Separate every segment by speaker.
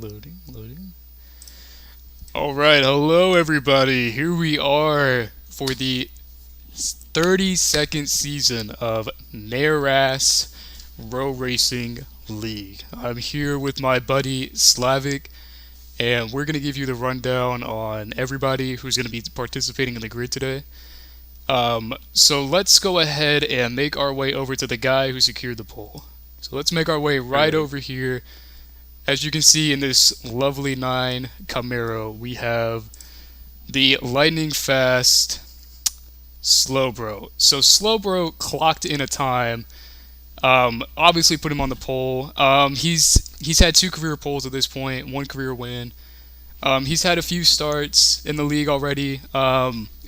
Speaker 1: Loading. All right, hello everybody. Here we are for the 32nd season of NARAS Row Racing League. I'm here with my buddy Slavic, and we're going to give you the rundown on everybody who's going to be participating in the grid today. So let's go ahead and make our way over to the guy who secured the pole. So let's make our way right
Speaker 2: Alright.
Speaker 1: over here. As you can see in this lovely 9 Camaro, we have the lightning fast Slowbro. So Slowbro clocked in a time. Obviously put him on the pole. He's had 2 career poles at this point, 1 career win. He's had a few starts in the league already.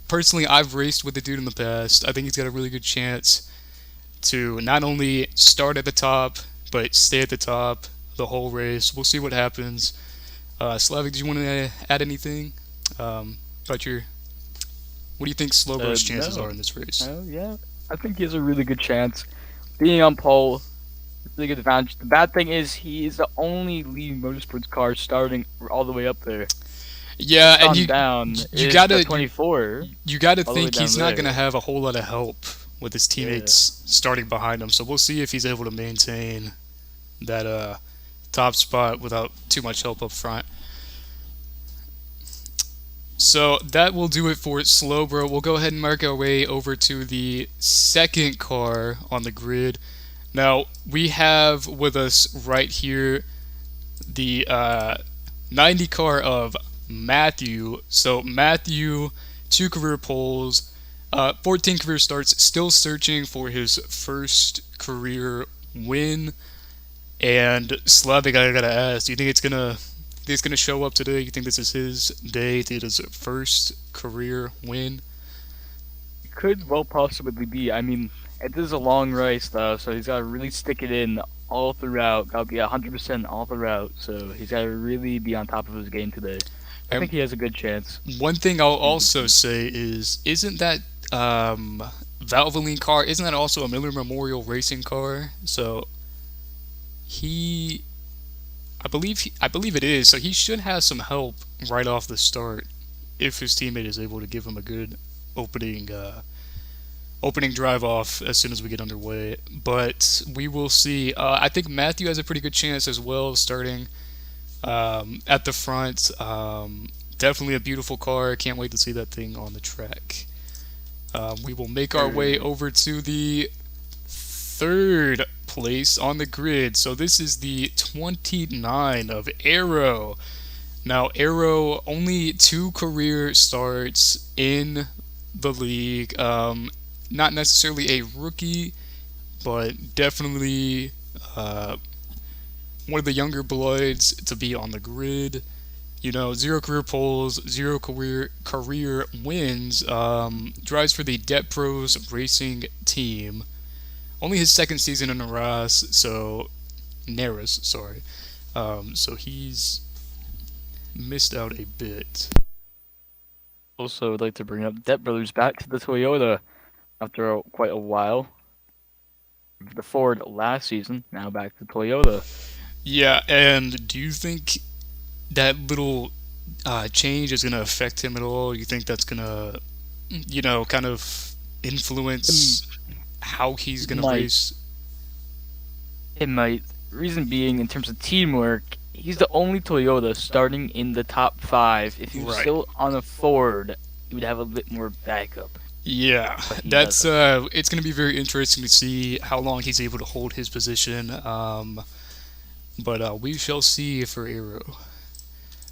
Speaker 1: Personally, I've raced with the dude in the past. I think he's got a really good chance to not only start at the top, but stay at the top the whole race. We'll see what happens. Slavic, do you want to add anything about your? What do you think Slowbro's chances are
Speaker 2: No.
Speaker 1: in this race?
Speaker 2: Oh, yeah. I think he has a really good chance. Being on pole, really good advantage. The bad thing is he is the only leading motorsports car starting all the way up there.
Speaker 1: Yeah, and
Speaker 2: On down
Speaker 1: you
Speaker 2: is the
Speaker 1: gotta
Speaker 2: 24
Speaker 1: you gotta
Speaker 2: all the way
Speaker 1: think
Speaker 2: down
Speaker 1: he's not gonna
Speaker 2: there.
Speaker 1: have a whole lot of help with his
Speaker 2: Yeah.
Speaker 1: teammates starting behind him. So we'll see if he's able to maintain that top spot without too much help up front. So that will do it for Slowbro. We'll go ahead and mark our way over to the second car on the grid. Now, we have with us right here the 90 car of Matthew. So, Matthew, 2 career poles, 14 career starts, still searching for his first career win. And Slavic, I gotta ask, do you think it's gonna show up today? You think this is his day to get his first career win?
Speaker 2: It could well possibly be. I mean, it is a long race though, so he's got to really stick it in all throughout. Got to be 100% all throughout. So he's got to really be on top of his game today. I
Speaker 1: And
Speaker 2: think he has a good chance.
Speaker 1: one thing I'll also say is, isn't that Valvoline car? Isn't that also a Miller Memorial Racing car? So he, I believe it is. So he should have some help right off the start if his teammate is able to give him a good opening opening drive off as soon as we get underway. But we will see. I think Matthew has a pretty good chance as well, starting at the front. Definitely a beautiful car. Can't wait to see that thing on the track. We will make our way
Speaker 2: Alright.
Speaker 1: over to the third place on the grid. So this is the 29 of Arrow. Now, Arrow only 2 career starts in the league. Not necessarily a rookie, but definitely uh, one of the younger bloods to be on the grid. 0 career poles, 0 career wins. Drives for the Det Pros Racing team. Only his second season in NARAS, sorry. So he's missed out a bit.
Speaker 2: Also, I'd like to bring up Debt Brothers back to the Toyota after quite a while. The Ford last season, now back to Toyota.
Speaker 1: Yeah, and do you think that little change is going to affect him at all? You think that's going to, kind of
Speaker 2: It,
Speaker 1: influence how he's
Speaker 2: it
Speaker 1: going to
Speaker 2: might,
Speaker 1: race?
Speaker 2: it might. Reason being, in terms of teamwork, he's the only Toyota starting in the top 5. If he was
Speaker 1: Right.
Speaker 2: still on a Ford, he would have a bit more backup,
Speaker 1: Yeah,
Speaker 2: but he
Speaker 1: that's
Speaker 2: doesn't.
Speaker 1: it's going to be very interesting to see how long he's able to hold his position. But we shall see for Aero.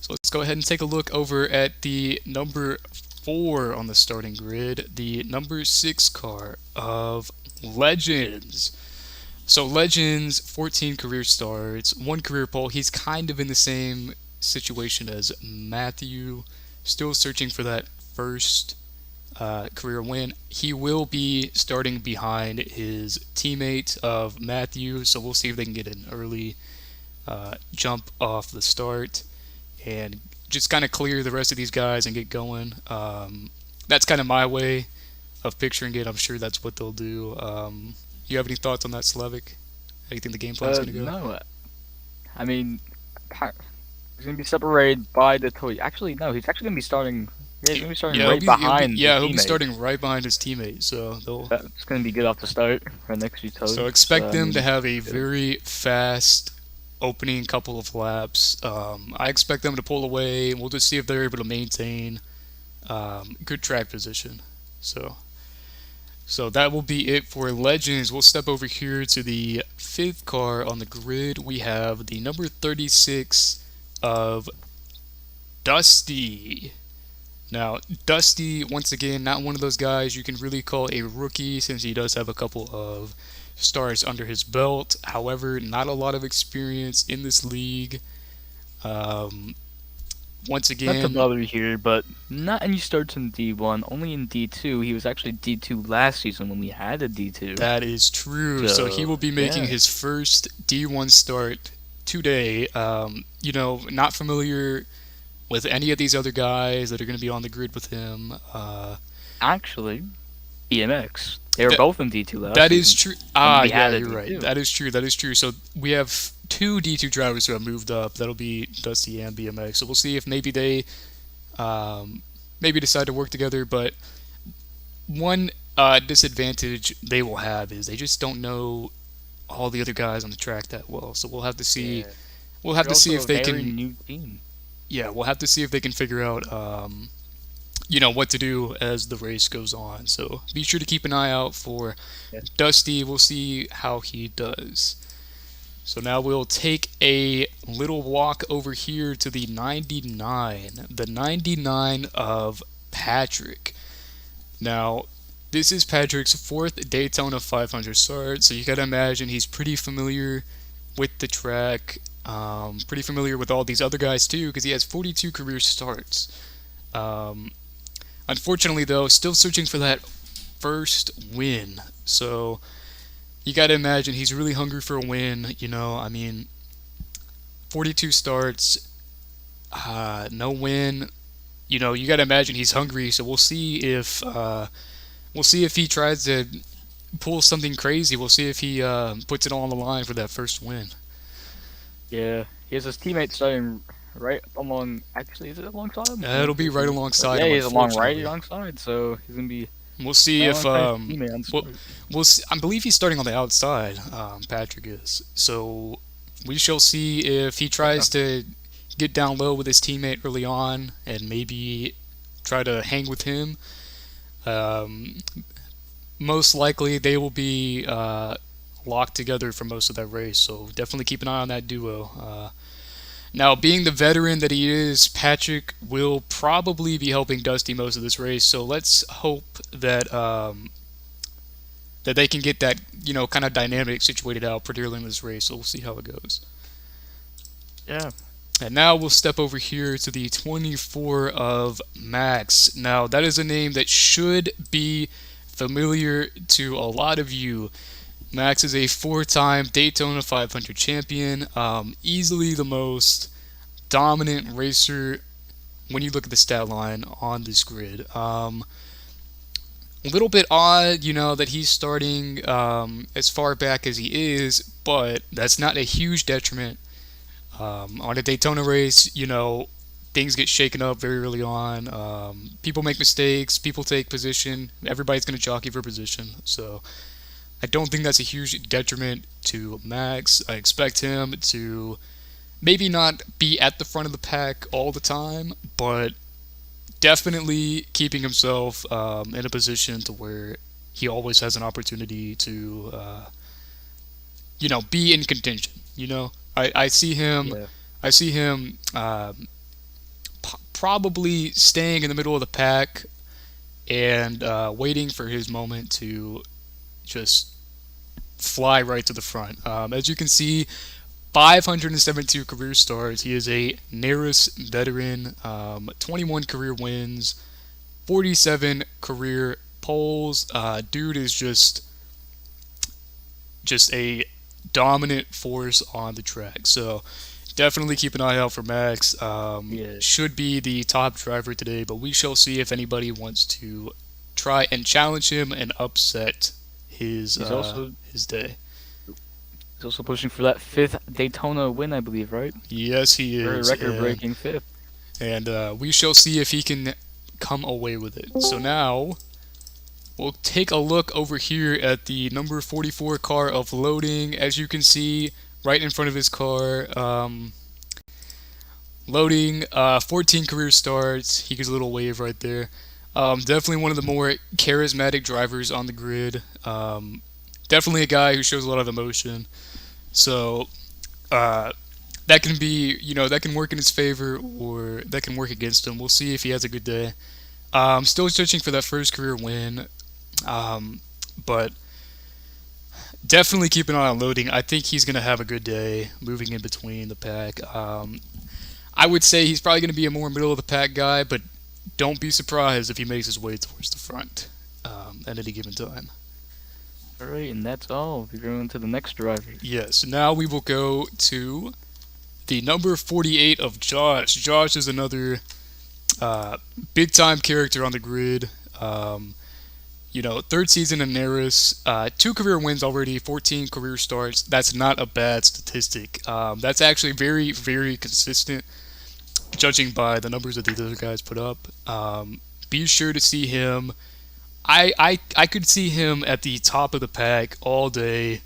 Speaker 1: So let's go ahead and take a look over at the number 4 on the starting grid, the number 6 car of Legends. So Legends, 14 career starts, 1 career pole. He's kind of in the same situation as Matthew, still searching for that first career win. He will be starting behind his teammate of Matthew, so we'll see if they can get an early jump off the start and just kind of clear the rest of these guys and get going. That's kind of my way of picturing it. I'm sure that's what they'll do. You have any thoughts on that, Slavic? How do you think the game plan's going to go?
Speaker 2: No. I mean, He's gonna be separated by the toy. Actually, no, he's actually gonna be starting. Yeah, he's gonna be starting
Speaker 1: Yeah,
Speaker 2: right behind his
Speaker 1: he'll be
Speaker 2: teammate.
Speaker 1: starting right behind his teammate. So they'll
Speaker 2: That's gonna be good off the start for the next few
Speaker 1: so
Speaker 2: toes. So
Speaker 1: expect
Speaker 2: I
Speaker 1: them to
Speaker 2: mean,
Speaker 1: have a
Speaker 2: good.
Speaker 1: very fast opening couple of laps. I expect them to pull away. We'll just see if they're able to maintain good track position. So so that will be it for Legends. We'll step over here to the fifth car on the grid. We have the number 36 of Dusty. Now, Dusty, once again, not one of those guys you can really call a rookie since he does have a couple of stars under his belt. However, not a lot of experience in this league. Um, once
Speaker 2: Not to
Speaker 1: again,
Speaker 2: bother you here, but not any starts in D1. Only in D2. He was actually D2 last season when we had a D2.
Speaker 1: that is true. So he
Speaker 2: So
Speaker 1: will be making
Speaker 2: yeah,
Speaker 1: his first D1 start today. Not familiar with any of these other guys that are going to be on the grid with him.
Speaker 2: actually, BMX. They were
Speaker 1: That
Speaker 2: both in D2 last
Speaker 1: that is
Speaker 2: season
Speaker 1: true.
Speaker 2: when
Speaker 1: Ah,
Speaker 2: we
Speaker 1: yeah,
Speaker 2: had a
Speaker 1: you're right.
Speaker 2: D2.
Speaker 1: That is true. That is true. So we have two D2 drivers who have moved up. That'll be Dusty and BMX. So we'll see if maybe they um, maybe decide to work together. But one disadvantage they will have is they just don't know all the other guys on the track that well. So we'll have to see.
Speaker 2: Yeah,
Speaker 1: We'll have
Speaker 2: they're
Speaker 1: to see
Speaker 2: also
Speaker 1: if
Speaker 2: a
Speaker 1: they
Speaker 2: very
Speaker 1: can.
Speaker 2: new team.
Speaker 1: Yeah, we'll have to see if they can figure out. What to do as the race goes on. So be sure to keep an eye out for
Speaker 2: Yeah.
Speaker 1: Dusty. We'll see how he does. So now we'll take a little walk over here to the 99. The 99 of Patrick. Now, this is Patrick's fourth Daytona 500 start, so you gotta imagine he's pretty familiar with the track, pretty familiar with all these other guys too, because he has 42 career starts. Um, Unfortunately, though, still searching for that first win. So you got to imagine he's really hungry for a win. 42 starts, no win. You got to imagine he's hungry. So we'll see if he tries to pull something crazy. We'll see if he puts it all on the line for that first win.
Speaker 2: Yeah, he has his teammate starting right along. Actually, is it alongside him? I
Speaker 1: It'll
Speaker 2: think
Speaker 1: be
Speaker 2: it's
Speaker 1: right
Speaker 2: him. But
Speaker 1: alongside
Speaker 2: yeah,
Speaker 1: him,
Speaker 2: he's along right
Speaker 1: unfortunately.
Speaker 2: alongside, so he's gonna be
Speaker 1: We'll see
Speaker 2: right
Speaker 1: if
Speaker 2: alongside his teammate on
Speaker 1: we'll,
Speaker 2: start.
Speaker 1: we'll see, I believe he's starting on the outside. Patrick is. So we shall see if he
Speaker 2: Yeah,
Speaker 1: tries to get down low with his teammate early on and maybe try to hang with him. Um, Most likely they will be locked together for most of that race. So definitely keep an eye on that duo. Now, being the veteran that he is, Patrick will probably be helping Dusty most of this race. So let's hope that they can get that kind of dynamic situated out pretty early in this race. So we'll see how it goes.
Speaker 2: yeah.
Speaker 1: And now we'll step over here to the 24 of Max. Now that is a name that should be familiar to a lot of you. Max is a four-time Daytona 500 champion, easily the most dominant racer when you look at the stat line on this grid. A little bit odd, that he's starting as far back as he is, but that's not a huge detriment. On a Daytona race, things get shaken up very early on. People make mistakes, people take position, everybody's going to jockey for position. So I don't think that's a huge detriment to Max. I expect him to maybe not be at the front of the pack all the time, but definitely keeping himself in a position to where he always has an opportunity to, be in contention. I see him,
Speaker 2: Yeah.
Speaker 1: I see him probably staying in the middle of the pack and waiting for his moment to just fly right to the front. As you can see, 572 career starts. He is a NARAS veteran, 21 career wins, 47 career poles. Dude is just a dominant force on the track. So definitely keep an eye out for Max.
Speaker 2: Yeah.
Speaker 1: Should be the top driver today, but we shall see if anybody wants to try and challenge him and upset his
Speaker 2: He's also
Speaker 1: his day.
Speaker 2: He's also pushing for that fifth Daytona win, I believe, right?
Speaker 1: Yes, he
Speaker 2: For a
Speaker 1: is,
Speaker 2: record-breaking fifth.
Speaker 1: and we shall see if he can come away with it. So now we'll take a look over here at the number 44 car of loading. As you can see, right in front of his car, loading, 14 career starts. He gives a little wave right there. Definitely one of the more charismatic drivers on the grid. Definitely a guy who shows a lot of emotion. So uh, that can be, that can work in his favor or that can work against him. We'll see if he has a good day. Still searching for that first career win, but definitely keep an eye on loading. I think he's going to have a good day moving in between the pack. I would say he's probably going to be a more middle of the pack guy, but don't be surprised if he makes his way towards the front at any given time.
Speaker 2: All right, and that's all. We're going to the next driver.
Speaker 1: Yes, now we will go to the number 48 of Josh. Josh is another big time character on the grid. Third season in NARAS, 2 career wins already, 14 career starts. That's not a bad statistic. That's actually very, very consistent, judging by the numbers that these other guys put up. Be sure to see him. I could see him at the top of the pack all day.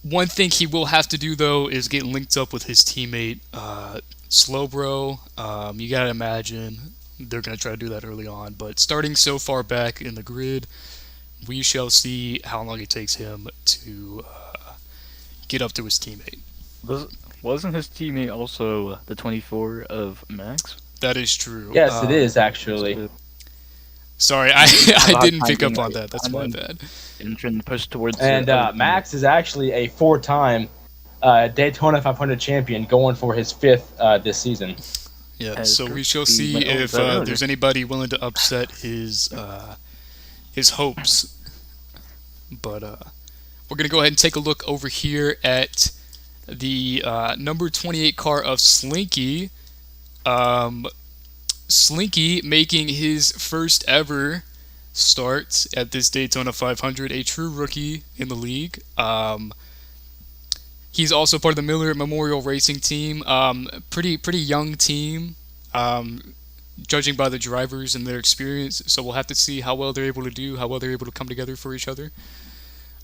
Speaker 1: One thing he will have to do though is get linked up with his teammate Slowbro. You gotta imagine they're gonna try to do that early on, but starting so far back in the grid, we shall see how long it takes him to get up to his teammate.
Speaker 2: Wasn't his teammate also the 24 of Max?
Speaker 1: That is true.
Speaker 3: Yes, it is actually.
Speaker 1: Sorry, I didn't pick up on that. That's my bad.
Speaker 2: And trying to push towards.
Speaker 3: And Max is actually a 4-time Daytona 500 champion, going for his 5th this season.
Speaker 1: Yeah, so we shall see if there's anybody willing to upset his hopes. But we're gonna go ahead and take a look over here at the number 28 car of Slinky. Slinky making his first ever start at this Daytona 500, a true rookie in the league. He's also part of the Miller Memorial Racing team. Pretty young team, judging by the drivers and their experience. So we'll have to see how well they're able to do, how well they're able to come together for each other.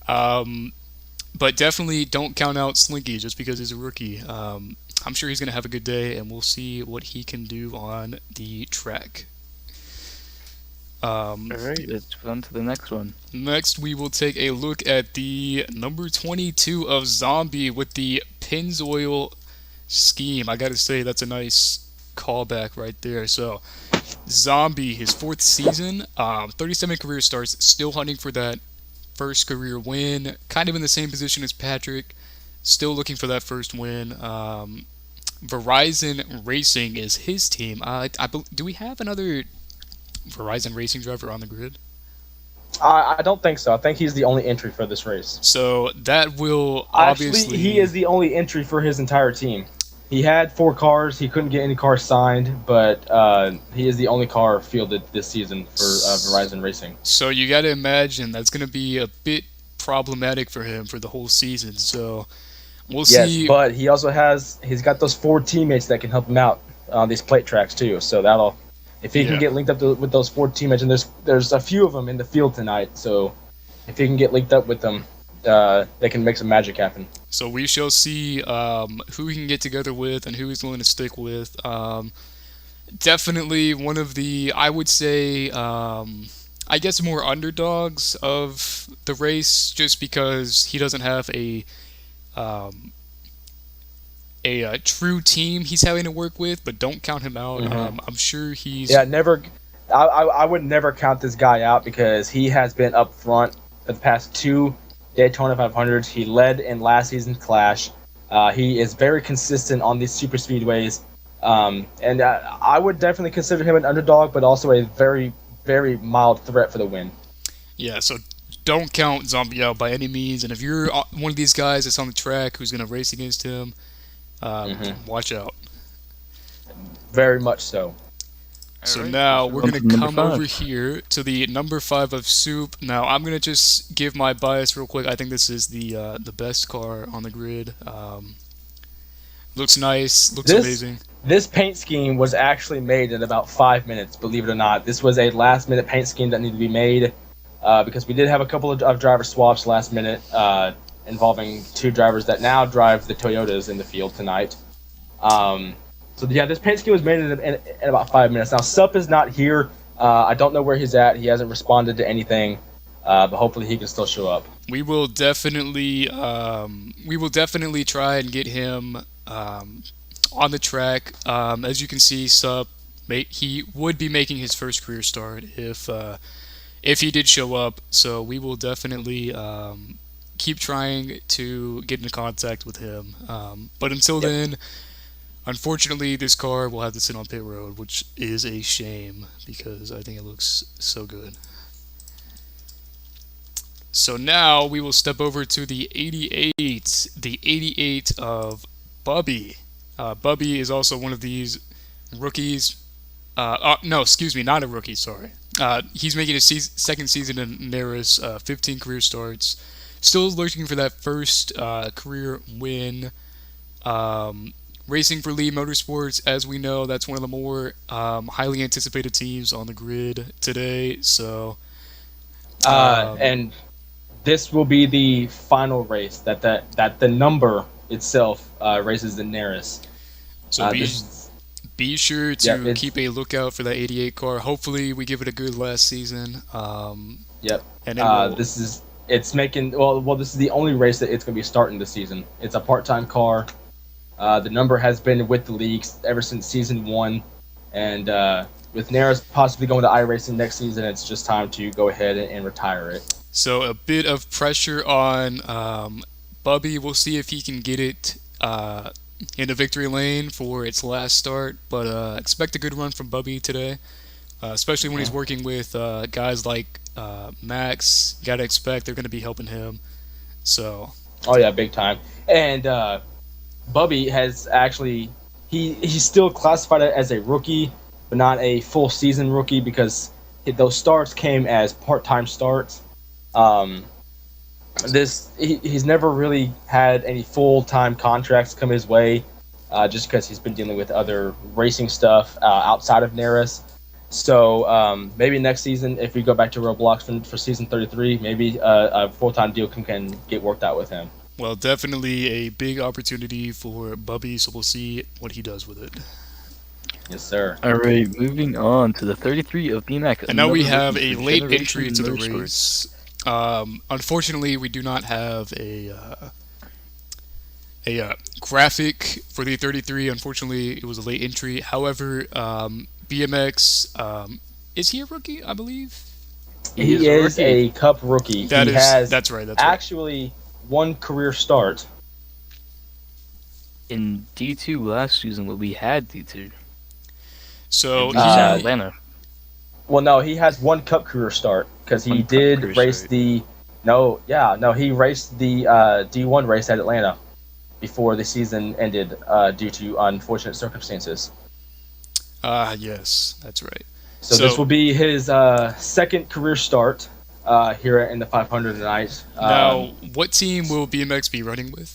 Speaker 1: But definitely don't count out Slinky just because he's a rookie. I'm sure he's going to have a good day, and we'll see what he can do on the track.
Speaker 2: All right, let's on to the next one.
Speaker 1: Next, we will take a look at the number 22 of Zombie with the Pennzoil scheme. I got to say, that's a nice callback right there. So, Zombie, his 4th season, 37 career starts, still hunting for that first career win. Kind of in the same position as Patrick. Still looking for that first win. Verizon Racing is his team. Do we have another Verizon Racing driver on the grid?
Speaker 3: I don't think so. I think he's the only entry for this race.
Speaker 1: So that will obviously...
Speaker 3: Actually, he is the only entry for his entire team. He had 4 cars. He couldn't get any cars signed, but he is the only car fielded this season for Verizon Racing.
Speaker 1: So you got to imagine that's going to be a bit problematic for him for the whole season. So we'll see.
Speaker 3: Yes, but he also he's got those 4 teammates that can help him out on these plate tracks too. So if he can get linked up with those 4 teammates, and there's a few of them in the field tonight. So if he can get linked up with them, they can make some magic happen.
Speaker 1: So we shall see who he can get together with and who he's willing to stick with. Definitely one of the, I would say, I guess more underdogs of the race, just because he doesn't have a true team he's having to work with. But don't count him out. I'm sure he's...
Speaker 3: Yeah, never. I would never count this guy out because he has been up front the past 2 Daytona 500s. He led in last season's Clash. He is very consistent on these super speedways. And I would definitely consider him an underdog, but also a very, very mild threat for the win.
Speaker 1: Yeah, so don't count Zombie out by any means. And if you're one of these guys that's on the track who's going to race against him, watch out.
Speaker 3: Very much so.
Speaker 1: So
Speaker 2: Alright,
Speaker 1: now
Speaker 2: let's
Speaker 1: we're
Speaker 2: move on
Speaker 1: going
Speaker 2: to
Speaker 1: to
Speaker 2: number
Speaker 1: come
Speaker 2: 5.
Speaker 1: over here to the number 5 of Soup. Now I'm going to just give my bias real quick. I think this is the best car on the grid. Looks nice, looks
Speaker 3: This
Speaker 1: amazing.
Speaker 3: this paint scheme was actually made in about 5 minutes. Believe it or not, this was a last-minute paint scheme that needed to be made because we did have a couple of driver swaps last minute involving two drivers that now drive the Toyotas in the field tonight. Um, so yeah, this paint scheme was made in about 5 minutes. Now Sup is not here. I don't know where he's at. He hasn't responded to anything, but hopefully he can still show up.
Speaker 1: We will definitely try and get him on the track. As you can see, Sup, he would be making his first career start if he did show up. So we will definitely keep trying to get into contact with him. But until then, unfortunately, this car will have to sit on pit road, which is a shame because I think it looks so good. So now we will step over to the 88 of Bubby. Bubby is also one of these rookies. No, excuse me, not a rookie, sorry. He's making his second season in NARAS, 15 career starts. Still looking for that first career win. Racing for Lee Motorsports, as we know, that's one of the more highly anticipated teams on the grid today. So,
Speaker 3: And this will be the final race that the number itself races the NARAS.
Speaker 1: so be sure to keep a lookout for that 88 car. Hopefully, we give it a good last season.
Speaker 3: Yep.
Speaker 1: And
Speaker 3: this is the only race that it's going to be starting this season. It's a part-time car. The number has been with the leagues ever since season 1, and with NARAS possibly going to iRacing next season, it's just time to go ahead and retire it.
Speaker 1: So a bit of pressure on Bubby. We'll see if he can get it in the victory lane for its last start, but expect a good run from Bubby today, especially when he's working with guys like Max. You gotta expect they're going to be helping him. So.
Speaker 3: Oh yeah, big time. And Bubby has actually he's still classified as a rookie, but not a full season rookie because those starts came as part-time starts. He's never really had any full-time contracts come his way, just because he's been dealing with other racing stuff outside of NARAS. So maybe next season, if we go back to Roblox for season 33, maybe a full-time deal can get worked out with him.
Speaker 1: Well, definitely a big opportunity for Bubby, so we'll see what he does with it.
Speaker 3: Yes, sir.
Speaker 2: All right, moving on to the 33 of BMAC.
Speaker 1: And now we have a late entry to the race. Unfortunately, we do not have a graphic for the 33. Unfortunately, it was a late entry. However, BMX, is he a rookie, I believe?
Speaker 3: He is a Cup rookie.
Speaker 1: That's right.
Speaker 3: Actually one career start.
Speaker 2: In D2 last season, we had D2.
Speaker 1: So
Speaker 2: he's at Atlanta.
Speaker 3: Well, no, he has one Cup career start because he did race he raced the D1 race at Atlanta before the season ended due to unfortunate circumstances.
Speaker 1: Yes, that's right.
Speaker 3: So this will be his second career start here in the 500 tonight.
Speaker 1: Now, what team will BMX be running with?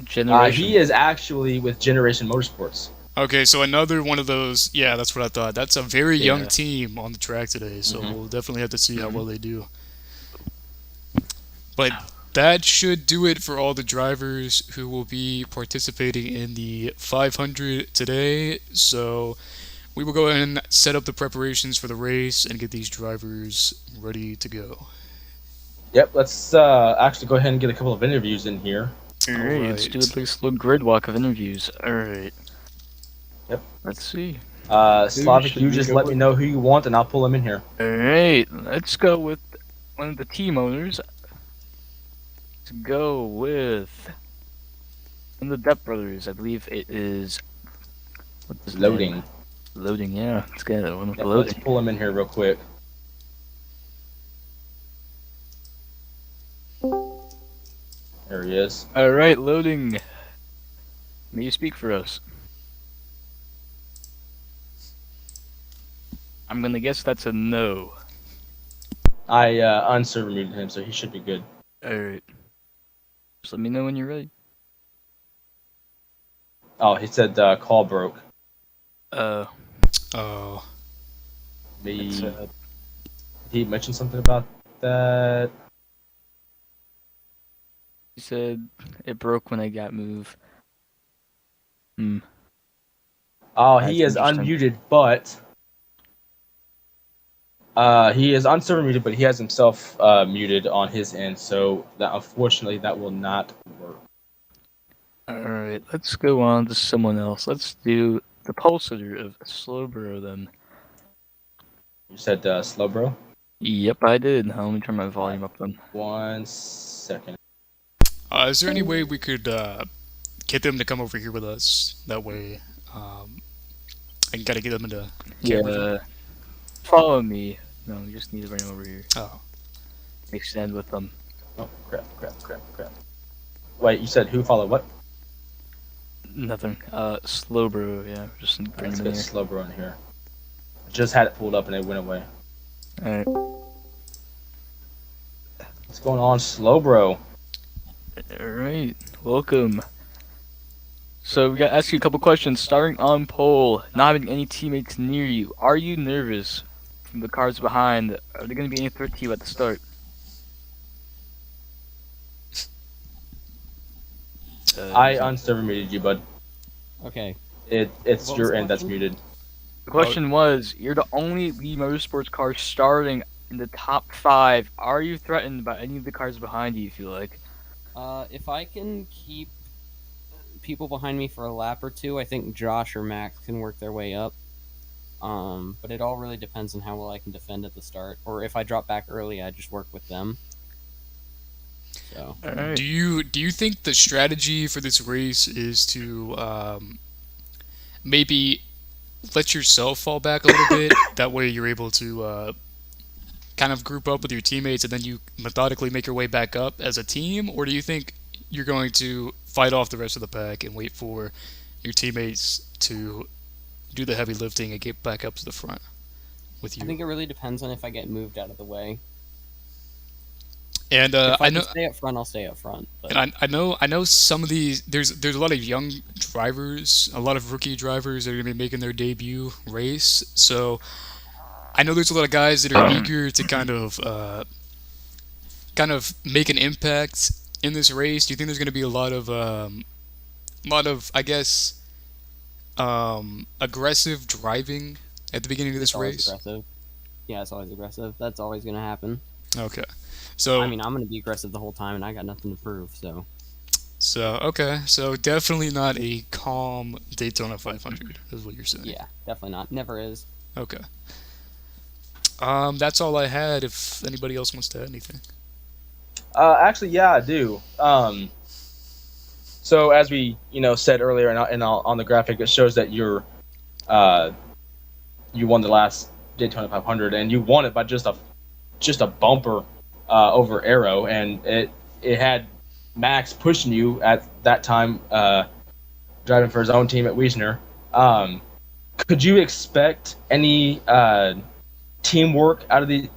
Speaker 2: Generation.
Speaker 3: He is actually with Generation Motorsports.
Speaker 1: Okay, so another one of those. Yeah, that's what I thought. That's a very young team on the track today, so we'll definitely have to see how well they do. But that should do it for all the drivers who will be participating in the 500 today. So we will go ahead and set up the preparations for the race and get these drivers ready to go.
Speaker 3: Yep, let's actually go ahead and get a couple of interviews in here.
Speaker 2: Alright, let's do a nice little grid walk of interviews. Alright.
Speaker 3: Yep.
Speaker 2: Let's see.
Speaker 3: Slavic, you just let me know who you want and I'll pull them in here.
Speaker 2: Alright, let's go with one of the team owners. Let's go with one of the Depp brothers. I believe it is... What's his
Speaker 3: Loading.
Speaker 2: name? Loading, yeah. Let's get it. One with
Speaker 3: Let's pull them in here real quick. There he is.
Speaker 2: Alright, Loading. May you speak for us? I'm gonna guess that's a no.
Speaker 3: I unserver muted him, so he should be good.
Speaker 2: Alright. Just let me know when you're ready.
Speaker 3: Oh, he said call broke.
Speaker 1: Oh.
Speaker 2: It's,
Speaker 3: Did he mention something about that?
Speaker 2: he said it broke when I got moved.
Speaker 3: Oh,
Speaker 2: That's
Speaker 3: he is
Speaker 2: interesting.
Speaker 3: unmuted, but he is unserver muted, but he has himself muted on his end, so that unfortunately that will not work.
Speaker 2: Alright, let's go on to someone else. Let's do the pulsator of Slowbro then.
Speaker 3: You said slow, bro.
Speaker 2: Yep, I did. Now let me turn my volume up then.
Speaker 3: 1 second.
Speaker 1: Is there any way we could get them to come over here with us? That way, I can kind of get them into camera view.
Speaker 2: Yeah. Follow me. No, you just need to bring him over here.
Speaker 1: Oh.
Speaker 2: Extend with them.
Speaker 3: Oh, crap. Wait, you said who followed what?
Speaker 2: Nothing. Slowbro, yeah. Just bring
Speaker 3: Let's
Speaker 2: him in
Speaker 3: get
Speaker 2: here.
Speaker 3: slow, bro, in here. I just had it pulled up and it went away.
Speaker 2: Alright.
Speaker 3: What's going on, slow, bro?
Speaker 2: Alright. Welcome. So we gotta ask you a couple questions. Starting on pole, not having any teammates near you. Are you nervous from the cars behind? Are there gonna be any threat to you at the start?
Speaker 3: I unserver muted you, bud.
Speaker 4: Okay.
Speaker 3: It's
Speaker 4: What was
Speaker 3: your
Speaker 4: the
Speaker 3: end that's
Speaker 4: question?
Speaker 3: muted.
Speaker 2: The question was, you're the only Lee Motorsports car starting in the top 5. Are you threatened by any of the cars behind you, you feel like?
Speaker 4: If I can keep people behind me for a lap or two, I think Josh or Max can work their way up. But it all really depends on how well I can defend at the start. Or if I drop back early, I just work with them. So
Speaker 2: Alright.
Speaker 1: Do you think the strategy for this race is to maybe let yourself fall back a little bit? That way you're able to kind of group up with your teammates and then you methodically make your way back up as a team? Or do you think you're going to fight off the rest of the pack and wait for your teammates to do the heavy lifting and get back up to the front with
Speaker 4: I think
Speaker 1: you?
Speaker 4: it really depends on if I get moved out of the way.
Speaker 1: And
Speaker 4: If I
Speaker 1: I
Speaker 4: can
Speaker 1: know.
Speaker 4: stay up front, I'll stay up front. But
Speaker 1: And I know some of these. There's a lot of young drivers, a lot of rookie drivers that are gonna be making their debut race. So I know there's a lot of guys that are eager to kind of make an impact in this race. Do you think there's gonna be a lot of I guess aggressive driving at the beginning of
Speaker 4: it's
Speaker 1: this
Speaker 4: always
Speaker 1: race?
Speaker 4: aggressive. Yeah, it's always aggressive. That's always going to happen.
Speaker 1: Okay, so
Speaker 4: I mean, I'm going to be aggressive the whole time, and I got nothing to prove, so...
Speaker 1: okay, so definitely not a calm Daytona 500 is what you're saying.
Speaker 4: Yeah, definitely not. Never is.
Speaker 1: Okay. That's all I had. If anybody else wants to add anything.
Speaker 3: Actually, yeah, I do. So as we said earlier, and on the graphic, it shows that you won the last Daytona 500, and you won it by just a bumper over Arrow, and it had Max pushing you at that time, driving for his own team at Wiesner. Could you expect any teamwork out of the,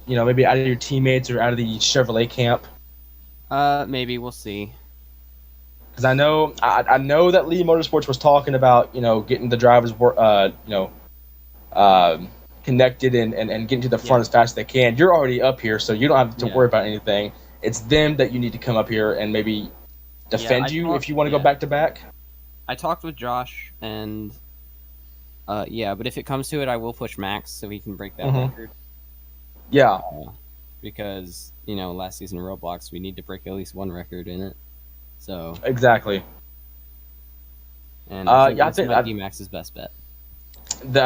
Speaker 3: maybe out of your teammates or out of the Chevrolet camp?
Speaker 4: Maybe. We'll see.
Speaker 3: Because I know that Lee Motorsports was talking about getting the drivers connected and getting to the front as fast as they can. You're already up here, so you don't have to worry about anything. It's them that you need to come up here and maybe defend you if you want to go back to back.
Speaker 4: I talked with Josh, and but if it comes to it, I will push Max so he can break that record.
Speaker 3: Yeah.
Speaker 4: Because last season Roblox, we need to break at least one record in it. So
Speaker 3: exactly.
Speaker 4: And I think might be Max's best bet.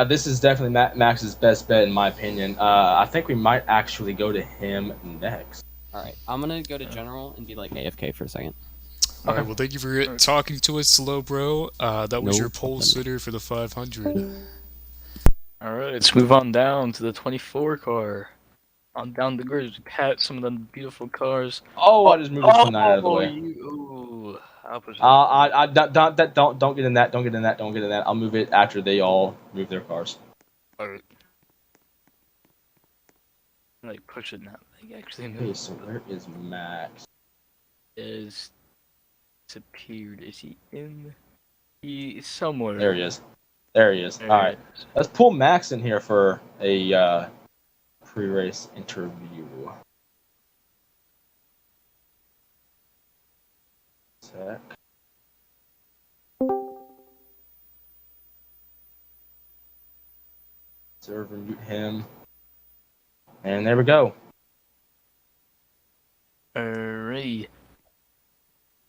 Speaker 3: This is definitely Max's best bet in my opinion. I think we might actually go to him next.
Speaker 4: All right, I'm gonna go to general and be like AFK for a second.
Speaker 1: All right. Well, thank you for talking to us, Slow Bro. That was your pole sitter for the 500.
Speaker 2: All right, let's move on down to the 24 car. On down the grid, pat some of the beautiful cars.
Speaker 3: Oh, I just moved the 29 out of the way. Don't get in that. Don't get in that. I'll move it after they all move their cars.
Speaker 2: All right. Like push it now. Like actually
Speaker 3: Okay,
Speaker 2: move.
Speaker 3: so where is Max?
Speaker 2: Is disappeared. Is he in? He's somewhere.
Speaker 3: There he is. There he is.
Speaker 2: There
Speaker 3: All
Speaker 2: he
Speaker 3: right,
Speaker 2: is.
Speaker 3: let's pull Max in here for a pre-race interview. Sec. Server mute him. And there we go.
Speaker 2: Alright.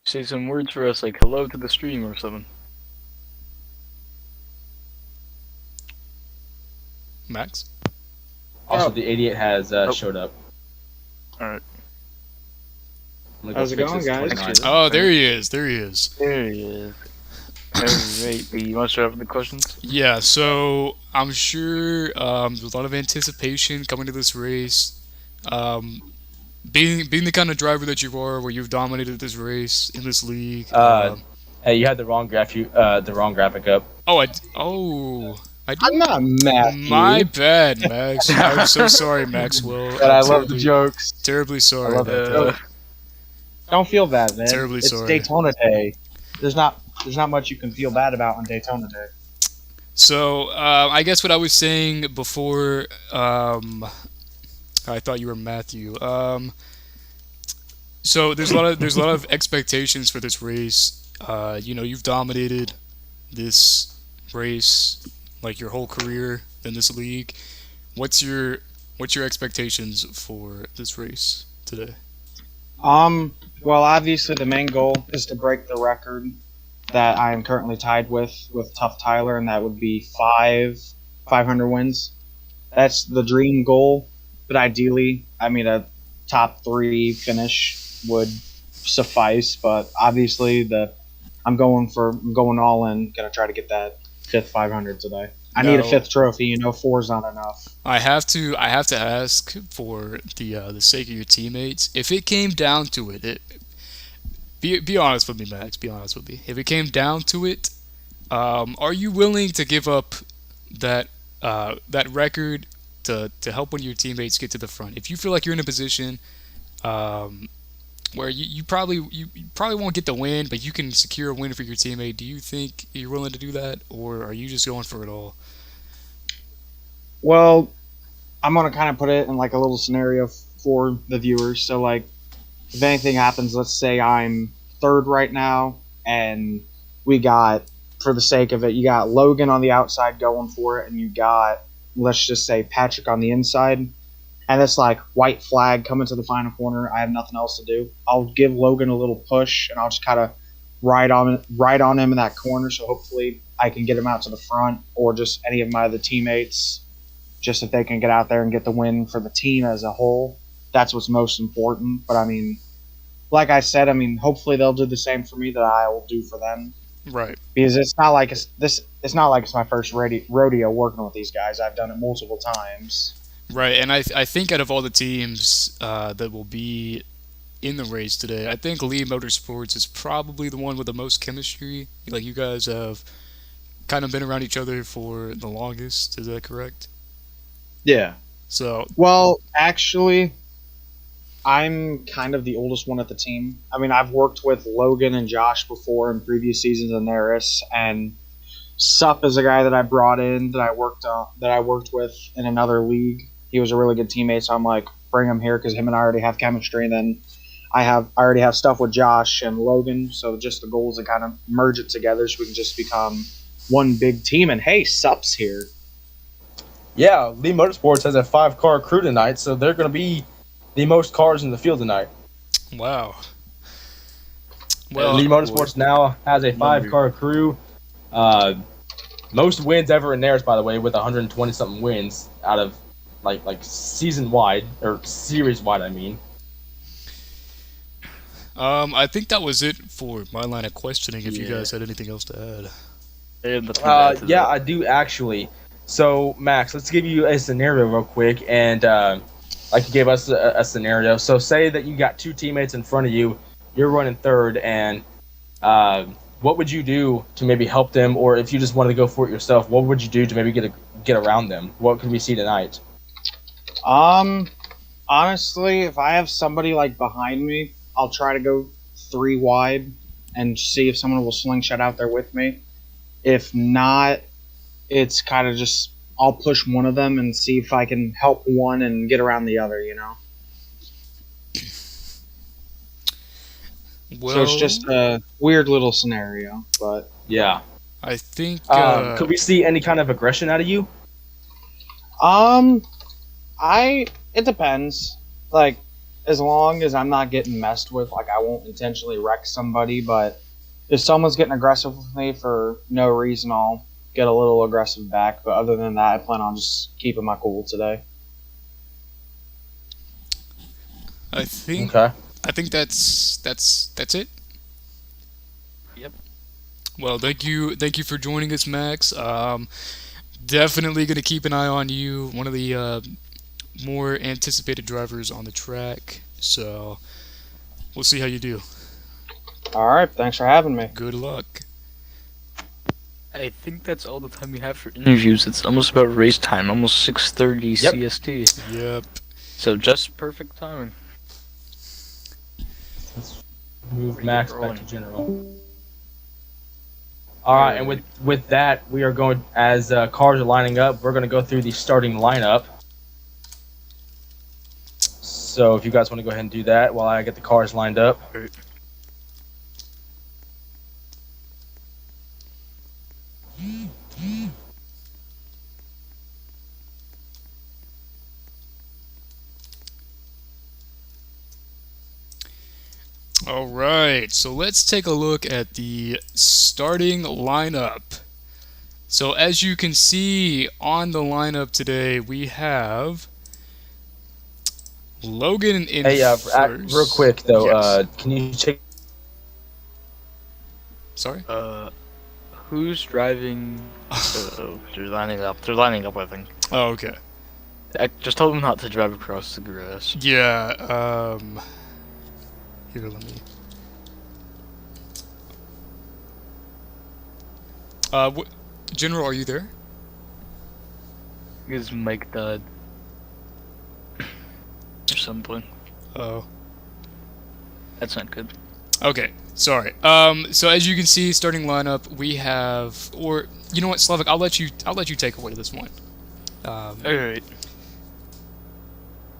Speaker 2: Say some words for us, like hello to the stream or something.
Speaker 1: Max?
Speaker 3: Also,
Speaker 5: Oh.
Speaker 3: the 88 has showed up.
Speaker 2: Alright.
Speaker 3: I'm gonna
Speaker 5: How's it
Speaker 3: fix
Speaker 5: going,
Speaker 3: this
Speaker 5: guys?
Speaker 3: 29.
Speaker 1: Oh, there he is. There he is.
Speaker 2: There he is. Alright. You want to start off with the questions?
Speaker 1: Yeah, so I'm sure there's a lot of anticipation coming to this race. Being the kind of driver that you are, where you've dominated this race in this league.
Speaker 3: Hey, you had the wrong graphic up.
Speaker 1: I
Speaker 5: I'm
Speaker 1: did.
Speaker 5: not mad.
Speaker 1: My bad, Max. I'm so sorry, Maxwell.
Speaker 5: But I
Speaker 1: I'm
Speaker 5: love the jokes.
Speaker 1: terribly sorry
Speaker 5: I love
Speaker 1: about
Speaker 5: the
Speaker 1: that.
Speaker 5: jokes. Don't feel bad, man.
Speaker 1: Terribly
Speaker 5: it's
Speaker 1: sorry.
Speaker 5: Daytona Day. There's not much you can feel bad about on Daytona Day.
Speaker 1: So I guess what I was saying before, I thought you were Matthew. So there's a lot of expectations for this race. You've dominated this race like your whole career in this league. What's your expectations for this race today?
Speaker 5: Well, obviously the main goal is to break the record that I am currently tied with Tough Tyler, and that would be 500 wins. That's the dream goal, but ideally, I mean, a top 3 finish would suffice. But obviously, I'm going all in. Gonna try to get that 5th 500 today. I need a 5th trophy. 4's not enough.
Speaker 1: I have to ask for the sake of your teammates. If it came down to it, be honest with me, Max. Be honest with me. If it came down to it, are you willing to give up that record to help one of your teammates get to the front? If you feel like you're in a position where you probably won't get the win, but you can secure a win for your teammate, do you think you're willing to do that, or are you just going for it all?
Speaker 5: Well, I'm gonna kind of put it in like a little scenario for the viewers. So, like, if anything happens, let's say I'm 3rd right now, and we got, for the sake of it, you got Logan on the outside going for it, and you got, let's just say, Patrick on the inside, and it's like white flag coming to the final corner. I have nothing else to do. I'll give Logan a little push, and I'll just kind of ride on him in that corner. So hopefully I can get him out to the front, or just any of my other teammates, just if they can get out there and get the win for the team as a whole. That's what's most important. But I mean, like I said, hopefully they'll do the same for me that I will do for them.
Speaker 1: Right.
Speaker 5: Because it's not like it's not like it's my first rodeo working with these guys. I've done it multiple times.
Speaker 1: Right, and I think out of all the teams that will be in the race today, I think Lee Motorsports is probably the one with the most chemistry. Like, you guys have kind of been around each other for the longest. Is that correct?
Speaker 5: Yeah.
Speaker 1: So,
Speaker 5: Well, actually, I'm kind of the oldest one at the team. I've worked with Logan and Josh before in previous seasons in NARAS, and Sup is a guy that I brought in that I worked with in another league. He was a really good teammate, so I'm like, bring him here because him and I already have chemistry. And then I already have stuff with Josh and Logan, so just the goal is to kind of merge it together so we can just become one big team. And hey, Sup's here.
Speaker 3: Yeah, Lee Motorsports has a 5-car crew tonight, so they're going to be the most cars in the field tonight.
Speaker 1: wow.
Speaker 3: Lee Motorsports now has a 5-car crew. Most wins ever in theirs, by the way, with 120-something wins out of like season-wide, or series-wide, I mean.
Speaker 1: I think that was it for my line of questioning, if you guys had anything else to add.
Speaker 3: Yeah, I do actually. So, Max, let's give you a scenario real quick, and like you gave us a scenario. So, say that you got 2 teammates in front of you, you're running 3rd, and what would you do to maybe help them, or if you just wanted to go for it yourself, what would you do to maybe get around them? What could we see tonight?
Speaker 5: Honestly, if I have somebody like behind me, I'll try to go 3 wide and see if someone will slingshot out there with me. If not, it's kind of just I'll push one of them and see if I can help one and get around the other, you know? So it's
Speaker 1: Well,
Speaker 5: just a weird little scenario, but
Speaker 3: Yeah.
Speaker 1: I think
Speaker 3: Could we see any kind of aggression out of you?
Speaker 5: um it depends. Like as long as I'm not getting messed with, like I won't intentionally wreck somebody, but if someone's getting aggressive with me for no reason, I'll get a little aggressive back. But other than that, I plan on just keeping my cool today.
Speaker 1: I think
Speaker 3: Okay.
Speaker 1: that's it.
Speaker 2: Yep.
Speaker 1: Well, thank you for joining us, Max. Definitely gonna keep an eye on you. One of the more anticipated drivers on the track. So we'll see how you do.
Speaker 5: All right, thanks for having me.
Speaker 1: Good luck.
Speaker 2: I think that's all the time we have for interviews. It's almost about race time, almost 6:30
Speaker 3: Yep.
Speaker 2: CST.
Speaker 1: Yep.
Speaker 2: So just perfect timing.
Speaker 3: Let's move
Speaker 2: Ready to
Speaker 3: Max
Speaker 2: get
Speaker 3: back
Speaker 2: rolling.
Speaker 3: to general. All right, and with that, we are going as cars are lining up. We're going to go through the starting lineup. So if you guys want to go ahead and do that while I get the cars lined up.
Speaker 1: All right. So let's take a look at the starting lineup. So as you can see on the lineup today, we have Logan in
Speaker 3: Hey,
Speaker 1: first.
Speaker 3: real quick though,
Speaker 1: Yes.
Speaker 3: can you check?
Speaker 1: Sorry.
Speaker 2: Who's driving? They're lining up. They're lining up, I think.
Speaker 1: Oh, okay.
Speaker 2: I just told them not to drive across the grass.
Speaker 1: Yeah. Here, let me. General, are you there?
Speaker 2: His mic died. Or something.
Speaker 1: Oh.
Speaker 2: That's not good.
Speaker 1: Okay. Sorry. So as you can see, starting lineup, we have, or you know what, Slavic, I'll let you take away this one.
Speaker 2: Alright.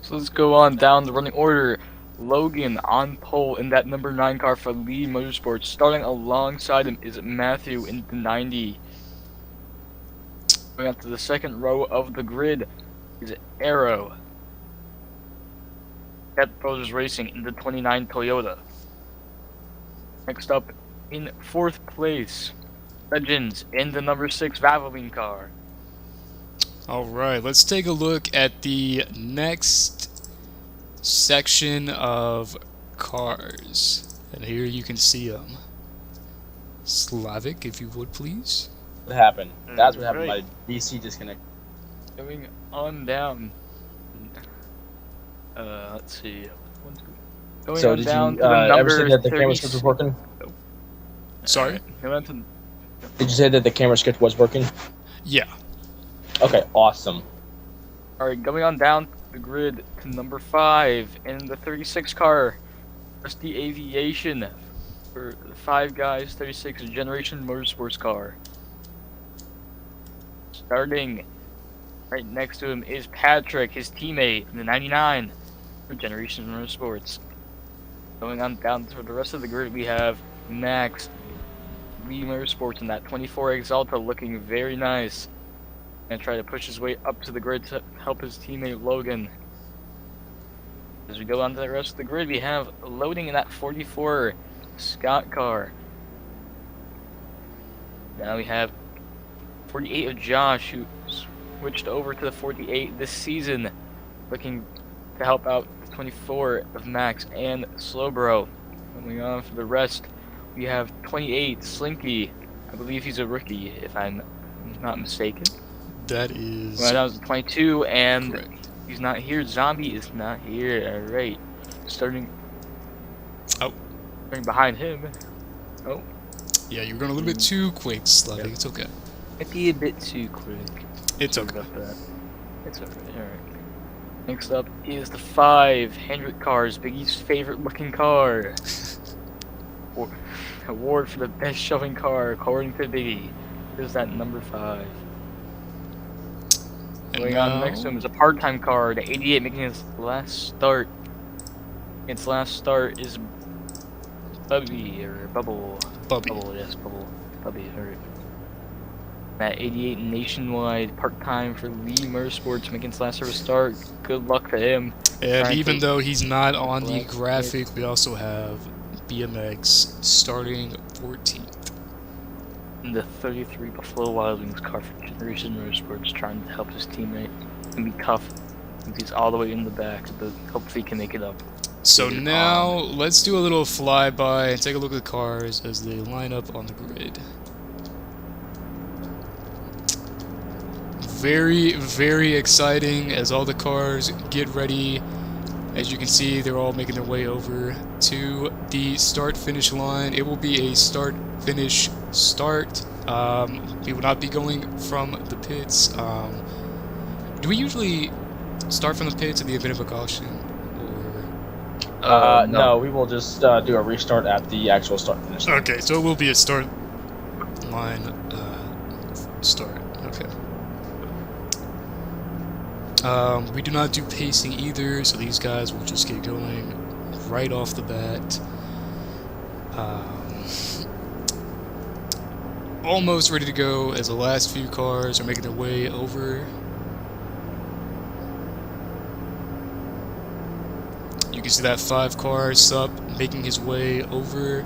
Speaker 2: So let's go on down the running order. Logan on pole in that number 9 car for Lee Motorsports. Starting alongside him is Matthew in the 90. Going up to the second row of the grid is Arrow. Cat Brothers Racing in the 29 Toyota. Next up in 4th place, Legends in the number 6 Valvoline car.
Speaker 1: All right. Let's take a look at the next section of cars, and here you can see them. Slavic, if you would please.
Speaker 3: What happened? That's what happened.
Speaker 2: Right.
Speaker 3: My DC disconnect.
Speaker 2: Going on down. Let's see. Going
Speaker 3: So
Speaker 2: on
Speaker 3: did
Speaker 2: down
Speaker 3: you
Speaker 2: to the
Speaker 3: ever
Speaker 2: number
Speaker 3: say that the camera
Speaker 2: 30.
Speaker 3: script was working?
Speaker 1: Sorry.
Speaker 2: Going on to-
Speaker 3: Did you say that the camera script was working?
Speaker 1: Yeah.
Speaker 3: Okay, awesome.
Speaker 2: Alright, going on down the grid to number 5 in the 36 car. Rusty Aviation for the 5 guys, 36 Generation Motorsports car. Starting right next to him is Patrick, his teammate, in the 99 for Generation Motorsports. Going on down to the rest of the grid, we have Max, Lee Motorsports in that 24 Exalta, looking very nice. And try to push his way up to the grid to help his teammate Logan. As we go on to the rest of the grid, we have loading in that 44 Scott car. Now we have 48 of Josh, who switched over to the 48 this season, looking to help out the 24 of Max and Slowbro. Moving on for the rest, we have 28 Slinky. I believe he's a rookie, if I'm not mistaken.
Speaker 1: That is
Speaker 2: Well, that was 22, and
Speaker 1: correct.
Speaker 2: he's not here. Zombie is not here. Alright. Starting behind him. Oh,
Speaker 1: Yeah, you were going a little bit too quick, Slavic.
Speaker 2: Yeah.
Speaker 1: It's okay.
Speaker 2: might be a bit too quick.
Speaker 1: It's
Speaker 2: Sorry
Speaker 1: okay.
Speaker 2: about that. It's alright. Alright. Next up is the 5 Hendrick cars, Biggie's favorite looking car. Award for the best shoving car, according to Biggie. Here's that number 5.
Speaker 1: And
Speaker 2: Going
Speaker 1: now,
Speaker 2: on next to him is a part-time car, the 88, making its last start. Its last start is Bubby, or Bubble.
Speaker 1: Bubby.
Speaker 2: Bubble, yes, Bubble. Bubby, alright. That 88 nationwide part-time for Lee Motorsports, making its last ever start. Good luck to him.
Speaker 1: And
Speaker 2: Trying
Speaker 1: even
Speaker 2: to
Speaker 1: though he's not on the
Speaker 2: collect
Speaker 1: graphic, we also have BMX starting 14th.
Speaker 2: The 33 Buffalo Wild Wings car for Generation Motorsports, trying to help his teammate and be cuffed. He's all the way in the back, but hopefully he can make it up.
Speaker 1: So now, let's do a little flyby and take a look at the cars as they line up on the grid. Very, very exciting as all the cars get ready. As you can see, they're all making their way over to the start-finish line. It will be a start-finish start. We will not be going from the pits. Do we usually start from the pits in the event of a caution?
Speaker 3: No, we will just do a restart at the actual start finish.
Speaker 1: Okay, so it will be a start line start. Okay. We do not do pacing either, so these guys will just get going right off the bat. Almost ready to go as the last few cars are making their way over. You can see that 5 car Sup making his way over.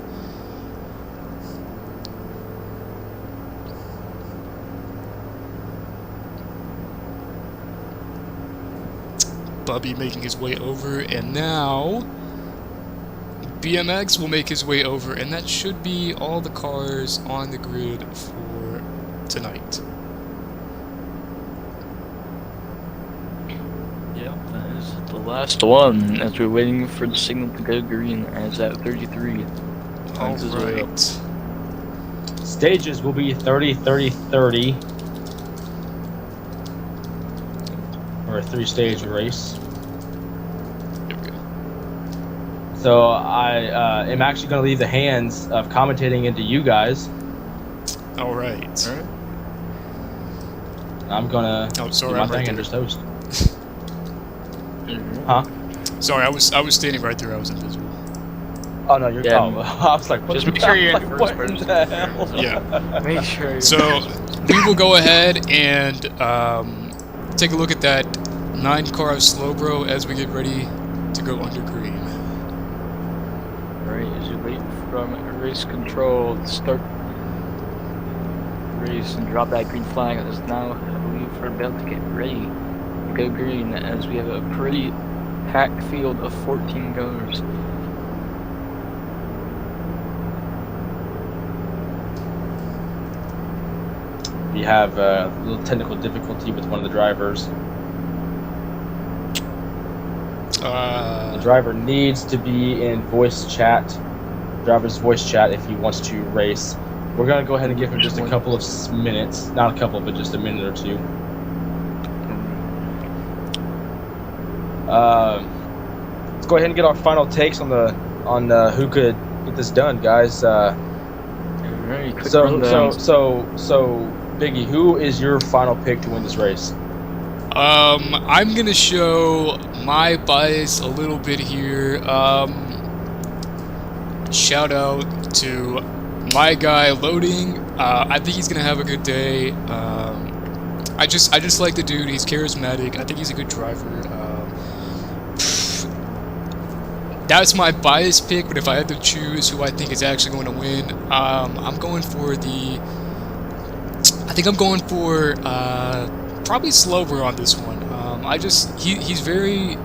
Speaker 1: Bubby making his way over, and now BMX will make his way over, and that should be all the cars on the grid for tonight.
Speaker 2: Yep, that is the last one, as we're waiting for the signal to go green, as at 33.
Speaker 1: Alright.
Speaker 3: Stages will be 30, 30, 30. Or a 3-stage race.
Speaker 1: There we go.
Speaker 3: So I am actually going to leave the hands of commentating into you guys.
Speaker 1: Alright.
Speaker 2: Alright.
Speaker 3: I'm going to
Speaker 1: Oh,
Speaker 3: do
Speaker 1: sorry,
Speaker 3: my
Speaker 1: I'm right
Speaker 3: thing and
Speaker 1: there.
Speaker 3: just host.
Speaker 2: Mhm.
Speaker 3: Huh?
Speaker 1: Sorry, I was standing right there. I was invisible.
Speaker 3: Oh, no, you're
Speaker 2: Yeah,
Speaker 3: oh, I was like, what
Speaker 2: just
Speaker 3: the-
Speaker 2: make sure you're in
Speaker 3: like,
Speaker 2: first
Speaker 3: what
Speaker 2: person.
Speaker 3: the hell?
Speaker 1: Yeah.
Speaker 2: Make sure you're
Speaker 1: So we will go ahead and take a look at that 9-car Slowbro as we get ready to go under green.
Speaker 2: Alright, as you wait from race control to start race and drop that green flag, that is now, I believe, we're about to get ready to go green, as we have a pretty packed field of 14 cars.
Speaker 3: We have a little technical difficulty with one of the drivers. The driver needs to be in voice chat, driver's voice chat, if he wants to race. We're going to go ahead and give him just a couple of minutes. Not a couple, but just a minute or two. Let's go ahead and get our final takes on who could get this done, guys.
Speaker 2: Alright, quick
Speaker 3: So
Speaker 2: rundown.
Speaker 3: Biggie, who is your final pick to win this race?
Speaker 1: I'm gonna show my bias a little bit here. Shout out to my guy Loading. I think he's gonna have a good day. I just like the dude. He's charismatic. I think he's a good driver. That's my bias pick. But if I had to choose who I think is actually going to win, I'm going for the. I think I'm going for probably Slover on this one. He's very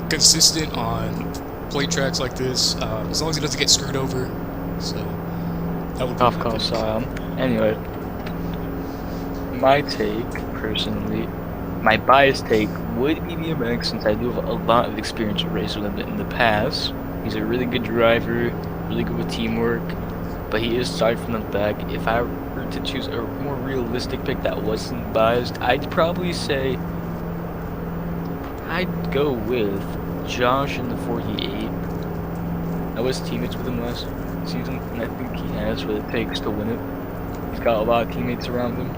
Speaker 1: consistent on plate tracks like this, as long as he doesn't get screwed over. So that would be
Speaker 2: Off
Speaker 1: my
Speaker 2: call
Speaker 1: pick.
Speaker 2: style. Anyway, my take, personally, my biased take would be BMX, since I do have a lot of experience with racing with him in the past. He's a really good driver, really good with teamwork, but he is starting from the back. If I were to choose a more realistic pick that wasn't biased, I'd probably say I'd go with Josh in the 48. I was teammates with him last season, and I think he has what it takes to win it. He's got a lot of teammates around him,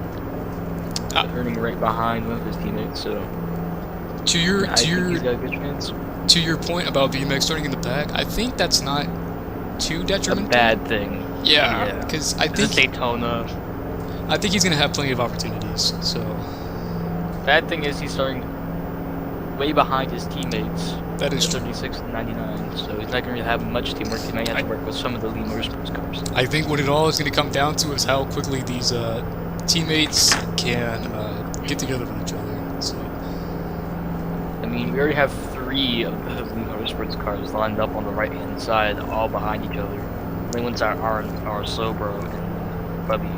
Speaker 2: turning right behind one of his teammates. So
Speaker 1: To
Speaker 2: I think he's got a good chance.
Speaker 1: to your point about BMX starting in the back, I think that's not too
Speaker 2: A
Speaker 1: detrimental.
Speaker 2: bad thing.
Speaker 1: Yeah, because I
Speaker 2: This is
Speaker 1: think
Speaker 2: Daytona.
Speaker 1: he's gonna have plenty of opportunities. So
Speaker 2: Bad thing is he's starting way behind his teammates.
Speaker 1: that is true.
Speaker 2: 36 and 99, so he's not going to have much teamwork. He might have to work with some of the lean motorsports cars.
Speaker 1: I think what it all is going to come down to is how quickly these teammates can get together with each other. So
Speaker 2: I mean, we already have 3 of the lean motorsports cars lined up on the right-hand side, all behind each other. The only ones are SUPERBOWL and Bubby.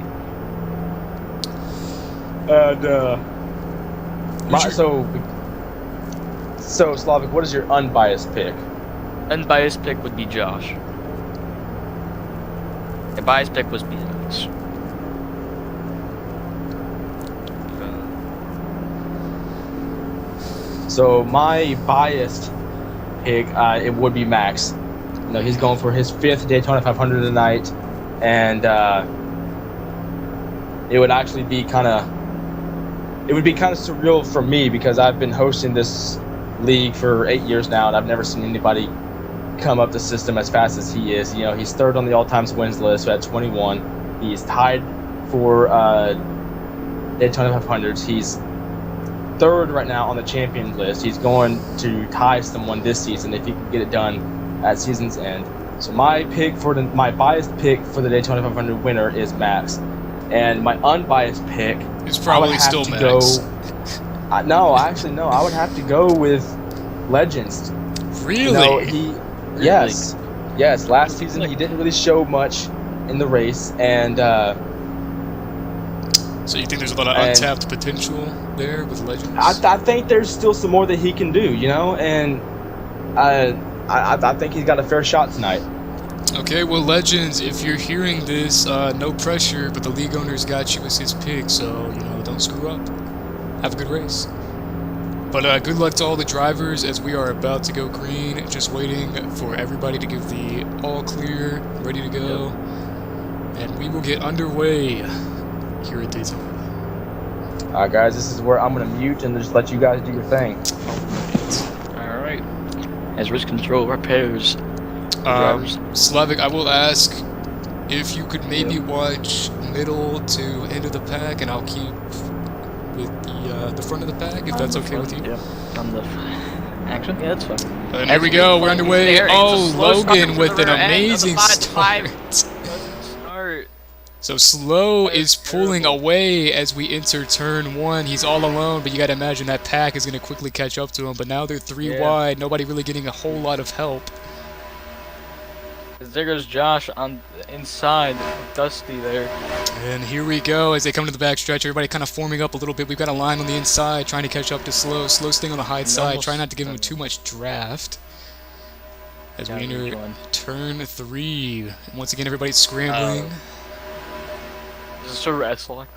Speaker 3: So Slavic, what is your unbiased pick?
Speaker 2: Unbiased pick would be Josh. The biased pick was BMX.
Speaker 3: So my biased pick, it would be Max. You know, he's going for his 5th Daytona 500 tonight, and it would actually be kind of surreal for me because I've been hosting this league for 8 years now, and I've never seen anybody come up the system as fast as he is. You know, he's 3rd on the all-time wins list at 21. He's tied for Daytona 500s. He's 3rd right now on the champion list. He's going to tie someone this season if he can get it done at season's end. So my biased pick for the Daytona 500 winner is Max, and my unbiased pick
Speaker 1: it's probably still Max.
Speaker 3: No, actually, no. I would have to go with Legends.
Speaker 1: Really?
Speaker 3: Yes. Last season he didn't really show much in the race, and
Speaker 1: so you think there's a lot of untapped potential there with Legends?
Speaker 3: I think there's still some more that he can do, you know, and I think he's got a fair shot tonight.
Speaker 1: Okay, well, Legends, if you're hearing this, no pressure, but the league owner's got you as his pick, so, you know, don't screw up. Have a good race. But good luck to all the drivers as we are about to go green, just waiting for everybody to give the all clear, ready to go, and we will get underway here at Daytona.
Speaker 3: Alright, guys, this is where I'm going to mute and just let you guys do your thing.
Speaker 2: Alright. As risk control repairs.
Speaker 1: Slavic, I will ask if you could maybe watch middle to end of the pack, and I'll keep with the front of the pack, if that's okay with you.
Speaker 2: Yeah, on the action? Yeah, that's fine.
Speaker 1: And here we go, we're underway. Oh, Logan with an amazing start. So Slow is pulling away as we enter turn 1. He's all alone, but you gotta imagine that pack is gonna quickly catch up to him. But now they're 3 wide, nobody really getting a whole lot of help.
Speaker 2: There goes Josh on the inside, Dusty there.
Speaker 1: And here we go as they come to the back stretch. Everybody kind of forming up a little bit. We've got a line on the inside trying to catch up to Slow. Slow staying on the high side, trying not to give him too much draft. As we enter turn 3. Once again, everybody's scrambling.
Speaker 2: Is this a red select?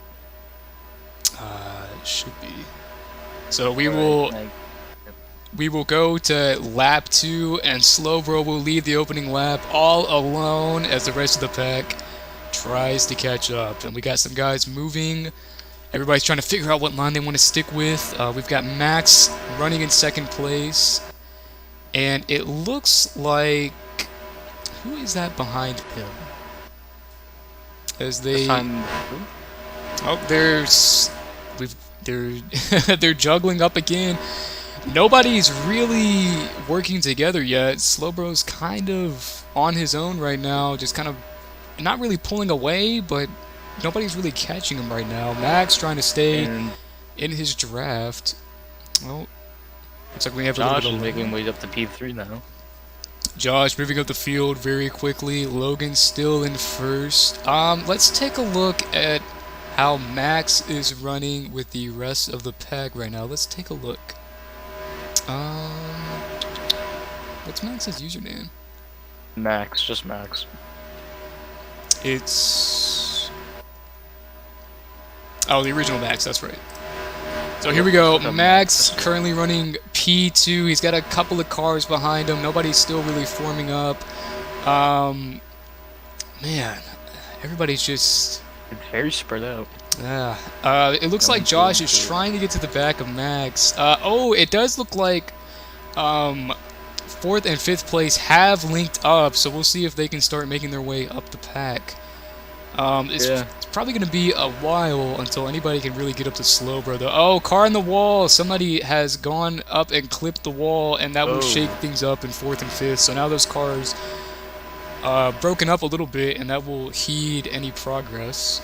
Speaker 1: It should be. So we will go to lap 2, and Slowbro will lead the opening lap all alone as the rest of the pack tries to catch up. And we got some guys moving. Everybody's trying to figure out what line they want to stick with. We've got Max running in 2nd place. And it looks like... who is that behind him? As they... oh, they're juggling up again. Nobody's really working together yet. Slowbro's kind of on his own right now, just kind of not really pulling away, but nobody's really catching him right now. Max trying to stay in his draft. Well, looks like we have
Speaker 2: Josh
Speaker 1: a little bit of
Speaker 2: making way up to P3 now.
Speaker 1: Josh moving up the field very quickly. Logan still in 1st. Let's take a look at how Max is running with the rest of the pack right now. Let's take a look. What's Max's username?
Speaker 2: Max, just Max.
Speaker 1: It's... oh, the original Max, that's right. So here we go. Max currently running P2. He's got a couple of cars behind him. Nobody's still really forming up. Man, everybody's just...
Speaker 2: It's very spread out.
Speaker 1: Yeah. It looks like Josh is trying to get to the back of Max. Oh, it does look like 4th and 5th place have linked up, so we'll see if they can start making their way up the pack. It's probably going to be a while until anybody can really get up to Slowbro, though. Oh, car in the wall! Somebody has gone up and clipped the wall, and that will shake things up in 4th and 5th. So now those cars broken up a little bit, and that will heed any progress.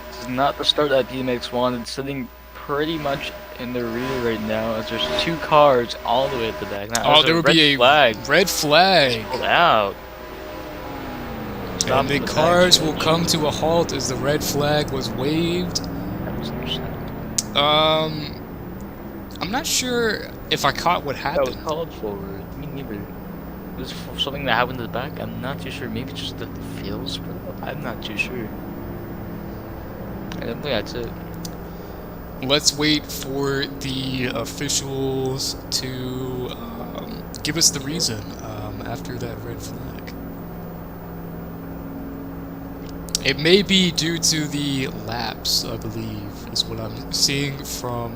Speaker 2: This is not the start that BMX wanted, sitting pretty much in the rear right now, as there's 2 cars all the way at the back. Now,
Speaker 1: there will be a red flag.
Speaker 2: Pulled out.
Speaker 1: And the cars will come to a halt as the red flag was waved. I'm not sure if I caught what happened.
Speaker 2: That was called forward. Me neither. It was something that happened in the back. I'm not too sure. Maybe just the field spread up. I'm not too sure. I don't think that's it.
Speaker 1: Let's wait for the officials to give us the reason after that red flag. It may be due to the lapse, I believe, is what I'm seeing from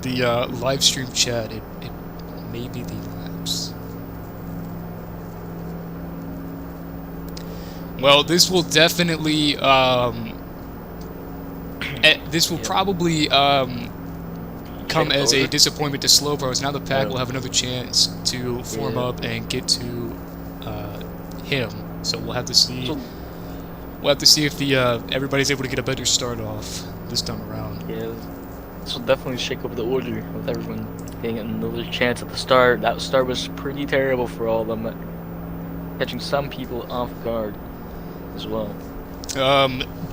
Speaker 1: the live stream chat. It may be the lapse. Well, this will definitely this will probably come as a disappointment to Slowbros. Now the pack will have another chance to form up and get to him. So we'll have to see. We'll have to see if the everybody's able to get a better start off this time around.
Speaker 2: Yeah, this will definitely shake up the order with everyone getting another chance at the start. That start was pretty terrible for all of them, catching some people off guard as well.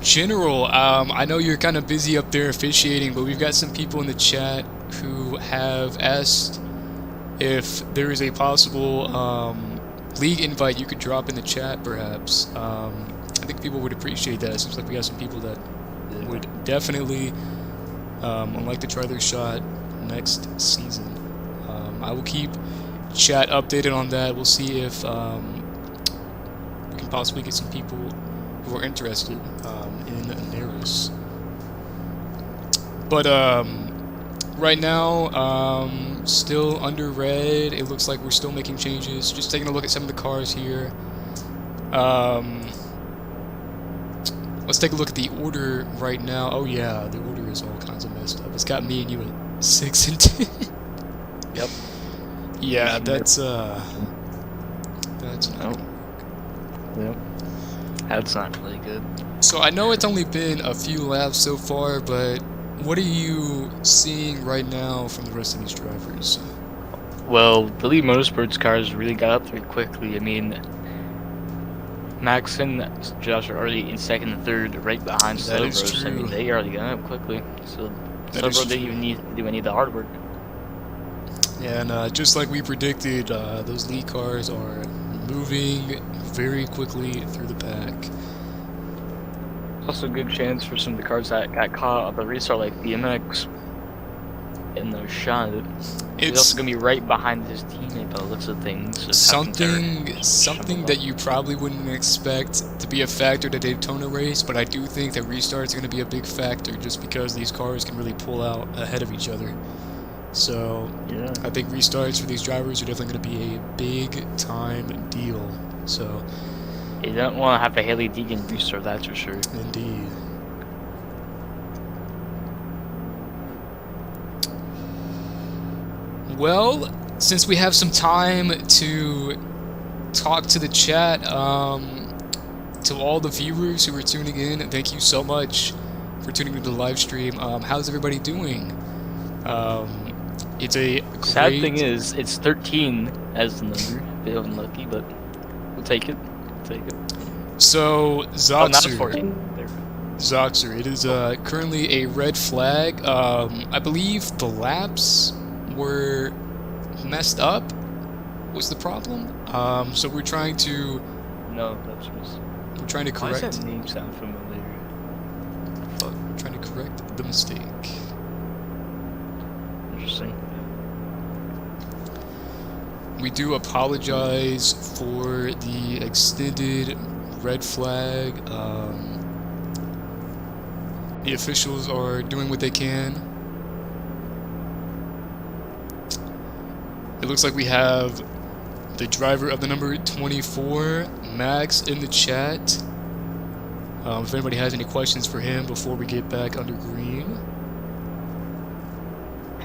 Speaker 1: General, I know you're kind of busy up there officiating, but we've got some people in the chat who have asked if there is a possible league invite you could drop in the chat, perhaps. I think people would appreciate that. It seems like we got some people that would definitely like to try their shot next season. I will keep chat updated on that. We'll see if we can possibly get some people who are interested in NARAS. But right now, still under red. It looks like we're still making changes. Just taking a look at some of the cars here. Let's take a look at the order right now. Oh yeah, the order is all kinds of messed up. It's got me and you at 6 and 10.
Speaker 2: Yep.
Speaker 1: Yeah, that's not
Speaker 2: Yep. That's not really good.
Speaker 1: So I know it's only been a few laps so far, but what are you seeing right now from the rest of these drivers?
Speaker 2: Well, the lead motorsports cars really got up there quickly. I mean, Max and Josh are already in 2nd and 3rd, right behind Slowbro. I mean, they already got up quickly. So Slowbro didn't even need to do any of the hard work.
Speaker 1: Yeah, and just like we predicted, those lead cars are moving very quickly through the pack.
Speaker 2: Also a good chance for some of the cars that got caught at the restart, like BMX in the shot. He's also going to be right behind his teammate by the looks of things.
Speaker 1: Something that you probably wouldn't expect to be a factor to Daytona race, but I do think that restarts are going to be a big factor just because these cars can really pull out ahead of each other. So
Speaker 2: yeah.
Speaker 1: I think restarts for these drivers are definitely going to be a big time deal. So
Speaker 2: you don't want to have a Haley Deegan restart, that's for sure.
Speaker 1: Indeed. Well, since we have some time to talk to the chat, to all the viewers who are tuning in, thank you so much for tuning into the live stream. How's everybody doing? It's a great...
Speaker 2: Sad thing is, it's 13 as the number. A bit unlucky, but we'll take it.
Speaker 1: So, Zoxer.
Speaker 2: 14.
Speaker 1: Zoxer, it is currently a red flag. I believe the laps were messed up was the problem. So we're trying to...
Speaker 2: No, that's just...
Speaker 1: We're trying to correct...
Speaker 2: Why does that name sound familiar?
Speaker 1: Fuck, we're trying to correct the mistake.
Speaker 2: interesting.
Speaker 1: We do apologize for the extended red flag. The officials are doing what they can. It looks like we have the driver of the number 24, Max, in the chat. If anybody has any questions for him before we get back under green,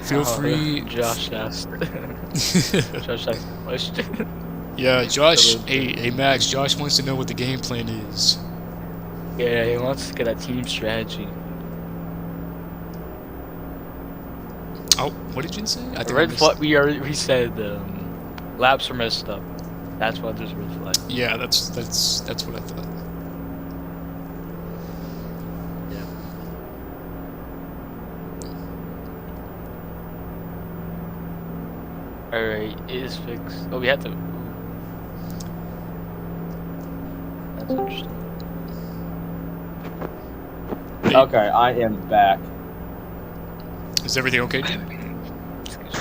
Speaker 1: feel free.
Speaker 2: Josh asked. Josh asked a question.
Speaker 1: Yeah, Josh. Hey, Max. Josh wants to know what the game plan is.
Speaker 2: Yeah, he wants to get a team strategy.
Speaker 1: Oh, what did you say? I think I
Speaker 2: Red
Speaker 1: missed
Speaker 2: flag. We said laps are messed up. That's why there's a red flag.
Speaker 1: Yeah, that's what I thought.
Speaker 2: Alright, it is fixed. Oh, we had to. That's interesting.
Speaker 3: Okay, I am back.
Speaker 1: Is everything okay, Jim?
Speaker 2: Excuse me.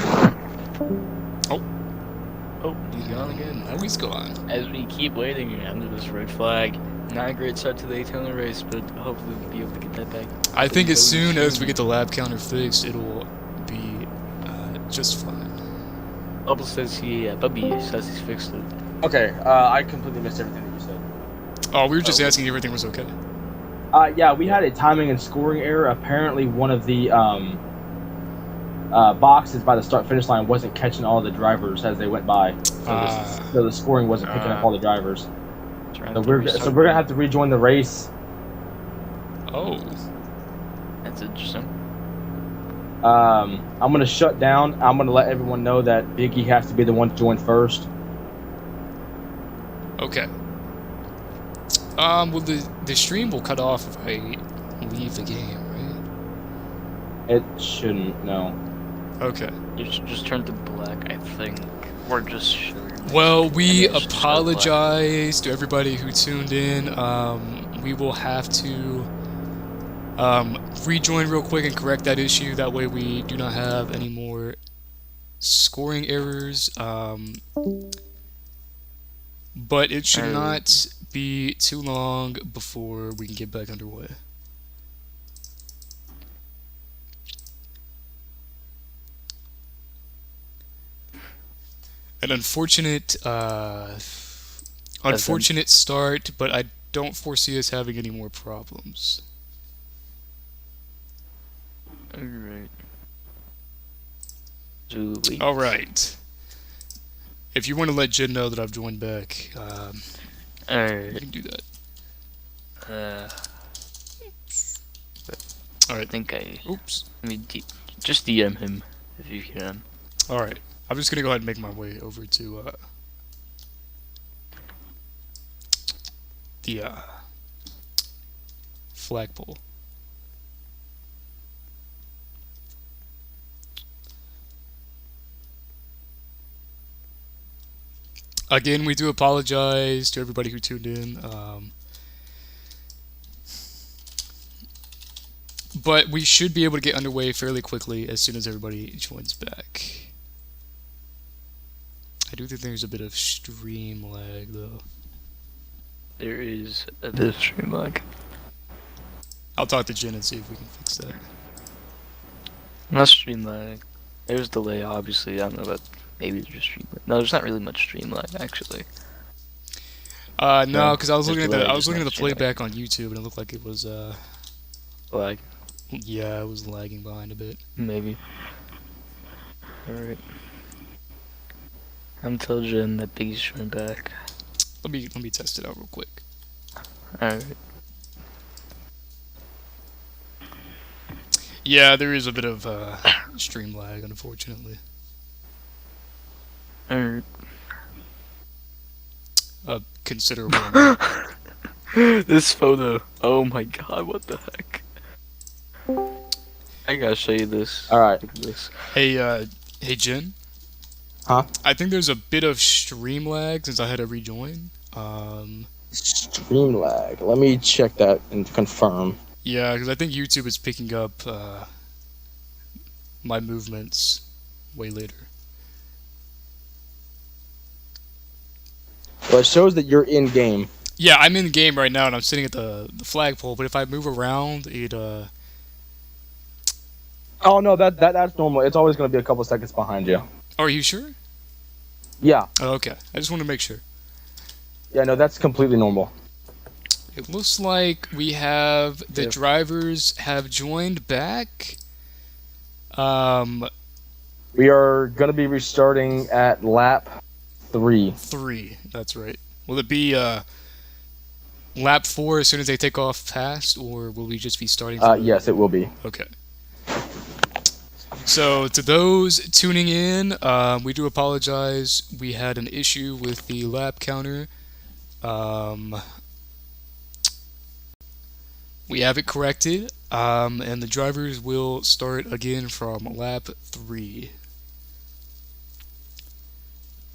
Speaker 1: Oh, he's gone again. Now he's gone.
Speaker 2: As we keep waiting under this red flag, not a great start to the Daytona race, but hopefully we'll be able to get that back.
Speaker 1: I think as soon as we get the lap counter fixed, it'll be just fine.
Speaker 2: Bubble says Bubby says he's fixed it.
Speaker 3: Okay, I completely missed everything that you said.
Speaker 1: Oh, we were just asking if everything was okay.
Speaker 3: Yeah, we had a timing and scoring error. Apparently, one of the boxes by the start-finish line wasn't catching all the drivers as they went by, so the scoring wasn't picking up all the drivers. So we're gonna have to rejoin the race.
Speaker 1: Oh.
Speaker 2: That's interesting.
Speaker 3: I'm gonna shut down. I'm gonna let everyone know that Biggie has to be the one to join first.
Speaker 1: Okay. Well, the stream will cut off if I leave the game, right?
Speaker 3: It shouldn't. No.
Speaker 1: Okay.
Speaker 2: You should just turn to black, I think. Or just showing.
Speaker 1: Well, we
Speaker 2: And it's just
Speaker 1: apologize to everybody who tuned in. We will have to rejoin real quick and correct that issue. That way we do not have any more scoring errors. But it should not be too long before we can get back underway. An unfortunate start, but I don't foresee us having any more problems.
Speaker 2: Alright.
Speaker 1: All right. If you want to let Jin know that I've joined back, you
Speaker 2: Alright.
Speaker 1: can do that. All
Speaker 2: I
Speaker 1: right.
Speaker 2: think
Speaker 1: Oops.
Speaker 2: I mean, just DM him if you can.
Speaker 1: All right. I'm just gonna go ahead and make my way over to the flagpole. Again, we do apologize to everybody who tuned in. But we should be able to get underway fairly quickly as soon as everybody joins back. I do think there's a bit of stream lag, though.
Speaker 2: There is a bit of stream lag.
Speaker 1: I'll talk to Jen and see if we can fix that.
Speaker 2: Not stream lag. There's delay, obviously. I don't know about. Maybe it's just stream lag. No, there's not really much stream lag, actually.
Speaker 1: No, because I was
Speaker 2: there's
Speaker 1: looking at
Speaker 2: delay,
Speaker 1: I was
Speaker 2: just
Speaker 1: looking at
Speaker 2: not
Speaker 1: the
Speaker 2: stream lag.
Speaker 1: playback on YouTube, and it looked like it was
Speaker 2: Lag,
Speaker 1: yeah, it was lagging behind a bit.
Speaker 2: maybe. Alright. I'm telling Jen that Biggie's showing back.
Speaker 1: Let me test it out real quick.
Speaker 2: Alright.
Speaker 1: Yeah, there is a bit of stream lag, unfortunately.
Speaker 2: Alright.
Speaker 1: Considerable amount.
Speaker 2: This photo. Oh my god, what the heck? I gotta show you this.
Speaker 3: Alright.
Speaker 2: Look at this.
Speaker 1: Hey, Jen.
Speaker 3: Huh?
Speaker 1: I think there's a bit of stream lag since I had to rejoin.
Speaker 3: Stream lag. Let me check that and confirm.
Speaker 1: Yeah, because I think YouTube is picking up my movements way later.
Speaker 3: Well, it shows that you're in game.
Speaker 1: Yeah, I'm in the game right now and I'm sitting at the flagpole, but if I move around, it
Speaker 3: Oh no, that's normal. It's always going to be a couple seconds behind you.
Speaker 1: are you sure?
Speaker 3: Yeah,
Speaker 1: Oh, okay. I just want to make sure.
Speaker 3: yeah, no, that's completely normal.
Speaker 1: It looks like we have the
Speaker 2: Yep.
Speaker 1: drivers have joined back. Um,
Speaker 3: We are going to be restarting at lap 3.
Speaker 1: 3. That's right. Will it be lap 4 as soon as they take off past, or will we just be starting? From
Speaker 3: Yes, it will be.
Speaker 1: Okay. So to those tuning in, we do apologize. We had an issue with the lap counter. We have it corrected, and the drivers will start again from lap 3.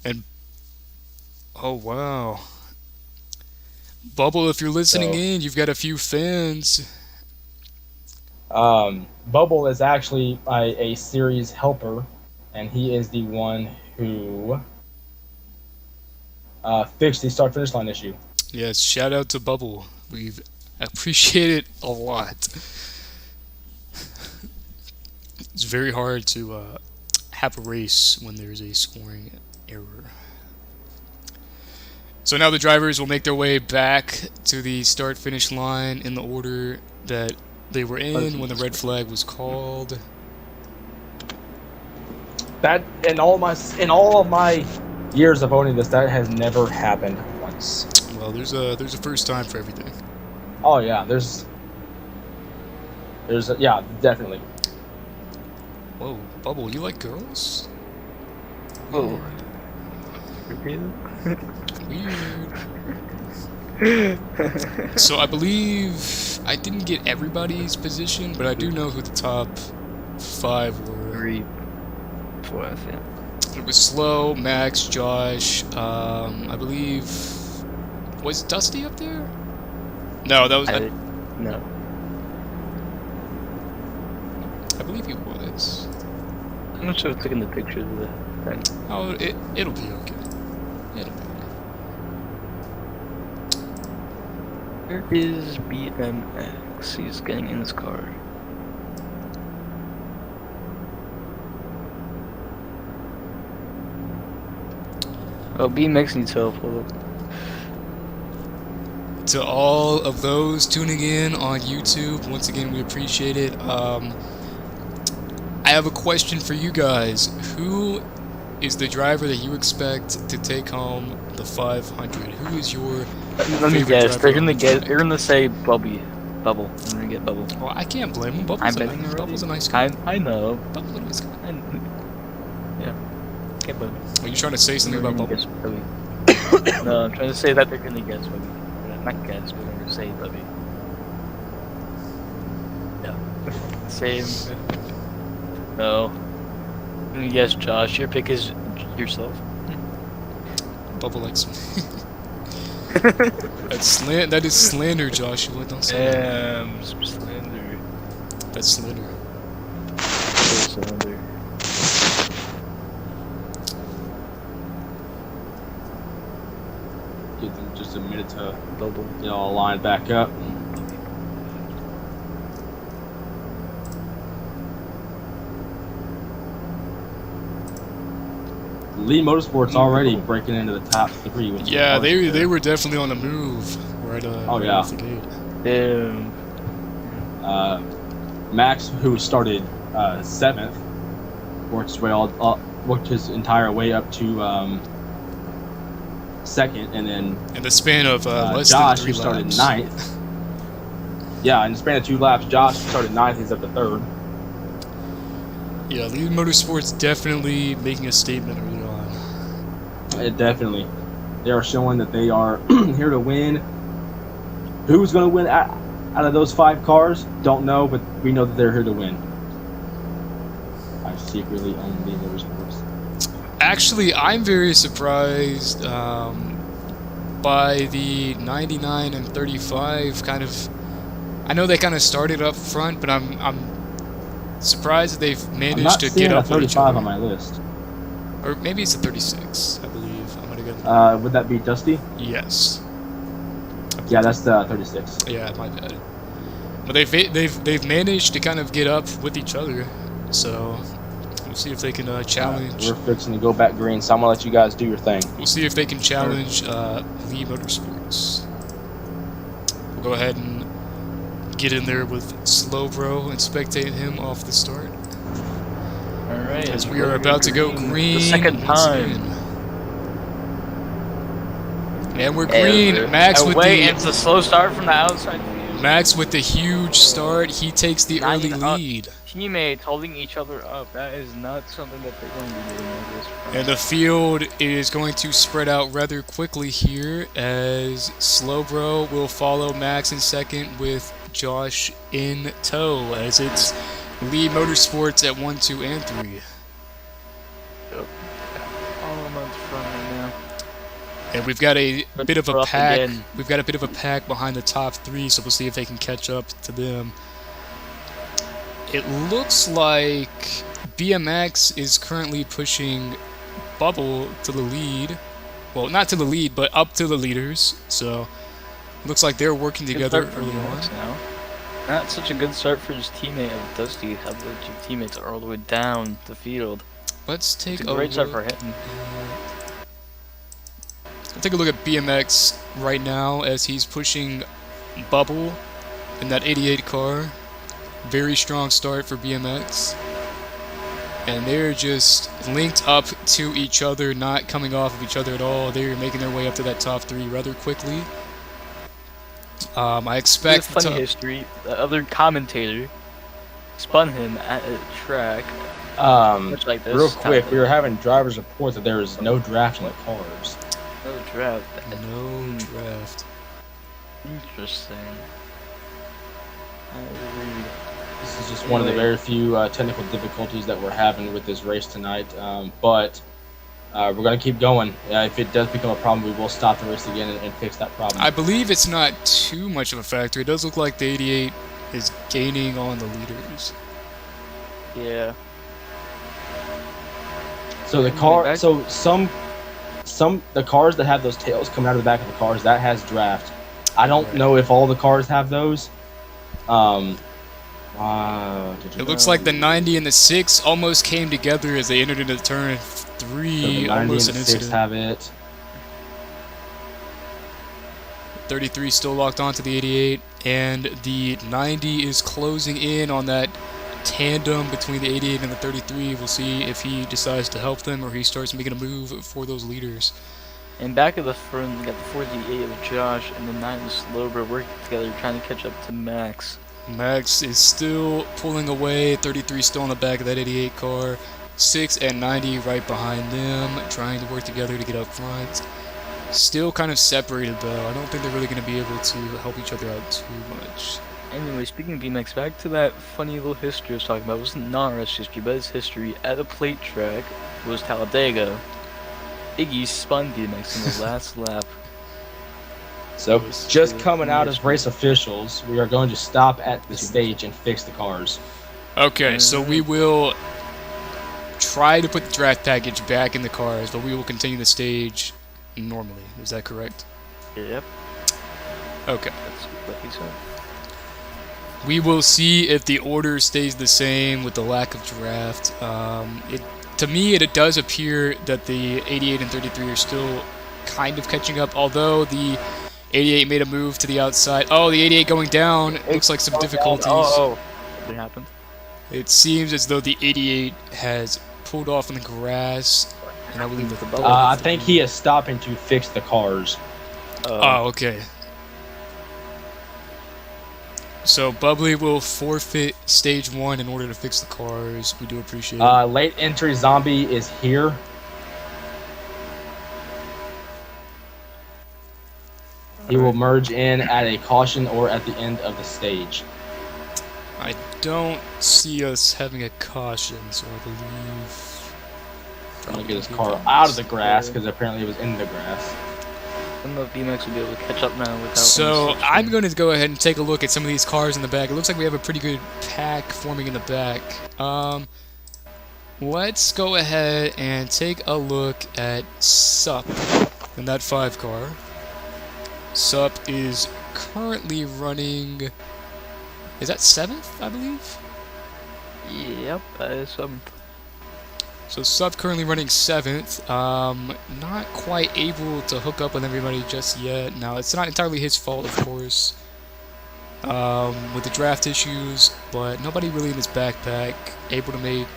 Speaker 1: And oh wow, Bubble, if you're listening
Speaker 3: So-
Speaker 1: in, you've got a few fans.
Speaker 3: Bubble is actually a series helper, and he is the one who fixed the start finish line issue.
Speaker 1: Yes, shout out to Bubble. We appreciate it a lot. It's very hard to have a race when there's a scoring error. So now the drivers will make their way back to the start-finish line in the order that they were in when the red flag was called.
Speaker 3: That in all of my years of owning this, that has never happened once.
Speaker 1: Well, there's a first time for everything.
Speaker 3: Oh yeah, yeah, definitely.
Speaker 1: Whoa, Bubble, you like girls?
Speaker 2: Oh.
Speaker 1: Weird. So I believe I didn't get everybody's position, but I do know who the top 5 were.
Speaker 2: 3, 4, yeah.
Speaker 1: It was Slow, Max, Josh. I believe was Dusty up there? No, that was.
Speaker 2: No.
Speaker 1: I believe he was.
Speaker 2: I'm not sure if taking the pictures of the thing.
Speaker 1: Oh, it'll be okay. It'll be okay.
Speaker 2: Where is BMX? He's getting in his car. Oh, BMX needs help. Hold up.
Speaker 1: To all of those tuning in on YouTube, once again, we appreciate it. I have a question for you guys. Who is the driver that you expect to take home the 500? Who is your
Speaker 2: Let me
Speaker 1: favorite
Speaker 2: guess.
Speaker 1: driver
Speaker 2: They're
Speaker 1: on
Speaker 2: gonna
Speaker 1: the
Speaker 2: guess.
Speaker 1: track?
Speaker 2: They're gonna say Bubby. Bubble. I'm gonna get Bubble.
Speaker 1: Well, I can't blame him.
Speaker 2: I'm
Speaker 1: Bubble's a
Speaker 2: betting
Speaker 1: nice,
Speaker 2: already.
Speaker 1: Bubble's a nice guy.
Speaker 2: I know.
Speaker 1: Bubble's a nice guy.
Speaker 2: Yeah. Can't blame him.
Speaker 1: Are you trying to say something
Speaker 2: They're
Speaker 1: about
Speaker 2: gonna
Speaker 1: Bubble?
Speaker 2: guess Bubby. No, I'm trying to say that they're gonna guess Bubby. Not guess, but they're gonna say Bubby. Yeah. Same. No. I'm gonna guess Josh. Your pick is yourself.
Speaker 1: Bubble likes me. That is slander, Joshua. Don't say that.
Speaker 2: Damn, some slander.
Speaker 1: That's slander.
Speaker 2: Slander.
Speaker 3: Give them just a minute to
Speaker 2: Bubble.
Speaker 3: get all lined back up. Lee Motorsports already breaking into the top 3. Which
Speaker 1: Yeah,
Speaker 3: is
Speaker 1: they were definitely on the move right,
Speaker 3: Oh,
Speaker 1: right
Speaker 3: yeah.
Speaker 1: off the gate.
Speaker 2: Damn.
Speaker 3: Max, who started 7th, worked his entire way up to 2nd, and then
Speaker 1: In the span of less
Speaker 3: Josh,
Speaker 1: than
Speaker 3: who
Speaker 1: 3
Speaker 3: started
Speaker 1: laps.
Speaker 3: 9th. Yeah, in the span of 2 laps, Josh started 9th. He's up to 3rd.
Speaker 1: Yeah, Lee Motorsports definitely making a statement early on.
Speaker 3: Definitely, they are showing that they are here to win. Who's going to win out of those 5 cars? Don't know, but we know that they're here to win. I secretly own Lee Motorsports.
Speaker 1: Actually, I'm very surprised by the 99 and 35 kind of. I know they kind of started up front, but I'm Surprised that they've
Speaker 3: I'm
Speaker 1: managed
Speaker 3: not
Speaker 1: to
Speaker 3: seeing
Speaker 1: get
Speaker 3: a
Speaker 1: up with each
Speaker 3: 35
Speaker 1: other.
Speaker 3: on my list.
Speaker 1: Or maybe it's a 36, I believe. I'm gonna go.
Speaker 3: Would that be Dusty?
Speaker 1: Yes.
Speaker 3: Yeah, that's the 36.
Speaker 1: Yeah, my bad. But they've managed to kind of get up with each other, so we'll see if they can challenge.
Speaker 3: We're fixing to go back green, so I'm gonna let you guys do your thing.
Speaker 1: We'll see if they can challenge Lee Motorsports. We'll go ahead and get in there with Slowbro and spectate him off the start.
Speaker 2: Alright.
Speaker 1: As we are about to go green.
Speaker 2: The second
Speaker 1: once
Speaker 2: time.
Speaker 1: again. And we're green. Max with
Speaker 2: and it's a slow start from the outside field.
Speaker 1: Max with the huge start. He takes the early
Speaker 2: 9 up.
Speaker 1: lead.
Speaker 2: Teammates holding each other up. That is not something that they're going to be doing like this.
Speaker 1: And the field is going to spread out rather quickly here as Slowbro will follow Max in second with Josh in tow as it's Lee Motorsports at 1, 2, and 3.
Speaker 2: Yep. All of them in front right now.
Speaker 1: And we've got a bit of a
Speaker 2: Rough
Speaker 1: pack.
Speaker 2: again.
Speaker 1: We've got a bit of a pack behind the top 3, so we'll see if they can catch up to them. It looks like BMX is currently pushing Bubble to the lead. Well, not to the lead, but up to the leaders. So looks like they're working together
Speaker 2: Good start
Speaker 1: early
Speaker 2: for
Speaker 1: on.
Speaker 2: BMX now. Not such a good start for his teammate of Dusty. How the two teammates are all the way down the field.
Speaker 1: Let's take
Speaker 2: It's a great start for
Speaker 1: look.
Speaker 2: him.
Speaker 1: I'll take a look at BMX right now as he's pushing Bubble in that 88 car. Very strong start for BMX. And they're just linked up to each other, not coming off of each other at all. They're making their way up to that top 3 rather quickly. I expect
Speaker 2: Funny history. The other commentator spun him at a track. Much like this.
Speaker 3: Real quick, we were having drivers report that there is no draft in the cars.
Speaker 2: No draft.
Speaker 1: No draft.
Speaker 2: Interesting. I read.
Speaker 3: This is just one of the very few technical difficulties that we're having with this race tonight. But we're going to keep going. If it does become a problem, we will stop the race again and fix that problem.
Speaker 1: I believe it's not too much of a factor. It does look like the 88 is gaining on the leaders.
Speaker 2: Yeah.
Speaker 3: So the car, so some the cars that have those tails coming out of the back of the cars, that has draft. I don't know if all the cars have those.
Speaker 1: It looks like the 90 and the 6 almost came together as they entered into turn 3.
Speaker 3: So the 90
Speaker 1: Almost
Speaker 3: and
Speaker 1: an
Speaker 3: the 6
Speaker 1: incident.
Speaker 3: have it.
Speaker 1: 33 still locked onto the 88, and the 90 is closing in on that tandem between the 88 and the 33. We'll see if he decides to help them or he starts making a move for those leaders.
Speaker 2: And back at the front, we got the 48 of Josh and the 9 of Slowbro working together, trying to catch up to Max.
Speaker 1: Max is still pulling away. 33 still on the back of that 88 car. 6 and 90 right behind them, trying to work together to get up front. Still kind of separated though. I don't think they're really going to be able to help each other out too much.
Speaker 2: Anyway, speaking of BMX, back to that funny little history I was talking about. It wasn't NARAS history, but his history at a plate track was Talladega. Iggy spun BMX in the last lap.
Speaker 3: So just coming out as race officials, we are going to stop at the stage and fix the cars.
Speaker 1: Okay, so we will try to put the draft package back in the cars, but we will continue the stage normally. Is that correct?
Speaker 2: Yep,
Speaker 1: Okay.
Speaker 2: that's what he said.
Speaker 1: We will see if the order stays the same with the lack of draft. To me, it does appear that the 88 and 33 are still kind of catching up, although the 88 made a move to the outside. Oh, the 88 going down. It looks like some difficulties.
Speaker 2: Oh, what happened?
Speaker 1: It seems as though the 88 has pulled off on the grass, and I believe that the
Speaker 3: I think he is stopping to fix the cars.
Speaker 1: Oh, okay. So Bubbly will forfeit stage 1 in order to fix the cars. We do appreciate it.
Speaker 3: Late entry zombie is here. He will merge in at a caution or at the end of the stage.
Speaker 1: I don't see us having a caution, so I believe...
Speaker 3: Trying to get his car out of the grass because apparently it was in the grass.
Speaker 2: don't know if BMX will be able to catch up now without.
Speaker 1: So
Speaker 2: any
Speaker 1: I'm
Speaker 2: slipstream.
Speaker 1: going to go ahead and take a look at some of these cars in the back. It looks like we have a pretty good pack forming in the back. Let's go ahead and take a look at SUP in that 5 car. SUP is currently running. Is that 7th, I believe?
Speaker 2: Yep, that is some.
Speaker 1: So SUP currently running 7th. Not quite able to hook up with everybody just yet. Now, it's not entirely his fault, of course, with the draft issues, but nobody really in his backpack able to make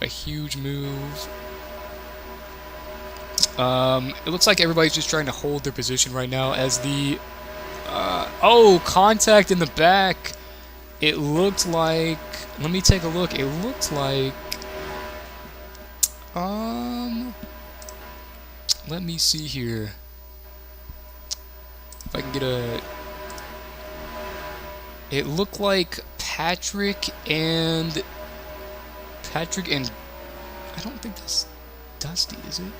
Speaker 1: a huge move. It looks like everybody's just trying to hold their position right now as the... oh, contact in the back. It looked like... Let me take a look. It looked like... Let me see here. If I can get a... It looked like Patrick and... I don't think that's Dusty, is it?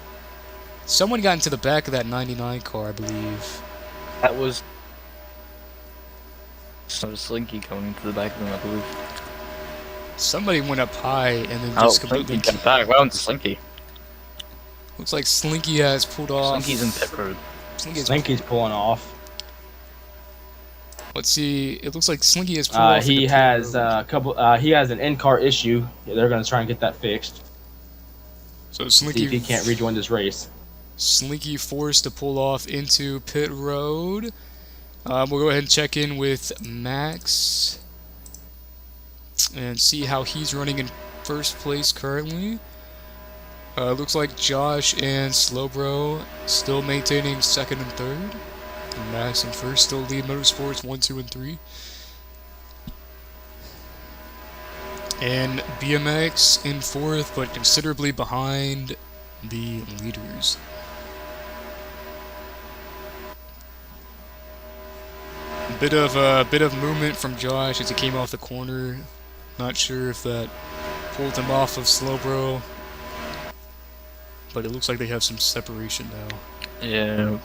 Speaker 1: Someone got into the back of that 99 car, I believe.
Speaker 2: That was some Slinky coming into the back of them, I believe.
Speaker 1: Somebody went up high and then
Speaker 2: Oh,
Speaker 1: just
Speaker 2: Slinky
Speaker 1: completely...
Speaker 2: got back. Why wasn't Slinky?
Speaker 1: Looks like Slinky has pulled off.
Speaker 2: Slinky's in pit road.
Speaker 3: Slinky's pulling off.
Speaker 1: Let's see. It looks like Slinky has pulled off.
Speaker 3: He
Speaker 1: into
Speaker 3: has
Speaker 1: pit road.
Speaker 3: a couple. He has an in-car issue. They're going to try and get that fixed.
Speaker 1: So
Speaker 3: See if he
Speaker 1: Slinky,
Speaker 3: can't rejoin this race.
Speaker 1: Slinky forced to pull off into pit road. We'll go ahead and check in with Max and see how he's running in first place currently. Looks like Josh and Slowbro still maintaining second and third. Max in first, still lead Motorsports 1, 2, and 3. And BMX in fourth, but considerably behind the leaders. Bit of movement from Josh as he came off the corner. Not sure if that pulled him off of Slowbro, but it looks like they have some separation now.
Speaker 2: Yeah.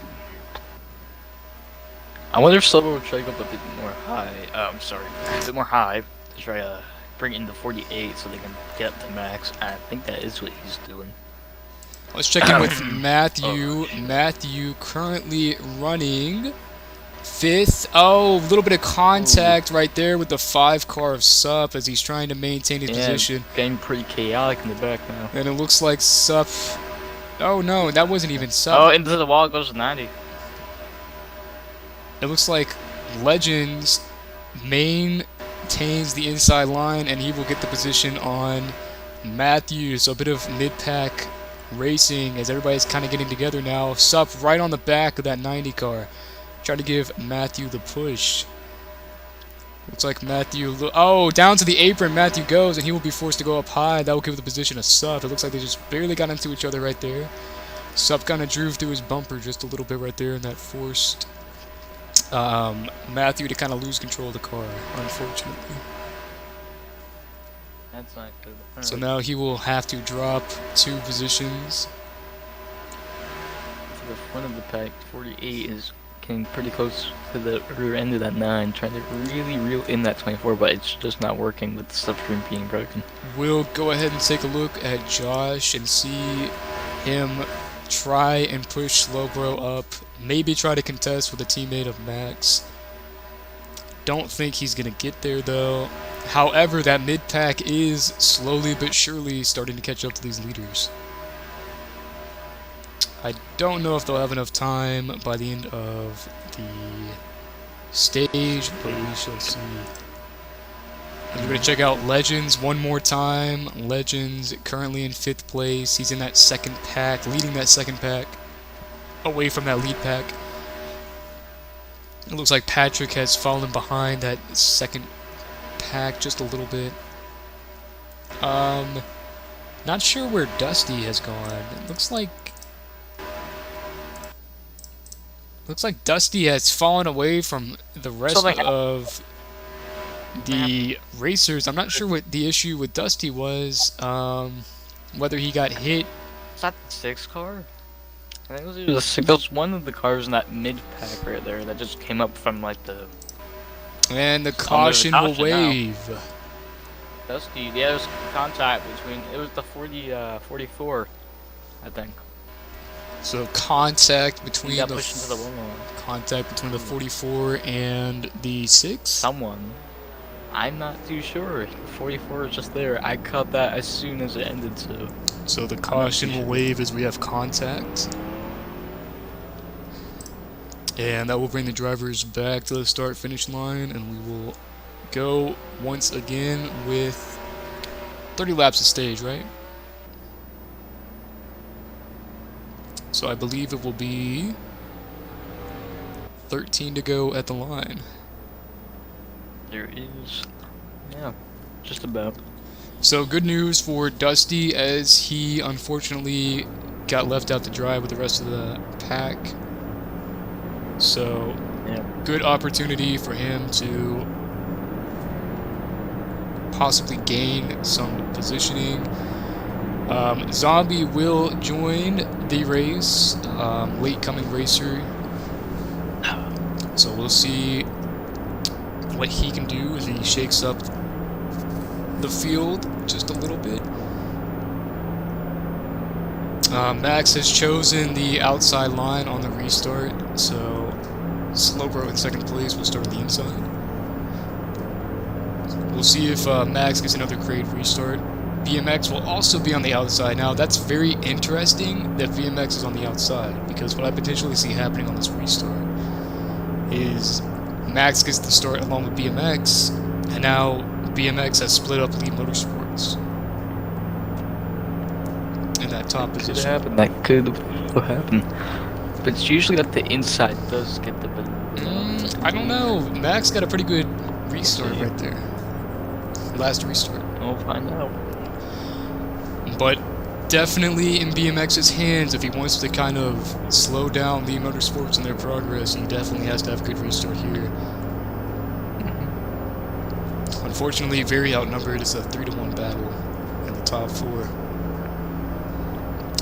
Speaker 2: I wonder if Silver will try to go up a bit more high. I'm sorry, a bit more high to try to bring it into 48 so they can get up to Max. I think that is what he's doing.
Speaker 1: Let's check in with Matthew. Matthew currently running fifth. Oh, a little bit of contact right there with the 5 car of SUP as he's trying to maintain his position.
Speaker 2: Getting pretty chaotic in the back now.
Speaker 1: And it looks like SUP... Oh no, that wasn't even SUP.
Speaker 2: Oh, into the wall goes 90.
Speaker 1: It looks like Legends maintains the inside line and he will get the position on Matthew. So a bit of mid-pack racing as everybody's kind of getting together now. SUP right on the back of that 90 car. Trying to give Matthew the push. Looks like Matthew... Oh, down to the apron Matthew goes and he will be forced to go up high. That will give the position of SUP. It looks like they just barely got into each other right there. SUP kind of drew through his bumper just a little bit right there and that forced Matthew to kind of lose control of the car, unfortunately.
Speaker 2: That's not good.
Speaker 1: So now he will have to drop 2 positions.
Speaker 2: To the front of the pack, 48 is getting pretty close to the rear end of that 9, trying to really reel in that 24, but it's just not working with the substream being broken.
Speaker 1: We'll go ahead and take a look at Josh and see him try and push Slowbro up. Maybe try to contest with a teammate of Max. Don't think he's going to get there though. However, that mid-pack is slowly but surely starting to catch up to these leaders. I don't know if they'll have enough time by the end of the stage, but we shall see. And we're going to check out Legends one more time. Legends currently in 5th place. He's in that second pack, leading that second pack away from that lead pack. It looks like Patrick has fallen behind that second pack just a little bit. Not sure where Dusty has gone. It looks like Dusty has fallen away from the rest of the racers. I'm not sure what the issue with Dusty was. Whether he got hit.
Speaker 2: Is that the 6 car? I think it was either the six. There was one of the cars in that mid pack right there that just came up from like the.
Speaker 1: And the
Speaker 2: there's a
Speaker 1: caution will
Speaker 2: caution now.
Speaker 1: wave.
Speaker 2: That's the yeah. It was contact between. It was the 44, I think.
Speaker 1: So contact
Speaker 2: He
Speaker 1: between
Speaker 2: got
Speaker 1: the
Speaker 2: pushed into the wall.
Speaker 1: contact between the 44 and the 6.
Speaker 2: Someone. I'm not too sure. The 44 is just there. I caught that as soon as it ended.
Speaker 1: So the caution will wave as we have contact. And that will bring the drivers back to the start-finish line, and we will go once again with 30 laps of stage, right? So I believe it will be 13 to go at the line.
Speaker 2: There is. Yeah, just about.
Speaker 1: So good news for Dusty, as he unfortunately got left out to dry with the rest of the pack. So
Speaker 2: Yeah.
Speaker 1: good opportunity for him to possibly gain some positioning. Zombie will join the race, late coming racer. So we'll see what he can do as he shakes up the field just a little bit. Max has chosen the outside line on the restart, so Slowbro in second place will start on the inside. We'll see if Max gets another great restart. VMX will also be on the outside. Now, that's very interesting that VMX is on the outside, because what I potentially see happening on this restart is Max gets the start along with BMX, and now BMX has split up Lead Motorsports in that top position.
Speaker 2: That could happen. But it's usually that the inside does get the better.
Speaker 1: I don't know. Max got a pretty good restart right there. Last restart.
Speaker 2: We'll find out.
Speaker 1: But definitely in BMX's hands, if he wants to kind of slow down Lead Motorsports in their progress, he definitely has to have a good restart here. Unfortunately, very outnumbered. It's a 3-to-1 battle in the top 4.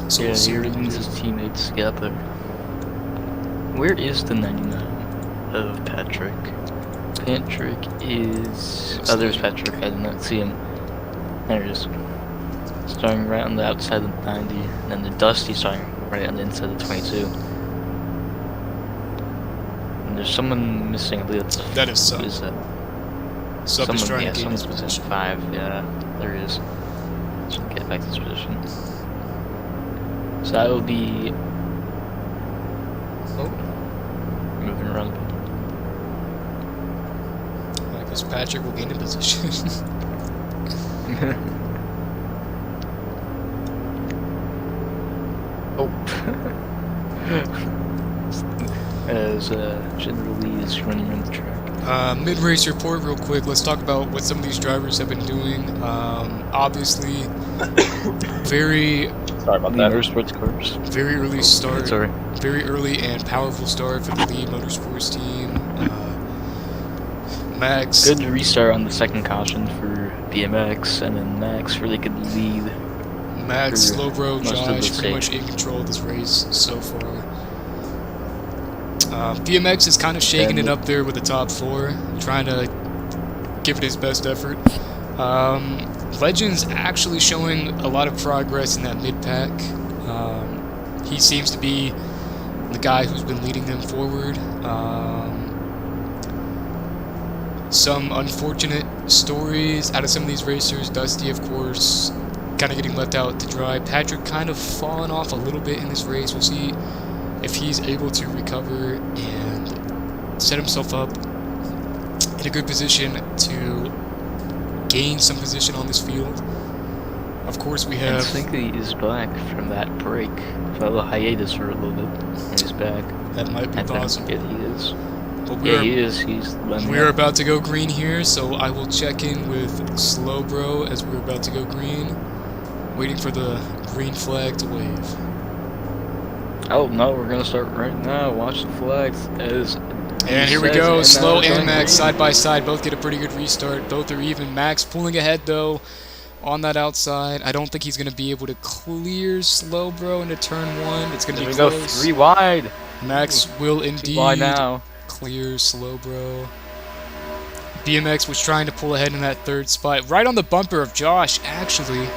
Speaker 1: So
Speaker 2: yeah,
Speaker 1: we'll see
Speaker 2: he
Speaker 1: what he can
Speaker 2: needs
Speaker 1: do.
Speaker 2: his teammates together. Where is the 99 of Patrick? Patrick is... Oh, there's Patrick. I did not see him. There he is. Starting right on the outside of the 90, and then the Dusty starting right on the inside of the 22. And there's someone missing. I believe that's
Speaker 1: That is Sub.
Speaker 2: Who is that?
Speaker 1: Sub is trying to gain his
Speaker 2: someone's
Speaker 1: position.
Speaker 2: 5. Yeah, there he is. So get back to his position. So that will be. Oh, moving around.
Speaker 1: I guess Patrick will gain a position.
Speaker 2: Oh. As General Lee is running around the track.
Speaker 1: Mid-race report real quick. Let's talk about what some of these drivers have been doing. Obviously, very
Speaker 3: Sorry about
Speaker 2: Lee
Speaker 3: that.
Speaker 2: Motorsports cars.
Speaker 1: very early start.
Speaker 2: Sorry.
Speaker 1: Very early and powerful start for the Lead Motorsports team. Max.
Speaker 2: Good restart on the second caution for BMX, and then Max really good lead.
Speaker 1: Max,
Speaker 2: for
Speaker 1: Slowbro,
Speaker 2: most of the
Speaker 1: Josh, pretty much
Speaker 2: stage.
Speaker 1: in control of this race so far. BMX is kind of shaking it up there with the top 4, trying to give it his best effort. Legends actually showing a lot of progress in that mid-pack. He seems to be the guy who's been leading them forward. Some unfortunate stories out of some of these racers. Dusty, of course, kind of getting left out to dry. Patrick kind of falling off a little bit in this race. We'll see if he's able to recover and set himself up in a good position to gain some position on this field. Of course, we
Speaker 2: And
Speaker 1: have...
Speaker 2: Sinkley is back from that break. That little hiatus for a little bit. And he's back.
Speaker 1: That might be
Speaker 2: I think
Speaker 1: possible.
Speaker 2: yeah, he is.
Speaker 1: But
Speaker 2: Yeah, he is. He's
Speaker 1: we're about to go green here, so I will check in with Slowbro as we're about to go green, waiting for the green flag to wave.
Speaker 2: Oh no, we're gonna start right now. Watch the flags.
Speaker 1: And here we go. Slow and Max side by side, both get a pretty good restart. Both are even. Max pulling ahead though on that outside. I don't think he's going to be able to clear Slowbro into turn 1. It's going to
Speaker 2: There
Speaker 1: be
Speaker 2: we go,
Speaker 1: close.
Speaker 2: 3 wide.
Speaker 1: Max will
Speaker 2: Wide
Speaker 1: indeed
Speaker 2: now.
Speaker 1: clear Slowbro. BMX was trying to pull ahead in that 3rd spot. Right on the bumper of Josh, actually.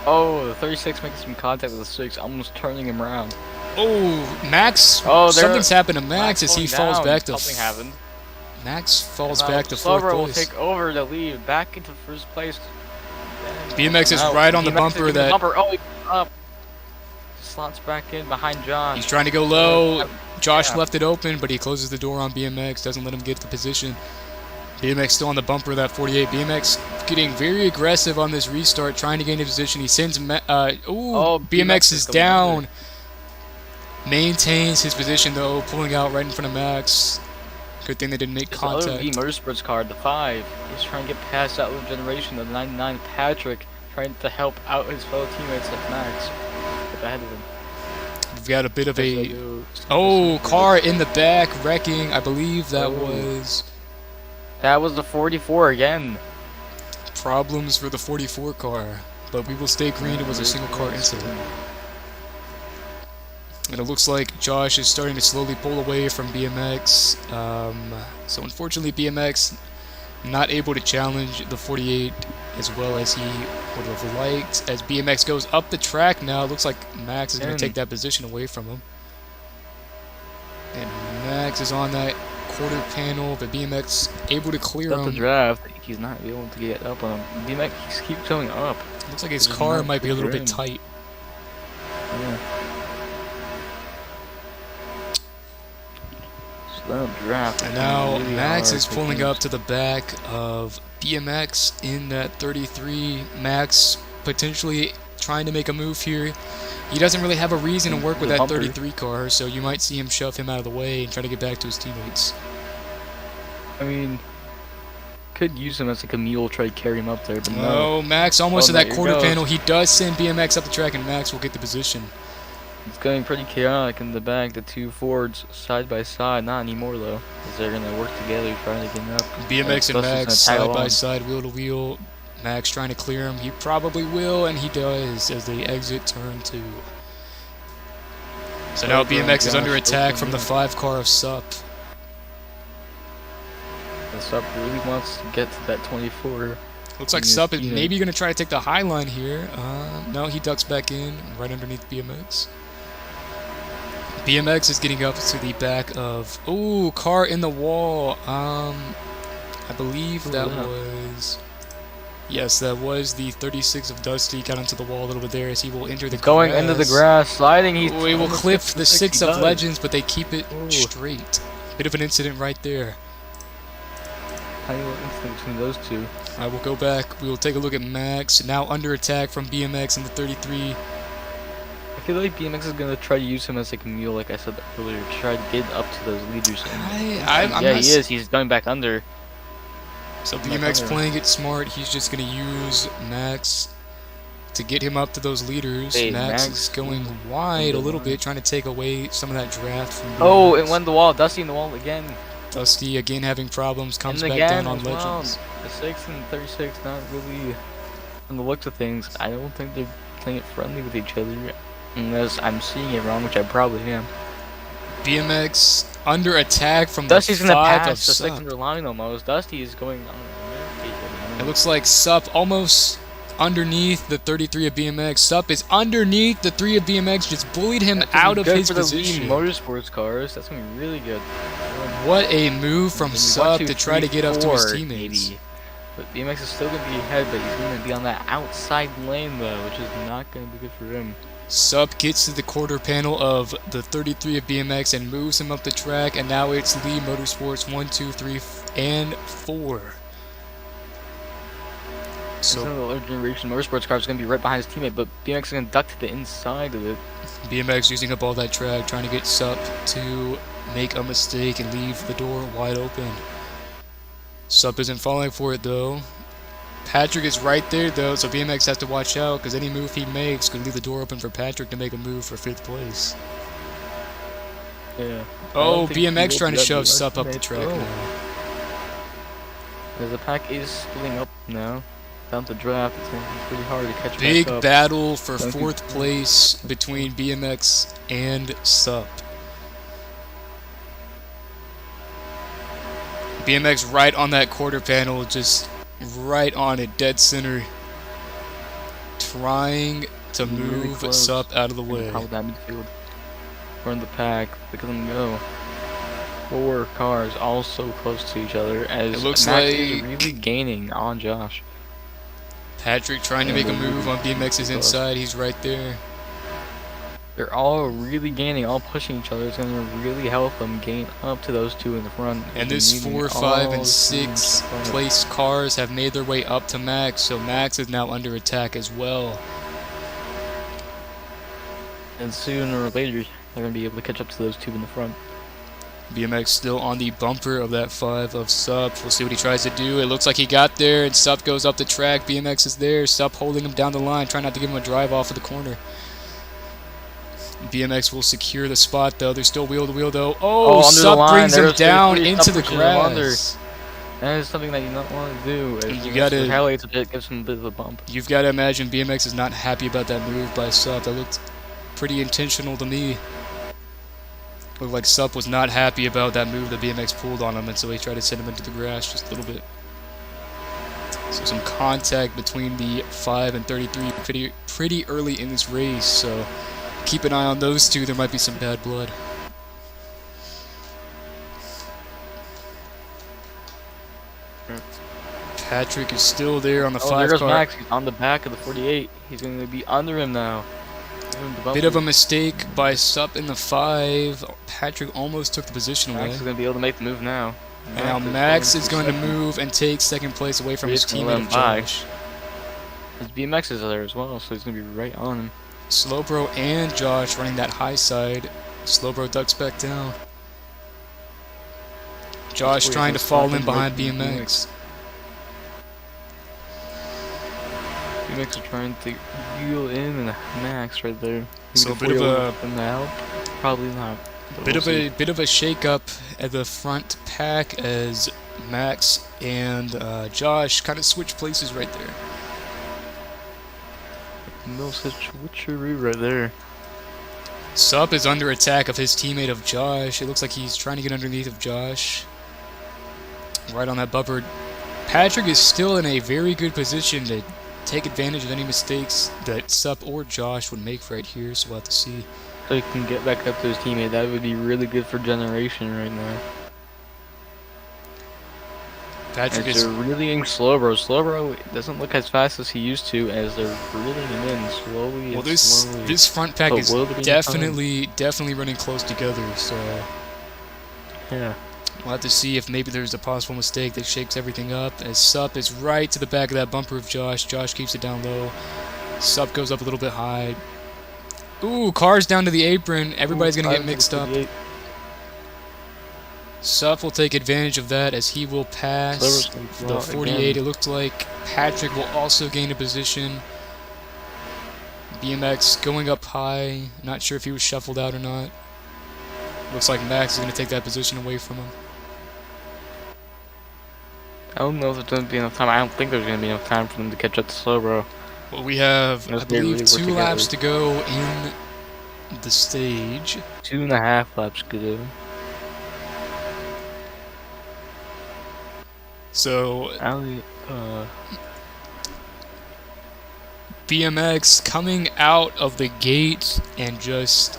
Speaker 2: Oh, the 36 making some contact with the 6, almost turning him around.
Speaker 1: Oh, Max.
Speaker 2: Oh,
Speaker 1: something's happened to Max as he
Speaker 2: falling
Speaker 1: falls
Speaker 2: down.
Speaker 1: back to...
Speaker 2: Something happened.
Speaker 1: Max falls
Speaker 2: Now,
Speaker 1: back to 4th
Speaker 2: Slowbro will
Speaker 1: place.
Speaker 2: take over the lead, back into 1st place.
Speaker 1: BMX is
Speaker 2: Now,
Speaker 1: right on the
Speaker 2: BMX
Speaker 1: bumper
Speaker 2: is
Speaker 1: that...
Speaker 2: the bumper. Oh, he up. Slots back in behind John.
Speaker 1: He's trying to go low. Josh
Speaker 2: Yeah.
Speaker 1: left it open, but he closes the door on BMX, doesn't let him get the position. BMX still on the bumper of that 48. BMX getting very aggressive on this restart, trying to gain a position. He sends... BMX is
Speaker 2: going
Speaker 1: down.
Speaker 2: under.
Speaker 1: Maintains his position, though, pulling out right in front of Max. Good thing they didn't make
Speaker 2: This other V
Speaker 1: contact.
Speaker 2: Motorsports car, the 5, he's trying to get past that little generation, the 99 Patrick, trying to help out his fellow teammates like Max. Get ahead of him.
Speaker 1: We've got a bit of
Speaker 2: As they
Speaker 1: a...
Speaker 2: go-
Speaker 1: Oh, car in the back, wrecking. I believe that
Speaker 2: Oh.
Speaker 1: was...
Speaker 2: That was the 44 again.
Speaker 1: Problems for the 44 car. But we will stay green. It was a single car incident. And it looks like Josh is starting to slowly pull away from BMX. So unfortunately, BMX not able to challenge the 48 as well as he would have liked. As BMX goes up the track now, it looks like Max is going to take that position away from him. And Max is on that quarter panel, but BMX able to clear
Speaker 2: Up the
Speaker 1: him.
Speaker 2: draft, he's not able to get up on him. BMX keeps going up.
Speaker 1: Looks like his
Speaker 2: This is
Speaker 1: car
Speaker 2: not
Speaker 1: might be a
Speaker 2: good
Speaker 1: little
Speaker 2: for
Speaker 1: bit
Speaker 2: him.
Speaker 1: tight.
Speaker 2: Yeah. Slow draft.
Speaker 1: And now
Speaker 2: Really
Speaker 1: Max
Speaker 2: hard
Speaker 1: is
Speaker 2: to
Speaker 1: pulling
Speaker 2: keep.
Speaker 1: up to the back of BMX in that 33. Max potentially trying to make a move here. He doesn't really have a reason to work with
Speaker 2: The
Speaker 1: that
Speaker 2: bumper.
Speaker 1: 33 car, so you might see him shove him out of the way and try to get back to his teammates.
Speaker 2: I mean, could use him as like a mule, try to carry him up there, but no.
Speaker 1: Oh, Max almost
Speaker 2: Oh,
Speaker 1: to that
Speaker 2: there he
Speaker 1: quarter
Speaker 2: goes.
Speaker 1: panel. He does send BMX up the track, and Max will get the position.
Speaker 2: It's going pretty chaotic in the back. The two Fords side by side. Not anymore though, because they're gonna work together trying to get him up.
Speaker 1: BMX and
Speaker 2: Dusty's
Speaker 1: Max
Speaker 2: gonna tag
Speaker 1: side by
Speaker 2: along.
Speaker 1: side, wheel to wheel. Max trying to clear him. He probably will, and he does as they exit turn 2. So now BMX is under attack from the 5 car of SUP.
Speaker 2: The Sup really wants to get to that 24.
Speaker 1: Looks like
Speaker 2: Yes,
Speaker 1: SUP is
Speaker 2: you know.
Speaker 1: maybe going to try to take the high line here. No, he ducks back in right underneath BMX. BMX is getting up to the back of... Ooh, car in the wall. I believe that
Speaker 2: yeah.
Speaker 1: was... Yes, that was the 36 of Dusty. Got into the wall a little bit there as he will enter the
Speaker 2: He's going into the grass, sliding. He's
Speaker 1: Ooh, he will
Speaker 2: almost
Speaker 1: clip
Speaker 2: gets
Speaker 1: the
Speaker 2: 60
Speaker 1: 6 of
Speaker 2: does.
Speaker 1: Legends, but they keep it
Speaker 2: Ooh.
Speaker 1: straight. Bit of an incident right there.
Speaker 2: Tiny little incident between those two.
Speaker 1: I will go back. We will take a look at Max. Now under attack from BMX in the 33.
Speaker 2: I feel like BMX is gonna try to use him as like a mule, like I said earlier, to try to get up to those leaders.
Speaker 1: I'm
Speaker 2: yeah,
Speaker 1: not
Speaker 2: he is. He's going back under.
Speaker 1: So
Speaker 2: Back
Speaker 1: BMX
Speaker 2: under.
Speaker 1: playing it smart. He's just going to use Max to get him up to those leaders.
Speaker 2: Hey,
Speaker 1: Max
Speaker 2: Max
Speaker 1: is going wide a little
Speaker 2: line.
Speaker 1: bit, trying to take away some of that draft from
Speaker 2: Oh,
Speaker 1: BMX.
Speaker 2: it went the wall. Dusty in the wall again.
Speaker 1: Dusty again having problems, comes
Speaker 2: And
Speaker 1: back
Speaker 2: again
Speaker 1: down on
Speaker 2: as well.
Speaker 1: Legends.
Speaker 2: The 6 and 36 not really, from the looks of things, I don't think they're playing it friendly with each other. Unless I'm seeing it wrong, which I probably am.
Speaker 1: BMX under attack from
Speaker 2: Dusty's
Speaker 1: the
Speaker 2: gonna
Speaker 1: 5
Speaker 2: pass
Speaker 1: of
Speaker 2: the
Speaker 1: SUP.
Speaker 2: 600 line almost. Dusty is going on.
Speaker 1: It looks like SUP almost underneath the 33 of BMX. SUP is underneath the 3 of BMX, just bullied him out of
Speaker 2: good
Speaker 1: his
Speaker 2: for the
Speaker 1: position.
Speaker 2: lead motorsports cars. That's gonna be really good.
Speaker 1: What a move from
Speaker 2: Maybe
Speaker 1: SUP
Speaker 2: 1, 2,
Speaker 1: to try to
Speaker 2: 3,
Speaker 1: get up to his
Speaker 2: 4,
Speaker 1: teammates.
Speaker 2: Maybe. But BMX is still gonna be ahead, but he's gonna be on that outside lane though, which is not gonna be good for him.
Speaker 1: SUP gets to the quarter panel of the 33 of BMX and moves him up the track, and now it's Lee Motorsports 1, 2, 3, and 4.
Speaker 2: So
Speaker 1: So
Speaker 2: the older generation motorsports car is gonna be right behind his teammate, but BMX is gonna duck to the inside of it.
Speaker 1: BMX using up all that track, trying to get SUP to make a mistake and leave the door wide open. SUP isn't falling for it though. Patrick is right there though, so BMX has to watch out because any move he makes could leave the door open for Patrick to make a move for 5th place.
Speaker 2: Yeah.
Speaker 1: Oh,
Speaker 2: think he
Speaker 1: BMX
Speaker 2: will
Speaker 1: trying to
Speaker 2: do that
Speaker 1: shove
Speaker 2: to
Speaker 1: SUP up the
Speaker 2: teammates.
Speaker 1: track
Speaker 2: Oh.
Speaker 1: now.
Speaker 2: The pack is splitting up now. Down the draft, it's going to be pretty hard to catch
Speaker 1: Big
Speaker 2: back up.
Speaker 1: battle for
Speaker 2: Thank you.
Speaker 1: 4th place between BMX and SUP. BMX right on that quarter panel, just right on it, dead center. Trying to
Speaker 2: Really
Speaker 1: move
Speaker 2: close.
Speaker 1: SUP out of the way.
Speaker 2: How that midfield. We're in the pack. Look at them go. 4 cars all so close to each other as
Speaker 1: It looks
Speaker 2: Max is
Speaker 1: like-
Speaker 2: really gaining on Josh.
Speaker 1: Patrick trying to make a move on BMX's inside, he's right there.
Speaker 2: They're all really gaining, all pushing each other. It's going to really help them gain up to those 2 in the front.
Speaker 1: And
Speaker 2: They're
Speaker 1: this
Speaker 2: needing
Speaker 1: 4,
Speaker 2: all
Speaker 1: 5, and
Speaker 2: the
Speaker 1: 6
Speaker 2: time to-
Speaker 1: place cars have made their way up to Max, so Max is now under attack as well.
Speaker 2: And sooner or later, they're going to be able to catch up to those 2 in the front.
Speaker 1: BMX still on the bumper of that 5 of SUP. We'll see what he tries to do. It looks like he got there, and SUP goes up the track. BMX is there. SUP holding him down the line, trying not to give him a drive off of the corner. BMX will secure the spot, though. They're still wheel to wheel, though. Oh,
Speaker 2: under the
Speaker 1: SUP
Speaker 2: line.
Speaker 1: brings him
Speaker 2: There's
Speaker 1: down
Speaker 2: 33.
Speaker 1: into
Speaker 2: SUP
Speaker 1: the
Speaker 2: pushes him under.
Speaker 1: grass.
Speaker 2: That is something that you don't want to do. As
Speaker 1: You
Speaker 2: it
Speaker 1: gotta-
Speaker 2: retaliates a bit, gives him a bit of a bump.
Speaker 1: You've got to imagine BMX is not happy about that move by SUP. That looked pretty intentional to me. Looked like SUP was not happy about that move that BMX pulled on him, and so he tried to send him into the grass just a little bit. So some contact between the 5 and 33 pretty early in this race, so keep an eye on those 2. There might be some bad blood. Patrick is still there on the
Speaker 2: Oh,
Speaker 1: 5
Speaker 2: there goes
Speaker 1: car.
Speaker 2: Max. He's on the back of the 48. He's going to be under him now.
Speaker 1: Bit of a mistake by SUP in the 5. Patrick almost took the position away.
Speaker 2: Max is going to be able to make the move now.
Speaker 1: And now Max is going to move and take 2nd place away from his
Speaker 2: He's gonna let
Speaker 1: teammate
Speaker 2: him by.
Speaker 1: Josh.
Speaker 2: His BMX is there as well, so he's going to be right on him.
Speaker 1: Slowbro and Josh running that high side. Slowbro ducks back down. Josh
Speaker 2: where
Speaker 1: trying to
Speaker 2: he's
Speaker 1: fall in
Speaker 2: sliding
Speaker 1: behind
Speaker 2: right from
Speaker 1: BMX.
Speaker 2: BMX are trying to wheel in and Max right there.
Speaker 1: So a
Speaker 2: Maybe
Speaker 1: bit of
Speaker 2: wheel
Speaker 1: a-
Speaker 2: from the help? Probably not. but
Speaker 1: Bit
Speaker 2: we'll
Speaker 1: of a
Speaker 2: see.
Speaker 1: shake up at the front pack as Max and Josh kind of switch places right there.
Speaker 2: No such switcheroo right there.
Speaker 1: SUP is under attack of his teammate of Josh. It looks like he's trying to get underneath of Josh. Right on that bumper. Patrick is still in a very good position to take advantage of any mistakes that SUP or Josh would make right here, so we'll have to see.
Speaker 2: So he can get back up to his teammate. That would be really good for generation right now.
Speaker 1: Patrick
Speaker 2: As
Speaker 1: is
Speaker 2: they're reeling Slowbro. Slowbro doesn't look as fast as he used to as they're reeling him in slowly.
Speaker 1: well.
Speaker 2: and
Speaker 1: This
Speaker 2: slowly.
Speaker 1: this front pack
Speaker 2: But
Speaker 1: is
Speaker 2: will there be
Speaker 1: definitely running close together. So
Speaker 2: Yeah.
Speaker 1: we'll have to see if maybe there's a possible mistake that shakes everything up. As SUP is right to the back of that bumper of Josh. Josh keeps it down low. SUP goes up a little bit high. Ooh, cars down to the apron. Everybody's gonna get mixed up. SUP will take advantage of that as he will pass
Speaker 2: Slowbro's gonna go
Speaker 1: the
Speaker 2: out
Speaker 1: 48.
Speaker 2: again.
Speaker 1: It looks like Patrick will also gain a position. BMX going up high. Not sure if he was shuffled out or not. Looks like Max is going to take that position away from him.
Speaker 2: I don't know if there's going to be enough time. I don't think there's going to be enough time for them to catch up to Slowbro.
Speaker 1: Well, we have, I
Speaker 2: Unless they
Speaker 1: believe,
Speaker 2: really work
Speaker 1: 2
Speaker 2: together.
Speaker 1: laps to go in the stage.
Speaker 2: 2.5 laps to go.
Speaker 1: So
Speaker 2: Ali,
Speaker 1: BMX coming out of the gate and just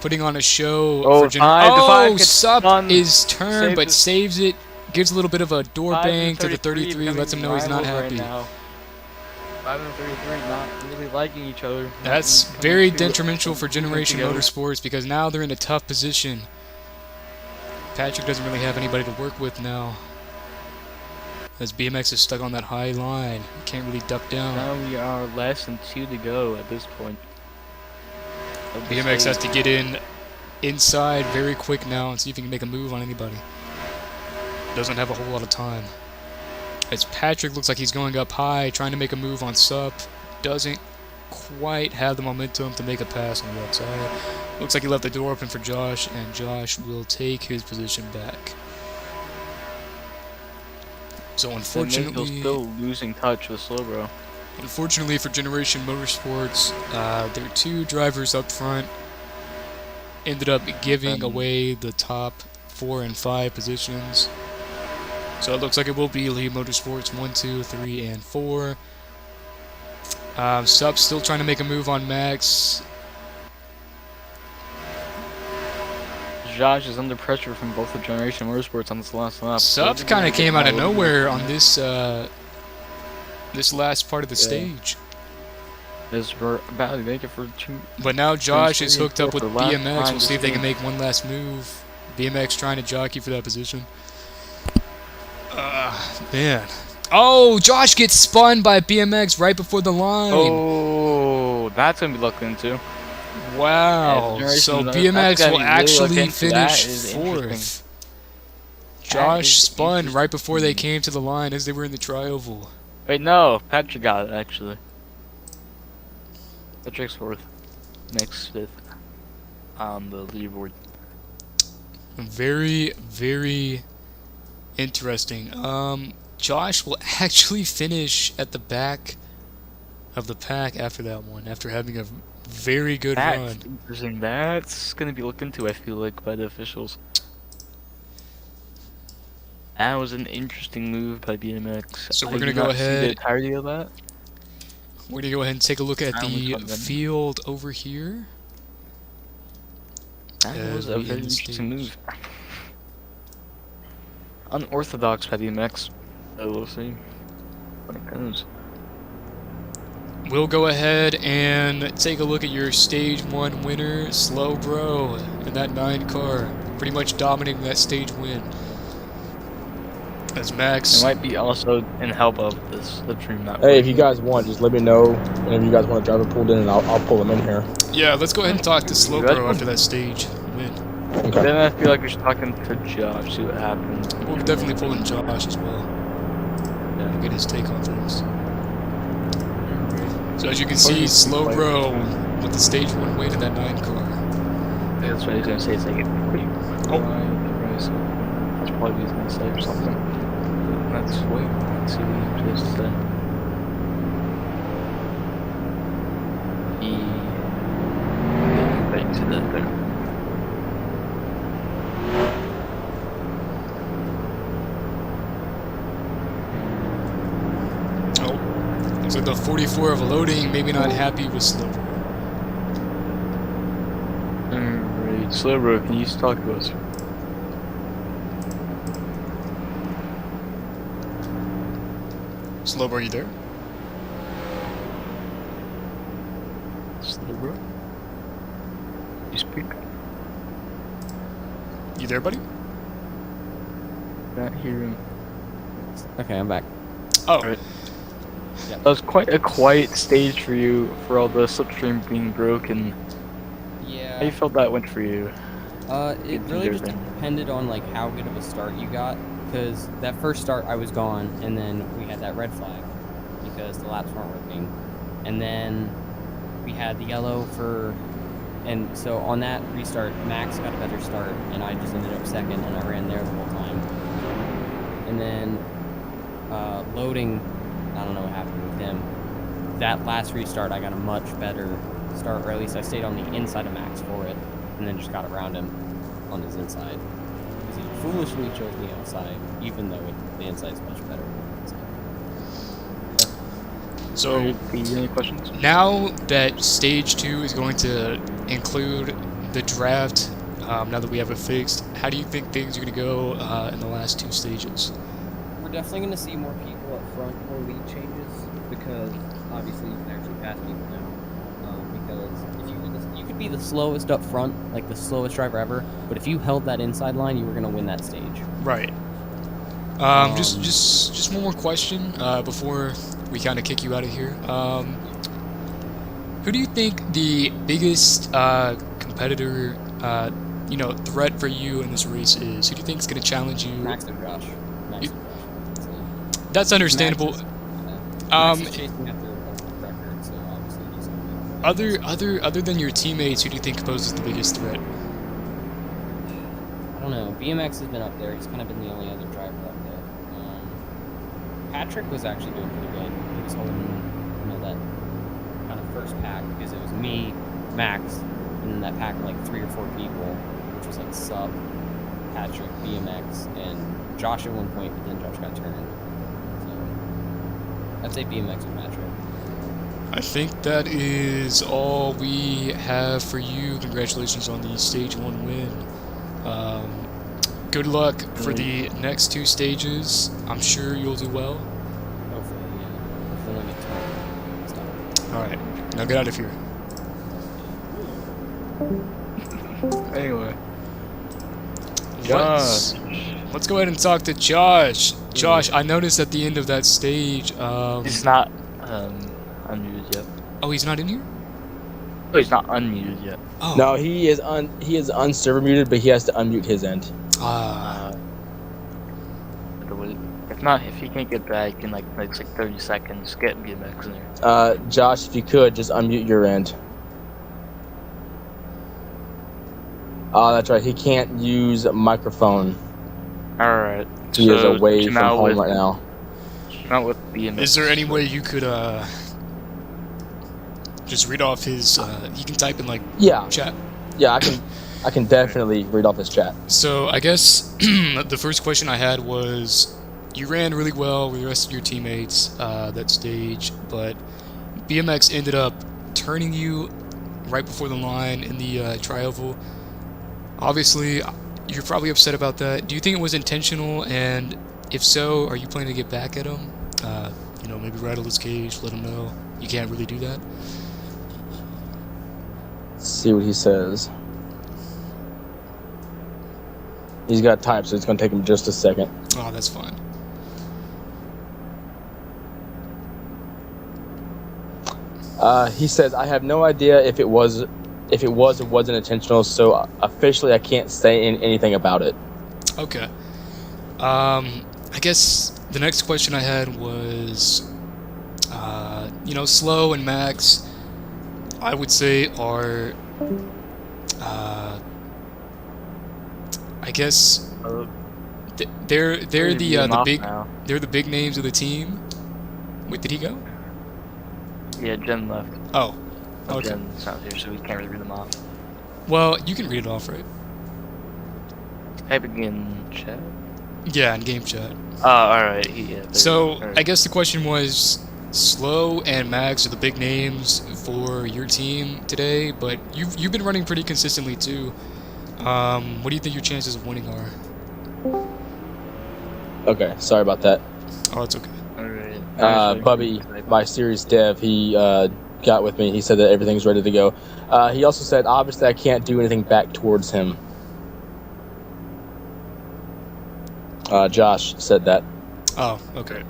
Speaker 1: putting on a show
Speaker 2: Oh,
Speaker 1: for
Speaker 2: the five gets
Speaker 1: SUP
Speaker 2: done.
Speaker 1: is turned
Speaker 2: Saved
Speaker 1: but
Speaker 2: it.
Speaker 1: saves it. Gives a little bit of a door
Speaker 2: 5
Speaker 1: bang
Speaker 2: and
Speaker 1: to the 33, lets him know he's not
Speaker 2: rivals
Speaker 1: happy.
Speaker 2: Right now. 5 and 33 not really liking each other.
Speaker 1: That's
Speaker 2: Coming
Speaker 1: very
Speaker 2: to-
Speaker 1: detrimental for Generation
Speaker 2: together.
Speaker 1: Motorsports because now they're in a tough position. Patrick doesn't really have anybody to work with now. As BMX is stuck on that high line. Can't really duck down.
Speaker 2: Now we are less than 2 to go at this point. of the
Speaker 1: BMX has
Speaker 2: stage.
Speaker 1: to get in inside very quick now and see if he can make a move on anybody. Doesn't have a whole lot of time. As Patrick looks like he's going up high, trying to make a move on SUP. Doesn't quite have the momentum to make a pass on the outside. Looks like he left the door open for Josh, and Josh will take his position back. So
Speaker 2: And
Speaker 1: unfortunately,
Speaker 2: still losing touch with Slowbro.
Speaker 1: unfortunately for Generation Motorsports, their two drivers up front ended up giving away the top 4 and 5 positions. So it looks like it will be Elite Motorsports 1, 2, 3, and 4. Sup's still trying to make a move on Max.
Speaker 2: Josh is under pressure from both the Generation Motorsports on this last lap.
Speaker 1: Sup kind of came out of nowhere on this this last part of the stage.
Speaker 2: We're about to make it for two.
Speaker 1: But now Josh is hooked up with
Speaker 2: for last
Speaker 1: BMX.
Speaker 2: time
Speaker 1: We'll see if they can
Speaker 2: this
Speaker 1: make one last move. BMX trying to jockey for that position. Man. Oh, Josh gets spun by BMX right before the line.
Speaker 2: Oh, that's gonna be looked into.
Speaker 1: Wow.
Speaker 2: Yeah,
Speaker 1: So
Speaker 2: that's
Speaker 1: BMX
Speaker 2: gotta
Speaker 1: will
Speaker 2: be really looked
Speaker 1: actually
Speaker 2: into. That
Speaker 1: finish
Speaker 2: is
Speaker 1: 4th.
Speaker 2: interesting.
Speaker 1: Josh
Speaker 2: is
Speaker 1: spun right before they came to the line as they were in the tri-oval.
Speaker 2: Wait, no, Patrick got it actually. Patrick's 4th, Nick's 5th on the leaderboard.
Speaker 1: Very, very interesting. Josh will actually finish at the back of the pack after that one, after having a very good
Speaker 2: That's
Speaker 1: run.
Speaker 2: interesting. That's gonna be looked into, I feel like, by the officials. That was an interesting move by BMX.
Speaker 1: So we're
Speaker 2: I
Speaker 1: gonna
Speaker 2: did
Speaker 1: go
Speaker 2: not see
Speaker 1: ahead-
Speaker 2: the entirety of that.
Speaker 1: We're going to go ahead and take a look at
Speaker 2: I
Speaker 1: the
Speaker 2: only caught them.
Speaker 1: field over here.
Speaker 2: That was
Speaker 1: As
Speaker 2: a
Speaker 1: we
Speaker 2: very
Speaker 1: end the
Speaker 2: interesting
Speaker 1: stage.
Speaker 2: move. Unorthodox by BMX. So we'll see when it goes.
Speaker 1: We'll go ahead and take a look at your Stage 1 winner, Slow Bro, in that 9 car. Pretty much dominating that stage win. As Max...
Speaker 2: It might be also in help of this Slipstream not
Speaker 3: Hey, if you
Speaker 2: working.
Speaker 3: guys want, just let me know whenever you guys want a driver pulled in, and I'll pull him in here.
Speaker 1: Yeah, let's go ahead and talk to Slow
Speaker 2: That's
Speaker 1: Bro
Speaker 2: fine.
Speaker 1: after that stage win.
Speaker 3: Okay.
Speaker 2: Then I feel like we should talk to Josh, see what happens.
Speaker 1: We'll definitely pull in Josh as well.
Speaker 2: Yeah.
Speaker 1: Get his take on things. So as you can see, Slow Bro with the stage 1 win in that 9 car.
Speaker 2: That's what he's gonna say. It's like,
Speaker 1: Oh.
Speaker 2: That's probably what he's gonna say or something. Let's wait. Let's see what he has to say. Back to that there.
Speaker 1: Oh, looks like the 44 of loading, maybe not happy with Slow Bro.
Speaker 2: Alright, Slowbro, can you talk to us?
Speaker 1: Slow Bro, you there?
Speaker 2: Slowbro? You speak?
Speaker 1: You there, buddy?
Speaker 2: Not hear him.
Speaker 4: Okay, I'm back.
Speaker 1: Oh,
Speaker 2: Alright. That was quite a quiet stage for you, for all the slipstream being broken. How you
Speaker 4: Yeah.
Speaker 2: felt that went for you?
Speaker 4: It really just depended on like how good of a start you got, because that first start I was gone, and then we had that red flag because the laps weren't working, and then we had the yellow for, and so on that restart, Max got a better start, and I just ended up second, and I ran there the whole time. And then loading, I don't know what happened with him. That last restart, I got a much better start, or at least I stayed on the inside of Max for it, and then just got around him on his inside. Because he foolishly chose the outside, even though the inside's much better.
Speaker 1: so
Speaker 2: Any questions?
Speaker 1: now that stage 2 is going to include the draft, now that we have it fixed, how do you think things are going to go in the last 2 stages?
Speaker 4: We're definitely going to see more people up front, more lead changes, because obviously you can actually pass people now. Because if you could be the slowest up front, like the slowest driver ever, but if you held that inside line, you were going to win that stage.
Speaker 1: Right. Just one more question before we kind of kick you out of here. Who do you think the biggest competitor, threat for you in this race is? Who do you think is going to challenge you?
Speaker 4: Max and Josh. Max
Speaker 1: You-
Speaker 4: and Josh.
Speaker 1: That's understandable.
Speaker 4: Max is chasing after a record, so obviously he's going to
Speaker 1: Other than your teammates, who do you think poses the biggest threat?
Speaker 4: I don't know. BMX has been up there. He's kind of been the only other driver up there. Patrick was actually doing pretty good. He was holding, that kind of first pack because it was me, Max, and then that pack of like 3 or 4 people, which was like Sup, Patrick, BMX, and Josh at one point, but then Josh got turned. So I'd say BMX and Patrick.
Speaker 1: I think that is all we have for you. Congratulations on the stage 1 win. Good luck for the next 2 stages. I'm sure you'll do well.
Speaker 4: Hopefully, yeah. Hopefully I get turned.
Speaker 1: Alright, now get out of here.
Speaker 2: Anyway.
Speaker 1: Let's go ahead and talk to Josh. Josh, I noticed at the end of that stage,
Speaker 2: He's not unmuted yet.
Speaker 1: oh, he's not in here?
Speaker 2: Oh, he's not unmuted yet.
Speaker 1: Oh.
Speaker 3: No, he is unserver muted, but he has to unmute his end.
Speaker 2: If not, if he can't get back in like 30 seconds, get BMX in there.
Speaker 3: Josh, if you could, just unmute your end. Oh, that's right. He can't use a microphone.
Speaker 2: Alright.
Speaker 3: He is away from home right now.
Speaker 2: Not with BMX.
Speaker 1: Is there any way you could just read off his you can type in like chat?
Speaker 3: Yeah, I can definitely read off his chat.
Speaker 1: So I guess the first question I had was, you ran really well with the rest of your teammates that stage, but BMX ended up turning you right before the line in the tri-oval. Obviously, you're probably upset about that. Do you think it was intentional? And if so, are you planning to get back at him? Maybe rattle his cage, let him know you can't really do that.
Speaker 3: Let's see what he says. He's got type, so it's going to take him just a second.
Speaker 1: Oh, that's fine.
Speaker 3: He says, I have no idea if it was or wasn't intentional, so officially I can't say anything about it.
Speaker 1: Okay. I guess the next question I had was, Slow and Max, I would say are, I guess they're the big names of the team. Wait, did he go?
Speaker 2: Yeah, Jen left.
Speaker 1: Oh, okay.
Speaker 2: Jen's not here, so we can't really read them off.
Speaker 1: Well, you can read it off, right?
Speaker 2: Typing in chat.
Speaker 1: Yeah, in game chat.
Speaker 2: Oh, alright. Yeah,
Speaker 1: So, I guess the question was, Slow and Max are the big names for your team today, but you've been running pretty consistently too. What do you think your chances of winning are?
Speaker 3: Okay, sorry about that.
Speaker 1: Oh, that's okay.
Speaker 2: Alright.
Speaker 3: Bubby, my series dev, he got with me. He said that everything's ready to go. He also said, obviously, I can't do anything back towards him. Josh said that.
Speaker 1: Oh, okay.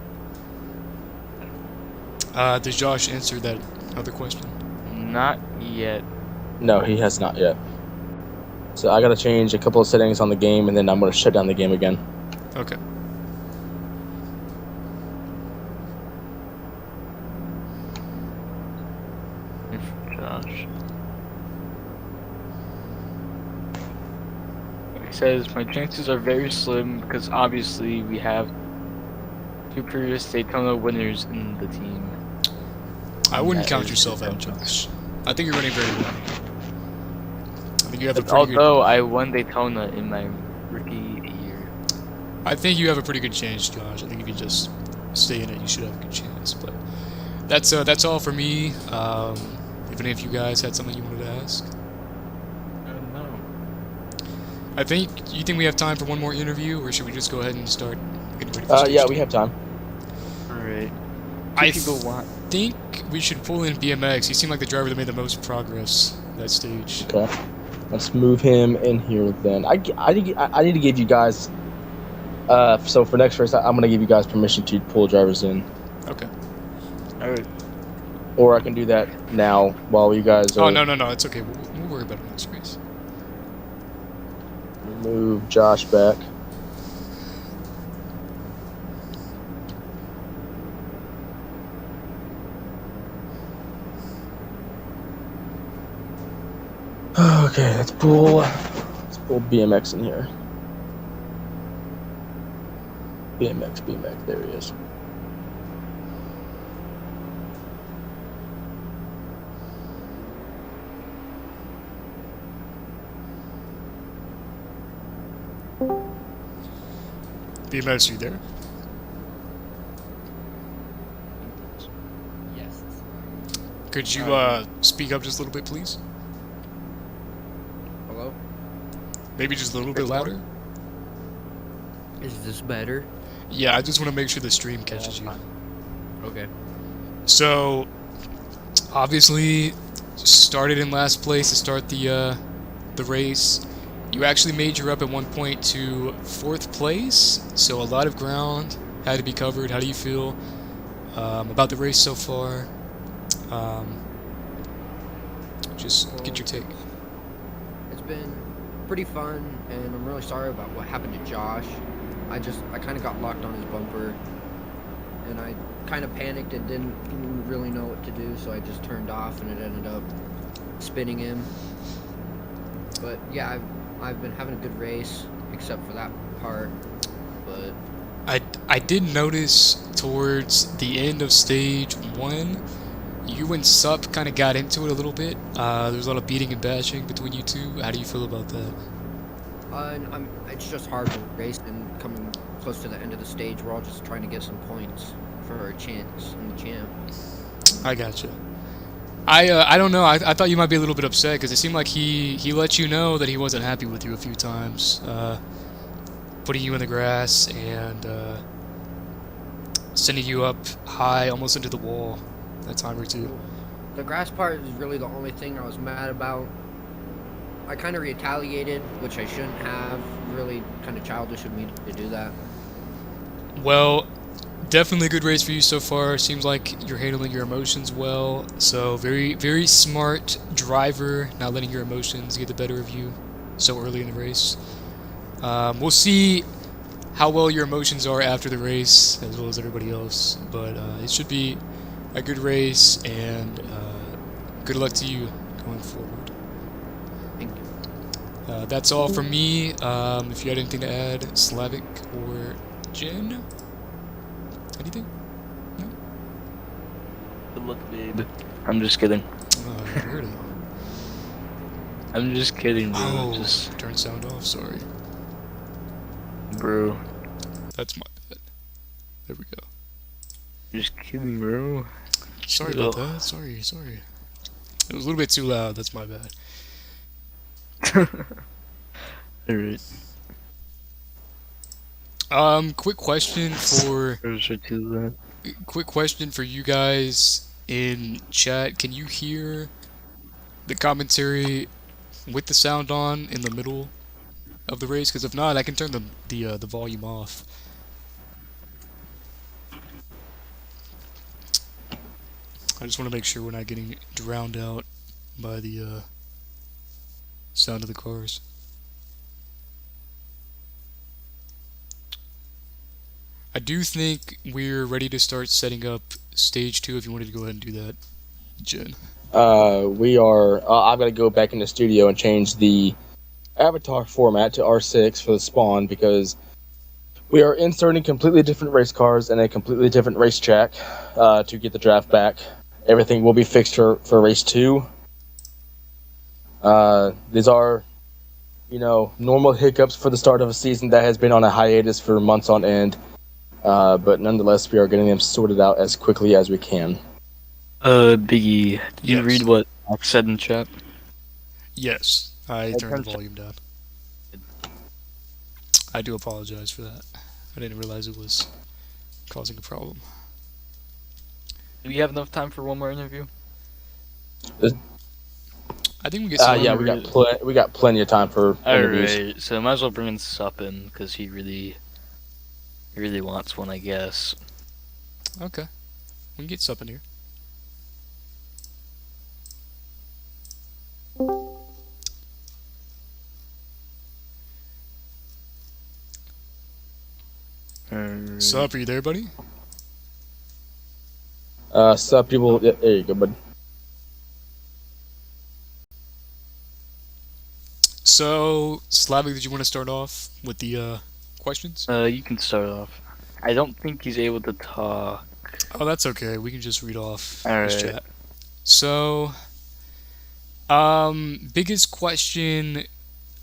Speaker 1: Does Josh answer that other question?
Speaker 2: Not yet.
Speaker 3: No, he has not yet. So I gotta change a couple of settings on the game, and then I'm gonna shut down the game again.
Speaker 1: Okay.
Speaker 2: Josh. He says, my chances are very slim because obviously we have 2 previous Daytona winners in the team.
Speaker 1: I wouldn't
Speaker 2: That
Speaker 1: count
Speaker 2: is
Speaker 1: yourself out,
Speaker 2: disadvantage.
Speaker 1: Josh. I think you're running very well. I think you have a pretty good...
Speaker 2: Although I won Daytona in my rookie year.
Speaker 1: I think you have a pretty good chance, Josh. I think if you just stay in it, you should have a good chance. But that's all for me. If any of you guys had something you wanted to ask.
Speaker 2: No.
Speaker 1: You think we have time for one more interview, or should we just go ahead and start getting ready for stage
Speaker 3: Yeah,
Speaker 1: 2?
Speaker 3: we have time.
Speaker 2: Alright.
Speaker 1: I
Speaker 2: People want.
Speaker 1: think we should pull in BMX. He seemed like the driver that made the most progress that stage.
Speaker 3: Okay. Let's move him in here then. I need to give you guys... so for next race, I'm going to give you guys permission to pull drivers in.
Speaker 1: Okay.
Speaker 2: Alright.
Speaker 3: Or I can do that now while you guys are...
Speaker 1: Oh, no, it's okay. We'll worry about it next race.
Speaker 3: Move Josh back. Okay, let's pull BMX in here. BMX, there he is.
Speaker 1: BMS, you there?
Speaker 4: Yes.
Speaker 1: Could you speak up just a little bit, please?
Speaker 6: Hello?
Speaker 1: Maybe just a little bit louder?
Speaker 6: Is this better?
Speaker 1: Yeah, I just want to make sure the stream catches you.
Speaker 6: Okay.
Speaker 1: So, obviously, started in last place to start the race. You actually made your up at one point to 4th place, so a lot of ground had to be covered. How do you feel about the race so far? Just get your take.
Speaker 6: It's been pretty fun, and I'm really sorry about what happened to Josh. I kind of got locked on his bumper, and I kind of panicked and didn't really know what to do, so I just turned off, and it ended up spinning him. But yeah, I've been having a good race, except for that part. But
Speaker 1: I did notice towards the end of stage 1, you and Sup kind of got into it a little bit. There was a lot of beating and bashing between you two. How do you feel about that?
Speaker 6: it's just hard to race, and coming close to the end of the stage, we're all just trying to get some points for our chance in the champ.
Speaker 1: I gotcha. I don't know. I thought you might be a little bit upset because it seemed like he let you know that he wasn't happy with you a few times, putting you in the grass and sending you up high, almost into the wall, that time or two.
Speaker 6: The grass part is really the only thing I was mad about. I kind of retaliated, which I shouldn't have. Really kind of childish of me to do that.
Speaker 1: Well, definitely a good race for you so far. Seems like you're handling your emotions well. So very, very smart driver, not letting your emotions get the better of you so early in the race. We'll see how well your emotions are after the race, as well as everybody else. But it should be a good race, and good luck to you going forward.
Speaker 6: Thank you.
Speaker 1: That's all from me. If you had anything to add, Slavic or Jen? Anything? No?
Speaker 2: Good luck, babe. I'm just kidding.
Speaker 1: Oh, weirdo.
Speaker 2: I'm just kidding, bro.
Speaker 1: Oh,
Speaker 2: Just,
Speaker 1: turn sound off, sorry.
Speaker 2: bro.
Speaker 1: That's my bad. There we go.
Speaker 2: Just kidding, bro.
Speaker 1: Sorry about that. Sorry. It was a little bit too loud, that's my bad.
Speaker 2: Alright.
Speaker 1: Quick question for you guys in chat. Can you hear the commentary with the sound on in the middle of the race? Because if not, I can turn the volume off. I just want to make sure we're not getting drowned out by the sound of the cars. I do think we're ready to start setting up stage 2 if you wanted to go ahead and do that, Jen.
Speaker 3: We are. I've got to go back in the studio and change the avatar format to R6 for the spawn because we are inserting completely different race cars and a completely different racetrack to get the draft back. Everything will be fixed for race 2. These are, normal hiccups for the start of a season that has been on a hiatus for months on end. But nonetheless, we are getting them sorted out as quickly as we can.
Speaker 2: Biggie, did you
Speaker 1: Yes.
Speaker 2: read what Max said in chat?
Speaker 1: Yes, I turned the
Speaker 2: turned
Speaker 1: volume down. I do apologize for that. I didn't realize it was causing a problem.
Speaker 2: Do we have enough time for one more interview?
Speaker 1: I think we get some.
Speaker 3: Yeah, we got plenty of time for interviews.
Speaker 2: Alright, so might as well bring in Sup in, because he really wants one, I guess.
Speaker 1: Okay, we can get Sup in here. Sup, are you there, buddy?
Speaker 3: Sup, people. Yeah, there you go, bud.
Speaker 1: So, Slavic, did you want to start off with the questions?
Speaker 2: You can start off. I don't think he's able to talk.
Speaker 1: Oh, that's okay. We can just read off his
Speaker 2: Alright.
Speaker 1: chat. So, biggest question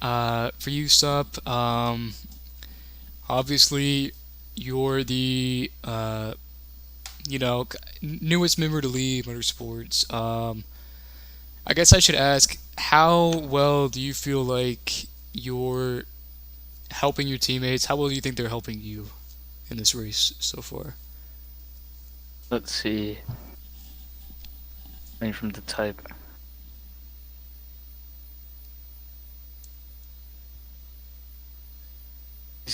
Speaker 1: for you, Sup. Obviously, you're the newest member to lead Motorsports. I guess I should ask, how well do you feel like you're helping your teammates? How well do you think they're helping you in this race so far?
Speaker 2: Let's see. Waiting from the type. He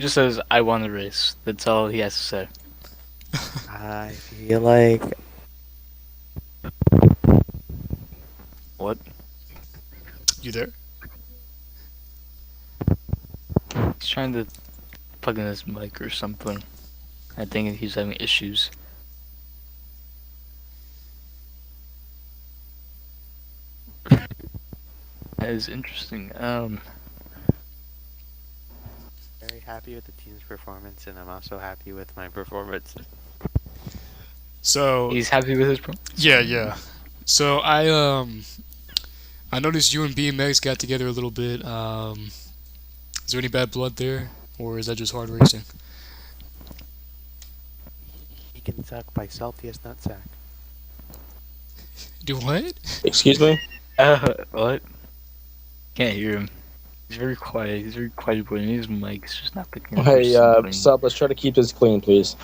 Speaker 2: just says, I want to race. That's all he has to say.
Speaker 7: I feel like
Speaker 2: What?
Speaker 1: You there?
Speaker 2: He's trying to plug in his mic or something. I think he's having issues. That is interesting.
Speaker 7: very happy with the team's performance, and I'm also happy with my performance.
Speaker 1: So
Speaker 2: He's happy with his
Speaker 1: yeah. So I noticed you and BMX got together a little bit. Is there any bad blood there, or is that just hard racing?
Speaker 7: He can suck by saltiest nutsack.
Speaker 1: Do what?
Speaker 3: Excuse me?
Speaker 2: What? Can't hear him. He's very quiet. He's very quiet when his mic's just not picking up. or
Speaker 3: Hey,
Speaker 2: something.
Speaker 3: Sub, let's try to keep this clean, please.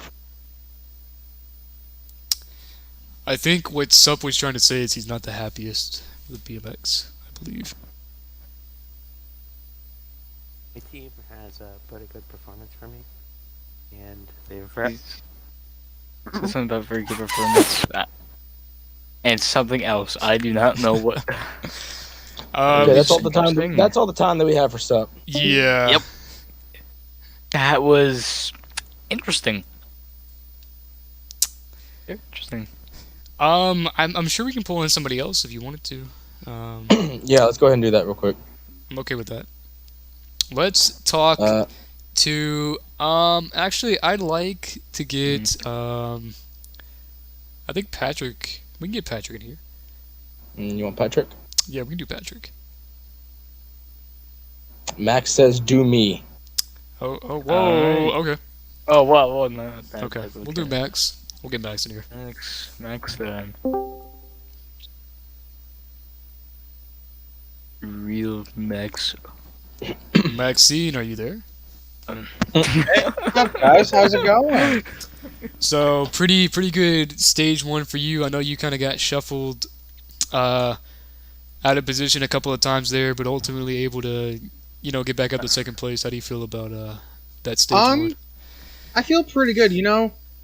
Speaker 1: I think what Sup was trying to say is he's not the happiest with BMX, I believe.
Speaker 7: My team has put a good performance for me, and they've
Speaker 2: He's- Said something about very good performance. And something else. I do not know what.
Speaker 3: Okay, that's all the time.
Speaker 2: interesting.
Speaker 3: That's all the time that we have for Sub.
Speaker 1: Yeah.
Speaker 2: Yep. That was interesting. Interesting.
Speaker 1: I'm sure we can pull in somebody else if you wanted to.
Speaker 3: Yeah, let's go ahead and do that real quick.
Speaker 1: I'm okay with that. Let's talk to actually I'd like to get I think Patrick. We can get Patrick in here.
Speaker 3: You want Patrick?
Speaker 1: Yeah, we can do Patrick.
Speaker 3: Max says, "Do me."
Speaker 1: Oh, whoa,
Speaker 2: Alright.
Speaker 1: okay.
Speaker 2: Oh, well, no.
Speaker 1: Okay, we'll do Max. We'll get Max in here.
Speaker 2: Max then. Real Max.
Speaker 1: Maxine, are you there?
Speaker 5: What's up, guys? How's it going?
Speaker 1: So pretty good stage one for you. I know you kind of got shuffled out of position a couple of times there, but ultimately able to get back up to second place. How do you feel about that stage one?
Speaker 5: I feel pretty good.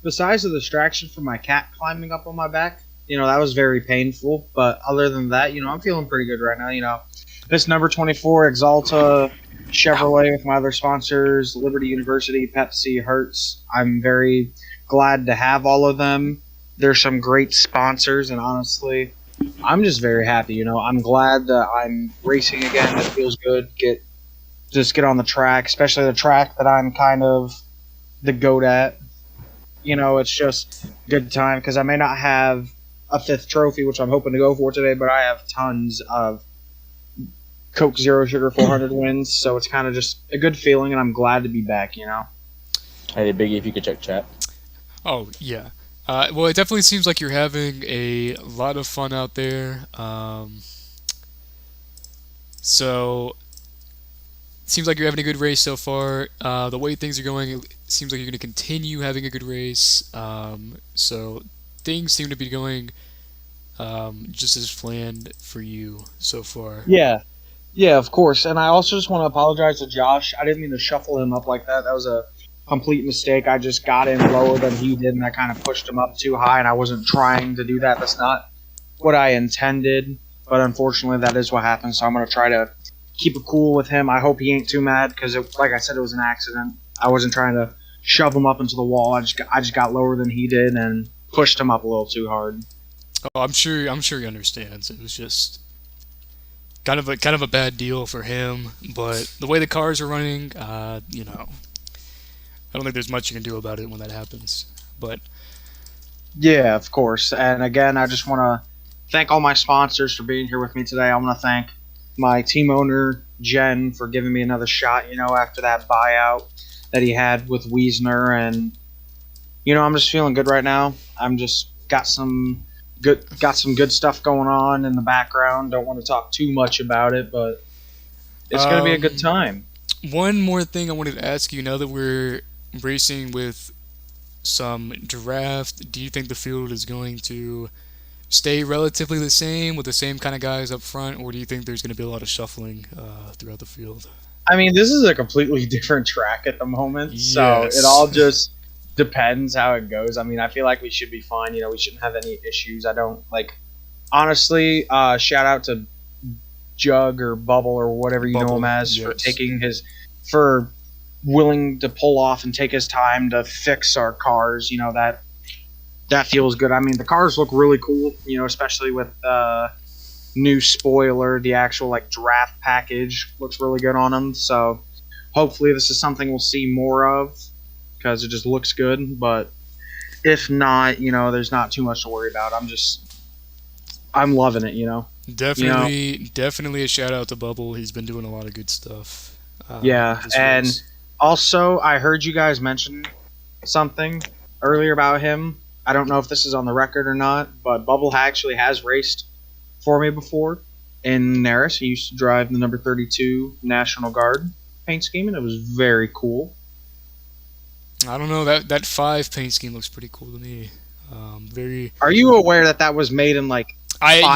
Speaker 5: Besides the distraction from my cat climbing up on my back, that was very painful. But other than that, I'm feeling pretty good right now. This number 24 Exalta Chevrolet with my other sponsors, Liberty University, Pepsi, Hertz. I'm very glad to have all of them. There's some great sponsors, and honestly, I'm just very happy. I'm glad that I'm racing again. It feels good. Get on the track, especially the track that I'm kind of the goat at. It's just a good time because I may not have a fifth trophy, which I'm hoping to go for today, but I have tons of Coke Zero Sugar 400 wins, so it's kind of just a good feeling, and I'm glad to be back.
Speaker 3: Hey, Biggie, if you could check chat.
Speaker 1: Oh yeah. Well, it definitely seems like you're having a lot of fun out there. So it seems like you're having a good race so far. The way things are going, it seems like you're going to continue having a good race. So things seem to be going just as planned for you so far.
Speaker 5: Yeah, of course. And I also just want to apologize to Josh. I didn't mean to shuffle him up like that. That was a complete mistake. I just got in lower than he did, and I kind of pushed him up too high, and I wasn't trying to do that. That's not what I intended, but unfortunately that is what happened, so I'm going to try to keep it cool with him. I hope he ain't too mad, because like I said, it was an accident. I wasn't trying to shove him up into the wall. I just got lower than he did and pushed him up a little too hard.
Speaker 1: Oh, I'm sure he understands. It was just kind of a bad deal for him, but the way the cars are running, I don't think there's much you can do about it when that happens. But
Speaker 5: Yeah, of course. And again, I just want to thank all my sponsors for being here with me today. I want to thank my team owner, Jen, for giving me another shot, after that buyout that he had with Wiesner. And, I'm just feeling good right now. I'm just got some good stuff going on in the background. Don't want to talk too much about it, but it's going to be a good time.
Speaker 1: One more thing I wanted to ask you, now that we're racing with some draft, do you think the field is going to stay relatively the same with the same kind of guys up front, or do you think there's going to be a lot of shuffling throughout the field?
Speaker 5: I mean, this is a completely different track at the moment, so
Speaker 1: Yes.
Speaker 5: it all just depends how it goes. I mean, I feel like we should be fine. We shouldn't have any issues. I don't honestly. Shout out to Jug or Bubble or whatever you know him as for willing to pull off and take his time to fix our cars. That feels good. I mean, the cars look really cool. Especially with new spoiler, the actual draft package looks really good on them. So hopefully this is something we'll see more of because it just looks good. But if not, there's not too much to worry about. I'm loving it.
Speaker 1: Definitely a shout out to Bubble. He's been doing a lot of good stuff.
Speaker 5: Yeah, and also I heard you guys mention something earlier about him. I don't know if this is on the record or not, but Bubble actually has raced for me before in NARAS. He used to drive the number 32 National Guard paint scheme, and it was very cool.
Speaker 1: I don't know, that 5 paint scheme looks pretty cool to me.
Speaker 5: Are you aware that was made in 5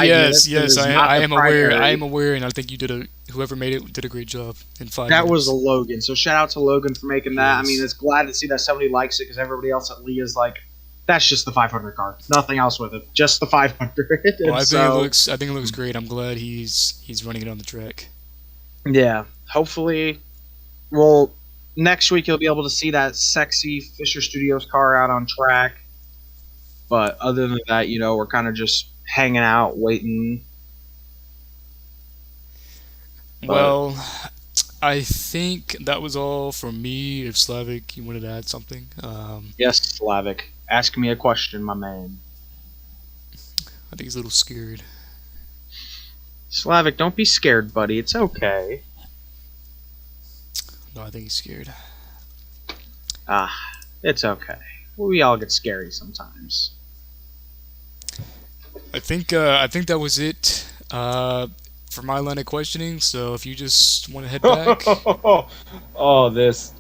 Speaker 5: minutes?
Speaker 1: Yes, I am aware. I am aware, and I think whoever made it did a great job in 5 minutes.
Speaker 5: That was a Logan. So shout out to Logan for making that. Yes. I mean, it's glad to see that somebody likes it because everybody else at Lee is that's just the 500 car. Nothing else with it. Just the 500.
Speaker 1: Well, I think it looks great. I'm glad he's running it on the track.
Speaker 5: Yeah. Hopefully, well, next week you'll be able to see that sexy Fisher Studios car out on track. But other than that, we're kind of just hanging out, waiting.
Speaker 1: Well, I think that was all from me. If Slavic, you wanted to add something?
Speaker 5: Yes, Slavic. Ask me a question, my man.
Speaker 1: I think he's a little scared.
Speaker 5: Slavic, don't be scared, buddy. It's okay.
Speaker 1: No, I think he's scared.
Speaker 5: It's okay. We all get scary sometimes.
Speaker 1: I think that was it for my line of questioning. So if you just want to head back.
Speaker 3: Oh, this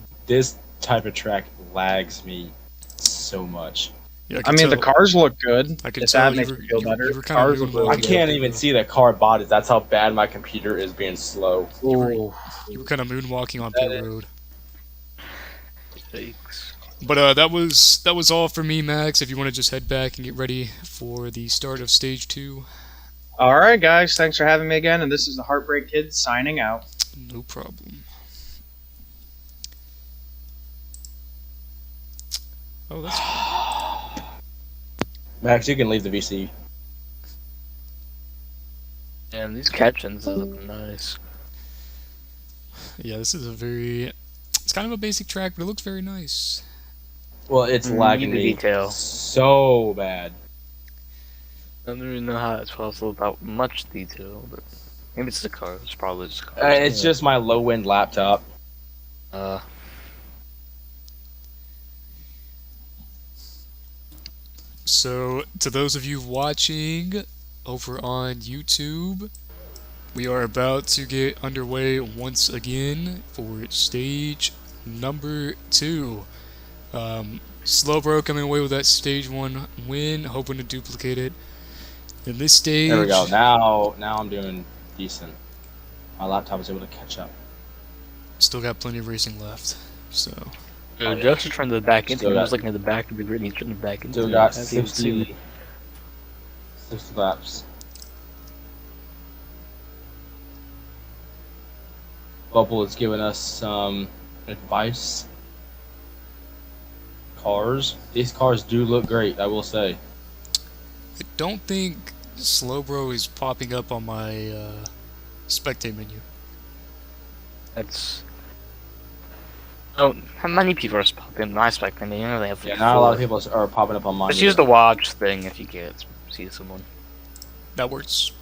Speaker 3: type of track lags me so much.
Speaker 1: Yeah,
Speaker 5: I mean, the cars look good.
Speaker 1: I can
Speaker 5: if
Speaker 1: tell
Speaker 5: that makes me feel better.
Speaker 1: Cars look really
Speaker 3: I can't even see the car bodies. That's how bad my computer is being slow.
Speaker 1: You were kind of moonwalking on pit road.
Speaker 2: Thanks.
Speaker 1: But that was all for me, Max. If you want to just head back and get ready for the start of stage 2.
Speaker 5: All right, guys. Thanks for having me again. And this is the Heartbreak Kid signing out.
Speaker 1: No problem. Oh, that's
Speaker 3: Max, you can leave the VC.
Speaker 2: And these captions look nice.
Speaker 1: Yeah, this is it's kind of a basic track, but it looks very nice.
Speaker 3: Well, it's lagging
Speaker 2: the
Speaker 3: me
Speaker 2: detail.
Speaker 3: so bad.
Speaker 2: I don't even know how it's possible without much detail, but maybe it's the car. It's probably just the car.
Speaker 3: It's just my low-end laptop.
Speaker 1: So, to those of you watching over on YouTube, we are about to get underway once again for stage number 2. Slowbro coming away with that stage 1 win, hoping to duplicate it in this stage.
Speaker 3: There we go. Now I'm doing decent. My laptop is able to catch up.
Speaker 1: Still got plenty of racing left, so.
Speaker 2: Just trying to back into it. I was looking at the back of the grid and he's trying to back into it.
Speaker 3: Still got 60 laps. Bubble is giving us some advice. Cars. These cars do look great, I will say.
Speaker 1: I don't think Slowbro is popping up on my spectate menu.
Speaker 2: That's... Oh, how many people are popping my spec menu? They have
Speaker 3: Yeah, not a lot of people are popping up on mine.
Speaker 2: Just use the watch thing if you see someone.
Speaker 1: That works.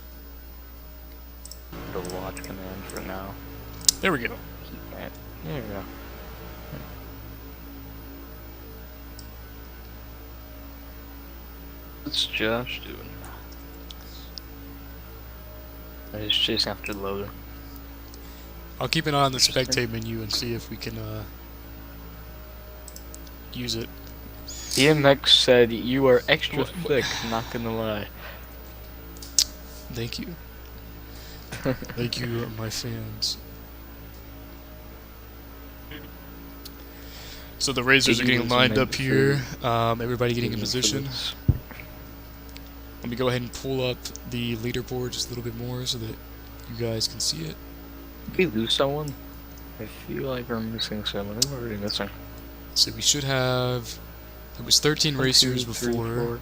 Speaker 2: The watch command for now.
Speaker 1: There we go.
Speaker 2: Right. There we go. What's Josh doing? He's chasing after the loader.
Speaker 1: I'll keep an eye on the spectate menu and see if we can use it.
Speaker 2: DMX said you are extra thick, not gonna lie.
Speaker 1: Thank you. Thank you, my fans. So the Razors are getting lined up here. Everybody getting in position. Let me go ahead and pull up the leaderboard just a little bit more so that you guys can see it.
Speaker 2: Did we lose someone? I feel like we're missing someone. Who are we missing?
Speaker 1: So we should have. It was 13 racers before. 1,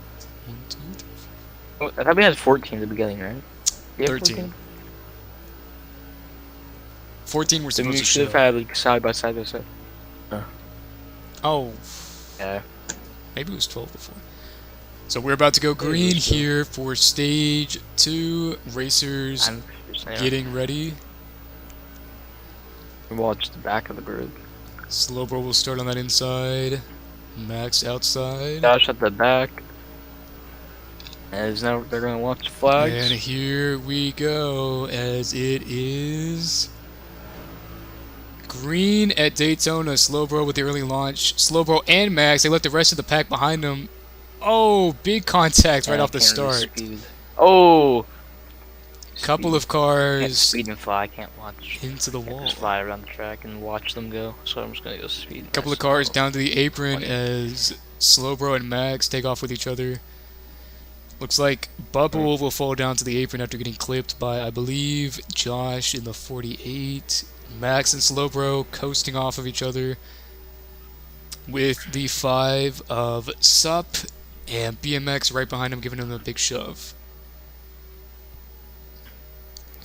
Speaker 1: 2, 3.
Speaker 2: Oh, I thought we had 14 at the beginning, right? We had
Speaker 1: 13. 14 were
Speaker 2: Then
Speaker 1: supposed
Speaker 2: we
Speaker 1: to
Speaker 2: should have
Speaker 1: show.
Speaker 2: had like side by side by side.
Speaker 1: Oh,
Speaker 2: Yeah.
Speaker 1: maybe it was 12 before. So we're about to go green here for stage 2. Racers
Speaker 2: I'm
Speaker 1: getting ready.
Speaker 2: watch the back of the grid.
Speaker 1: Slowbro will start on that inside. Max outside.
Speaker 2: Josh at the back. As now they're gonna watch the flags.
Speaker 1: And here we go, as it is green at Daytona. Slowbro with the early launch. Slowbro and Max, they left the rest of the pack behind them. Oh, big contact right
Speaker 2: And
Speaker 1: off the
Speaker 2: can't really
Speaker 1: start.
Speaker 2: speed. Oh!
Speaker 1: Couple of
Speaker 2: Can't
Speaker 1: cars
Speaker 2: speed and fly, I can't watch.
Speaker 1: into the
Speaker 2: Can't
Speaker 1: wall.
Speaker 2: just fly around the track and watch them go, so I'm just gonna go speed.
Speaker 1: Couple of cars down to the apron as Slowbro and Max take off with each other. Looks like Bubble will fall down to the apron after getting clipped by, I believe, Josh in the 48. Max and Slowbro coasting off of each other with the 5 of Sup and BMX right behind him, giving him a big shove.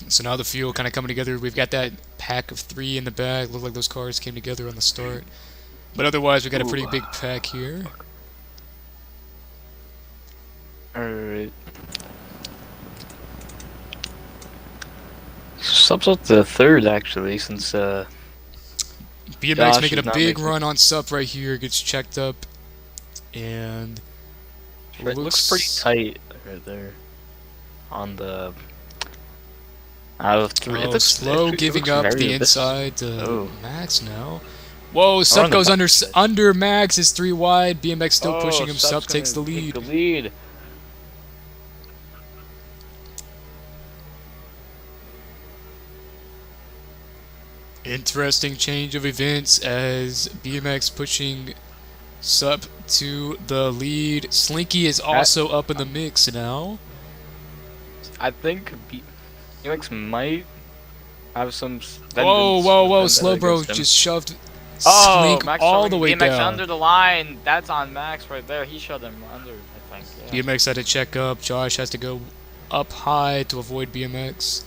Speaker 1: So now the field kind of coming together. We've got that pack of 3 in the back. Look like those cars came together on the start. But otherwise, we got a pretty big pack here.
Speaker 2: Alright. Sub's up to third actually, since
Speaker 1: BMX
Speaker 2: Josh
Speaker 1: making a
Speaker 2: is not
Speaker 1: big
Speaker 2: making-
Speaker 1: run on Sup right here. Gets checked up. And
Speaker 2: it looks pretty tight right there. On the out of 3. It
Speaker 1: Oh,
Speaker 2: looks
Speaker 1: slow
Speaker 2: it
Speaker 1: giving
Speaker 2: looks
Speaker 1: up
Speaker 2: very
Speaker 1: the
Speaker 2: abyss-
Speaker 1: inside to
Speaker 2: Oh.
Speaker 1: Max now. Whoa, Sup
Speaker 2: on the
Speaker 1: goes
Speaker 2: back
Speaker 1: under
Speaker 2: side.
Speaker 1: under Max. Is 3 wide. BMX still
Speaker 2: Oh,
Speaker 1: pushing him.
Speaker 2: Sub's
Speaker 1: Sup takes the
Speaker 2: gonna take
Speaker 1: lead.
Speaker 2: the lead.
Speaker 1: Interesting change of events as BMX pushing Sup to the lead. Slinky is also up in the mix now.
Speaker 2: I think BMX might have some.
Speaker 1: Whoa, whoa, whoa! Slowbro just shoved Slink
Speaker 2: Max
Speaker 1: all
Speaker 2: showing
Speaker 1: the way
Speaker 2: BMX
Speaker 1: down.
Speaker 2: under the line. That's on Max right there. He shoved him under, I think. Yeah.
Speaker 1: BMX had to check up. Josh has to go up high to avoid BMX.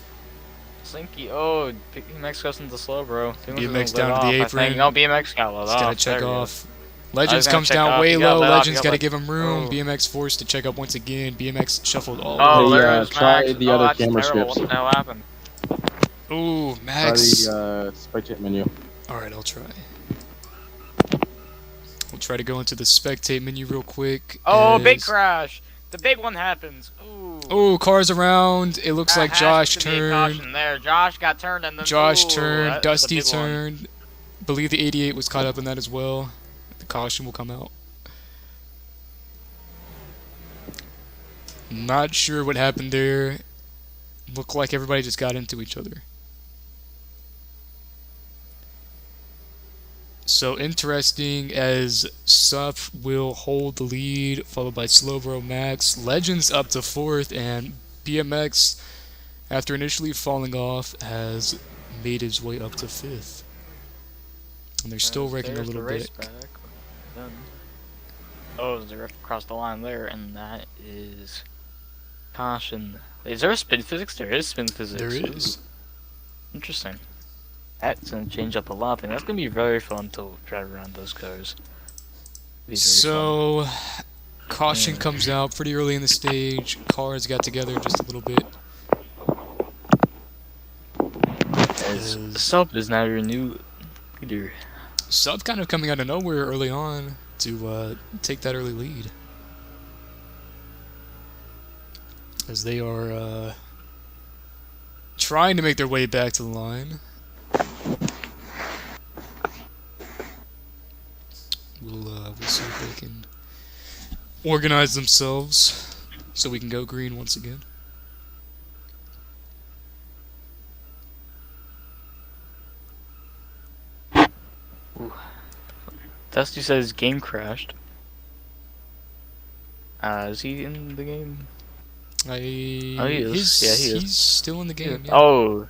Speaker 2: Slinky, BMX goes into slow, bro.
Speaker 1: BMX down to the apron.
Speaker 2: No, BMX got let
Speaker 1: He's
Speaker 2: off.
Speaker 1: gotta check
Speaker 2: There he
Speaker 1: off.
Speaker 2: goes.
Speaker 1: Legends
Speaker 2: gonna
Speaker 1: comes
Speaker 2: check
Speaker 1: down
Speaker 2: off.
Speaker 1: way
Speaker 2: You gotta
Speaker 1: low.
Speaker 2: let off.
Speaker 1: Legends
Speaker 2: You
Speaker 1: gotta
Speaker 2: gotta
Speaker 1: give him room.
Speaker 2: Oh.
Speaker 1: BMX forced to check up once again. BMX shuffled all
Speaker 2: Oh,
Speaker 1: the way.
Speaker 2: there's
Speaker 3: try
Speaker 2: Max.
Speaker 3: the other
Speaker 2: that's
Speaker 3: camera
Speaker 2: terrible.
Speaker 3: skips.
Speaker 2: What the hell happened?
Speaker 1: Ooh,
Speaker 3: Try
Speaker 1: Max.
Speaker 3: the spectate menu.
Speaker 1: Alright, I'll try. We'll try to go into the spectate menu real quick.
Speaker 2: Oh, big
Speaker 1: as-
Speaker 2: crash. The big one happens. Ooh.
Speaker 1: Ooh, cars around. It looks like
Speaker 2: That has
Speaker 1: Josh
Speaker 2: to be a
Speaker 1: turned.
Speaker 2: caution there. Josh got turned and then
Speaker 1: Josh
Speaker 2: ooh,
Speaker 1: turned.
Speaker 2: that was a
Speaker 1: Dusty
Speaker 2: big one.
Speaker 1: turned. Believe the 88 was caught up in that as well. The caution will come out. Not sure what happened there. Looked like everybody just got into each other. So interesting as Sup will hold the lead, followed by Slowbro Max. Legends up to 4th, and BMX, after initially falling off, has made his way up to 5th. And they're still wrecking a
Speaker 2: There's
Speaker 1: little
Speaker 2: the race
Speaker 1: bit.
Speaker 2: back. Done. Oh, they wrecked across the line there, and that is caution. Is there a spin physics? There is spin physics.
Speaker 1: There is.
Speaker 2: Ooh, interesting. That's gonna change up a lot of things. That's gonna be very fun to drive around those cars. Be very
Speaker 1: So, caution comes out pretty early in the stage. Cars got together just a little bit.
Speaker 2: As Sup is now your new leader.
Speaker 1: Sub kind of coming out of nowhere early on to take that early lead. As they are trying to make their way back to the line. We'll see if they can organize themselves so we can go green once again.
Speaker 2: Ooh. Dusty says game crashed. Is he in the game?
Speaker 1: Oh, he
Speaker 2: is. Yeah, he is.
Speaker 1: He's still in the game. Yeah.
Speaker 2: Oh,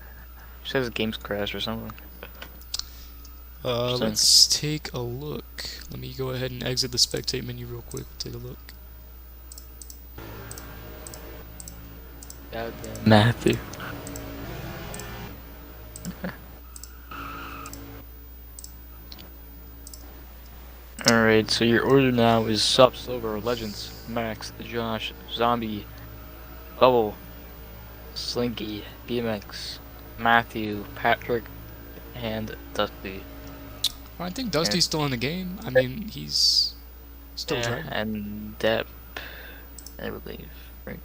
Speaker 2: he says games crashed or something.
Speaker 1: Let's take a look. Let me go ahead and exit the spectate menu real quick. Take a look.
Speaker 2: Matthew. Alright, so your order now is Sup, Silver, Legends, Max, Josh, Zombie, Bubble, Slinky, BMX, Matthew, Patrick, and Dusty.
Speaker 1: I think Dusty's still in the game. I mean, he's still driving.
Speaker 2: And Depp, I believe, right?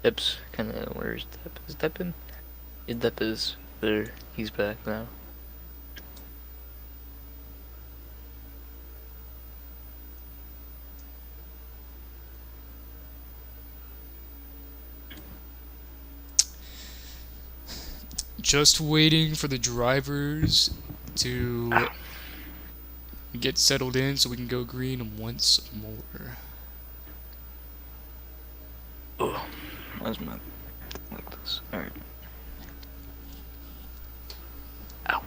Speaker 2: Depp's kinda, where's Depp? Is Depp in? Yeah, Depp is there. He's back now.
Speaker 1: Just waiting for the drivers to get settled in so we can go green once more.
Speaker 2: Oh, where's my like this? Alright. Ow.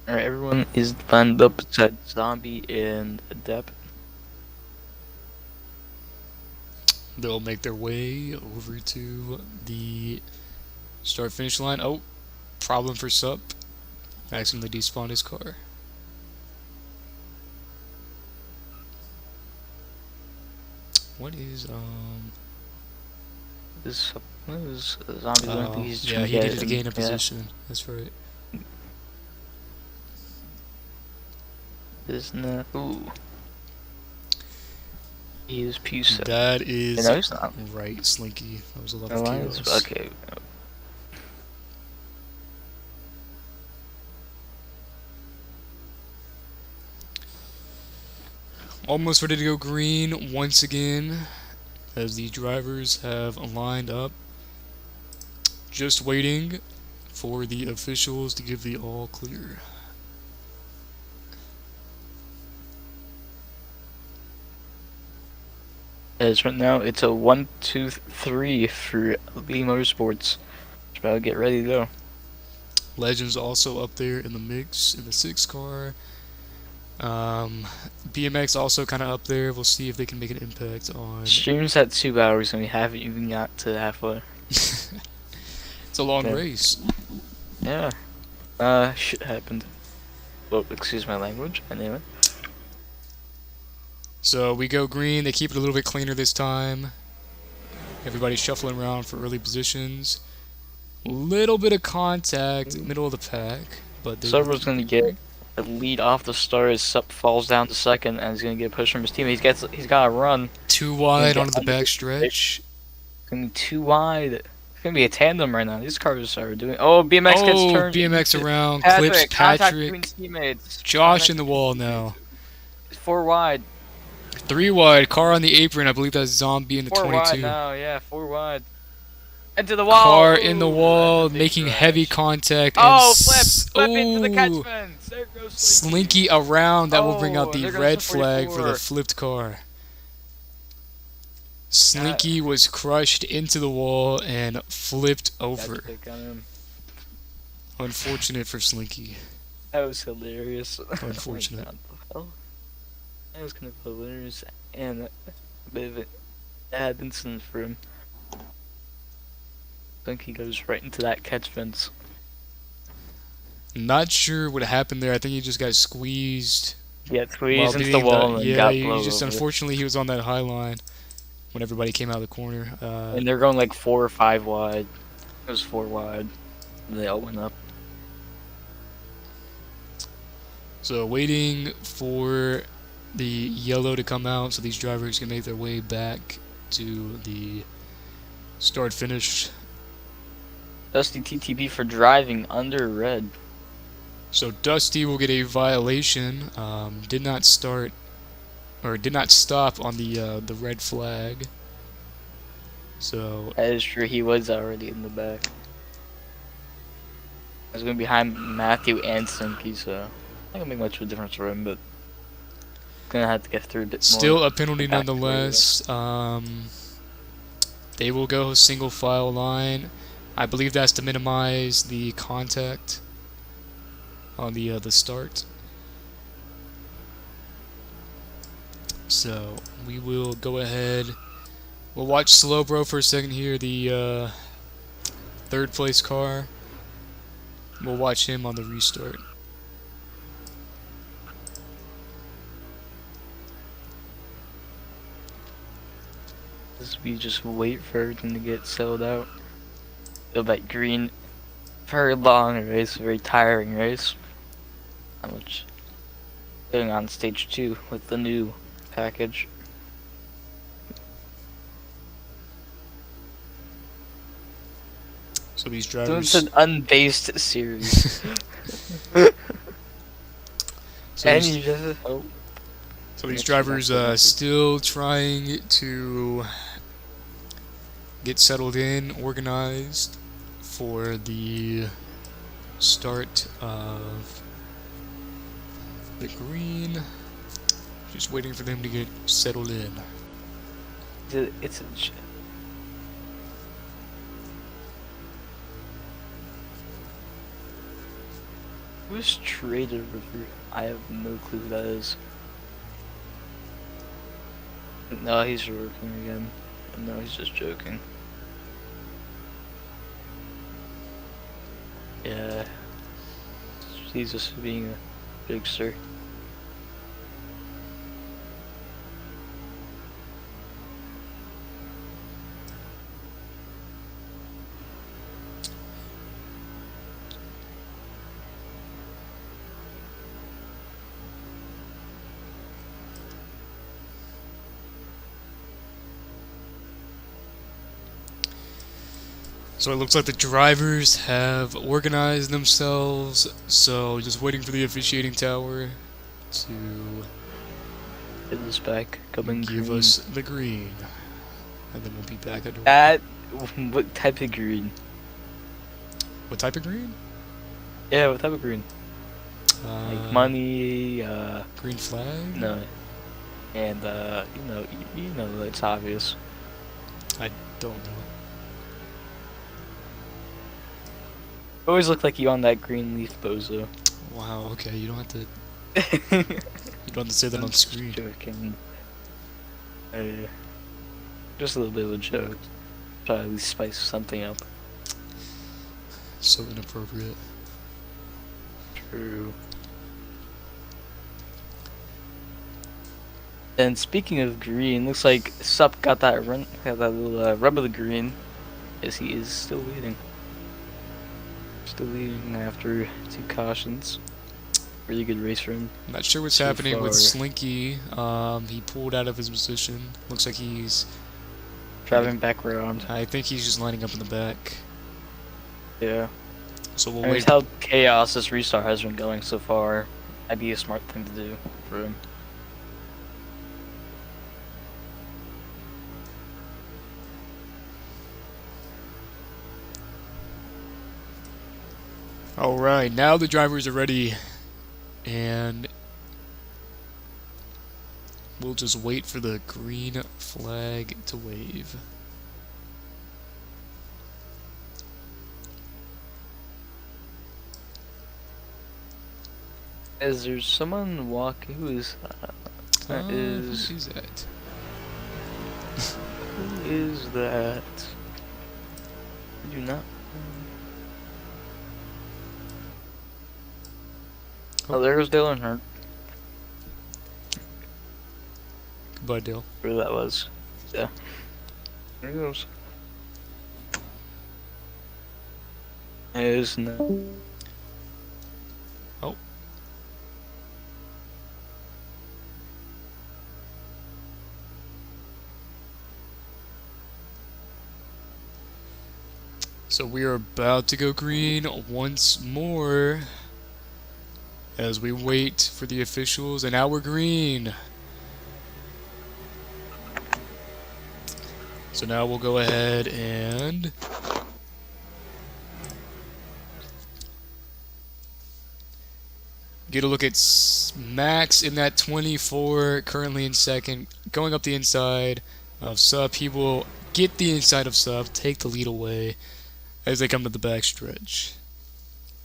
Speaker 2: Alright, everyone is lined up beside Zombie and Depp.
Speaker 1: They'll make their way over to the start-finish line. Oh, problem for Sup. Accidentally despawned his car. What is
Speaker 2: This Zombie don't think he's
Speaker 1: yeah,
Speaker 2: trying
Speaker 1: he
Speaker 2: to
Speaker 1: needed to
Speaker 2: get
Speaker 1: gain a
Speaker 2: him.
Speaker 1: position. That's right.
Speaker 2: Isn't that? Ooh. He is P7.
Speaker 1: That is
Speaker 2: No, he's not.
Speaker 1: right, Slinky. That was a lot of
Speaker 2: Alliance?
Speaker 1: kills.
Speaker 2: Okay.
Speaker 1: Almost ready to go green once again as the drivers have lined up. Just waiting for the officials to give the all clear.
Speaker 2: As right now, it's a 1, 2, 3 for Lee Motorsports. Just about to get ready to go.
Speaker 1: Legends also up there in the mix in the 6 car. BMX also kind of up there. We'll see if they can make an impact on.
Speaker 2: Stream's at 2 hours and we haven't even got to halfway.
Speaker 1: It's a long race.
Speaker 2: Yeah. Shit happened. Well, excuse my language. Anyway.
Speaker 1: So we go green. They keep it a little bit cleaner this time. Everybody's shuffling around for early positions. Little bit of contact, middle of the pack, but
Speaker 2: Server's gonna get a lead off the start as Sup falls down to second and he's gonna get pushed from his team. He's got to run.
Speaker 1: too wide onto the back stretch.
Speaker 2: It's gonna be too wide. It's gonna be a tandem right now. These cars are doing. Oh, BMX gets turned.
Speaker 1: BMX around,
Speaker 2: Patrick,
Speaker 1: clips
Speaker 2: contact between
Speaker 1: Patrick.
Speaker 2: teammates.
Speaker 1: Josh in the wall now.
Speaker 2: 4 wide.
Speaker 1: 3 wide, car on the apron. I believe that's Zombie in the
Speaker 2: 4
Speaker 1: 22.
Speaker 2: wide now, yeah, 4 wide. Into the wall.
Speaker 1: Car in the
Speaker 2: Ooh,
Speaker 1: wall,
Speaker 2: that's a big
Speaker 1: making
Speaker 2: crash.
Speaker 1: heavy contact.
Speaker 2: Oh,
Speaker 1: and
Speaker 2: flip into the catch
Speaker 1: Ooh.
Speaker 2: fence. There goes
Speaker 1: Slinky around. That will bring out
Speaker 2: Oh,
Speaker 1: the
Speaker 2: there goes
Speaker 1: red
Speaker 2: the
Speaker 1: flag for the
Speaker 2: 44.
Speaker 1: flipped car. Slinky was crushed into the wall and flipped over.
Speaker 2: Catch pick on him.
Speaker 1: Unfortunate for Slinky.
Speaker 2: That was hilarious.
Speaker 1: Unfortunate.
Speaker 2: Oh my God, the hell? That was kind of hilarious and a bit of bad incident for him. I think he goes right into that catch fence.
Speaker 1: Not sure what happened there. I think he just got squeezed
Speaker 2: Yeah,
Speaker 1: while
Speaker 2: squeezed into the
Speaker 1: being
Speaker 2: wall and
Speaker 1: yeah.
Speaker 2: got
Speaker 1: He
Speaker 2: blown
Speaker 1: just
Speaker 2: over.
Speaker 1: unfortunately he was on that high line when everybody came out of the corner.
Speaker 2: And they're going like 4 or 5 wide. It was 4 wide. And they all went up.
Speaker 1: So waiting for the yellow to come out so these drivers can make their way back to the start finish.
Speaker 2: Dusty TTP for driving under red.
Speaker 1: So Dusty will get a violation. Did not start or did not stop on the red flag. So
Speaker 2: That is true, he was already in the back. I was going behind Matthew and Simky, so not gonna make much of a difference for him, but gonna have to get through a bit more.
Speaker 1: still a penalty
Speaker 2: Back to where he
Speaker 1: nonetheless. They will go single file line. I believe that's to minimize the contact on the start. So we will go ahead. We'll watch Slowbro for a second here, the third place car. We'll watch him on the restart.
Speaker 2: As we just wait for everything to get settled out. Go back green. Very long race, very tiring race. Not much going on stage 2 with the new package.
Speaker 1: So these
Speaker 2: So
Speaker 1: drivers.
Speaker 2: it's an unbased series.
Speaker 1: So
Speaker 2: And
Speaker 1: these,
Speaker 2: you just
Speaker 1: so these drivers still trying to get settled in, organized for the start of the green. Just waiting for them to get settled in.
Speaker 2: it's a Who's Trader River? I have no clue who that is. No, he's working again. No, he's just joking. Yeah. He's just being a jokester.
Speaker 1: So it looks like the drivers have organized themselves, so just waiting for the officiating tower to
Speaker 2: Get this back. Coming
Speaker 1: give
Speaker 2: green.
Speaker 1: us the green. And then we'll be back at
Speaker 2: That. What type of green?
Speaker 1: What type of green?
Speaker 2: Yeah, what type of green? Like money,
Speaker 1: Green flag?
Speaker 2: no. And, you know, it's obvious.
Speaker 1: I don't know.
Speaker 2: Always look like you on that green leaf, bozo.
Speaker 1: Wow, okay, you don't have to you don't have to say that on screen.
Speaker 2: Joking. Just a little bit of a joke. Try to at least spice something up.
Speaker 1: So inappropriate.
Speaker 2: True. And speaking of green, looks like Sup got that little rub of the green, as he is still leading. Still leading after 2 cautions. Really good race for him.
Speaker 1: Not sure what's
Speaker 2: So
Speaker 1: happening with
Speaker 2: far.
Speaker 1: Slinky. He pulled out of his position. Looks like he's
Speaker 2: Driving back around.
Speaker 1: I think he's just lining up in the back.
Speaker 2: Yeah.
Speaker 1: So we'll
Speaker 2: And
Speaker 1: wait.
Speaker 2: with how chaos this restart has been going so far, that'd be a smart thing to do for him.
Speaker 1: Alright, now the drivers are ready. And we'll just wait for the green flag to wave.
Speaker 2: Is there someone walking? Who is that? That is.
Speaker 1: Who's that?
Speaker 2: Who is that? I do not. Oh, there goes Dale Earnhardt.
Speaker 1: Goodbye, Dale.
Speaker 2: Who that was? Yeah. There he goes. Is no.
Speaker 1: Oh. So we are about to go green once more as we wait for the officials, and now we're green. So now we'll go ahead and get a look at Max in that 24, currently in second, going up the inside of Sup. He will get the inside of Sup, take the lead away as they come to the back stretch.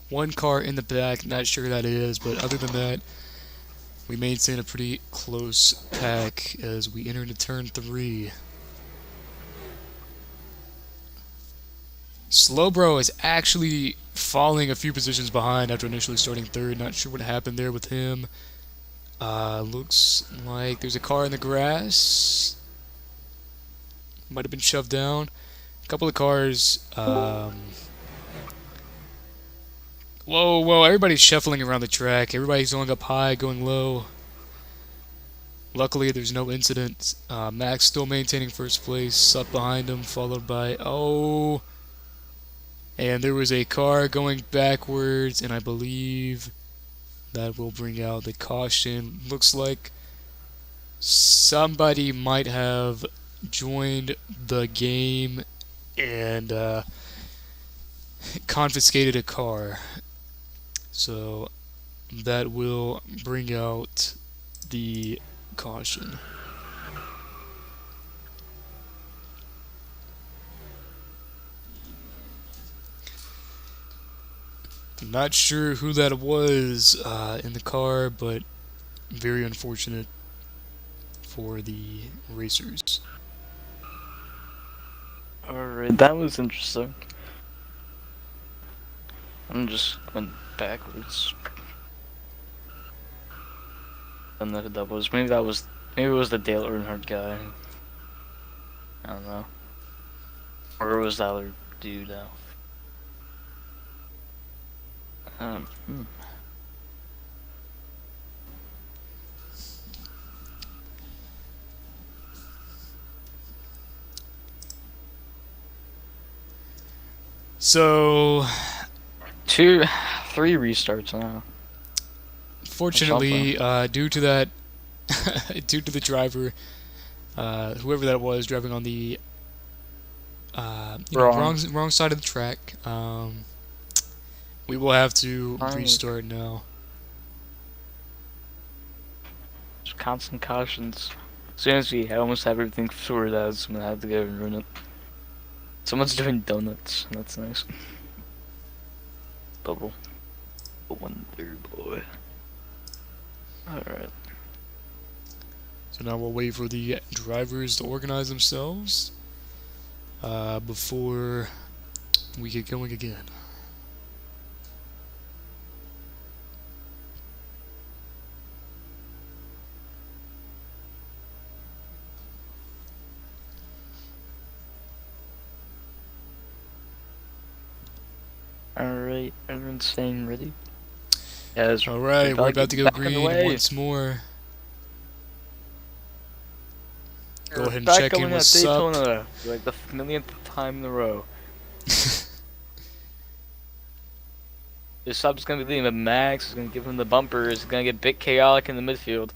Speaker 1: One car in the back, not sure who that is, but other than that, we maintain a pretty close pack as we enter into turn 3. Slowbro is actually falling a few positions behind after initially starting third. Not sure what happened there with him. Looks like there's a car in the grass. Might have been shoved down. A couple of cars. Whoa, everybody's shuffling around the track. Everybody's going up high, going low. Luckily, there's no incident. Max still maintaining first place. Up behind him, followed by... Oh... And there was a car going backwards, and I believe that will bring out the caution. Looks like somebody might have joined the game and confiscated a car. So that will bring out the caution. Not sure who that was in the car, but very unfortunate for the racers.
Speaker 2: Alright, that was interesting. I'm just going backwards. I don't know who that was. Maybe it was the Dale Earnhardt guy. I don't know. Or it was the other dude out.
Speaker 1: So,
Speaker 2: 3 restarts now.
Speaker 1: fortunately, due to that, due to the driver, whoever that was driving on the wrong side of the track, we will have to restart now.
Speaker 2: Just constant cautions. As soon as we almost have everything sorted out, I'm gonna have to go and run it. Someone's doing donuts. That's nice. Bubble. A wonder boy. Alright.
Speaker 1: So now we'll wait for the drivers to organize themselves before we get going again.
Speaker 2: Alright, everyone's staying ready? Yeah,
Speaker 1: Alright, we're about to go green once more. Go ahead and check in with Sup.
Speaker 2: Daytona, for like the millionth time in a row. The Sup's gonna be leading, but Max is gonna give him the bumper. It's gonna get a bit chaotic in the midfield.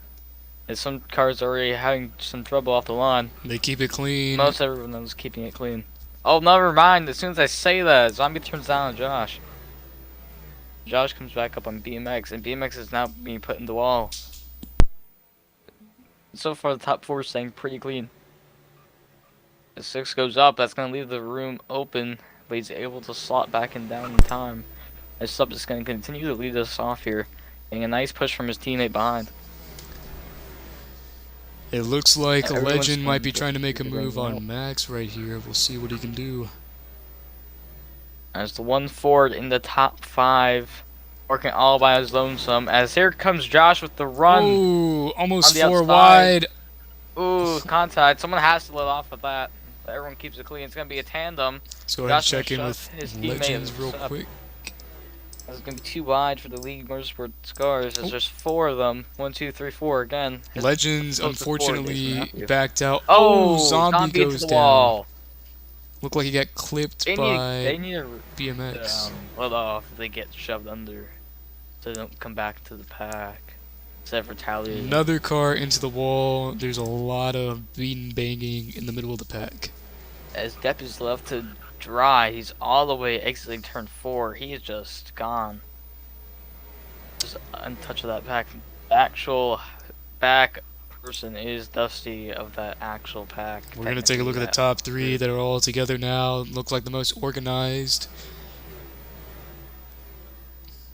Speaker 2: And some cars are already having some trouble off the line.
Speaker 1: They keep it clean.
Speaker 2: Most everyone is keeping it clean. Oh, never mind. As soon as I say that, Zombie turns down on Josh. Josh comes back up on BMX, and BMX is now being put in the wall. So far, the top 4 is staying pretty clean. As 6 goes up, that's going to leave the room open, but he's able to slot back and down in time. As Sup is going to continue to lead us off here, getting a nice push from his teammate behind.
Speaker 1: It looks like
Speaker 2: Everyone's
Speaker 1: Legend might be
Speaker 2: going
Speaker 1: trying to make a
Speaker 2: to
Speaker 1: move
Speaker 2: go
Speaker 1: on
Speaker 2: well.
Speaker 1: Max right here. We'll see what he can do.
Speaker 2: As the one Ford in the top 5, working all by his lonesome. As here comes Josh with the run
Speaker 1: Oh,
Speaker 2: on
Speaker 1: almost
Speaker 2: the
Speaker 1: 4
Speaker 2: outside.
Speaker 1: wide.
Speaker 2: Ooh, contact. Someone has to let off with that. But everyone keeps it clean. It's gonna be a tandem.
Speaker 1: Let's go ahead and
Speaker 2: Josh gonna
Speaker 1: check in
Speaker 2: shove
Speaker 1: with
Speaker 2: his teammate
Speaker 1: Legends real
Speaker 2: up.
Speaker 1: quick.
Speaker 2: It's gonna be too wide for the lead motorsports cars. As
Speaker 1: Oh.
Speaker 2: there's 4 of them. 1, 2, 3, 4 again.
Speaker 1: Legends
Speaker 2: closest Ford is
Speaker 1: unfortunately
Speaker 2: Matthew.
Speaker 1: backed out.
Speaker 2: Oh,
Speaker 1: Zombie
Speaker 2: into
Speaker 1: goes
Speaker 2: the
Speaker 1: down.
Speaker 2: wall.
Speaker 1: Looked like he got clipped
Speaker 2: They
Speaker 1: by
Speaker 2: need to
Speaker 1: BMX.
Speaker 2: let off if they get shoved under, so they don't come back to the pack. Instead of retaliating.
Speaker 1: Another car into the wall. There's a lot of beating banging in the middle of the pack.
Speaker 2: As Depp is left to dry, he's all the way exiting turn 4. He is just gone. Just untouched of that pack. The actual back person is Dusty of that actual pack.
Speaker 1: We're going to take a look at the top 3 that are all together now. Look like the most organized.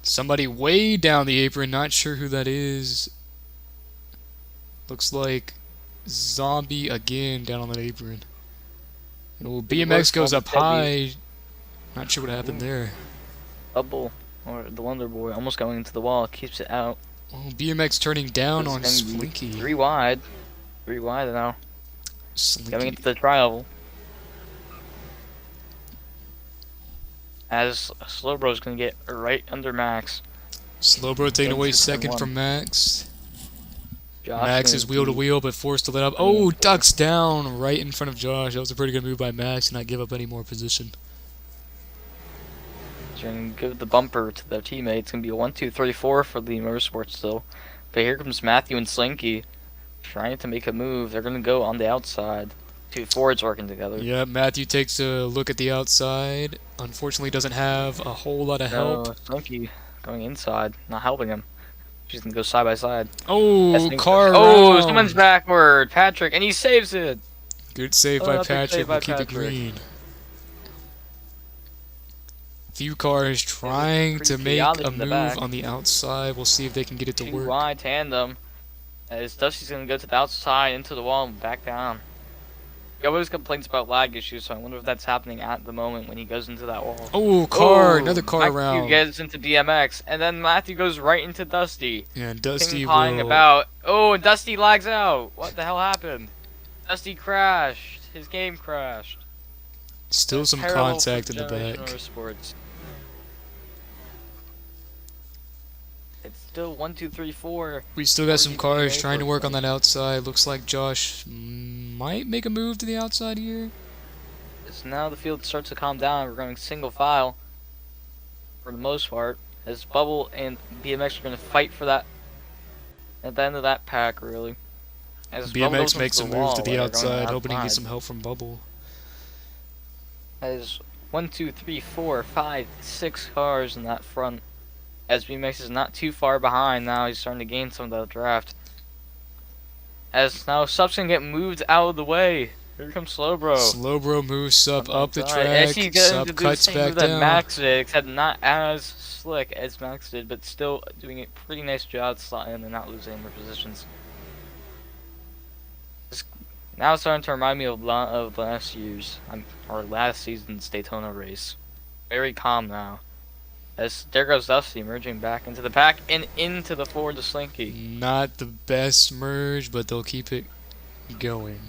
Speaker 1: Somebody way down the apron. Not sure who that is. Looks like Zombie again down on that apron. Oh, BMX goes up high. Not sure what happened there.
Speaker 2: Bubble, or the Wonder Boy, almost going into the wall, keeps it out.
Speaker 1: Oh, BMX turning down on
Speaker 2: It's gonna be
Speaker 1: Slinky.
Speaker 2: 3 wide. 3 wide now. Going
Speaker 1: Slinky.
Speaker 2: into the trial. As Slowbro's gonna get right under Max.
Speaker 1: Slowbro taking away
Speaker 2: Into turn
Speaker 1: second
Speaker 2: 1.
Speaker 1: from Max.
Speaker 2: Josh
Speaker 1: Max
Speaker 2: gonna
Speaker 1: is wheel to
Speaker 2: be-
Speaker 1: wheel, but forced to let up. Oh, ducks down right in front of Josh. That was a pretty good move by Max to not give up any more position.
Speaker 2: Trying to give the bumper to their teammate. It's gonna be a 1, 2, 3, 4 for the motorsports still. But here comes Matthew and Slinky trying to make a move. They're gonna go on the outside. 2 Fords working together.
Speaker 1: Yeah, Matthew takes a look at the outside. Unfortunately, doesn't have a whole lot of help.
Speaker 2: No, Slinky going inside, not helping him. She's gonna go side by side.
Speaker 1: Oh,
Speaker 2: Testing-
Speaker 1: car
Speaker 2: Oh,
Speaker 1: around.
Speaker 2: someone's backward. Patrick, and he saves it.
Speaker 1: Good save
Speaker 2: Oh,
Speaker 1: by
Speaker 2: that's a
Speaker 1: Patrick.
Speaker 2: save
Speaker 1: We'll
Speaker 2: by
Speaker 1: keep it
Speaker 2: Patrick.
Speaker 1: green. Few cars trying to
Speaker 2: pretty
Speaker 1: make
Speaker 2: chaotic
Speaker 1: a
Speaker 2: in the
Speaker 1: move
Speaker 2: back.
Speaker 1: on the outside. We'll see if they can get it to
Speaker 2: 2
Speaker 1: work.
Speaker 2: wide tandem. As Dusty's gonna go to the outside, into the wall, and back down. He always complains about lag issues, so I wonder if that's happening at the moment when he goes into that wall.
Speaker 1: Oh, car!
Speaker 2: Oh,
Speaker 1: Another car
Speaker 2: Matthew
Speaker 1: around.
Speaker 2: gets into DMX, and then Matthew goes right into Dusty.
Speaker 1: Yeah, and Dusty
Speaker 2: Ping-ponging
Speaker 1: will.
Speaker 2: about. Oh, and Dusty lags out. What the hell happened? Dusty crashed. His game crashed.
Speaker 1: Still some
Speaker 2: Terrible
Speaker 1: contact
Speaker 2: for
Speaker 1: in the
Speaker 2: Generation
Speaker 1: back.
Speaker 2: Motorsports. It's still 1, 2, 3, 4.
Speaker 1: We still got some
Speaker 2: Forty
Speaker 1: cars
Speaker 2: three
Speaker 1: trying to work on
Speaker 2: April.
Speaker 1: that outside. Looks like Josh might make a move to the outside here.
Speaker 2: So now the field starts to calm down. We're going single file for the most part. As Bubble and BMX are going to fight for that at the end of that pack, really. As Bubble goes
Speaker 1: BMX makes a
Speaker 2: into
Speaker 1: move to
Speaker 2: wall
Speaker 1: the
Speaker 2: when they're going
Speaker 1: outside, hoping he gets
Speaker 2: outside.
Speaker 1: some help from Bubble.
Speaker 2: As 1, 2, 3, 4, 5, 6 cars in that front. As BMX is not too far behind now, he's starting to gain some of that draft. As now Sup's gonna get moved out of the way. Here comes Slowbro.
Speaker 1: Slowbro moves Sup
Speaker 2: Oh my
Speaker 1: up the
Speaker 2: God.
Speaker 1: track.
Speaker 2: As he's going
Speaker 1: Sup
Speaker 2: to do the
Speaker 1: cuts
Speaker 2: same
Speaker 1: back
Speaker 2: move that
Speaker 1: down.
Speaker 2: Max did, except not as slick as Max did, but still doing a pretty nice job slotting and not losing more positions. Now it's starting to remind me of last year's, or last season's Daytona race. Very calm now. As there goes Dusty merging back into the pack and into the Ford to Slinky.
Speaker 1: Not the best merge, but they'll keep it going.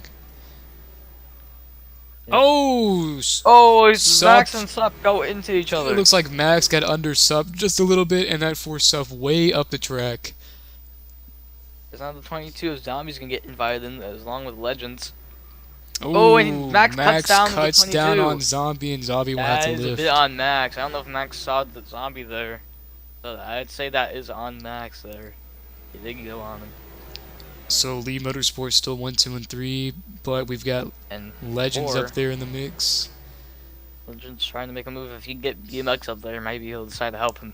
Speaker 2: Yeah.
Speaker 1: Oh!
Speaker 2: Oh,
Speaker 1: Sup.
Speaker 2: Max and Sup go into each other.
Speaker 1: It looks like Max got under Sup just a little bit, and that forced Sup way up the track.
Speaker 2: It's now the 22 of Zombies gonna get invited in along with Legends.
Speaker 1: Oh,
Speaker 2: and Max cuts down to the
Speaker 1: cuts down
Speaker 2: 22.
Speaker 1: on Zombie, and Zombie will have
Speaker 2: That
Speaker 1: to
Speaker 2: is a
Speaker 1: lift.
Speaker 2: bit on Max. I don't know if Max saw the Zombie there. But I'd say that is on Max there. He did go on him.
Speaker 1: So Lee Motorsports still 1, 2, and 3, but we've got
Speaker 2: And
Speaker 1: Legends
Speaker 2: 4.
Speaker 1: up there in the mix.
Speaker 2: Legends trying to make a move. If he can get BMX up there, maybe he'll decide to help him.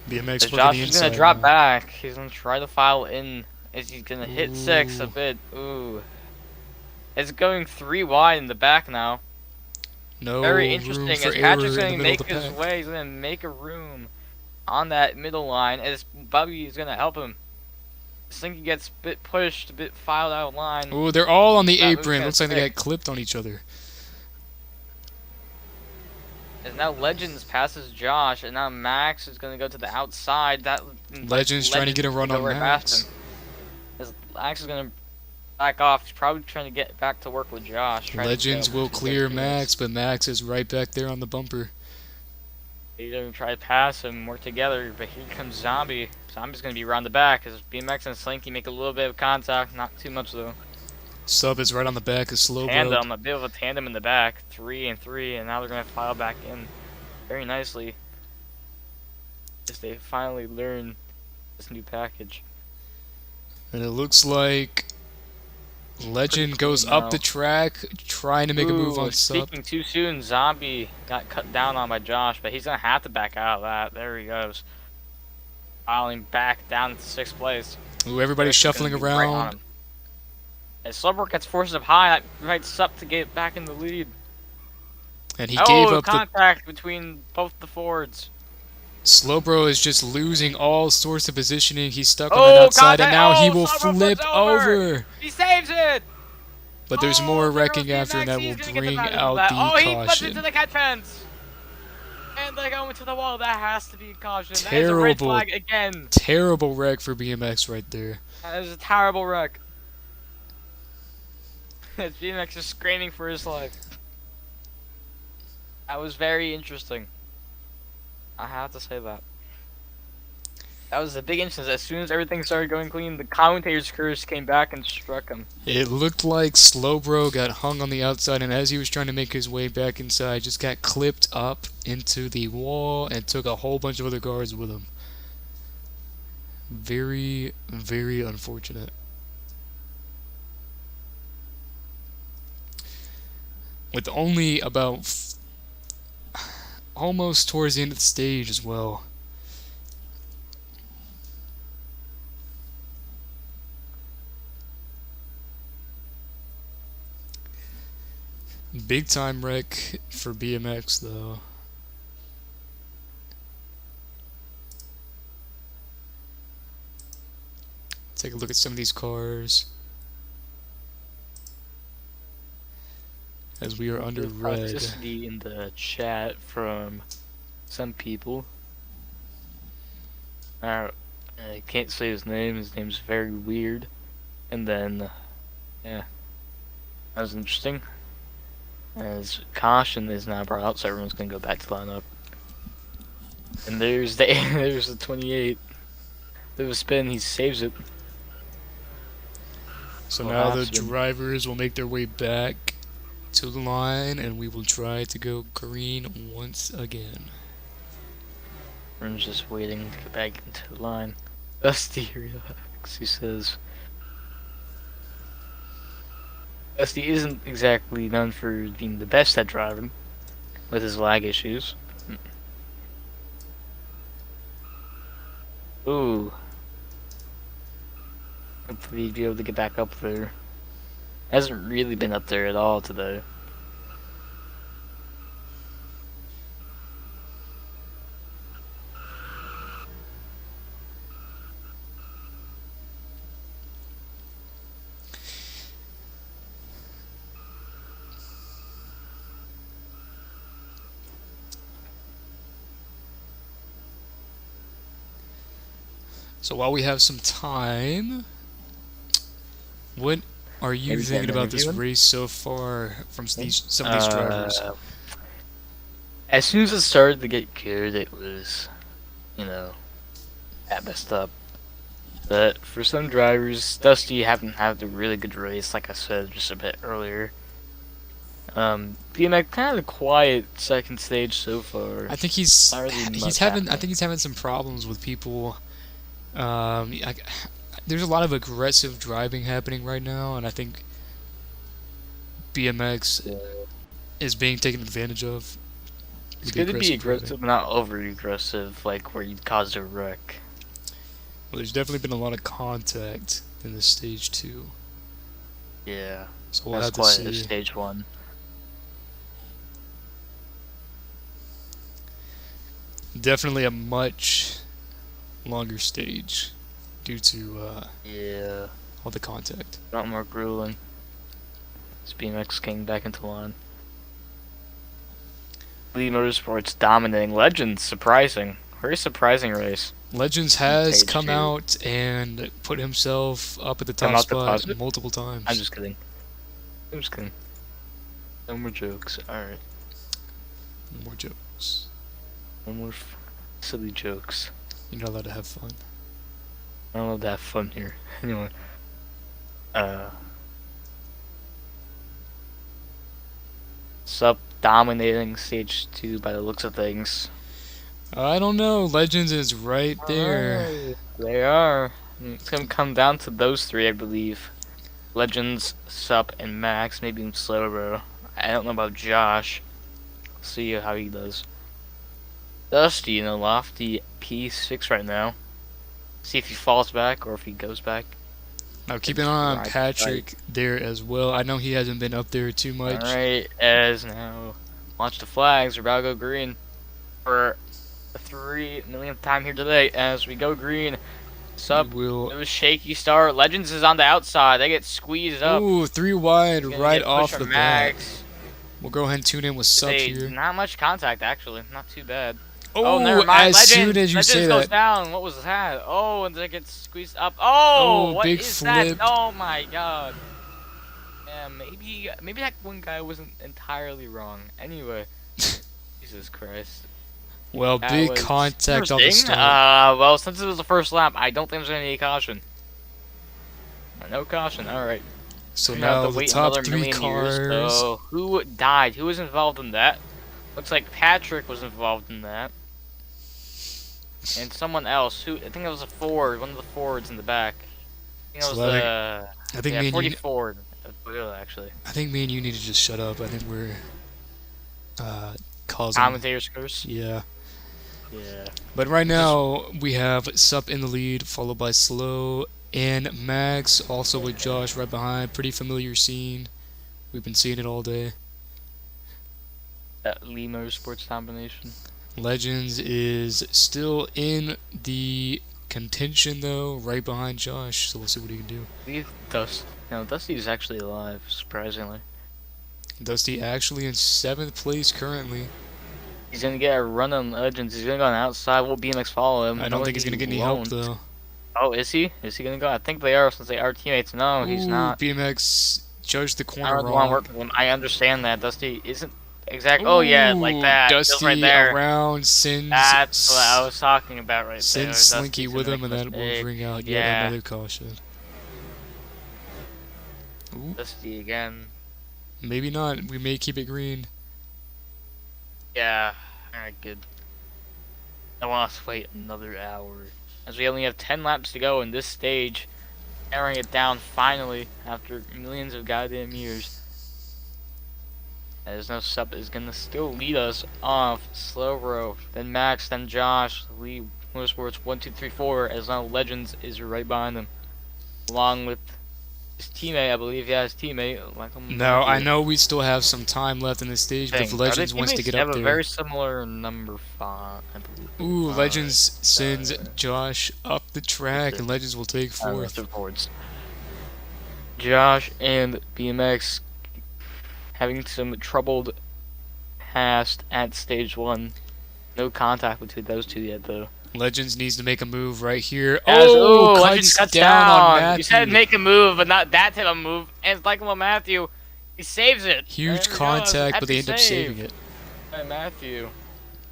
Speaker 1: BMX
Speaker 2: So
Speaker 1: working
Speaker 2: Josh
Speaker 1: the
Speaker 2: is
Speaker 1: inside.
Speaker 2: gonna drop
Speaker 1: now.
Speaker 2: back. He's gonna try to file in. Is he gonna hit 6 a
Speaker 1: Ooh.
Speaker 2: bit? Ooh. It's going 3 wide in the back now.
Speaker 1: No
Speaker 2: Very
Speaker 1: room
Speaker 2: interesting.
Speaker 1: for
Speaker 2: As
Speaker 1: error
Speaker 2: Patrick's
Speaker 1: in the
Speaker 2: gonna
Speaker 1: middle
Speaker 2: make
Speaker 1: of the
Speaker 2: his
Speaker 1: pack.
Speaker 2: way, he's gonna make a room on that middle line. As Bubby is gonna help him. Slinky gets a bit pushed, a bit filed out of line.
Speaker 1: Oh, they're all on the
Speaker 2: That
Speaker 1: apron.
Speaker 2: move's
Speaker 1: Looks like they
Speaker 2: sick.
Speaker 1: got clipped on each other.
Speaker 2: And now Legends passes Josh, and now Max is gonna go to the outside. That
Speaker 1: Legends trying to get a run
Speaker 2: go
Speaker 1: on
Speaker 2: right past
Speaker 1: Max.
Speaker 2: him. As Max is gonna back off. He's probably trying to get back to work with Josh. try to
Speaker 1: Legends
Speaker 2: get up
Speaker 1: will
Speaker 2: to the
Speaker 1: clear
Speaker 2: Phoenix.
Speaker 1: Max, but Max is right back there on the bumper.
Speaker 2: He's gonna try to pass him, work together, but here comes Zombie. Zombie's gonna be around the back as BMX and Slinky make a little bit of contact, not too much though.
Speaker 1: Sub is right on the back of Slowbro.
Speaker 2: Tandem, a bit of a tandem in the back, 3 and 3, and now they're gonna file back in very nicely as they finally learn this new package.
Speaker 1: And it looks like Legend goes
Speaker 2: clean
Speaker 1: up
Speaker 2: now.
Speaker 1: the track, trying to make a move on Sub.
Speaker 2: Speaking too soon, Zombie got cut down on by Josh, but he's gonna have to back out of that. There he goes. Filing back down to 6th place.
Speaker 1: Ooh, everybody's
Speaker 2: Eric's
Speaker 1: shuffling
Speaker 2: gonna be right on
Speaker 1: around.
Speaker 2: him. As Slowbro gets forced up high, that invites Sup to get back in the lead.
Speaker 1: And he gave up the...
Speaker 2: contact between both the Fords.
Speaker 1: Slowbro is just losing all sorts of positioning. He's stuck on that outside, and now he will
Speaker 2: Slowbro
Speaker 1: flip
Speaker 2: flips
Speaker 1: over.
Speaker 2: He saves it!
Speaker 1: But there's more
Speaker 2: there
Speaker 1: wrecking
Speaker 2: goes
Speaker 1: after, and that
Speaker 2: BMX.
Speaker 1: will
Speaker 2: He's gonna get
Speaker 1: bring
Speaker 2: advantage of
Speaker 1: out
Speaker 2: that.
Speaker 1: the
Speaker 2: he flips into
Speaker 1: caution.
Speaker 2: the catch fence! And they go into the wall. That has to be a caution. That is a red
Speaker 1: Terrible,
Speaker 2: flag again.
Speaker 1: terrible wreck for BMX right there.
Speaker 2: That is a terrible wreck. As BMX is screaming for his life. That was very interesting. I have to say that. That was a big instance. As soon as everything started going clean, the commentator's curse came back and struck him.
Speaker 1: It looked like Slowbro got hung on the outside, and as he was trying to make his way back inside, just got clipped up into the wall and took a whole bunch of other cars with him. Very, very unfortunate. With only about almost towards the end of the stage as well. Big time wreck for BMX though. Take a look at some of these cars. As we are under red.
Speaker 2: Toxicity in the chat from some people. I can't say his name. His name's very weird. And then, yeah, that was interesting. As caution is now brought out, so everyone's gonna go back to line up. And there's the there's the 28. There's a spin. He saves it.
Speaker 1: So
Speaker 2: Well,
Speaker 1: now the
Speaker 2: that's been-
Speaker 1: drivers will make their way back to the line, and we will try to go green once again.
Speaker 2: Everyone's just waiting to get back into the line. Dusty, relax, he says. Dusty isn't exactly known for being the best at driving, with his lag issues. Ooh. Hopefully he'd be able to get back up there. Hasn't really been up there at all today.
Speaker 1: So while we have some time, what are you
Speaker 2: Maybe
Speaker 1: thinking
Speaker 2: can
Speaker 1: about this
Speaker 2: interview him?
Speaker 1: race so far from some of these drivers?
Speaker 2: As soon as it started to get good, it was, that messed up. But for some drivers, Dusty haven't had a really good race, like I said just a bit earlier. Being a kind of a quiet second stage so far.
Speaker 1: I think he's
Speaker 2: Not really much
Speaker 1: I
Speaker 2: happening.
Speaker 1: think he's having some problems with people. There's a lot of aggressive driving happening right now, and I think BMX is being taken advantage of.
Speaker 2: It's
Speaker 1: with the
Speaker 2: good to be
Speaker 1: driving.
Speaker 2: aggressive, but not over aggressive, like where you'd cause a wreck.
Speaker 1: Well, there's definitely been a lot of contact in this stage 2.
Speaker 2: Yeah,
Speaker 1: So we'll
Speaker 2: that's
Speaker 1: have to
Speaker 2: quite
Speaker 1: see.
Speaker 2: stage 1.
Speaker 1: Definitely a much longer stage due to
Speaker 2: Yeah.
Speaker 1: all the contact.
Speaker 2: Not more grueling. It's BMX King back into line. Lee Motorsports dominating. Legends, surprising. Very surprising race.
Speaker 1: Legends has
Speaker 2: Page
Speaker 1: come
Speaker 2: 2.
Speaker 1: out and put himself up at the
Speaker 2: Come
Speaker 1: top
Speaker 2: out the
Speaker 1: spot
Speaker 2: top?
Speaker 1: multiple times.
Speaker 2: I'm just kidding. I'm just kidding. No more jokes. Alright.
Speaker 1: No more jokes.
Speaker 2: No more silly jokes.
Speaker 1: You're not allowed to have fun.
Speaker 2: I don't love to have fun here. Anyway. Sup dominating stage 2 by the looks of things.
Speaker 1: I don't know. Legends is right there.
Speaker 2: Alright, they are. It's gonna come down to those three, I believe. Legends, Sup, and Max. Maybe even Slowbro. I don't know about Josh. See how he does. Dusty in a lofty P6 right now. See if he falls back or if he goes back.
Speaker 1: Now keep an eye on Patrick there as well. I know he hasn't been up there too much.
Speaker 2: Alright, as now launch the flags. We're about to go green for the 3 millionth time here today as we go green. Sup, it was shaky start. Legends is on the outside. They get squeezed up.
Speaker 1: Ooh, 3 wide right off the bat.
Speaker 2: Max.
Speaker 1: We'll go ahead and tune in with Sup here.
Speaker 2: Not much contact, actually. Not too bad.
Speaker 1: Oh,
Speaker 2: never mind.
Speaker 1: as soon as you
Speaker 2: Legends
Speaker 1: say
Speaker 2: goes
Speaker 1: that.
Speaker 2: down. What was that? Oh, and they get squeezed up. Oh, what
Speaker 1: big
Speaker 2: is
Speaker 1: flip.
Speaker 2: that? Oh my god. Yeah, maybe that one guy wasn't entirely wrong. Anyway, Jesus Christ.
Speaker 1: Well,
Speaker 2: That
Speaker 1: big
Speaker 2: was
Speaker 1: contact on the
Speaker 2: interesting.
Speaker 1: start.
Speaker 2: Well, since it was the first lap, I don't think there's gonna be any caution. No caution. All right.
Speaker 1: So
Speaker 2: We have
Speaker 1: now
Speaker 2: to
Speaker 1: the
Speaker 2: wait
Speaker 1: top
Speaker 2: another
Speaker 1: 3
Speaker 2: million years.
Speaker 1: cars.
Speaker 2: So who died? Who was involved in that? Looks like Patrick was involved in that. And someone else. Who? I think it was a Ford. One of the Fords in the back. I think it was
Speaker 1: I think me and
Speaker 2: 40
Speaker 1: you,
Speaker 2: Ford. Actually.
Speaker 1: I think me and you need to just shut up. I think we're causing.
Speaker 2: Commentator's curse.
Speaker 1: Yeah.
Speaker 2: Yeah.
Speaker 1: But right now we have Sup in the lead, followed by Slow and Max, also with Josh right behind. Pretty familiar scene. We've been seeing it all day.
Speaker 2: That Lee Motorsports combination.
Speaker 1: Legends is still in the contention though, right behind Josh. So we'll see what he can do.
Speaker 2: Dusty's actually alive, surprisingly.
Speaker 1: Dusty actually in 7th place currently.
Speaker 2: He's gonna get a run on Legends. He's gonna go on the outside. Will BMX follow him?
Speaker 1: I don't think he's gonna get any help though.
Speaker 2: Oh, is he? Is he gonna go? I think they are, since they are teammates. No, he's
Speaker 1: Ooh,
Speaker 2: not.
Speaker 1: BMX judged the
Speaker 2: I
Speaker 1: corner
Speaker 2: don't want to
Speaker 1: wrong.
Speaker 2: work with him. I understand that. Dusty isn't exactly. Oh yeah, like
Speaker 1: Ooh,
Speaker 2: that. Just
Speaker 1: Dusty
Speaker 2: right there.
Speaker 1: around sends
Speaker 2: That's what I was talking about right there.
Speaker 1: sends Slinky
Speaker 2: Dusty's
Speaker 1: with
Speaker 2: gonna
Speaker 1: him, and
Speaker 2: make a
Speaker 1: that will
Speaker 2: mistake.
Speaker 1: bring out yet
Speaker 2: Yeah.
Speaker 1: another caution. Ooh,
Speaker 2: Dusty again.
Speaker 1: maybe not. We may keep it green.
Speaker 2: Yeah. Alright, good. I want us to wait another hour. As we only have 10 laps to go in this stage. Narrowing it down finally after millions of goddamn years. As no Sup is gonna still lead us off. Slowbro, then Max, then Josh. Lee Motorsports 1, 2, 3, 4. As now Legends is right behind them. Along with his teammate, I believe. Yeah, his teammate.
Speaker 1: No, I know we still have some time left in this stage, but if
Speaker 2: Are they
Speaker 1: Legends wants to
Speaker 2: teammates?
Speaker 1: get
Speaker 2: They
Speaker 1: up
Speaker 2: have a
Speaker 1: there.
Speaker 2: very similar number 5, I believe.
Speaker 1: Ooh, Legends sends
Speaker 2: uh,
Speaker 1: Josh up the track, and Legends will take 4th.
Speaker 2: Forwards. Josh and BMX having some troubled past at stage 1. No contact between those two yet, though.
Speaker 1: Legends needs to make a move right here.
Speaker 2: Legends cuts
Speaker 1: down on Matthew.
Speaker 2: You said make a move, but not that type of move. And it's like Matthew, he saves it.
Speaker 1: Huge
Speaker 2: There we go.
Speaker 1: contact, but they
Speaker 2: Happy
Speaker 1: end up
Speaker 2: save.
Speaker 1: saving it.
Speaker 2: Hey, Matthew.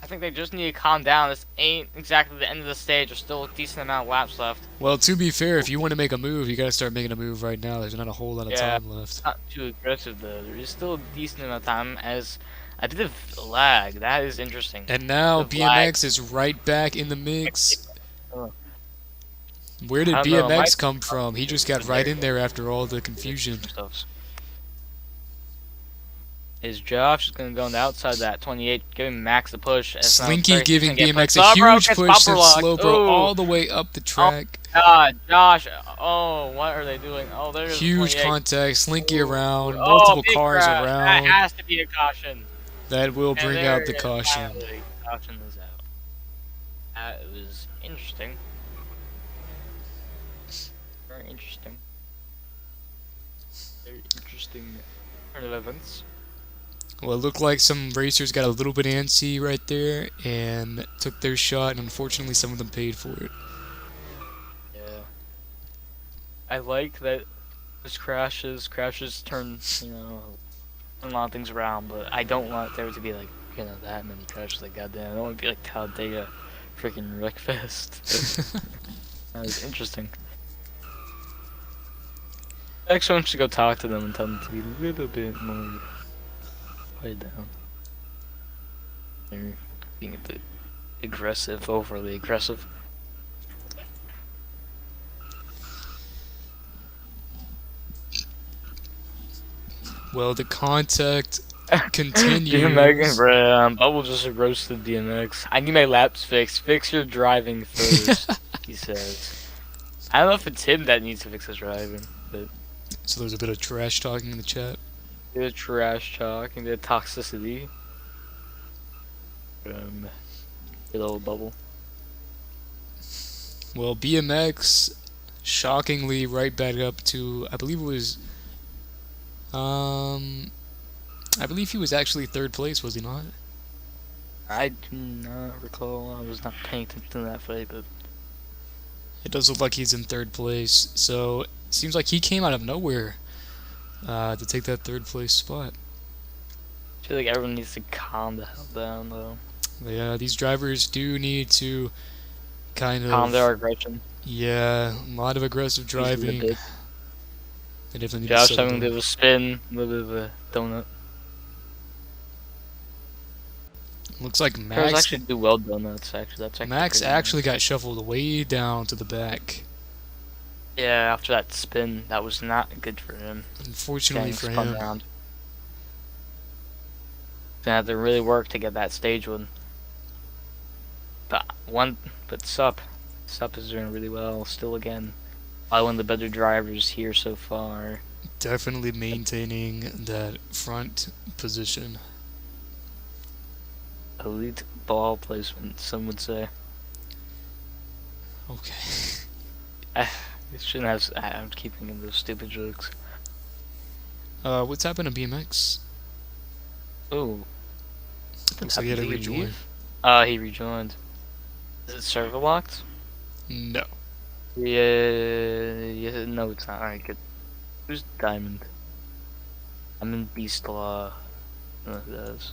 Speaker 2: I think they just need to calm down. This ain't exactly the end of the stage. There's still a decent amount of laps left.
Speaker 1: Well, to be fair, if you want to make a move, you gotta start making a move right now. There's not a whole lot of time left.
Speaker 2: Not too aggressive though. There is still a decent amount of time as a bit of lag. That is interesting.
Speaker 1: And now
Speaker 2: Bit of lag.
Speaker 1: BMX is right back in the mix.
Speaker 2: Oh.
Speaker 1: Where did
Speaker 2: I don't know,
Speaker 1: BMX
Speaker 2: Mike-
Speaker 1: come from? He just got right in there after all the confusion.
Speaker 2: Is Josh is gonna go on the outside of that 28, giving Max a push. As
Speaker 1: Slinky giving BMX a
Speaker 2: Slowbro
Speaker 1: huge
Speaker 2: gets
Speaker 1: push,
Speaker 2: bumper
Speaker 1: sends
Speaker 2: locked.
Speaker 1: Slowbro
Speaker 2: Ooh.
Speaker 1: all the way up the track.
Speaker 2: God, Josh. Oh, what are they doing? Oh, there's
Speaker 1: Huge
Speaker 2: 28.
Speaker 1: contact, Slinky around,
Speaker 2: Oh,
Speaker 1: multiple
Speaker 2: big
Speaker 1: cars
Speaker 2: crash. That
Speaker 1: around.
Speaker 2: has to be a caution.
Speaker 1: That will
Speaker 2: And
Speaker 1: bring
Speaker 2: there
Speaker 1: out the
Speaker 2: it is,
Speaker 1: caution.
Speaker 2: finally. Caution is out. That was interesting. interesting turn of events.
Speaker 1: Well, it looked like some racers got a little bit antsy right there and took their shot, and unfortunately some of them paid for it.
Speaker 2: Yeah. I like that this crashes turn, a lot of things around, but I don't want there to be like, that many crashes. Like, goddamn, I don't want to be like Talladega freaking wreckfest. That was interesting. Next one should go talk to them and tell them to be a little bit more quiet down. They're being a bit aggressive, overly aggressive.
Speaker 1: Well, the contact continues.
Speaker 2: DMX, Bubble just roasted DMX. I need my laps fixed. Fix your driving first, he says. I don't know if it's him that needs to fix his driving, but
Speaker 1: So there's a bit of trash talking in the chat.
Speaker 2: there's trash talk and there's toxicity. Good old Bubble.
Speaker 1: Well, BMX, shockingly, right back up to, I believe it was, I believe he was actually third place, was he not?
Speaker 2: I do not recall. I was not paying attention to that fight, but
Speaker 1: It does look like he's in third place, so it seems like he came out of nowhere to take that third place spot.
Speaker 2: I feel like everyone needs to calm the hell down, though.
Speaker 1: Yeah, these drivers do need to kind of
Speaker 2: Calm their aggression.
Speaker 1: Yeah, a lot of aggressive driving.
Speaker 2: bit.
Speaker 1: They definitely need
Speaker 2: Josh
Speaker 1: to settle
Speaker 2: having a
Speaker 1: down.
Speaker 2: bit of a spin, a little bit of a donut.
Speaker 1: Looks like
Speaker 2: Cars
Speaker 1: Max
Speaker 2: actually do well donuts. Actually, that's actually
Speaker 1: Max
Speaker 2: pretty
Speaker 1: actually
Speaker 2: nice.
Speaker 1: got shuffled way down to the back.
Speaker 2: Yeah, after that spin, that was not good for him.
Speaker 1: Unfortunately
Speaker 2: Getting
Speaker 1: for
Speaker 2: spun
Speaker 1: him.
Speaker 2: around. They had to really work to get that stage win. But Sup is doing really well. Still, again, probably one of the better drivers here so far.
Speaker 1: Definitely maintaining that front position.
Speaker 2: Elite ball placement, some would say.
Speaker 1: Okay.
Speaker 2: It shouldn't have. I'm keeping in those stupid jokes.
Speaker 1: What's happened to BMX?
Speaker 2: Oh,
Speaker 1: Looks like he had to rejoin.
Speaker 2: He rejoined. Is it server locked?
Speaker 1: No.
Speaker 2: Yeah, no, it's not. Alright, good. Who's Diamond? I'm in Beast Law. I don't know who that is.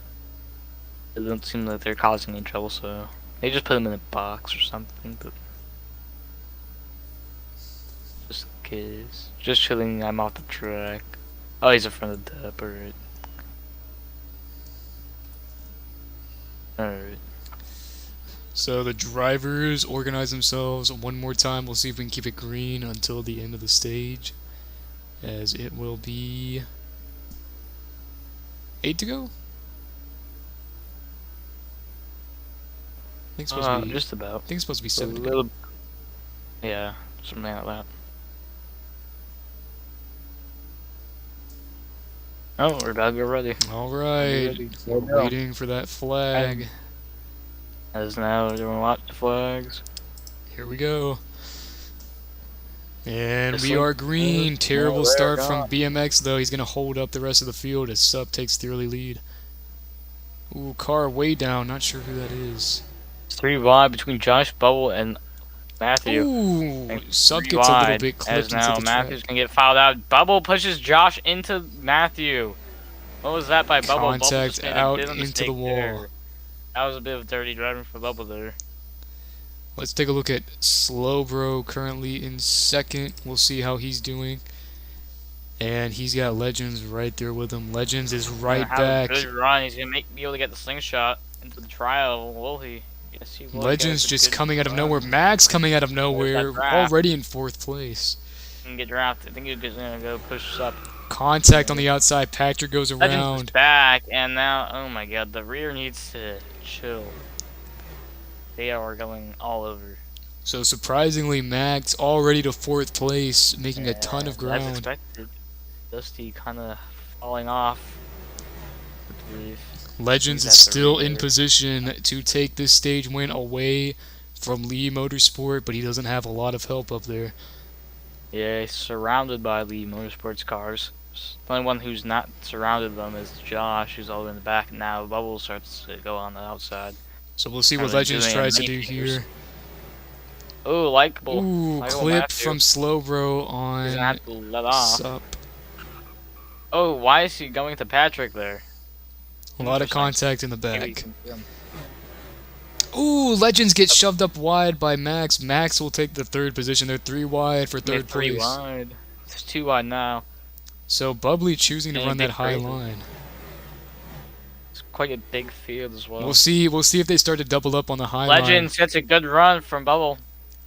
Speaker 2: It doesn't seem like they're causing any trouble, so they just put him in a box or something, but just in case. Just chilling, I'm off the track. Oh, he's in front of the dep, alright. Alright.
Speaker 1: So the drivers organize themselves one more time. We'll see if we can keep it green until the end of the stage, as it will be 8 to go. I think it's supposed to be.
Speaker 2: Just about.
Speaker 1: I think it's supposed to be
Speaker 2: A
Speaker 1: 7 to go.
Speaker 2: little. Yeah, something like that. Oh, we're about to get ready.
Speaker 1: All right,
Speaker 2: Ready.
Speaker 1: we're waiting for that flag.
Speaker 2: As now we're doing watch the flags.
Speaker 1: Here we go. And
Speaker 2: This
Speaker 1: we
Speaker 2: one?
Speaker 1: are green.
Speaker 2: Oh,
Speaker 1: Terrible
Speaker 2: there
Speaker 1: start
Speaker 2: it
Speaker 1: from
Speaker 2: goes.
Speaker 1: BMX, though. He's going to hold up the rest of the field as Sup takes the early lead. Ooh, car way down. Not sure who that is.
Speaker 2: It's 3 wide between Josh, Bubble, and Matthew.
Speaker 1: Ooh,
Speaker 2: And
Speaker 1: Sup
Speaker 2: 3
Speaker 1: gets a little
Speaker 2: wide,
Speaker 1: bit clipped
Speaker 2: as now
Speaker 1: into the
Speaker 2: Matthew's
Speaker 1: track.
Speaker 2: gonna get fouled out. Bubble pushes Josh into Matthew. What was that by Bubble? Bubble
Speaker 1: Contact
Speaker 2: just made a
Speaker 1: out
Speaker 2: bit of a
Speaker 1: into the
Speaker 2: mistake
Speaker 1: wall.
Speaker 2: there. That was a bit of dirty driving for Bubble there.
Speaker 1: Let's take a look at Slowbro, currently in second. We'll see how he's doing. And he's got Legends right there with him. Legends is right
Speaker 2: Gonna have
Speaker 1: back.
Speaker 2: a good run. He's gonna be able to get the slingshot into the trial. Will he? Yes, he will.
Speaker 1: Legends
Speaker 2: He got a
Speaker 1: just
Speaker 2: good
Speaker 1: coming out of
Speaker 2: run.
Speaker 1: nowhere. Max coming out of nowhere,
Speaker 2: draft.
Speaker 1: already in 4th place.
Speaker 2: And get drafted. I think he's just gonna go push up.
Speaker 1: Contact on the outside. Patrick goes
Speaker 2: Legends is
Speaker 1: around.
Speaker 2: back, and now, oh my god, the rear needs to chill. They are going all over.
Speaker 1: So surprisingly, Max already to 4th place, making a ton of
Speaker 2: As
Speaker 1: ground.
Speaker 2: expected. Dusty kind of falling off. I believe.
Speaker 1: Legends
Speaker 2: He's
Speaker 1: is
Speaker 2: at the
Speaker 1: still in
Speaker 2: rear.
Speaker 1: position to take this stage win away from Lee Motorsport, but he doesn't have a lot of help up there.
Speaker 2: Yeah, he's surrounded by Lee Motorsports cars. The only one who's not surrounded them is Josh, who's all the way in the back. Now Bubble starts to go on the outside.
Speaker 1: So we'll see what
Speaker 2: Kinda
Speaker 1: Legends
Speaker 2: doing
Speaker 1: tries to
Speaker 2: many
Speaker 1: do
Speaker 2: fingers.
Speaker 1: here.
Speaker 2: Ooh, likable.
Speaker 1: Ooh,
Speaker 2: Likable
Speaker 1: clip
Speaker 2: Matthew.
Speaker 1: from Slowbro
Speaker 2: He's gonna
Speaker 1: on
Speaker 2: have to let off.
Speaker 1: Sup.
Speaker 2: Oh, why is he going to Patrick there?
Speaker 1: A lot of
Speaker 2: Interesting.
Speaker 1: contact in the
Speaker 2: Maybe he
Speaker 1: back.
Speaker 2: can see him.
Speaker 1: Ooh, Legends get shoved up wide by Max. Max will take the third position. They're 3 wide for
Speaker 2: They're
Speaker 1: third
Speaker 2: three
Speaker 1: place.
Speaker 2: wide. It's 2 wide now.
Speaker 1: So Bubbly choosing to
Speaker 2: And
Speaker 1: run that
Speaker 2: big
Speaker 1: high
Speaker 2: crazy.
Speaker 1: line.
Speaker 2: It's quite a big field as well.
Speaker 1: We'll see if they start to double up on the high line.
Speaker 2: Legends gets a good run from Bubble.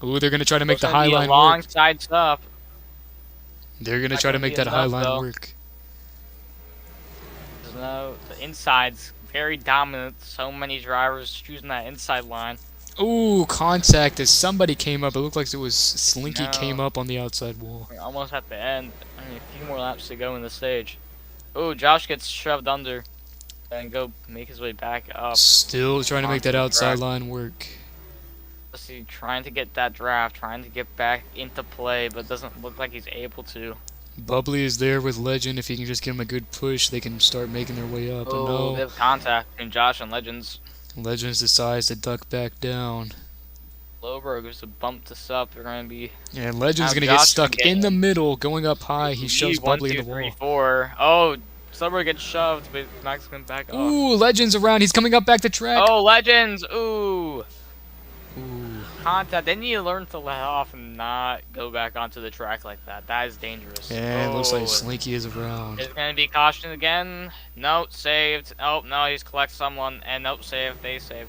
Speaker 1: Ooh, they're gonna try to make the
Speaker 2: It's gonna
Speaker 1: high
Speaker 2: be a
Speaker 1: line
Speaker 2: long
Speaker 1: work.
Speaker 2: side stop.
Speaker 1: They're gonna
Speaker 2: Not
Speaker 1: try to
Speaker 2: gonna
Speaker 1: make
Speaker 2: be
Speaker 1: that high
Speaker 2: enough,
Speaker 1: line
Speaker 2: though.
Speaker 1: work.
Speaker 2: There's no, the inside's very dominant. So many drivers choosing that inside line.
Speaker 1: Ooh, contact as somebody came up. It looked like it was Slinky
Speaker 2: No.
Speaker 1: came up on the outside wall.
Speaker 2: We're almost at the end. I mean, a few more laps to go in the stage. Oh, Josh gets shoved under. And go make his way back up.
Speaker 1: Still trying to make
Speaker 2: onto
Speaker 1: that
Speaker 2: the
Speaker 1: outside
Speaker 2: track.
Speaker 1: line work.
Speaker 2: Let's see, trying to get that draft, trying to get back into play, but doesn't look like he's able to.
Speaker 1: Bubbly is there with Legend. If he can just give him a good push, they can start making their way up. But
Speaker 2: Oh,
Speaker 1: no,
Speaker 2: they have contact between Josh and Legends.
Speaker 1: Legends decides to duck back down.
Speaker 2: Lowbro gives a bump to Sup. They're going to be
Speaker 1: And Legend's
Speaker 2: Now
Speaker 1: gonna
Speaker 2: Josh
Speaker 1: get
Speaker 2: is
Speaker 1: stuck
Speaker 2: getting-
Speaker 1: in the middle, going up high. He shoves
Speaker 2: lead, 1,
Speaker 1: Bubbly
Speaker 2: 2,
Speaker 1: in the
Speaker 2: 3,
Speaker 1: wall.
Speaker 2: 4. Oh, Lowbro gets shoved, but Max can back off.
Speaker 1: Ooh, Legend's around. He's coming up back the track.
Speaker 2: Oh, Legends! Ooh!
Speaker 1: Ooh.
Speaker 2: Contact. They need to learn to let off and not go back onto the track like that. That is dangerous.
Speaker 1: And it looks like
Speaker 2: Oh,
Speaker 1: Slinky is around.
Speaker 2: Is going to be caution again? Nope, saved. Oh, no, he's collect someone. And nope, saved. They saved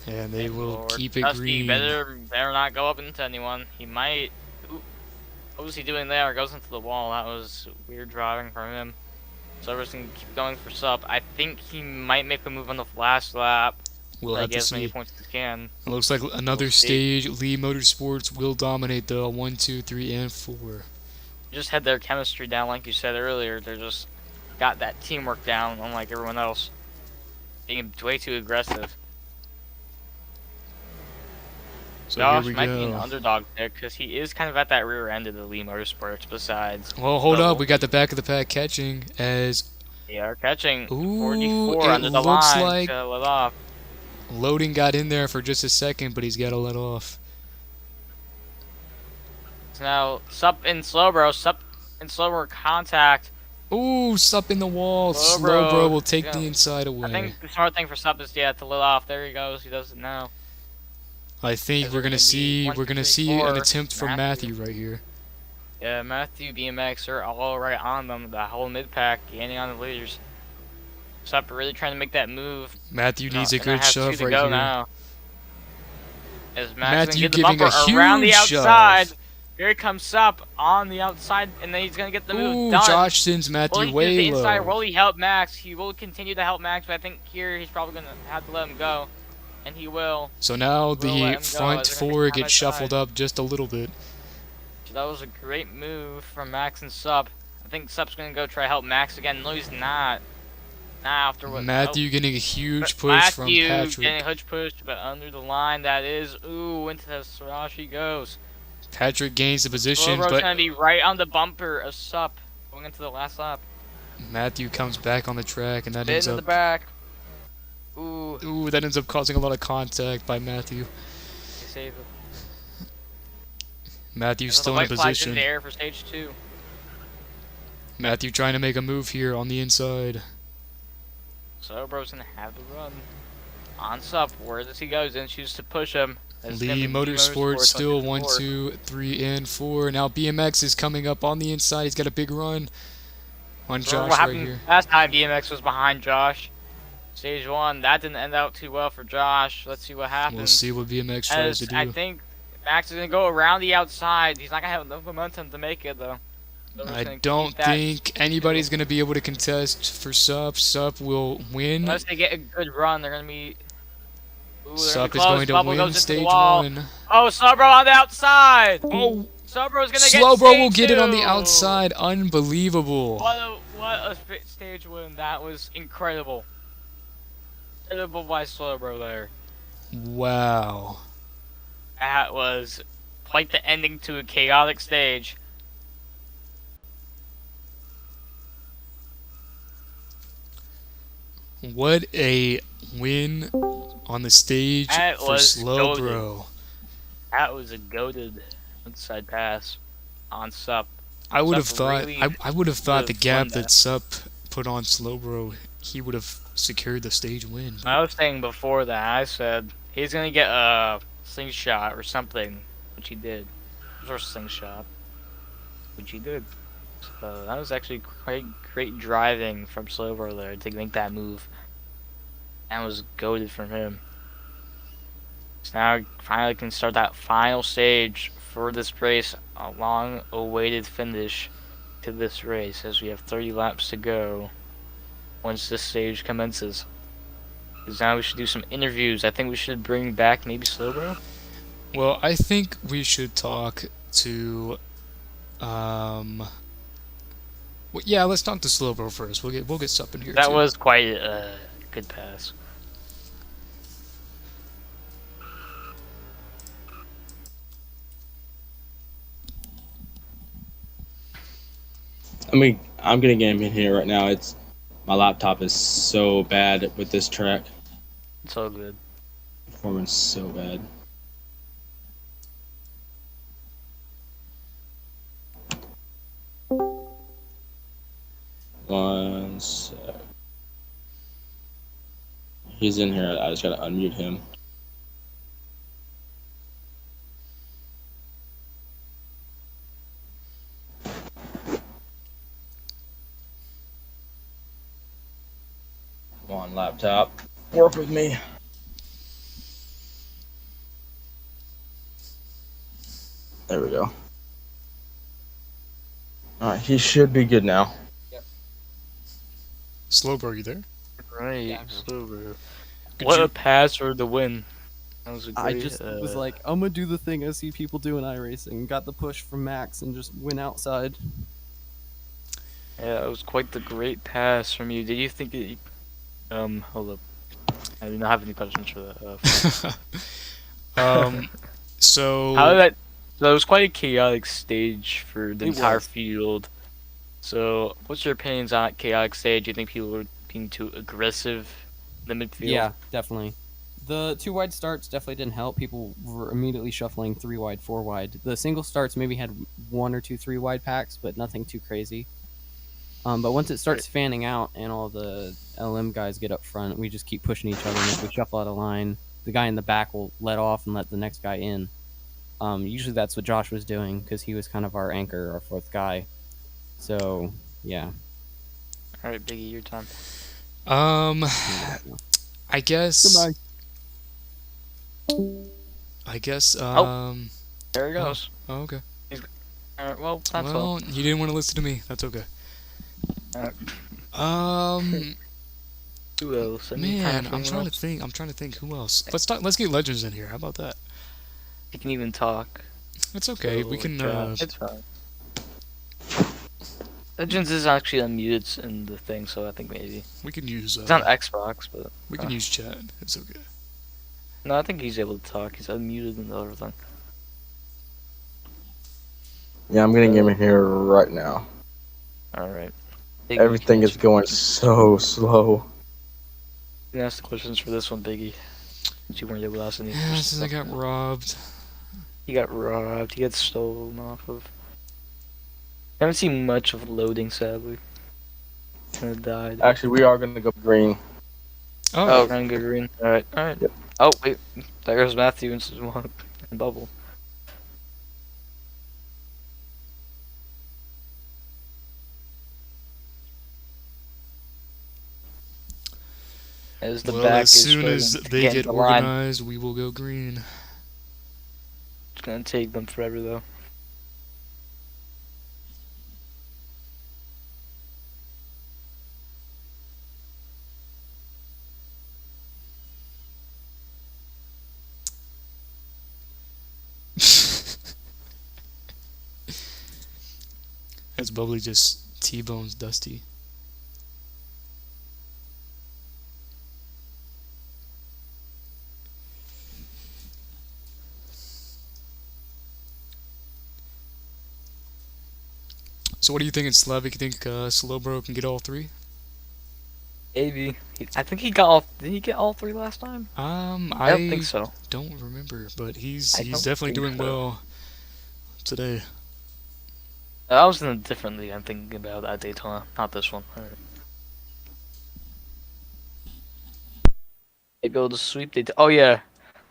Speaker 2: it.
Speaker 1: And they will
Speaker 2: Lord.
Speaker 1: keep it
Speaker 2: Dusty,
Speaker 1: green.
Speaker 2: better not go up into anyone. He might. Ooh. What was he doing there? Goes into the wall. That was weird driving from him. So we're just going to keep going for Sup. I think he might make a move on the last lap.
Speaker 1: We'll
Speaker 2: I
Speaker 1: have to
Speaker 2: get as many
Speaker 1: see.
Speaker 2: points as he can.
Speaker 1: It looks like another
Speaker 2: We'll see.
Speaker 1: stage. Lee Motorsports will dominate the 1, 2, 3, and 4.
Speaker 2: Just had their chemistry down, like you said earlier. They're just got that teamwork down, unlike everyone else. Being way too aggressive.
Speaker 1: So
Speaker 2: Josh
Speaker 1: here we
Speaker 2: might be an
Speaker 1: go.
Speaker 2: underdog pick because he is kind of at that rear end of the Lee Motorsports. Besides,
Speaker 1: Well, hold
Speaker 2: Double.
Speaker 1: up. We got the back of the pack catching as
Speaker 2: they are catching
Speaker 1: Ooh,
Speaker 2: 44
Speaker 1: it
Speaker 2: under the
Speaker 1: looks
Speaker 2: line.
Speaker 1: like-
Speaker 2: To let off.
Speaker 1: Loading got in there for just a second, but he's got to let off.
Speaker 2: So now Sup and Slowbro. Sup and Slowbro contact.
Speaker 1: Ooh, Sup in the wall.
Speaker 2: Slowbro.
Speaker 1: Slowbro will take
Speaker 2: Yeah.
Speaker 1: the inside away.
Speaker 2: I think the smart thing for Sup is to let off. There he goes. He does it now.
Speaker 1: I think
Speaker 2: Is
Speaker 1: we're
Speaker 2: it
Speaker 1: gonna
Speaker 2: gonna be
Speaker 1: see
Speaker 2: 1, 2, 3,
Speaker 1: an
Speaker 2: 4,
Speaker 1: attempt from
Speaker 2: Matthew?
Speaker 1: Matthew right here.
Speaker 2: Yeah, Matthew, BMX are all right on them. The whole mid pack gaining on the leaders. Sup really trying to make that move.
Speaker 1: Matthew needs a
Speaker 2: And I
Speaker 1: good
Speaker 2: have 2
Speaker 1: shove
Speaker 2: to
Speaker 1: right
Speaker 2: go
Speaker 1: here.
Speaker 2: Now. As Max
Speaker 1: Matthew
Speaker 2: get the
Speaker 1: giving
Speaker 2: bumper
Speaker 1: a
Speaker 2: around the
Speaker 1: huge
Speaker 2: outside.
Speaker 1: shove.
Speaker 2: Here comes Sup on the outside, and then he's gonna get the move
Speaker 1: Ooh,
Speaker 2: done.
Speaker 1: Josh sends
Speaker 2: Will
Speaker 1: Matthew
Speaker 2: he do
Speaker 1: way
Speaker 2: the inside?
Speaker 1: low.
Speaker 2: Will he help Max? He will continue to help Max, but I think here he's probably gonna have to let him go, and he will.
Speaker 1: So now
Speaker 2: We'll let
Speaker 1: the
Speaker 2: him go.
Speaker 1: front
Speaker 2: They're gonna be
Speaker 1: 4
Speaker 2: side by
Speaker 1: gets shuffled
Speaker 2: side.
Speaker 1: up just a little bit.
Speaker 2: So that was a great move from Max and Sup. I think Sup's gonna go try to help Max again. No, he's not. Not after what
Speaker 1: Matthew getting a huge
Speaker 2: But
Speaker 1: push from
Speaker 2: Matthew
Speaker 1: Patrick.
Speaker 2: getting a huge push, but under the line that is. Ooh, into the Sirash he goes.
Speaker 1: Patrick gains the position,
Speaker 2: Slowbro's
Speaker 1: but
Speaker 2: gonna be right on the bumper of Sup going into the last lap.
Speaker 1: Matthew comes back on the track, and that
Speaker 2: Bit
Speaker 1: ends
Speaker 2: in the
Speaker 1: up
Speaker 2: back. Ooh,
Speaker 1: that ends up causing a lot of contact by Matthew.
Speaker 2: they saved it.
Speaker 1: Matthew's
Speaker 2: So the
Speaker 1: still in a
Speaker 2: white flag's in
Speaker 1: position.
Speaker 2: the air for stage 2.
Speaker 1: Matthew trying to make a move here on the inside.
Speaker 2: Slowbro's gonna have the run. On Sup, where does he go? He's gonna choose to push him. It's gonna
Speaker 1: Lee
Speaker 2: be
Speaker 1: Motorsports still 1,
Speaker 2: 4.
Speaker 1: 2, 3, and 4. Now BMX is coming up on the inside. He's got a big run on
Speaker 2: Remember
Speaker 1: Josh
Speaker 2: what
Speaker 1: right
Speaker 2: happened
Speaker 1: here.
Speaker 2: last time BMX was behind Josh? Stage 1, that didn't end out too well for Josh. Let's see what happens.
Speaker 1: We'll see what BMX tries
Speaker 2: As
Speaker 1: to
Speaker 2: I
Speaker 1: do.
Speaker 2: think Max is gonna go around the outside. He's not gonna have enough momentum to make it though. So we're just
Speaker 1: I
Speaker 2: gonna keep
Speaker 1: don't
Speaker 2: that
Speaker 1: think anybody's going to be able to contest for Sup. Sup will win.
Speaker 2: unless they get a good run. They're gonna be. Ooh, they're
Speaker 1: Sup
Speaker 2: gonna
Speaker 1: is
Speaker 2: be
Speaker 1: going
Speaker 2: close.
Speaker 1: to
Speaker 2: Bubble
Speaker 1: win
Speaker 2: goes into the
Speaker 1: stage
Speaker 2: wall.
Speaker 1: 1.
Speaker 2: Oh, Slowbro on the outside.
Speaker 1: Oh,
Speaker 2: Slowbro's gonna get
Speaker 1: Slowbro will
Speaker 2: stage
Speaker 1: get it on the
Speaker 2: 2.
Speaker 1: outside. Unbelievable.
Speaker 2: What a stage win! That was incredible. Incredible by Slowbro there.
Speaker 1: Wow.
Speaker 2: That was quite the ending to a chaotic stage.
Speaker 1: What a win on the stage
Speaker 2: That
Speaker 1: for
Speaker 2: was
Speaker 1: Slowbro.
Speaker 2: That was a goated inside pass on Sup.
Speaker 1: I would have
Speaker 2: Sup
Speaker 1: thought
Speaker 2: really
Speaker 1: I would have thought the
Speaker 2: would've won
Speaker 1: gap that
Speaker 2: that.
Speaker 1: Sup put on Slowbro, he would have secured the stage win.
Speaker 2: I
Speaker 1: But
Speaker 2: was saying before that, I said he's gonna get a slingshot or something, which he did. Or slingshot, which he did. So that was actually quite great driving from Slowbro there to make that move. And was goated from him. So now finally can start that final stage for this race, a long-awaited finish to this race as we have 30 laps to go once this stage commences. Because now we should do some interviews. I think we should bring back maybe Slowbro.
Speaker 1: well, I think we should talk to well, yeah, let's talk to Slowbro first. We'll get Sup in here
Speaker 2: That
Speaker 1: too.
Speaker 2: was quite a good pass.
Speaker 3: I mean, I'm gonna get him in here right now. It's my laptop is so bad with this track.
Speaker 2: It's all good.
Speaker 3: Performance so bad. One sec. He's in here. I just gotta unmute him. Come on, laptop. Work with me. There we go. Alright, he should be good now.
Speaker 1: Slowbro, you there?
Speaker 2: Right,
Speaker 4: Yeah.
Speaker 2: Slowbro.
Speaker 1: Good
Speaker 2: What
Speaker 1: job.
Speaker 2: a pass for the win. That was a great,
Speaker 4: I just was like, I'm gonna do the thing I see people do in iRacing. Got the push from Max and just went outside.
Speaker 2: yeah, it was quite the great pass from you. Did you think it? Hold up. I do not have any questions for that.
Speaker 1: So
Speaker 2: How did that? So it was quite a chaotic stage for the
Speaker 4: It
Speaker 2: entire
Speaker 4: was.
Speaker 2: field. So, what's your opinions on that chaotic stage? Do you think people were being too aggressive in the midfield?
Speaker 4: Yeah, definitely. The 2 wide starts definitely didn't help. People were immediately shuffling 3 wide, 4 wide. The single starts maybe had 1 or 2 3 wide packs, but nothing too crazy. But once it starts fanning out and all the LM guys get up front, we just keep pushing each other. And if we shuffle out of line, the guy in the back will let off and let the next guy in. Usually that's what Josh was doing because he was kind of our anchor, our 4th guy. So, yeah.
Speaker 2: All right, Biggie, your time.
Speaker 1: I guess
Speaker 4: Goodbye.
Speaker 2: There he goes.
Speaker 1: Oh, okay.
Speaker 2: All right, well, that's all.
Speaker 1: Well, you didn't want to listen to me. That's okay.
Speaker 2: Who else? Any
Speaker 1: Man,
Speaker 2: time
Speaker 1: I'm
Speaker 2: for
Speaker 1: trying to
Speaker 2: else?
Speaker 1: think. I'm trying to think who else. Let's get Legends in here. How about that?
Speaker 2: He can even talk.
Speaker 1: It's okay.
Speaker 2: So,
Speaker 1: We can
Speaker 2: it's fine. Legends is actually unmuted in the thing, so I think maybe
Speaker 1: use
Speaker 2: it's on Xbox, but
Speaker 1: we can use chat. It's okay.
Speaker 2: no, I think he's able to talk. He's unmuted and the other thing.
Speaker 3: Yeah, I'm getting him in here right now.
Speaker 2: All right.
Speaker 3: Everything is going so slow.
Speaker 2: You can ask the questions for this one, Biggie. Since you weren't able to ask any.
Speaker 1: Yeah, since I got robbed.
Speaker 2: He got robbed. He got stolen off of. I haven't seen much of loading, sadly. Kind of died.
Speaker 3: Actually, we are gonna go green.
Speaker 2: Oh,
Speaker 1: Oh,
Speaker 2: running good green. Alright, alright.
Speaker 3: Yep.
Speaker 2: Oh, wait. There goes Matthew and Bubble. As the
Speaker 1: well,
Speaker 2: back
Speaker 1: as soon
Speaker 2: is
Speaker 1: as
Speaker 2: starting to
Speaker 1: they
Speaker 2: get
Speaker 1: get
Speaker 2: in the line.
Speaker 1: organized, we will go green.
Speaker 2: It's gonna take them forever, though.
Speaker 1: As Bubbly just T-bones Dusty. So what do you think in Slavic? You think Slowbro can get all 3?
Speaker 2: Maybe. I think he got all. Did he get all 3 last time? I don't think so.
Speaker 1: Don't remember, but he's
Speaker 2: I don't
Speaker 1: definitely
Speaker 2: think
Speaker 1: doing
Speaker 2: so.
Speaker 1: well today.
Speaker 2: I was in a different league. I'm thinking about that Daytona, not this one. All right. Maybe I'll just sweep Daytona. Oh yeah,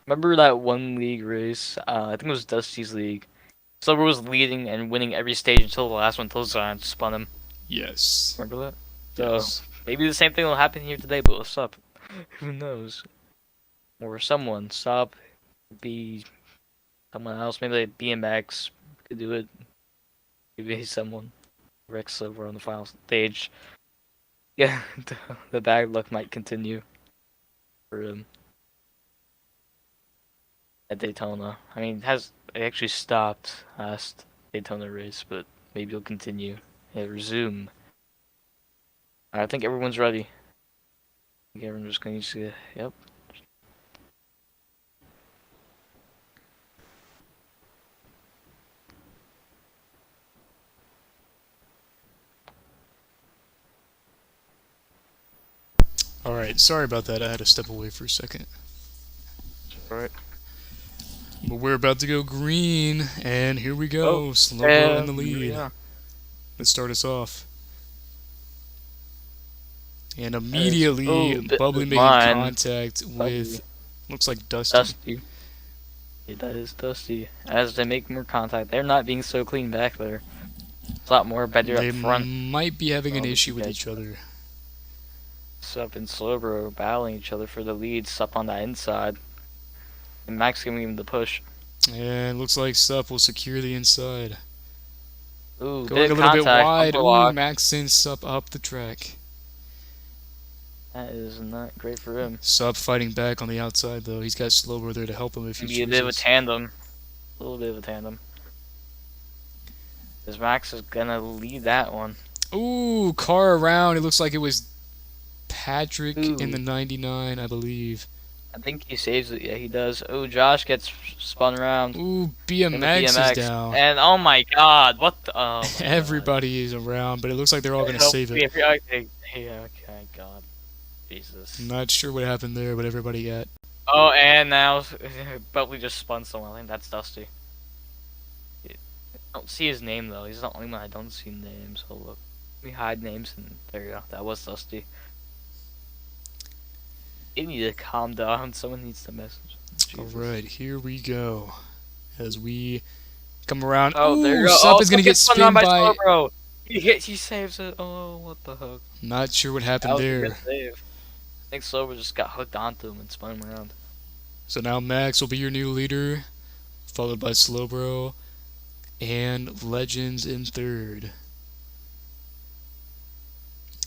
Speaker 2: remember that one league race? I think it was Dusty's league. Silver was leading and winning every stage until the last one, until Zion spun him.
Speaker 1: Yes.
Speaker 2: Remember that? So
Speaker 1: Yes.
Speaker 2: maybe the same thing will happen here today, but with Sup. Who knows? Or someone. Sup, be someone else. Maybe like BMX could do it. Maybe someone. Rex Silver on the final stage. Yeah, the bad luck might continue for him at Daytona. I mean, it actually stopped last Daytona race, but maybe it'll continue. It'll resume. I think everyone's ready. I think everyone's just going to see it. Yep.
Speaker 1: Alright, sorry about that. I had to step away for a second.
Speaker 2: Alright.
Speaker 1: But we're about to go green, and here we go. Slowbro in the lead.
Speaker 2: Yeah.
Speaker 1: Let's start us off. And immediately, Bubbly making contact with, looks like Dusty.
Speaker 2: Yeah, that is Dusty. As they make more contact, they're not being so clean back there. It's a lot more better
Speaker 1: They
Speaker 2: up front.
Speaker 1: might be having an issue with each other.
Speaker 2: Sup and Slowbro battling each other for the lead. Sup on that inside. And Max giving him the push.
Speaker 1: And looks like Sup will secure the inside.
Speaker 2: Ooh,
Speaker 1: Going a little bit wide. Ooh, Max sends Sup up the track.
Speaker 2: That is not great for him.
Speaker 1: Sup fighting back on the outside, though. He's got Slowbro there to help him if he chooses.
Speaker 2: Maybe a bit of a tandem. A little bit of a tandem. Because Max is going to lead that one.
Speaker 1: Ooh, car around. It looks like it was Patrick in the 99, I believe.
Speaker 2: I think he saves it. Yeah, he does. Oh, Josh gets spun around.
Speaker 1: Ooh, BMX is down.
Speaker 2: And oh my god, what the... Oh
Speaker 1: Everybody is around, but it looks like they're all going to save it.
Speaker 2: Yeah, okay, god. Jesus.
Speaker 1: I'm not sure what happened there, but everybody got...
Speaker 2: Oh, and now Bubby just spun someone. I think that's Dusty. I don't see his name, though. He's the only one I don't see names. So look. Let me hide names, and there you go. That was Dusty. You need to calm down. Someone needs to message.
Speaker 1: Alright, here we go. As we come around.
Speaker 2: Oh, there you go.
Speaker 1: Sup is going to get spun by...
Speaker 2: Slowbro. He saves it. Oh, what the heck.
Speaker 1: Not sure what happened there.
Speaker 2: Save. I think Slowbro just got hooked onto him and spun him around.
Speaker 1: So now Max will be your new leader, followed by Slowbro and Legends in third.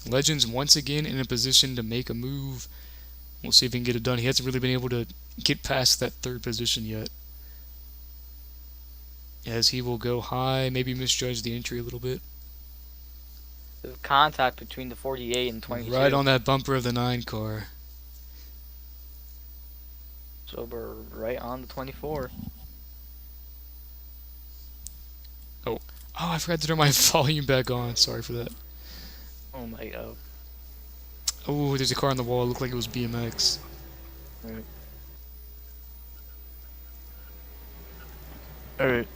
Speaker 1: Legends once again in a position to make a move. We'll see if he can get it done. He hasn't really been able to get past that third position yet. As he will go high, maybe misjudge the entry a little bit.
Speaker 2: The contact between the 48 and 22.
Speaker 1: Right on that bumper of the 9 car.
Speaker 2: Sober right on the 24.
Speaker 1: Oh, I forgot to turn my volume back on. Sorry for that.
Speaker 2: Oh my god.
Speaker 1: Oh, there's a car on the wall. It looked like it was BMX.
Speaker 2: Alright. Alright.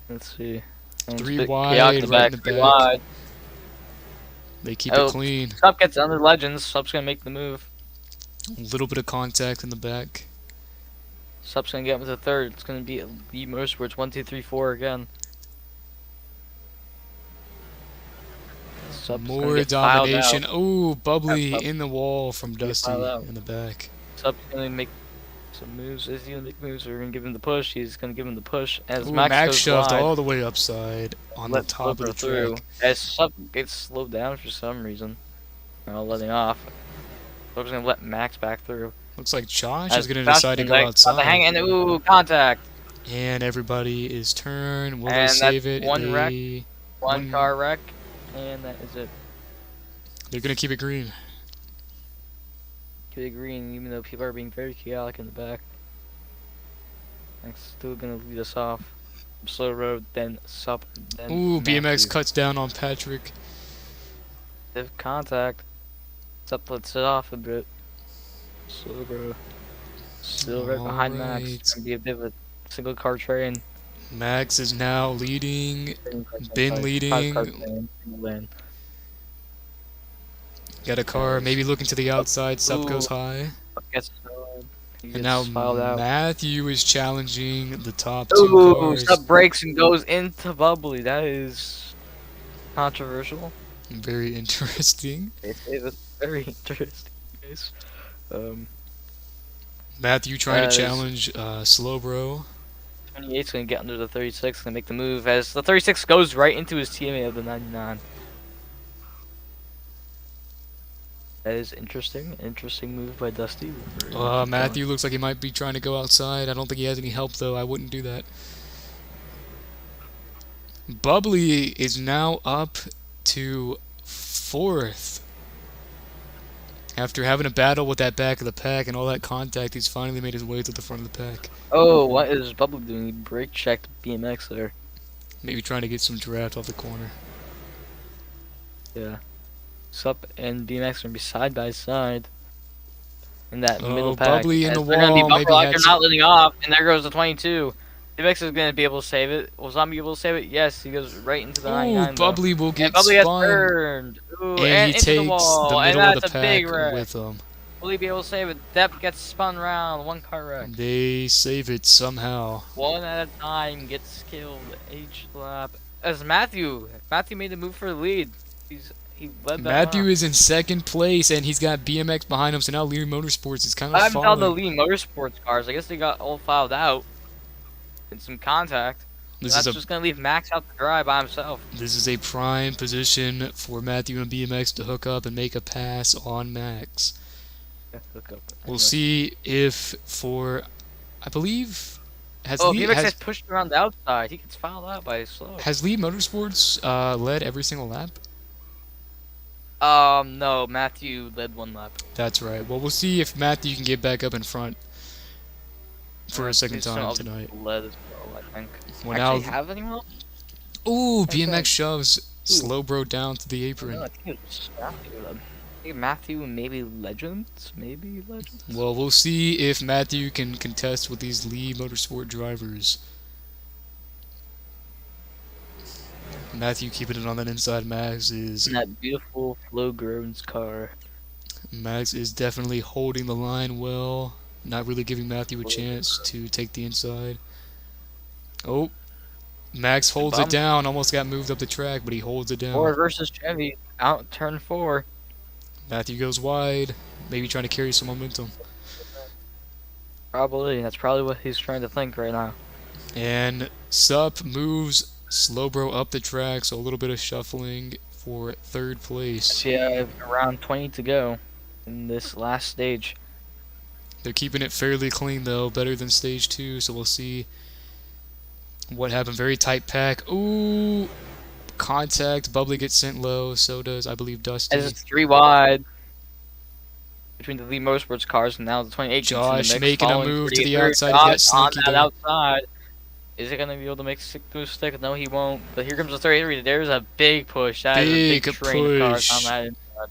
Speaker 2: Let's see.
Speaker 1: 3 wide, right in the back.
Speaker 2: Wide.
Speaker 1: They keep it clean.
Speaker 2: Sup gets under Legends. Sup's gonna make the move.
Speaker 1: A little bit of contact in the back.
Speaker 2: Sup's gonna get with the third. It's gonna be Lee Motorsports 1, 2, 3, 4 again. Sup's
Speaker 1: more domination. Oh, Bubbly in the wall from Dusty in the back.
Speaker 2: Sup's gonna make some moves. Is he gonna make moves? We're gonna give him the push. He's gonna give him the push. As
Speaker 1: Max shoved all the way upside on the top of the track.
Speaker 2: As Sup gets slowed down for some reason. Letting off. Sup's gonna let Max back through.
Speaker 1: Looks like Josh is gonna decide to go outside.
Speaker 2: And ooh, contact.
Speaker 1: And everybody is turned. Will they save it?
Speaker 2: One wreck. One car wreck. And that is it.
Speaker 1: They're gonna keep it green.
Speaker 2: Keep it green, even though people are being very chaotic in the back. Max still gonna lead us off. Slow road, then Sup, then
Speaker 1: ooh,
Speaker 2: Matthew.
Speaker 1: BMX cuts down on Patrick.
Speaker 2: Contact. Sup lets it off a bit. Slowbro. Still right behind Max.
Speaker 1: Alright.
Speaker 2: It's gonna be a bit of a single car train.
Speaker 1: Max is now leading. Been
Speaker 2: Five car
Speaker 1: leading.
Speaker 2: train. Single lane.
Speaker 1: Got a car, maybe looking to the outside. Sup goes
Speaker 2: Ooh.
Speaker 1: high.
Speaker 2: Gets started. He
Speaker 1: And now
Speaker 2: gets filed out.
Speaker 1: Matthew is challenging the top two
Speaker 2: Ooh,
Speaker 1: cars.
Speaker 2: Sup breaks and goes into Bubbly. That is controversial.
Speaker 1: Very interesting.
Speaker 2: It is very interesting, guys.
Speaker 1: Matthew trying to
Speaker 2: As-
Speaker 1: challenge Slowbro.
Speaker 2: 28's gonna get under the 36, gonna make the move as the 36 goes right into his teammate of the 99. That is interesting. Interesting move by Dusty.
Speaker 1: Matthew looks like he might be trying to go outside. I don't think he has any help though. I wouldn't do that. Bubbly is now up to 4th. After having a battle with that back of the pack and all that contact, he's finally made his way to the front of the pack.
Speaker 2: Oh, what is Bubbly doing? He brake checked BMX there.
Speaker 1: Maybe trying to get some draft off the corner.
Speaker 2: Yeah. Sup and BMX are gonna be side by side in that middle pack.
Speaker 1: Bubbly in
Speaker 2: As
Speaker 1: the
Speaker 2: they're gonna be
Speaker 1: wall,
Speaker 2: bumper
Speaker 1: maybe
Speaker 2: locked,
Speaker 1: had
Speaker 2: they're
Speaker 1: some-
Speaker 2: not letting off, and there goes the 22. BMX is gonna be able to save it. Will Zombie be able to save it? Yes, he goes right into the 99.
Speaker 1: Ooh, Bubbly will
Speaker 2: And
Speaker 1: get
Speaker 2: Bubbly has
Speaker 1: spun.
Speaker 2: burned. Ooh,
Speaker 1: And he
Speaker 2: into
Speaker 1: takes
Speaker 2: the wall,
Speaker 1: the
Speaker 2: and
Speaker 1: middle of
Speaker 2: that's
Speaker 1: the
Speaker 2: a big
Speaker 1: pack
Speaker 2: wreck.
Speaker 1: with him.
Speaker 2: Will he be able to save it? Depp gets spun round. One car wreck.
Speaker 1: They save it somehow.
Speaker 2: One at a time gets killed each lap. As Matthew made the move for the lead. He led that
Speaker 1: Matthew
Speaker 2: lap.
Speaker 1: is in 2nd place, and he's got BMX behind him, so now Lear Motorsports is kind
Speaker 2: I
Speaker 1: of
Speaker 2: haven't found the
Speaker 1: following.
Speaker 2: Lee Motorsports cars. I guess they got all filed out. And some contact.
Speaker 1: This
Speaker 2: That's
Speaker 1: is
Speaker 2: just gonna leave Max out to dry by himself.
Speaker 1: a prime position for Matthew and BMX to hook up and make a pass on Max.
Speaker 2: Look up.
Speaker 1: We'll see if I believe has
Speaker 2: Oh,
Speaker 1: Lee
Speaker 2: BMX has pushed around the outside. He gets fouled out by slow.
Speaker 1: has Lee Motorsports led every single lap?
Speaker 2: No, Matthew led one lap.
Speaker 1: That's right. Well, we'll see if Matthew can get back up in front for a second
Speaker 2: He's
Speaker 1: time
Speaker 2: some
Speaker 1: tonight.
Speaker 2: led as well, I think.
Speaker 1: Well,
Speaker 2: Actually,
Speaker 1: now,
Speaker 2: have anyone else?
Speaker 1: ooh,
Speaker 2: Okay.
Speaker 1: BMX shoves Slowbro down to the
Speaker 2: No,
Speaker 1: apron.
Speaker 2: I think it was Matthew. I think Matthew and maybe Legends? Maybe Legends?
Speaker 1: Well, we'll see if Matthew can contest with these Lee Motorsport drivers. Matthew keeping it on that inside. Max is
Speaker 2: In that beautiful Flo Groans car.
Speaker 1: definitely holding the line well, not really giving Matthew a chance to take the inside. Oh, Max holds it
Speaker 2: Bump.
Speaker 1: down. Almost got moved up the track, but he holds it down.
Speaker 2: Ford versus Chevy. Out turn 4.
Speaker 1: Matthew goes wide, maybe trying to carry some momentum.
Speaker 2: Probably. That's probably what he's trying to think right now.
Speaker 1: And Sup moves Slowbro up the track, so a little bit of shuffling for 3rd place.
Speaker 2: So yeah, around 20 to go in this last stage.
Speaker 1: They're keeping it fairly clean though, better than stage 2, so we'll see what happened. Very tight pack. Ooh, contact. Bubbly gets sent low, so does, I believe, Dusty.
Speaker 2: As it's 3 wide between the Lee Motorsports cars and now the 28 gets in the
Speaker 1: Josh
Speaker 2: mix,
Speaker 1: making a
Speaker 2: following
Speaker 1: move to the
Speaker 2: 43rd.
Speaker 1: outside. He got
Speaker 2: Josh on
Speaker 1: sneaky
Speaker 2: that
Speaker 1: there.
Speaker 2: outside. Is it going to be able to make stick to a stick? No, he won't. But here comes the 33. There's a big push. That is a big
Speaker 1: Big
Speaker 2: train of cars
Speaker 1: push.
Speaker 2: on that inside.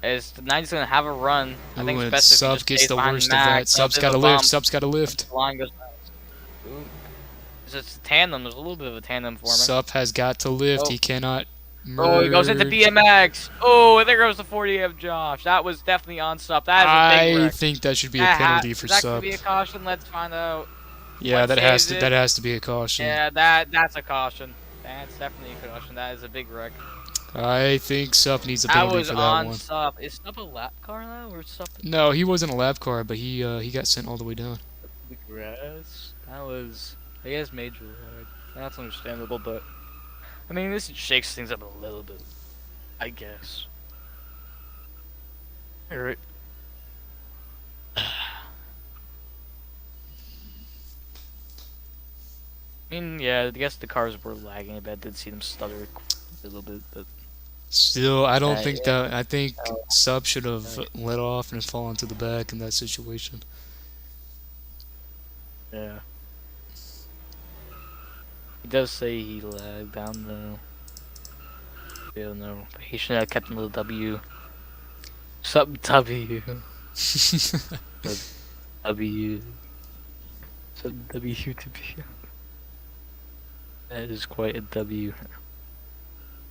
Speaker 2: As the 90's going to have a run. I think
Speaker 1: Ooh,
Speaker 2: it's
Speaker 1: and
Speaker 2: best if he
Speaker 1: Sub
Speaker 2: just
Speaker 1: gets
Speaker 2: stays
Speaker 1: the
Speaker 2: behind
Speaker 1: worst of
Speaker 2: Max.
Speaker 1: that. Sub's got to
Speaker 2: There's a
Speaker 1: lift.
Speaker 2: bump.
Speaker 1: Sub's got to lift.
Speaker 2: The line goes back. Ooh. It's a tandem. There's a little bit of a tandem for him.
Speaker 1: Sup has got to lift.
Speaker 2: Oh.
Speaker 1: He cannot merge.
Speaker 2: Oh, he goes into BMX. Oh, and there goes the 40 of Josh. That was definitely on Sup. That is a big
Speaker 1: I
Speaker 2: wreck.
Speaker 1: think that should be a
Speaker 2: That
Speaker 1: penalty for
Speaker 2: is that
Speaker 1: Sup.
Speaker 2: going to be a caution? Let's find out.
Speaker 1: Yeah,
Speaker 2: What
Speaker 1: that has
Speaker 2: saves
Speaker 1: to
Speaker 2: it?
Speaker 1: be a caution.
Speaker 2: Yeah, that's a caution. That's definitely a caution. That is a big wreck.
Speaker 1: I think Sup needs a
Speaker 2: That
Speaker 1: penalty
Speaker 2: was
Speaker 1: for that
Speaker 2: on
Speaker 1: one.
Speaker 2: Sup. Is Sup a lap car now, or Sup
Speaker 1: No, he wasn't a lap car, but he got sent all the way down.
Speaker 2: the grass? That was, I guess, major hard. That's understandable, but I mean, this shakes things up a little bit, I guess. Alright. I mean, yeah, I guess the cars were lagging a bit. I did see them stutter a little bit, but
Speaker 1: Still, I don't think
Speaker 2: yeah.
Speaker 1: that. I think Sub should have let off and fallen to the back in that situation.
Speaker 2: yeah. He does say he lagged down though. I don't know. But he should have kept him with a W. Sub W. W. Sub W to be. That is quite a W.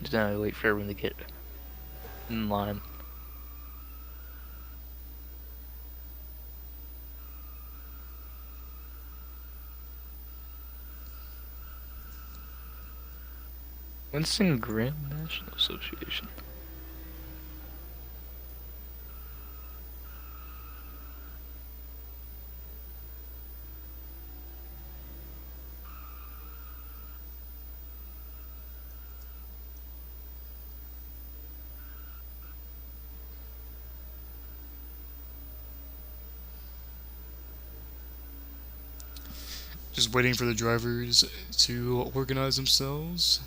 Speaker 2: Just now I wait for everyone to get in line. Winston Graham National Association.
Speaker 1: Just waiting for the drivers to organize themselves.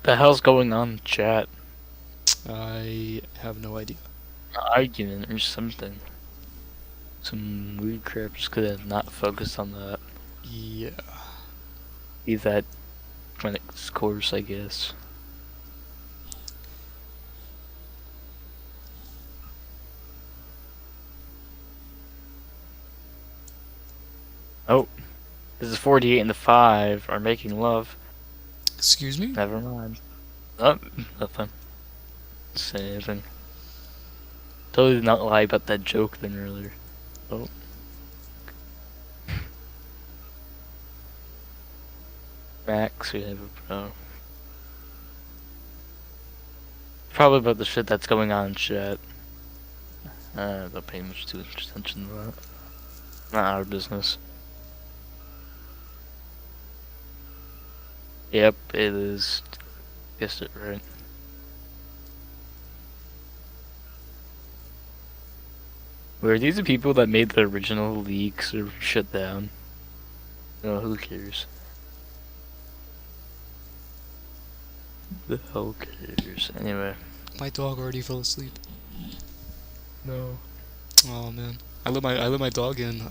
Speaker 2: The hell's going on in chat?
Speaker 1: I have no idea.
Speaker 2: Argument or something. Some weird crap, just could have not focused on that.
Speaker 1: Yeah.
Speaker 2: Be that clinic's course, I guess. Oh, this is 48 and the 5 are making love.
Speaker 1: Excuse me?
Speaker 2: Never mind. Oh, nothing. Say anything. Totally did not lie about that joke then earlier. Oh. Max, we have a pro. Probably about the shit that's going on in chat. Don't pay much too much attention to that. Not our business. Yep, it is. Guessed it right. Were these the people that made the original leaks or shut down? No, who cares? The hell cares? Anyway.
Speaker 1: My dog already fell asleep.
Speaker 2: No.
Speaker 1: Oh man. I let my dog in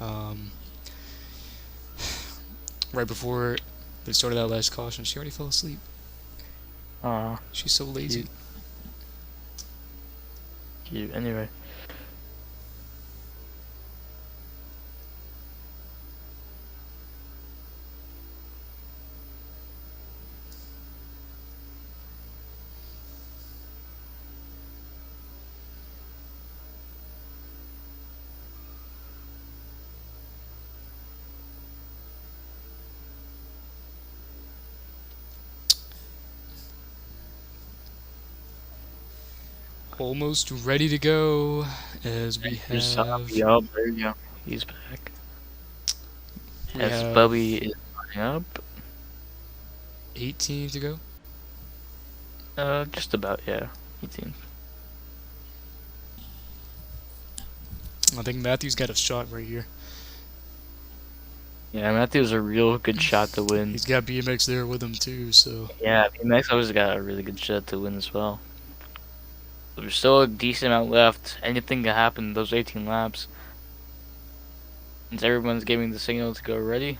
Speaker 1: right before they started that last caution. She already fell asleep.
Speaker 2: Aw.
Speaker 1: She's so lazy.
Speaker 2: Cute. Anyway.
Speaker 1: Almost ready to go as we have
Speaker 2: Yup, there you go. He's back.
Speaker 1: we
Speaker 2: As
Speaker 1: have
Speaker 2: Bubby is lining up.
Speaker 1: 18 to go.
Speaker 2: Just about, yeah. 18.
Speaker 1: I think Matthew's got a shot right here.
Speaker 2: Yeah, Matthew's a real good shot to win.
Speaker 1: He's got BMX there with him too, so
Speaker 2: Yeah, BMX always got a really good shot to win as well. There's still a decent amount left. Anything can happen in those 18 laps. Since everyone's giving the signal to go ready.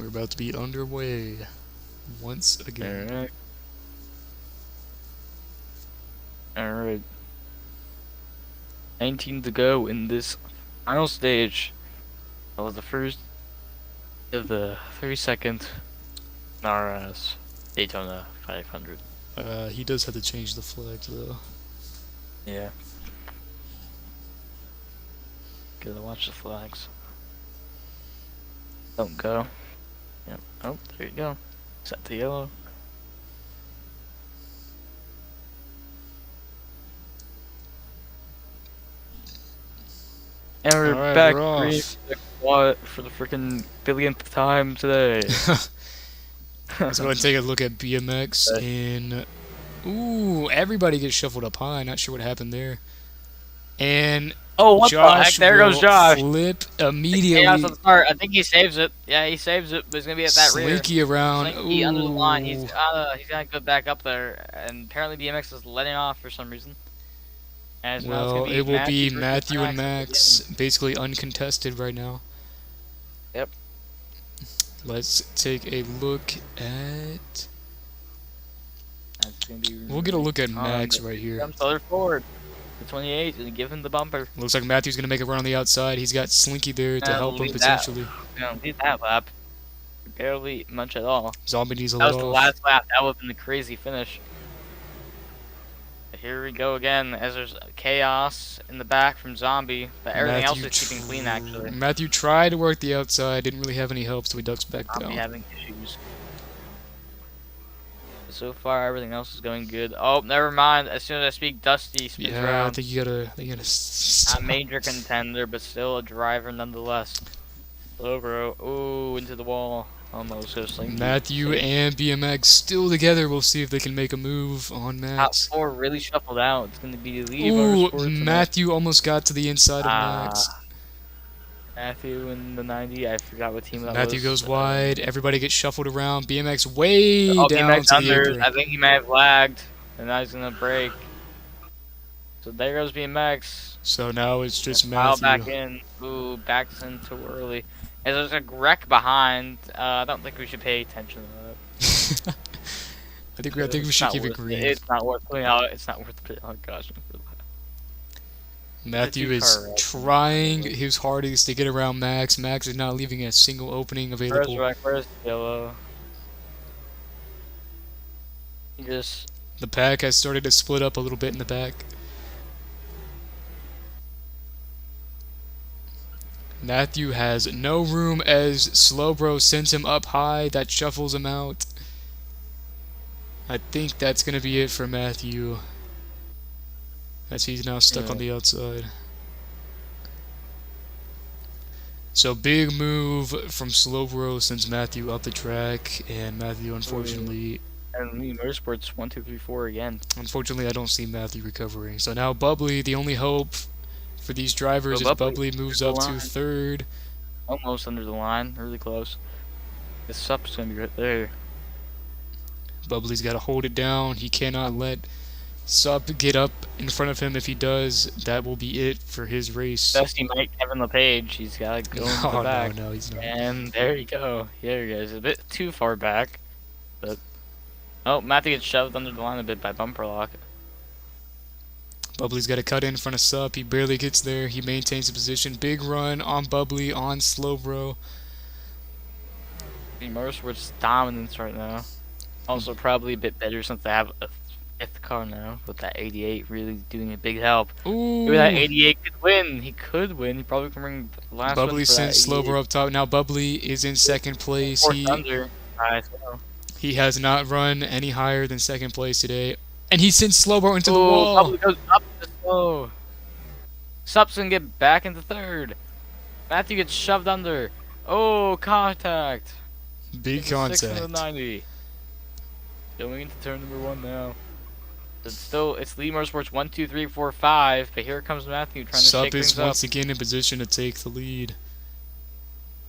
Speaker 1: we're about to be underway once again.
Speaker 2: Alright. Alright. 19 to go in this final stage. That was the first of the 32nd NARAS Daytona 500.
Speaker 1: He does have to change the flags though.
Speaker 2: Yeah. Gotta watch the flags. Don't go. Yep. Oh, there you go. Set to yellow. And we're
Speaker 1: Alright,
Speaker 2: back
Speaker 1: we're off.
Speaker 2: green for the freaking billionth time today.
Speaker 1: Let's go ahead and take a look at BMX in. Ooh, everybody gets shuffled up high. Not sure what happened there. And
Speaker 2: Oh, what
Speaker 1: Josh
Speaker 2: the heck? There goes
Speaker 1: will
Speaker 2: Josh.
Speaker 1: flip
Speaker 2: Chaos
Speaker 1: immediately.
Speaker 2: at the start. I think he saves it. Yeah, he saves it, but he's gonna be at that rear.
Speaker 1: Slinky around.
Speaker 2: Slinky under the line. He's
Speaker 1: Ooh.
Speaker 2: gonna go back up there, and apparently BMX is letting off for some reason. And now it's
Speaker 1: Well,
Speaker 2: gonna
Speaker 1: it will be
Speaker 2: versus
Speaker 1: Matthew and
Speaker 2: Max
Speaker 1: Max, basically uncontested right now.
Speaker 2: Yep.
Speaker 1: Let's take a look at.
Speaker 2: That's gonna be.
Speaker 1: We'll get a look at Max
Speaker 2: the-
Speaker 1: right here.
Speaker 2: Comes other forward. The 28 gonna give him the bumper.
Speaker 1: Looks like Matthew's gonna make a run on the outside. He's got Slinky there to help him
Speaker 2: Lead that.
Speaker 1: potentially.
Speaker 2: Lead that lap. Barely much at all.
Speaker 1: Zombie needs a
Speaker 2: That
Speaker 1: let
Speaker 2: was the
Speaker 1: off.
Speaker 2: last lap. That would have been the crazy finish. Here we go again, as there's chaos in the back from Zombie, but everything else is keeping clean, actually.
Speaker 1: Matthew tried to work the outside, didn't really have any help, so he ducks back
Speaker 2: Zombie
Speaker 1: down.
Speaker 2: having issues. So far, everything else is going good. Oh, never mind. As soon as I speak, Dusty spins
Speaker 1: Yeah, I
Speaker 2: around.
Speaker 1: think you gotta
Speaker 2: A
Speaker 1: stop.
Speaker 2: major contender, but still a driver nonetheless. Low bro. Ooh, into the wall. Almost goes Slinky.
Speaker 1: Matthew and BMX still together. We'll see if they can make a move on
Speaker 2: Top
Speaker 1: Max.
Speaker 2: 4 really shuffled out. It's going to be Lee
Speaker 1: Ooh,
Speaker 2: Motorsports and
Speaker 1: Matthew almost got to the inside of Max.
Speaker 2: Matthew in the 90. I forgot what team that
Speaker 1: Matthew
Speaker 2: was.
Speaker 1: goes wide. Everybody gets shuffled around. BMX way
Speaker 2: Oh,
Speaker 1: down
Speaker 2: BMX
Speaker 1: to the
Speaker 2: under.
Speaker 1: apron.
Speaker 2: I think he may have lagged, and now he's going to break. So there goes BMX.
Speaker 1: So now it's just
Speaker 2: Pile
Speaker 1: Matthew.
Speaker 2: back in. Ooh, backs in too early. And there's a wreck behind. I don't think we should pay attention to that.
Speaker 1: I think we
Speaker 2: It's
Speaker 1: should
Speaker 2: not
Speaker 1: keep it
Speaker 2: worth
Speaker 1: green.
Speaker 2: It's not worth putting out. It's not worth putting out caution for that.
Speaker 1: Matthew
Speaker 2: the
Speaker 1: is
Speaker 2: two-car wreck.
Speaker 1: trying his hardest to get around Max. Max is not leaving a single opening
Speaker 2: Where's
Speaker 1: available.
Speaker 2: wreck? Where's yellow? He just.
Speaker 1: The pack has started to split up a little bit in the back. Matthew has no room as Slowbro sends him up high. That shuffles him out. I think that's going to be it for Matthew, as he's now stuck on the outside. So big move from Slowbro sends Matthew up the track, and Matthew unfortunately...
Speaker 2: And Lee Motorsports 1, 2, 3, 4 again.
Speaker 1: Unfortunately, I don't see Matthew recovering. So now Bubby, the only hope for these drivers
Speaker 2: So
Speaker 1: is Bubby moves up to
Speaker 2: line.
Speaker 1: third.
Speaker 2: Almost under the line. Really close. This sup's going to be right there.
Speaker 1: Bubby's got to hold it down. He cannot let Sup get up in front of him. If he does, that will be it for his race.
Speaker 2: Dusty might Kevin LePage. He's got to go into the back.
Speaker 1: No, he's not.
Speaker 2: And there you go. Here he goes. A bit too far back. But oh, Matthew gets shoved under the line a bit by bumper lock.
Speaker 1: Bubby's got to cut in front of Sup. He barely gets there. He maintains the position. Big run on Bubby, on Slowbro.
Speaker 2: The Motorsports dominance right now. Also probably a bit better since they have a fifth car now, with that 88 really doing a big help.
Speaker 1: Ooh.
Speaker 2: Maybe that 88 could win. He could win. He probably can bring the last one.
Speaker 1: Bubby
Speaker 2: for that
Speaker 1: sends
Speaker 2: 88.
Speaker 1: Slowbro up top. Now Bubby is in second place.
Speaker 2: Fourth under. Alright, so.
Speaker 1: He has not run any higher than second place today. And he sends Slowbro into the
Speaker 2: Ooh,
Speaker 1: wall.
Speaker 2: Bubby goes up to slow. Sup's gonna get back into third. Matthew gets shoved under. Oh, contact.
Speaker 1: Big
Speaker 2: It's a 6
Speaker 1: contact.
Speaker 2: and a 90. Going into turn number 1 now. It's Lee Motorsports 1, 2, 3, 4, 5. But here comes Matthew trying to
Speaker 1: Sup
Speaker 2: shake
Speaker 1: is
Speaker 2: things up.
Speaker 1: once again in position to take the lead.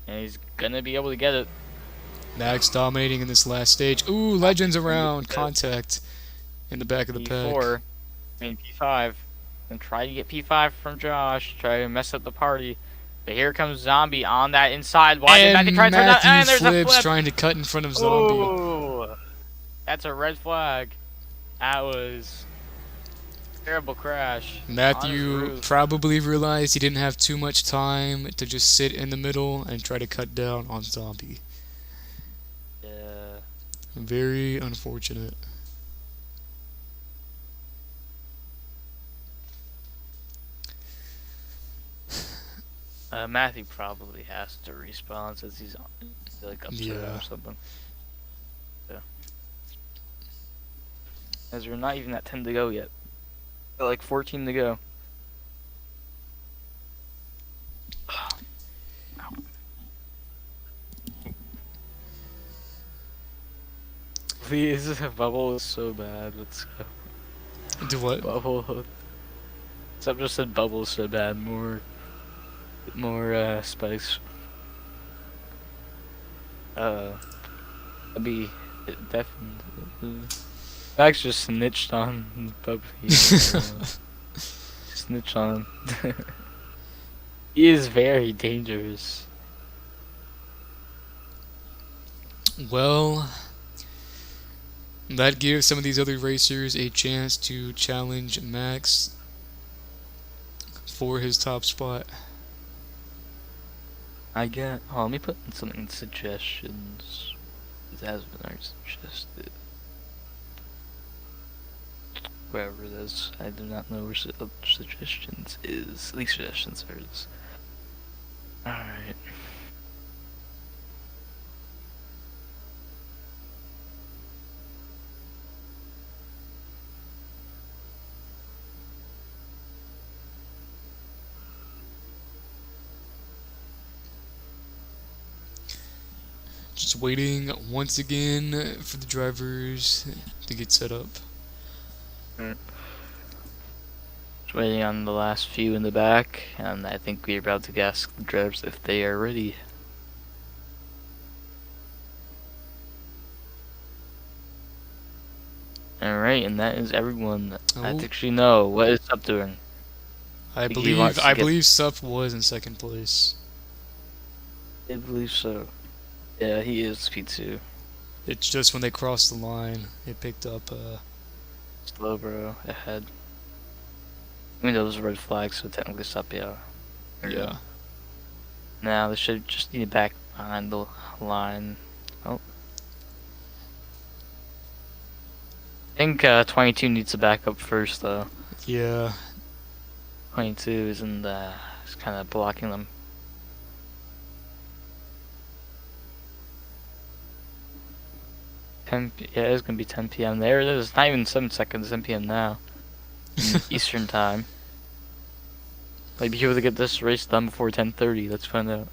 Speaker 2: And he's gonna be able to get it.
Speaker 1: Max dominating in this last stage. Ooh, Legends around. Contact in the back of the pack.
Speaker 2: P4. I mean P5. And try to get P5 from Josh. Try to mess up the party. But here comes Zombie on that inside. Why did Matthew
Speaker 1: And
Speaker 2: try to turn that? And
Speaker 1: Matthew
Speaker 2: there's a
Speaker 1: flips
Speaker 2: flip.
Speaker 1: trying to cut in front of Zombie.
Speaker 2: Ooh. That's a red flag. That was a terrible crash. On his
Speaker 1: Matthew
Speaker 2: roof.
Speaker 1: probably realized he didn't have too much time to just sit in the middle and try to cut down on Zombie.
Speaker 2: Yeah.
Speaker 1: Very unfortunate.
Speaker 2: Matthew probably has to respawn since he's on, like upset
Speaker 1: Yeah.
Speaker 2: or something. Yeah. As we're not even at 10 to go yet. Got like 14 to go. Please, bubble is so bad. Let's go.
Speaker 1: Do what?
Speaker 2: Bubble. Some just said bubble so bad. More spikes. That'd be definitely. Max just snitched on Bubby. Snitched on him. He is very dangerous.
Speaker 1: Well, that gives some of these other racers a chance to challenge Max for his top spot.
Speaker 2: I get. Oh, let me put in something in suggestions. It has been already suggested. Wherever it is, I do not know where suggestions is. At least suggestions are is. Alright.
Speaker 1: Just waiting once again for the drivers to get set up.
Speaker 2: Just waiting on the last few in the back, and I think we're about to ask the drivers if they are ready. Alright, and that is everyone. I
Speaker 1: Oh.
Speaker 2: actually know. What is Sup doing?
Speaker 1: I
Speaker 2: think he wants to
Speaker 1: believe
Speaker 2: get-
Speaker 1: Sup was in second place.
Speaker 2: I believe so. Yeah, he is P2.
Speaker 1: It's just when they crossed the line, it picked up.
Speaker 2: Slow bro, ahead. I mean, those red flags, so technically Sup, yeah.
Speaker 1: Yeah.
Speaker 2: Now, they should just need back behind the line. Oh. I think 22 needs to back up first, though.
Speaker 1: Yeah.
Speaker 2: 22 is in the... is kind of blocking them. Yeah, it's gonna be 10 p.m. There it is. It's not even 7 seconds, 10 p.m. now. Eastern time. Might be able to get this race done before 10:30. Let's find out.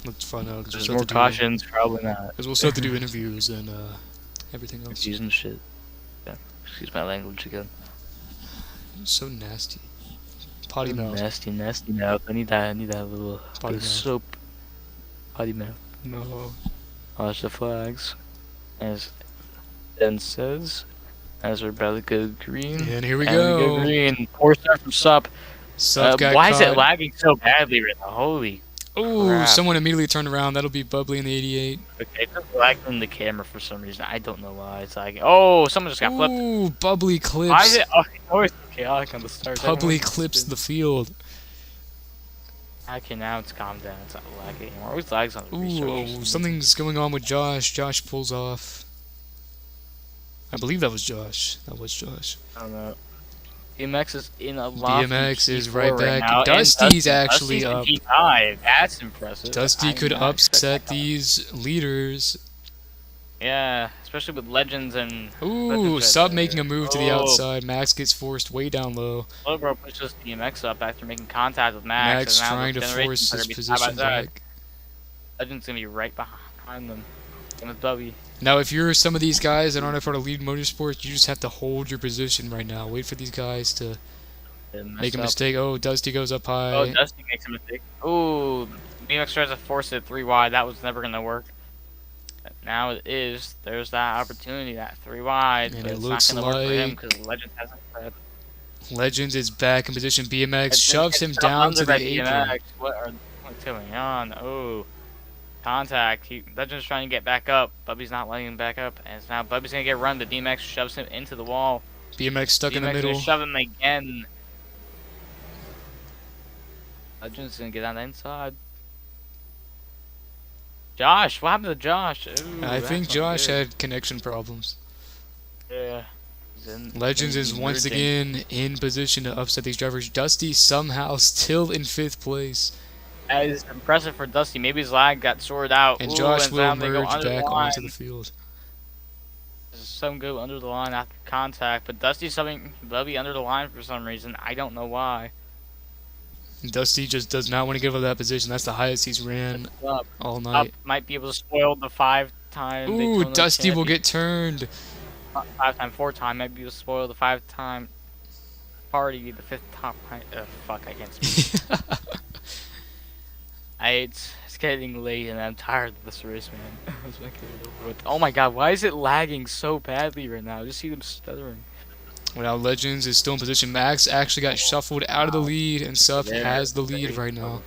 Speaker 1: Let's find out.
Speaker 2: There's more cautions, probably not.
Speaker 1: Because we'll still have to do interviews and everything else.
Speaker 2: Using shit. Yeah, excuse my language again.
Speaker 1: So nasty. Potty mouth.
Speaker 2: Nasty mouth. I need that little
Speaker 1: Potty mouth.
Speaker 2: soap. Potty mouth.
Speaker 1: No.
Speaker 2: Watch the flags. As Ben says, as we're about to go green.
Speaker 1: And here we
Speaker 2: And
Speaker 1: go.
Speaker 2: we go green. 4-star from Sup.
Speaker 1: Sup got
Speaker 2: Why is it
Speaker 1: caught.
Speaker 2: lagging so badly right now? Holy
Speaker 1: Ooh,
Speaker 2: crap.
Speaker 1: someone immediately turned around. That'll be Bubbly in the 88.
Speaker 2: Okay, it's just lagging the camera for some reason. I don't know why it's lagging. Oh, someone just got flipped.
Speaker 1: Ooh, Bubbly clips.
Speaker 2: Why is it always chaotic on the start?
Speaker 1: Bubbly clips the field.
Speaker 2: Okay, now it's calmed down. It's not lagging anymore. Always lags on the research.
Speaker 1: Ooh, something's going on with Josh. Josh pulls off. I believe that was Josh. That was Josh.
Speaker 2: I don't know. DMX is in a lot.
Speaker 1: DMX is
Speaker 2: P4
Speaker 1: right back.
Speaker 2: now, and
Speaker 1: Dusty's actually
Speaker 2: Dusty's in
Speaker 1: up.
Speaker 2: P5. That's impressive.
Speaker 1: Dusty
Speaker 2: I
Speaker 1: could
Speaker 2: did not expect
Speaker 1: upset
Speaker 2: that.
Speaker 1: these leaders.
Speaker 2: Yeah, especially with Legends and.
Speaker 1: Ooh,
Speaker 2: Legends
Speaker 1: Sub
Speaker 2: right
Speaker 1: making
Speaker 2: there.
Speaker 1: a move to the
Speaker 2: Oh.
Speaker 1: outside. Max gets forced way down low.
Speaker 2: Slowbro pushes DMX up after making contact with Max.
Speaker 1: Max
Speaker 2: and now
Speaker 1: trying
Speaker 2: the
Speaker 1: to
Speaker 2: generations
Speaker 1: force
Speaker 2: are
Speaker 1: his
Speaker 2: gonna be side by
Speaker 1: position
Speaker 2: side.
Speaker 1: back.
Speaker 2: Legends gonna be right behind them. And with Bubby.
Speaker 1: Now, if you're some of these guys that aren't a part of Lead Motorsports, you just have to hold your position right now. Wait for these guys to make a mistake. Oh, Dusty goes up high.
Speaker 2: Oh, Dusty makes a mistake. Ooh, DMX tries to force it 3 wide. That was never gonna work. But now it is. There's that opportunity, that 3 wide.
Speaker 1: And
Speaker 2: But
Speaker 1: it
Speaker 2: it's
Speaker 1: looks
Speaker 2: not gonna work for him
Speaker 1: like-
Speaker 2: because Legend hasn't said.
Speaker 1: Legends is back in position. BMX
Speaker 2: Legend
Speaker 1: shoves
Speaker 2: gets
Speaker 1: him
Speaker 2: shoved
Speaker 1: down
Speaker 2: under
Speaker 1: to the
Speaker 2: by
Speaker 1: apron.
Speaker 2: DMX. What's going on? Oh, contact. Legend's trying to get back up. Bubby's not letting him back up, and it's now Bubby's gonna get run. The DMX shoves him into the wall.
Speaker 1: BMX stuck in the
Speaker 2: DMX
Speaker 1: middle.
Speaker 2: gonna shove him again. Legend's gonna get on the inside. Josh, what happened to Josh? Ooh,
Speaker 1: I think
Speaker 2: that's not
Speaker 1: Josh
Speaker 2: good.
Speaker 1: had connection problems.
Speaker 2: Yeah.
Speaker 1: Legends is once again in position to upset these drivers. Dusty somehow still in 5th place.
Speaker 2: That is impressive for Dusty. Maybe his lag got sorted out.
Speaker 1: And
Speaker 2: Ooh,
Speaker 1: Josh
Speaker 2: and
Speaker 1: will
Speaker 2: now they go
Speaker 1: merge
Speaker 2: under the
Speaker 1: back
Speaker 2: line.
Speaker 1: onto the field.
Speaker 2: Some go under the line after contact, but Dusty's shoving Bubby under the line for some reason. I don't know why.
Speaker 1: Dusty just does not want to give up that position. That's the highest he's ran
Speaker 2: Up,
Speaker 1: all
Speaker 2: up
Speaker 1: night.
Speaker 2: might be able to spoil the 5-time.
Speaker 1: Ooh,
Speaker 2: Daytona
Speaker 1: Dusty will
Speaker 2: champion.
Speaker 1: get turned.
Speaker 2: Not 5-time, 4-time. Might be able to spoil the 5-time party. The 5th top. Fuck, I can't speak. It's getting late and I'm tired of this race, man. Let's make it over with. Oh my god, why is it lagging so badly right now? I just see them stuttering.
Speaker 1: Now Legends is still in position. Max actually got shuffled out of the lead, and Sup has the lead right now.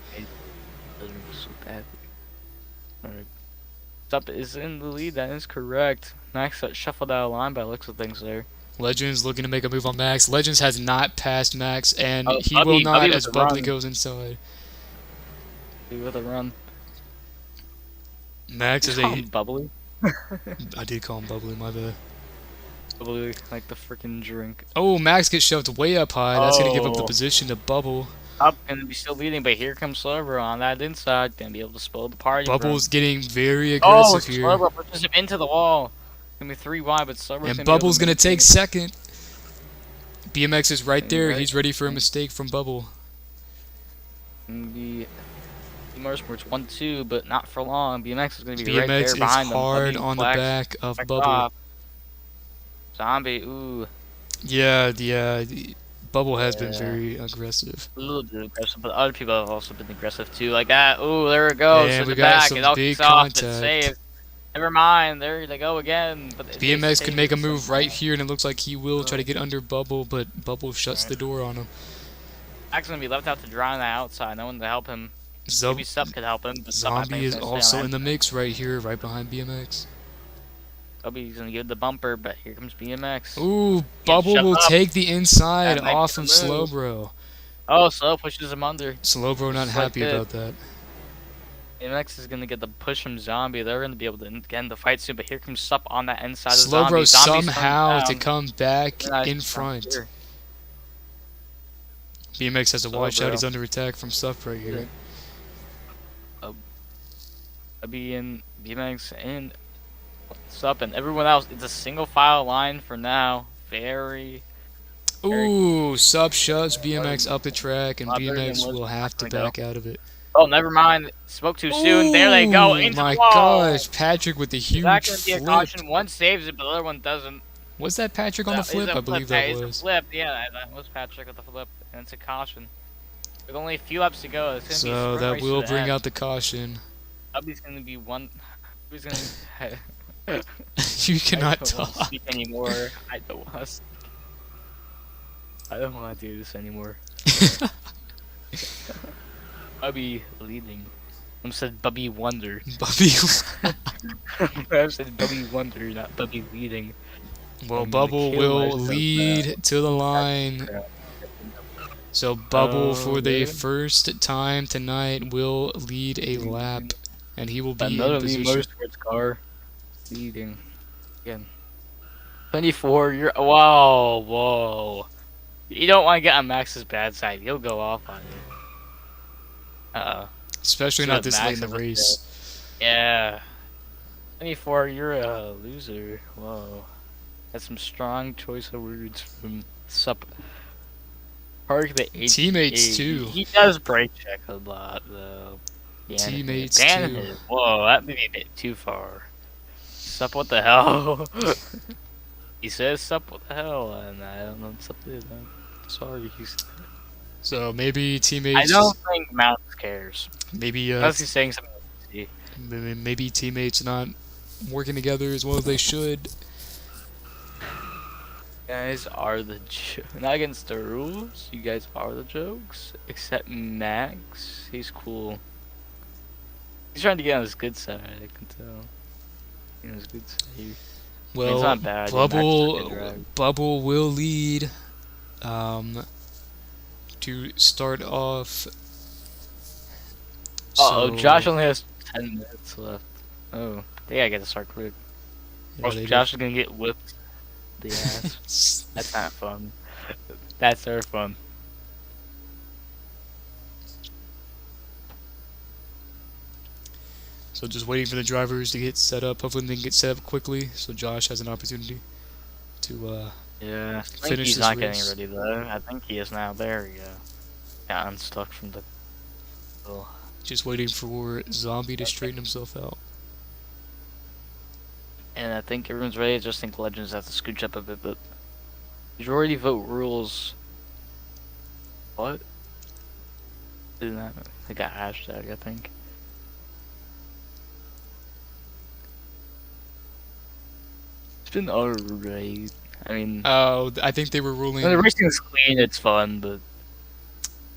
Speaker 2: So badly. Alright. Sup is in the lead. That is correct. Max got shuffled out of line by the looks of things there.
Speaker 1: Legends looking to make a move on Max. Legends has not passed Max, and
Speaker 2: Oh,
Speaker 1: he will not
Speaker 2: Bubby
Speaker 1: as
Speaker 2: with a
Speaker 1: Bubbly
Speaker 2: run.
Speaker 1: goes inside.
Speaker 2: With a run.
Speaker 1: Max is
Speaker 2: Call
Speaker 1: a.
Speaker 2: him Bubbly.
Speaker 1: I did call him Bubbly, my bad.
Speaker 2: Bubbly, like the freaking drink.
Speaker 1: Oh, Max gets shoved way up high. That's going to give up the
Speaker 2: Oh.
Speaker 1: position to Bubble.
Speaker 2: Up gonna be still leading, but here comes Slowbro on that inside. Gonna be able to spoil the party. for him.
Speaker 1: Bubble's getting very
Speaker 2: Oh,
Speaker 1: aggressive here.
Speaker 2: Slowbro pushes him into the wall. Gonna be 3 wide, but Slowbro's
Speaker 1: And Bubble's going to take
Speaker 2: second.
Speaker 1: second. BMX is right there.
Speaker 2: Right.
Speaker 1: He's ready for a mistake from Bubble.
Speaker 2: Gonna be Motorsports 1-2, but not for long. BMX is gonna be right
Speaker 1: BMX
Speaker 2: there behind
Speaker 1: is
Speaker 2: them.
Speaker 1: hard
Speaker 2: Bubby
Speaker 1: on the
Speaker 2: flags
Speaker 1: back of
Speaker 2: back
Speaker 1: Bubble.
Speaker 2: off. Zombie, ooh,
Speaker 1: Yeah, the Bubble has been
Speaker 2: Yeah.
Speaker 1: very aggressive.
Speaker 2: a little bit aggressive, but other people have also been aggressive too, like that. Ooh, there it goes.
Speaker 1: And
Speaker 2: to
Speaker 1: we
Speaker 2: the
Speaker 1: got
Speaker 2: back.
Speaker 1: some
Speaker 2: It all
Speaker 1: big
Speaker 2: kicks off. It's
Speaker 1: contact.
Speaker 2: saved. Never mind. There they go again. But they
Speaker 1: BMX
Speaker 2: saved
Speaker 1: can make a
Speaker 2: it
Speaker 1: move
Speaker 2: somehow.
Speaker 1: right here, and it looks like he will try to get under Bubble, but Bubble shuts the door on him.
Speaker 2: Max gonna be left out to dry on the outside. No one to help him.
Speaker 1: Zob-
Speaker 2: Maybe Sup could help him, but Sup, I think,
Speaker 1: Zombie is
Speaker 2: gonna stay on
Speaker 1: also
Speaker 2: that
Speaker 1: in the
Speaker 2: side.
Speaker 1: mix right here, right behind BMX.
Speaker 2: Bubby's gonna give the bumper, but here comes BMX.
Speaker 1: Ooh, Bubble
Speaker 2: shut
Speaker 1: will
Speaker 2: up.
Speaker 1: take the inside
Speaker 2: That might
Speaker 1: off
Speaker 2: be
Speaker 1: of
Speaker 2: the move.
Speaker 1: Slowbro.
Speaker 2: Oh, Slow pushes him under.
Speaker 1: Slowbro not
Speaker 2: Just like
Speaker 1: happy
Speaker 2: that.
Speaker 1: about that.
Speaker 2: BMX is gonna get the push from Zombie. They're gonna be able to get in the fight soon, but here comes Sup on that inside of Zombie.
Speaker 1: Slowbro
Speaker 2: Zombie's
Speaker 1: somehow
Speaker 2: coming
Speaker 1: to
Speaker 2: down.
Speaker 1: come back
Speaker 2: Nice
Speaker 1: in
Speaker 2: jump
Speaker 1: front.
Speaker 2: here.
Speaker 1: BMX has to watch out.
Speaker 2: Slowbro.
Speaker 1: He's under attack from stuff right here.
Speaker 2: Bubby and BMX and Sup and everyone else. It's a single file line for now. Very.
Speaker 1: Ooh, Sub shoves BMX up the track, and
Speaker 2: Lot better than
Speaker 1: BMX
Speaker 2: what's
Speaker 1: will have to
Speaker 2: gonna go.
Speaker 1: back out of it.
Speaker 2: Oh, never mind. Spoke too soon. There they go.
Speaker 1: Ooh,
Speaker 2: Into
Speaker 1: my
Speaker 2: the wall.
Speaker 1: gosh, Patrick with the
Speaker 2: Is
Speaker 1: huge
Speaker 2: that gonna be a
Speaker 1: flip.
Speaker 2: caution? One saves it, but the other one doesn't.
Speaker 1: Was that Patrick on the
Speaker 2: That is
Speaker 1: flip?
Speaker 2: a
Speaker 1: I believe
Speaker 2: flip.
Speaker 1: that
Speaker 2: is a
Speaker 1: was.
Speaker 2: flip. Yeah, that was Patrick with the flip, and it's a caution. With only a few laps to go, it's gonna be a
Speaker 1: So
Speaker 2: sprint
Speaker 1: that
Speaker 2: race to
Speaker 1: will
Speaker 2: the
Speaker 1: bring
Speaker 2: end.
Speaker 1: out the caution.
Speaker 2: Bubby's gonna be one. Who's gonna?
Speaker 1: You cannot
Speaker 2: I don't want to
Speaker 1: talk.
Speaker 2: speak anymore. I don't want to. I don't want to do this anymore. Bubby leading. I said Bubby Wonder.
Speaker 1: Bubby.
Speaker 2: I said Bubby Wonder, not Bubby leading.
Speaker 1: Well,
Speaker 2: I'm gonna
Speaker 1: Bubble
Speaker 2: kill
Speaker 1: will
Speaker 2: myself
Speaker 1: lead to the line. So Bubble, for the
Speaker 2: man.
Speaker 1: first time tonight, will lead a lap, and he will be
Speaker 2: Another
Speaker 1: in
Speaker 2: lead
Speaker 1: position.
Speaker 2: motorsports car leading again. 24. You're whoa. You don't want to get on Max's bad side. He'll go off on you.
Speaker 1: Especially
Speaker 2: So
Speaker 1: not this late in the
Speaker 2: Max is
Speaker 1: race.
Speaker 2: Yeah. 24. You're a loser. Whoa. That's some strong choice of words from Sup. Park the
Speaker 1: Teammates, too.
Speaker 2: He does brake check a lot though. Yeah,
Speaker 1: Teammates,
Speaker 2: ban
Speaker 1: too.
Speaker 2: him. Whoa, that may be a bit too far. Sup, what the hell? He says Sup, what the hell? And I don't know what Sup did. I'm sorry.
Speaker 1: So maybe
Speaker 2: I
Speaker 1: teammates.
Speaker 2: don't think Mounts cares.
Speaker 1: Maybe
Speaker 2: Unless he's saying something.
Speaker 1: maybe teammates not working together as well as they should.
Speaker 2: You guys are the not against the rules. You guys are the jokes. Except Max. He's cool. He's trying to get on his good side, I can tell. On his good side.
Speaker 1: Well,
Speaker 2: not bad. Max is a good driver.
Speaker 1: Bubble will lead. To start off.
Speaker 2: Oh,
Speaker 1: So-
Speaker 2: Josh only has 10 minutes left. Oh, they gotta get to start quick.
Speaker 1: Yeah,
Speaker 2: Or
Speaker 1: they
Speaker 2: Josh is gonna get whipped the ass.
Speaker 1: do.
Speaker 2: That's not fun. That's their fun.
Speaker 1: So just waiting for the drivers to get set up. Hopefully they can get set up quickly, so Josh has an opportunity to
Speaker 2: Yeah, I think
Speaker 1: Finish
Speaker 2: he's
Speaker 1: this
Speaker 2: not
Speaker 1: race.
Speaker 2: getting ready though. I think he is now. There we go. Got unstuck from the. Oh.
Speaker 1: just waiting for Zombie to straighten himself out.
Speaker 2: And I think everyone's ready. I just think Legends have to scooch up a bit, but majority vote rules. What? Didn't that? They got hashtag, I think. It's been alright. I mean,
Speaker 1: Oh, I think they were ruling.
Speaker 2: when the racing is clean, it's fun, but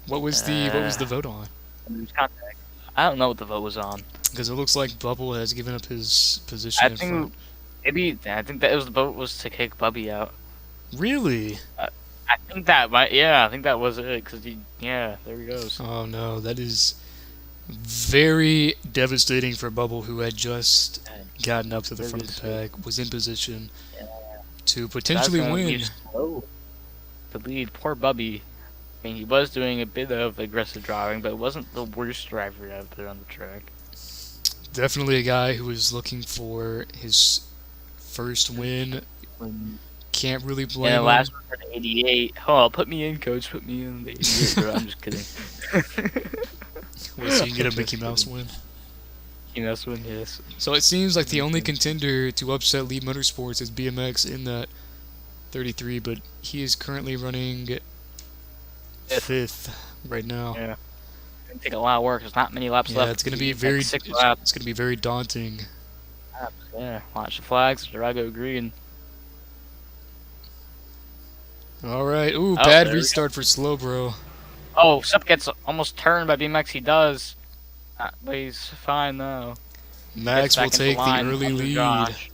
Speaker 1: What was the vote on?
Speaker 2: there's contact. I don't know what the vote was on.
Speaker 1: Because it looks like Bubble has given up his position
Speaker 2: I
Speaker 1: in
Speaker 2: think
Speaker 1: front.
Speaker 2: I think that the vote was to kick Bubby out.
Speaker 1: Really?
Speaker 2: I think that might. Yeah, I think that was it. Yeah, there he goes.
Speaker 1: Oh no, that is very devastating for Bubble, who had just gotten up to the front of the pack, was in position to potentially
Speaker 2: That's gonna
Speaker 1: win.
Speaker 2: leave slow to lead. Poor Bubby. I mean, he was doing a bit of aggressive driving, but it wasn't the worst driver out there on the track.
Speaker 1: Definitely a guy who was looking for his first win. Can't really blame
Speaker 2: And
Speaker 1: him.
Speaker 2: last one for the 88. Oh, put me in, coach. Put me in the 88. Bro, I'm just kidding.
Speaker 1: Well, so you can get a Mickey Mouse win.
Speaker 2: Mickey Mouse win, yes.
Speaker 1: So it seems like the only contender to upset Lead Motorsports is BMX in that 33, but he is currently running 5th right now.
Speaker 2: Yeah. It's gonna take a lot of work. There's not many laps
Speaker 1: Yeah,
Speaker 2: left.
Speaker 1: it's gonna be
Speaker 2: Like
Speaker 1: very.
Speaker 2: 6
Speaker 1: It's
Speaker 2: laps.
Speaker 1: gonna be very daunting.
Speaker 2: Yeah, watch the flags. The go green.
Speaker 1: All right. Ooh,
Speaker 2: Oh,
Speaker 1: bad
Speaker 2: there we
Speaker 1: restart for Slow Bro.
Speaker 2: Oh, Sup gets almost turned by BMX. He does. But he's fine now.
Speaker 1: Max will
Speaker 2: Gets back
Speaker 1: take
Speaker 2: into
Speaker 1: the
Speaker 2: line
Speaker 1: early
Speaker 2: under
Speaker 1: lead.
Speaker 2: Josh.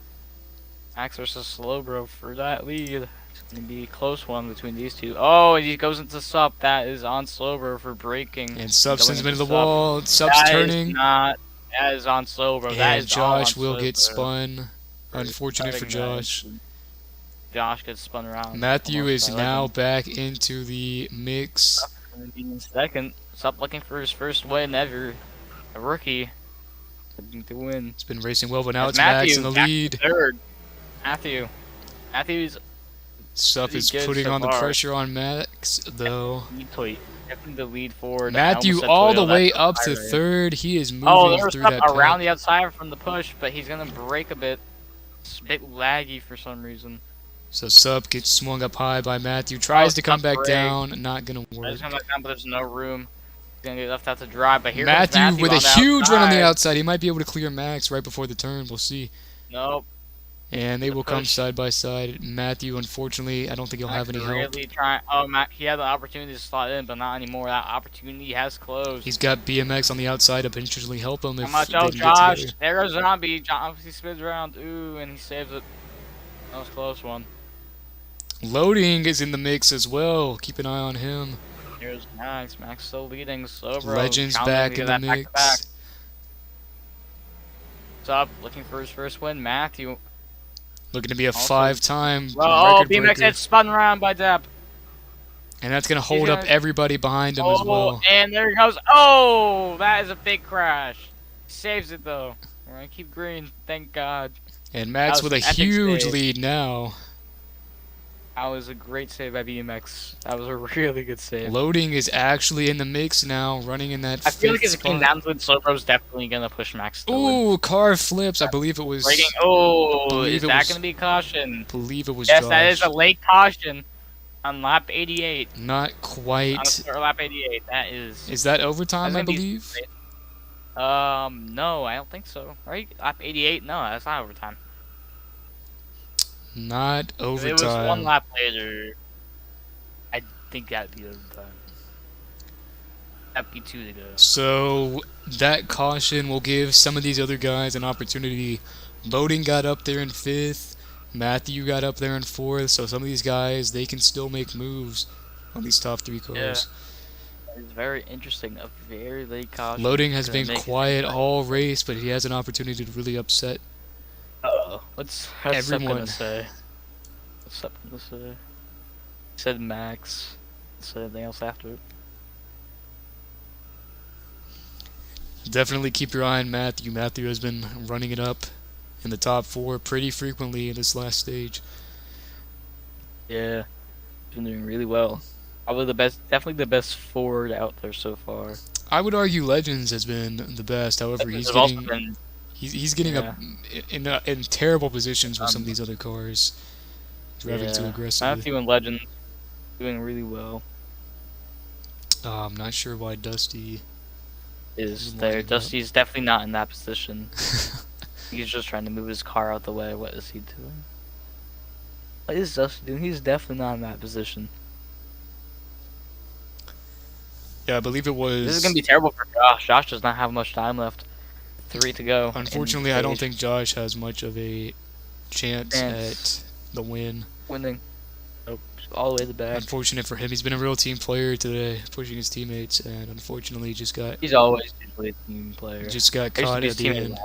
Speaker 2: Max versus Slowbro for that lead. It's going to be a close one between these two. Oh, he goes into Sup. That is on Slowbro for braking.
Speaker 1: And Sup
Speaker 2: Going
Speaker 1: sends him into the
Speaker 2: Sup.
Speaker 1: wall. Sup's
Speaker 2: That is
Speaker 1: turning.
Speaker 2: not. That is on Slowbro. That
Speaker 1: And
Speaker 2: is all
Speaker 1: Josh
Speaker 2: on
Speaker 1: will get
Speaker 2: Slowbro.
Speaker 1: spun. Unfortunate for Josh.
Speaker 2: Josh gets spun around.
Speaker 1: Matthew
Speaker 2: almost
Speaker 1: is
Speaker 2: by
Speaker 1: now
Speaker 2: Legend.
Speaker 1: back into the mix.
Speaker 2: Gonna be in second. Sup looking for his first win ever. A rookie. Looking to win.
Speaker 1: It's been racing well, but now
Speaker 2: It's
Speaker 1: it's Max in
Speaker 2: Matthew
Speaker 1: the
Speaker 2: back
Speaker 1: lead.
Speaker 2: to third. Matthew's
Speaker 1: Sup
Speaker 2: pretty
Speaker 1: is
Speaker 2: good
Speaker 1: putting
Speaker 2: so
Speaker 1: on the
Speaker 2: far.
Speaker 1: pressure on Max, though.
Speaker 2: definitely the lead forward.
Speaker 1: Matthew all the way up to third. He is moving
Speaker 2: Oh, there was
Speaker 1: through
Speaker 2: stuff
Speaker 1: that
Speaker 2: around
Speaker 1: pack.
Speaker 2: the outside from the push, but he's gonna break a bit. It's a bit laggy for some reason.
Speaker 1: So Sup gets swung up high by Matthew. Tries to come
Speaker 2: Sup
Speaker 1: back
Speaker 2: break.
Speaker 1: down. Not going to work.
Speaker 2: There's gonna come, but there's no room. He's gonna get left out to dry. But here
Speaker 1: Matthew
Speaker 2: comes Matthew
Speaker 1: with a
Speaker 2: on the
Speaker 1: huge run on the
Speaker 2: outside.
Speaker 1: outside. He might be able to clear Max right before the turn. We'll see.
Speaker 2: Nope.
Speaker 1: And they will come
Speaker 2: push.
Speaker 1: side by side. Matthew, unfortunately, I don't think he'll have any help.
Speaker 2: Really trying. Oh, he had the opportunity to slot in, but not anymore. That opportunity has closed.
Speaker 1: He's got BMX on the outside to potentially help him if
Speaker 2: How much?
Speaker 1: they
Speaker 2: Oh,
Speaker 1: can get
Speaker 2: Josh.
Speaker 1: together.
Speaker 2: There goes Zombie. John, he spins around. Ooh, and he saves it. That was a close one.
Speaker 1: Loading is in the mix as well. Keep an eye on him.
Speaker 2: Here's Max. Max still leading. Slowbro.
Speaker 1: Legends
Speaker 2: challenging
Speaker 1: back
Speaker 2: to
Speaker 1: in
Speaker 2: get
Speaker 1: the
Speaker 2: that back-to-back.
Speaker 1: mix.
Speaker 2: What's up? Looking for his first win. Matthew.
Speaker 1: Looking to be a
Speaker 2: Also-
Speaker 1: five-time
Speaker 2: Oh,
Speaker 1: record
Speaker 2: BMX
Speaker 1: breaker.
Speaker 2: gets spun around by Depp.
Speaker 1: And that's going to hold
Speaker 2: gonna-
Speaker 1: up everybody behind him as well.
Speaker 2: And there he goes. Oh, that is a big crash. Saves it though. We're gonna keep green. Thank God.
Speaker 1: And Max
Speaker 2: That was
Speaker 1: with a
Speaker 2: an epic
Speaker 1: huge
Speaker 2: save.
Speaker 1: lead now.
Speaker 2: That was a great save by BMX. That was a really good save.
Speaker 1: Loading is actually in the mix now, running in that
Speaker 2: I feel like
Speaker 1: fifth
Speaker 2: if it came
Speaker 1: spot.
Speaker 2: down to it, Slowbro's definitely gonna push Max to win.
Speaker 1: Ooh, car flips. I believe it was.
Speaker 2: Breaking. Oh,
Speaker 1: believe
Speaker 2: is
Speaker 1: it
Speaker 2: that
Speaker 1: was-
Speaker 2: gonna be a caution?
Speaker 1: Believe it was
Speaker 2: Yes,
Speaker 1: Josh.
Speaker 2: that is a late caution on lap 88.
Speaker 1: Not
Speaker 2: On
Speaker 1: quite.
Speaker 2: lap 88. That is.
Speaker 1: Is that overtime? I
Speaker 2: That's gonna be-
Speaker 1: believe.
Speaker 2: No, I don't think so. Right? Lap 88? No, that's not overtime.
Speaker 1: Not
Speaker 2: If it was
Speaker 1: overtime.
Speaker 2: one lap later, I think that'd be overtime. That'd be 2 to go.
Speaker 1: So that caution will give some of these other guys an opportunity. Loading got up there in 5th. Matthew got up there in 4th. So some of these guys, they can still make moves on these top 3 cars.
Speaker 2: It's very interesting. A very late caution.
Speaker 1: Loading has
Speaker 2: Gonna
Speaker 1: been
Speaker 2: make it
Speaker 1: quiet
Speaker 2: fun.
Speaker 1: all race, but he has an opportunity to really upset.
Speaker 2: What's Sup
Speaker 1: Everyone.
Speaker 2: gonna say? What's Sup gonna say? He said Max. Said anything else after it?
Speaker 1: Definitely keep your eye on Matthew. Matthew has been running it up in the top 4 pretty frequently in this last stage.
Speaker 2: Yeah. He's been doing really well. Probably the best, definitely the best forward out there so far.
Speaker 1: I would argue Legends has been the best. However, he's
Speaker 2: There's also
Speaker 1: getting
Speaker 2: been-
Speaker 1: he's getting
Speaker 2: Yeah.
Speaker 1: up in terrible positions with some of these other cars, driving too
Speaker 2: yeah,
Speaker 1: aggressively.
Speaker 2: Matthew and Legend doing really well.
Speaker 1: I'm not sure why Dusty.
Speaker 2: Is
Speaker 1: Lining
Speaker 2: there?
Speaker 1: up.
Speaker 2: Dusty's definitely not in that position. He's just trying to move his car out the way. What is he doing? What is Dusty doing? He's definitely not in that position.
Speaker 1: Yeah, I believe it was.
Speaker 2: This is gonna be terrible for Josh. Josh does not have much time left. 3 to go.
Speaker 1: Unfortunately, I don't think Josh has much of a chance at the win.
Speaker 2: Winning. Nope. All the way to the back.
Speaker 1: Unfortunate for him. He's been a real team player today, pushing his teammates, and unfortunately just got
Speaker 2: He's always usually a team player.
Speaker 1: caught at the end.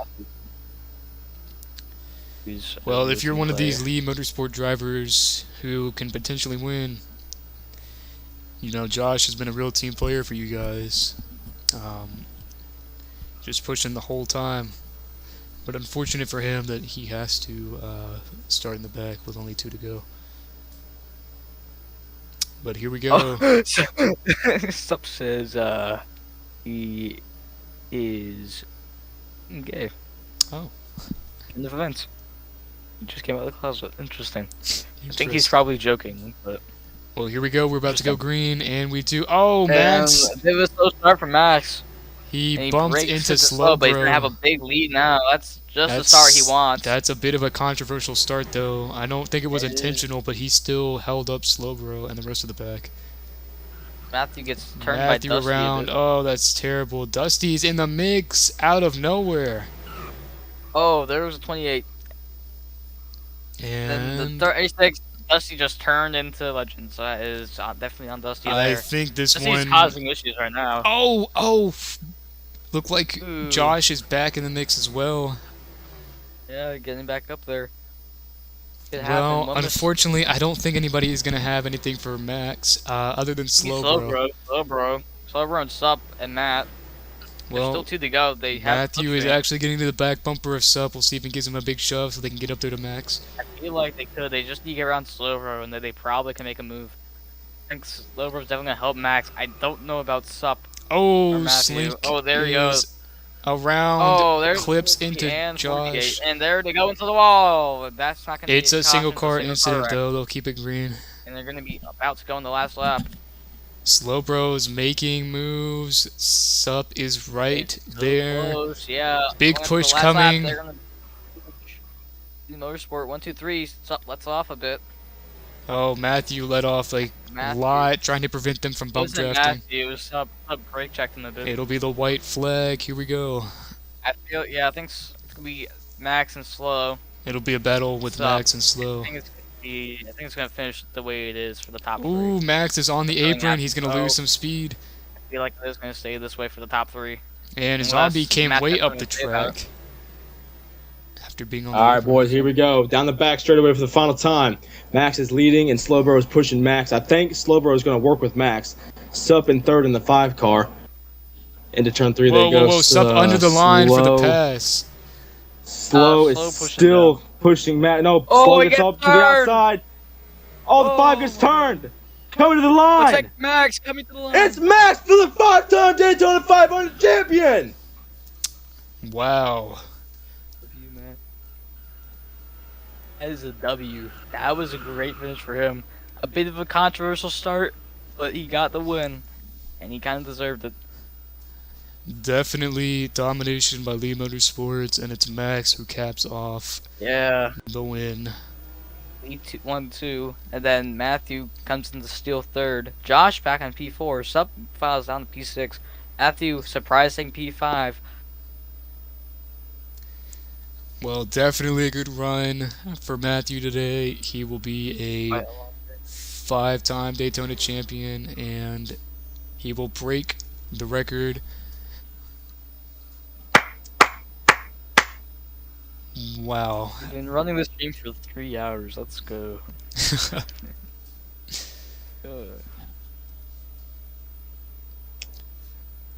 Speaker 1: Well, if you're one of these Lee Motorsport drivers who can potentially win, you know, Josh has been a real team player for you guys. Just pushing the whole time. But unfortunate for him that he has to start in the back with only 2 to go. But here we go.
Speaker 2: Sup says he is gay.
Speaker 1: Oh.
Speaker 2: In the events. He just came out of the closet. Interesting. I think he's probably joking, but...
Speaker 1: Well, here we go. We're about to go green, and we do... Oh, Max!
Speaker 2: It was a slow start for Max.
Speaker 1: He bumped into
Speaker 2: slow, but he's
Speaker 1: Slowbro.
Speaker 2: gonna have a big lead now. That's just the start he wants.
Speaker 1: That's a bit of a controversial start, though. I don't think it was intentional, but he still held up Slowbro and the rest of the pack.
Speaker 2: Matthew gets turned by Dusty
Speaker 1: around. Oh, that's terrible. Dusty's in the mix out of nowhere.
Speaker 2: Oh, there was a 28.
Speaker 1: And
Speaker 2: then the 36, Dusty just turned into Legend, so that is definitely on Dusty there.
Speaker 1: I think Dusty's
Speaker 2: causing issues right now.
Speaker 1: Oh! Look like Josh is back in the mix as well.
Speaker 2: Yeah, getting back up there.
Speaker 1: Well, unfortunately, I don't think anybody is going to have anything for Max other than Slowbro.
Speaker 2: Slowbro and Sup and Matt.
Speaker 1: Well,
Speaker 2: there's still 2 to go.
Speaker 1: Matthew is actually getting to the back bumper of Sup. We'll see if he gives him a big shove so they can get up there to Max.
Speaker 2: I feel like they could. They just need to get around Slowbro, and then they probably can make a move. I think Slowbro's definitely going to help Max. I don't know about Sup.
Speaker 1: Oh, Slink.
Speaker 2: Oh, there he goes.
Speaker 1: Around, clips into Josh.
Speaker 2: And there they go into the wall. That's not going to be
Speaker 1: It's a single car incident, though. They'll keep it green.
Speaker 2: And they're going to be about to go in the last lap.
Speaker 1: Slowbro's making moves. Sup is right there.
Speaker 2: Close, yeah.
Speaker 1: Big push coming.
Speaker 2: Motorsport 1, 2, 3. Sup lets off a bit.
Speaker 1: Oh, Matthew let off a lot, trying to prevent them from bump drafting.
Speaker 2: Matthew, Sup brake checked in the bit.
Speaker 1: It'll be the white flag. Here we go.
Speaker 2: I think it's gonna be Max and Slow.
Speaker 1: It'll be a battle with Max and Slow.
Speaker 2: I think it's gonna finish the way it is for the top 3.
Speaker 1: Ooh, Max is on the apron. He's gonna lose some speed.
Speaker 2: I feel like it's gonna stay this way for the top 3.
Speaker 1: And Zombie came way up the track. Being on
Speaker 3: All right, boys, here we go. Down the back straightaway for the final time. Max is leading, and Slowbro is pushing Max. I think Slowbro is going to work with Max. Sup in third in the 5 car. Into turn 3, there goes.
Speaker 1: Whoa, Sup under the line for the pass.
Speaker 3: Slow is still pushing Max. No, Slow gets up to the outside. Oh, the 5 gets turned. Coming to the line.
Speaker 2: Looks like Max coming to the line.
Speaker 3: It's Max for the 5-time Daytona 500 champion.
Speaker 1: Wow.
Speaker 2: That is a W. That was a great finish for him. A bit of a controversial start, but he got the win, and he kind of deserved it.
Speaker 1: Definitely domination by Lee Motorsports, and it's Max who caps off the win.
Speaker 2: Lee 1-2, and then Matthew comes in to steal 3rd. Josh back on P4. Sup files down to P6. Matthew surprising P5.
Speaker 1: Well, definitely a good run for Matthew today. He will be a 5-time Daytona champion, and he will break the record. Wow.
Speaker 2: We've been running this game for 3 hours. Let's go.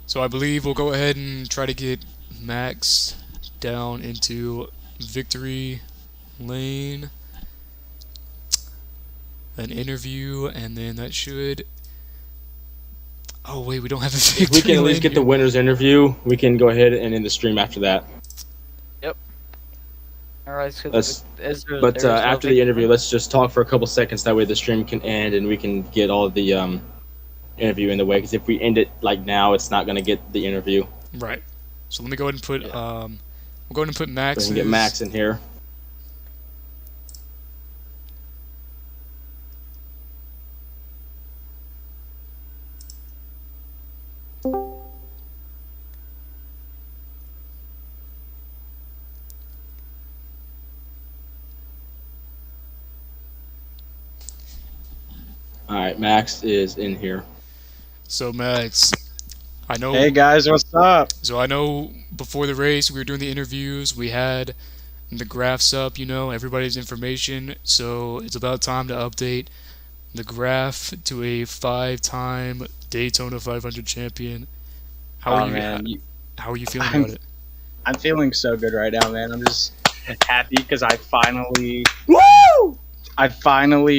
Speaker 1: So I believe we'll go ahead and try to get Max down into victory lane, an interview, and then that should... Oh wait, we don't have a victory
Speaker 3: lane. We can at least get
Speaker 1: here.
Speaker 3: The winner's interview. We can go ahead and end the stream after that.
Speaker 2: Yep. Alright, so
Speaker 3: after the interview, let's just talk for a couple seconds. That way the stream can end and we can get all of the interview in the way. Because if we end it like now, it's not going to get the interview.
Speaker 1: Right. So let me go ahead and put we'll go ahead and put Max.
Speaker 3: We can get Max in here. All right, Max is in here.
Speaker 1: So Max, I know.
Speaker 5: Hey guys, what's up?
Speaker 1: So I know before the race we were doing the interviews. We had the graphs up, everybody's information. So it's about time to update the graph to a 5-time Daytona 500 champion. How are
Speaker 5: Oh
Speaker 1: you?
Speaker 5: man,
Speaker 1: How are you feeling
Speaker 5: I'm
Speaker 1: about it?
Speaker 5: I'm feeling so good right now, man. I'm just happy because I finally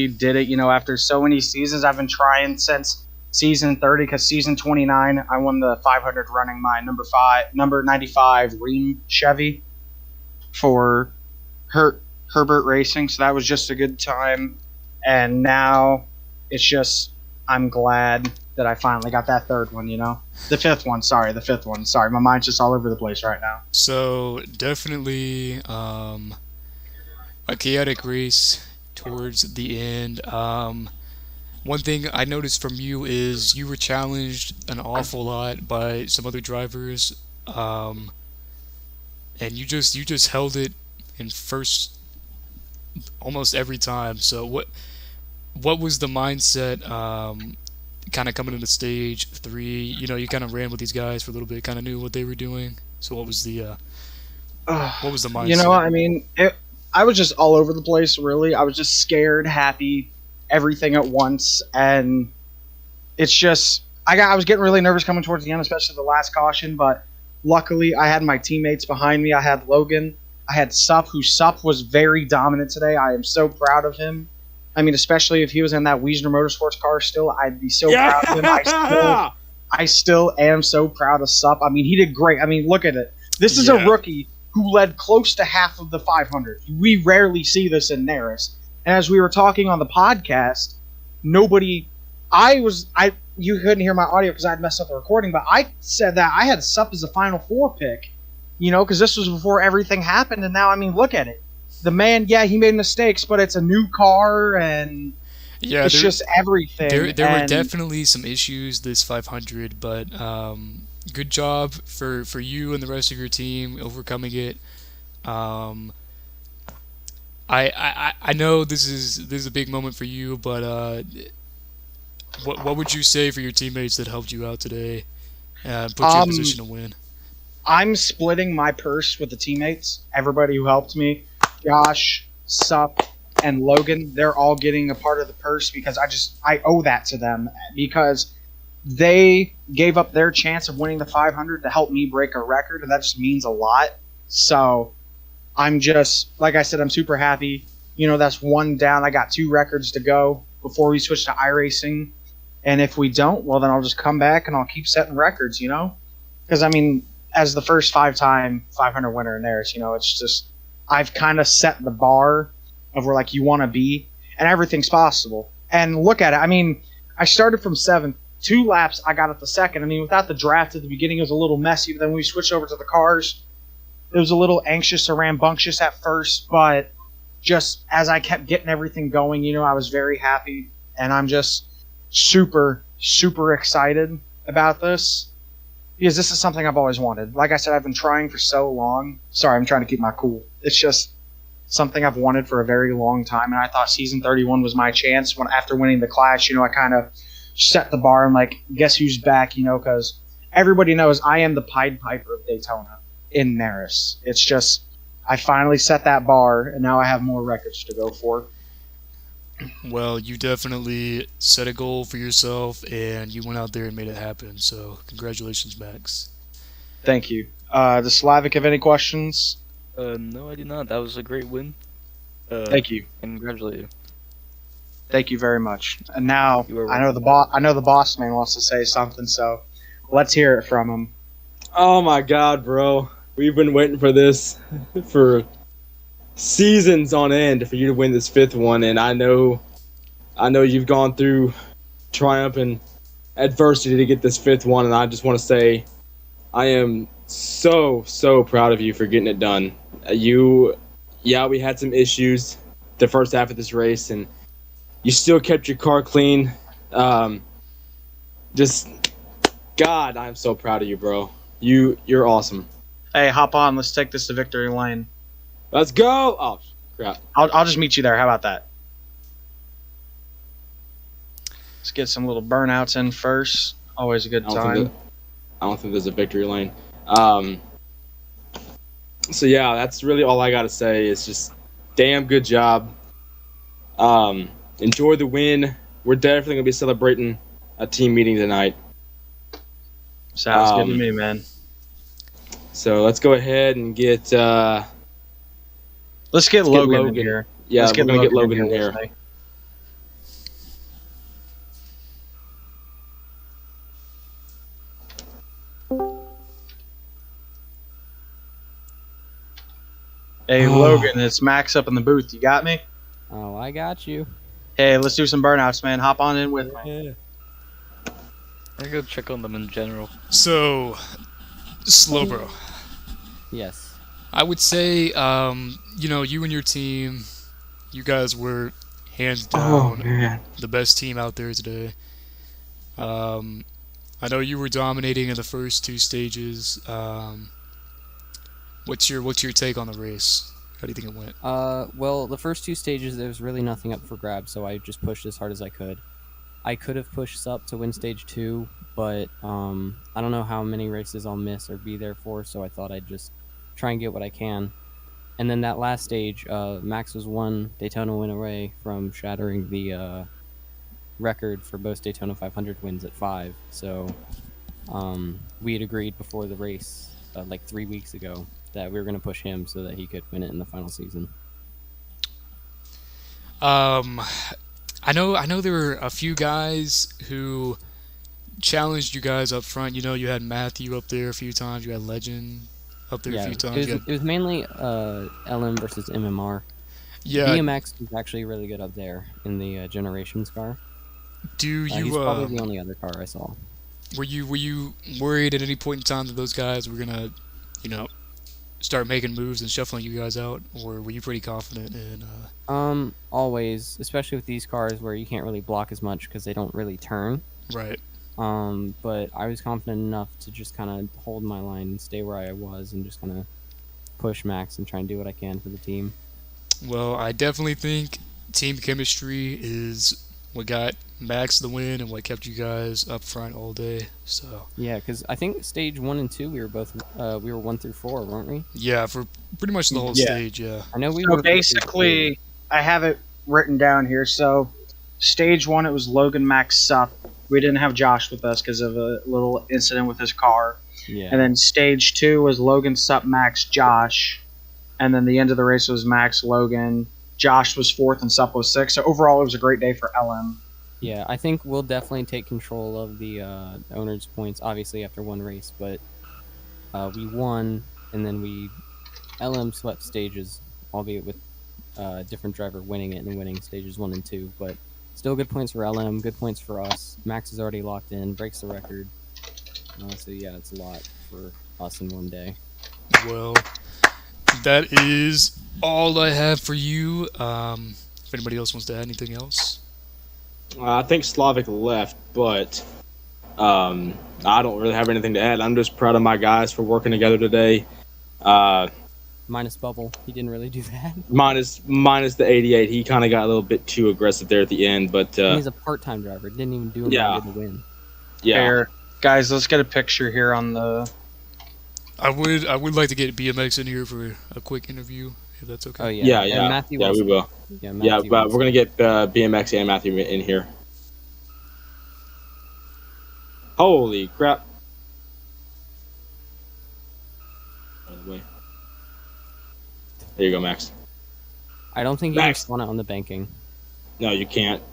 Speaker 5: did it. After so many seasons, I've been trying since season 30. Because season 29, I won the 500 running my number 95 Ream Chevy for Herbert Racing. So that was just a good time. And now it's just I'm glad that I finally got that third one. The fifth one. Sorry, the fifth one. Sorry, my mind's just all over the place right now.
Speaker 1: So definitely a chaotic race towards the end. One thing I noticed from you is you were challenged an awful lot by some other drivers, and you just held it in first almost every time. So what was the mindset? Kind of coming into stage 3, you kind of ran with these guys for a little bit, kind of knew what they were doing. So what was the mindset?
Speaker 5: I was just all over the place, really. I was just scared, happy, everything at once. And it's just, I was getting really nervous coming towards the end, especially the last caution. But luckily, I had my teammates behind me. I had Logan. I had Sup, Sup was very dominant today. I am so proud of him. I mean, especially if he was in that Wiesner Motorsports car still, I'd be so proud of him. I still am so proud of Sup. I mean, he did great. I mean, look at it. This is a rookie who led close to half of the 500. We rarely see this in NARAS. And as we were talking on the podcast, you couldn't hear my audio because I'd messed up the recording, but I said that I had Sup as a Final Four pick, because this was before everything happened. And now, I mean, look at it. The man, he made mistakes, but it's a new car, and it's just everything.
Speaker 1: There were definitely some issues this 500, but good job for you and the rest of your team overcoming it. I know this is a big moment for you, but what would you say for your teammates that helped you out today, put you in a position to win?
Speaker 5: I'm splitting my purse with the teammates, everybody who helped me. Josh, Sup, and Logan, they're all getting a part of the purse because I owe that to them because they gave up their chance of winning the 500 to help me break a record, and that just means a lot. So I'm just, like I said, I'm super happy. That's one down. I got 2 records to go before we switch to iRacing. And if we don't, well, then I'll just come back and I'll keep setting records, Because, I mean, as the first 5-time 500 winner in there, it's just, I've kind of set the bar of where, you want to be, and everything's possible. And look at it. I mean, I started from 7th. 2 laps, I got at the second. I mean, without the draft at the beginning, it was a little messy. But then when we switched over to the cars, it was a little anxious or rambunctious at first. But just as I kept getting everything going, I was very happy. And I'm just super, super excited about this. Because this is something I've always wanted. Like I said, I've been trying for so long. Sorry, I'm trying to keep my cool. It's just something I've wanted for a very long time. And I thought season 31 was my chance. After winning the Clash, I kind of set the bar and guess who's back, because everybody knows I am the Pied Piper of Daytona in NARAS. It's just I finally set that bar, and now I have more records to go for.
Speaker 1: Well, you definitely set a goal for yourself, and you went out there and made it happen. So congratulations, Max.
Speaker 5: Thank you. Does Slavic have any questions?
Speaker 2: No, I do not. That was a great win.
Speaker 5: Thank you.
Speaker 2: And congratulate you.
Speaker 5: Thank you very much. And now I know the boss man wants to say something, so let's hear it from him.
Speaker 3: Oh my God, bro! We've been waiting for this for seasons on end for you to win this 5th one, and I know you've gone through triumph and adversity to get this 5th one, and I just want to say I am so proud of you for getting it done. We had some issues the first half of this race, and you still kept your car clean. God, I'm so proud of you, bro. You're awesome.
Speaker 5: Hey, hop on. Let's take this to victory lane.
Speaker 3: Let's go. Oh, crap.
Speaker 5: I'll just meet you there. How about that? Let's get some little burnouts in first. Always a good time.
Speaker 3: I don't think there's a victory lane. So yeah, that's really all I got to say. It's just damn good job. Enjoy the win. We're definitely gonna be celebrating a team meeting tonight.
Speaker 5: Sounds good to me, man.
Speaker 3: So let's go ahead and get.
Speaker 5: Let's get Logan in here.
Speaker 3: Yeah,
Speaker 5: let's
Speaker 3: we're gonna get Logan in here.
Speaker 5: with me. Hey, Logan, it's Max up in the booth. You got me?
Speaker 4: Oh, I got you.
Speaker 5: Hey, let's do some burnouts, man. Hop on in with me.
Speaker 2: I go check on them in general.
Speaker 1: So, Slowbro.
Speaker 4: Yes.
Speaker 1: I would say, you and your team, you guys were hands down the best team out there today. I know you were dominating in the first two stages. What's your take on the race? How do you think it went?
Speaker 4: Well, the first two stages, there was really nothing up for grabs, so I just pushed as hard as I could. I could have pushed up to win stage 2, but I don't know how many races I'll miss or be there for, so I thought I'd just try and get what I can. And then that last stage, Max was one Daytona win away from shattering the record for both Daytona 500 wins at 5. So we had agreed before the race, like 3 weeks ago, that we were going to push him so that he could win it in the final season.
Speaker 1: I know there were a few guys who challenged you guys up front. You know, you had Matthew up there a few times. You had Legend up there a few times.
Speaker 4: It was mainly LM versus MMR.
Speaker 1: Yeah.
Speaker 4: BMX was actually really good up there in the Generations car. He's probably the only other car I saw.
Speaker 1: Were you worried at any point in time that those guys were gonna, start making moves and shuffling you guys out, or were you pretty confident in?
Speaker 4: Always, especially with these cars where you can't really block as much because they don't really turn.
Speaker 1: Right.
Speaker 4: But I was confident enough to just kind of hold my line and stay where I was and just kind of push Max and try and do what I can for the team.
Speaker 1: Well, I definitely think team chemistry is what got Max the win and what kept you guys up front all day. So
Speaker 4: yeah, because I think stage 1 and 2 we were 1 through 4, weren't we?
Speaker 1: Yeah, for pretty much the whole stage. Yeah.
Speaker 4: I know we
Speaker 5: So
Speaker 4: were.
Speaker 5: basically, I have it written down here. So stage 1, it was Logan, Max, Sup. We didn't have Josh with us because of a little incident with his car.
Speaker 4: Yeah.
Speaker 5: And then stage 2 was Logan, Sup, Max, Josh. And then the end of the race was Max, Logan. Josh was 4th and Sup was 6th. So overall, it was a great day for LM.
Speaker 4: Yeah, I think we'll definitely take control of the owner's points, obviously, after one race. But we won, and then LM swept stages, albeit with a different driver winning it and winning stages 1 and 2. But still good points for LM, good points for us. Max is already locked in, breaks the record. So yeah, it's a lot for us in one day.
Speaker 1: Well, that is all I have for you. If anybody else wants to add anything else.
Speaker 3: I think Slavic left, but I don't really have anything to add. I'm just proud of my guys for working together today.
Speaker 4: Minus Bubble, he didn't really do that.
Speaker 3: Minus the 88, he kind of got a little bit too aggressive there at the end, but
Speaker 4: he's a part-time driver. Didn't even do him to win.
Speaker 3: Yeah,
Speaker 5: Fair. Guys, let's get a picture here on the.
Speaker 1: I would like to get BMX in here for a quick interview, if that's okay.
Speaker 4: Oh yeah,
Speaker 3: yeah,
Speaker 4: Matthew
Speaker 3: yeah, we will.
Speaker 4: Yeah,
Speaker 3: but we're gonna get BMX and Matthew in here. Holy crap! By the way, there you go, Max.
Speaker 4: I don't think you can spawn it on the banking.
Speaker 3: No, you can't.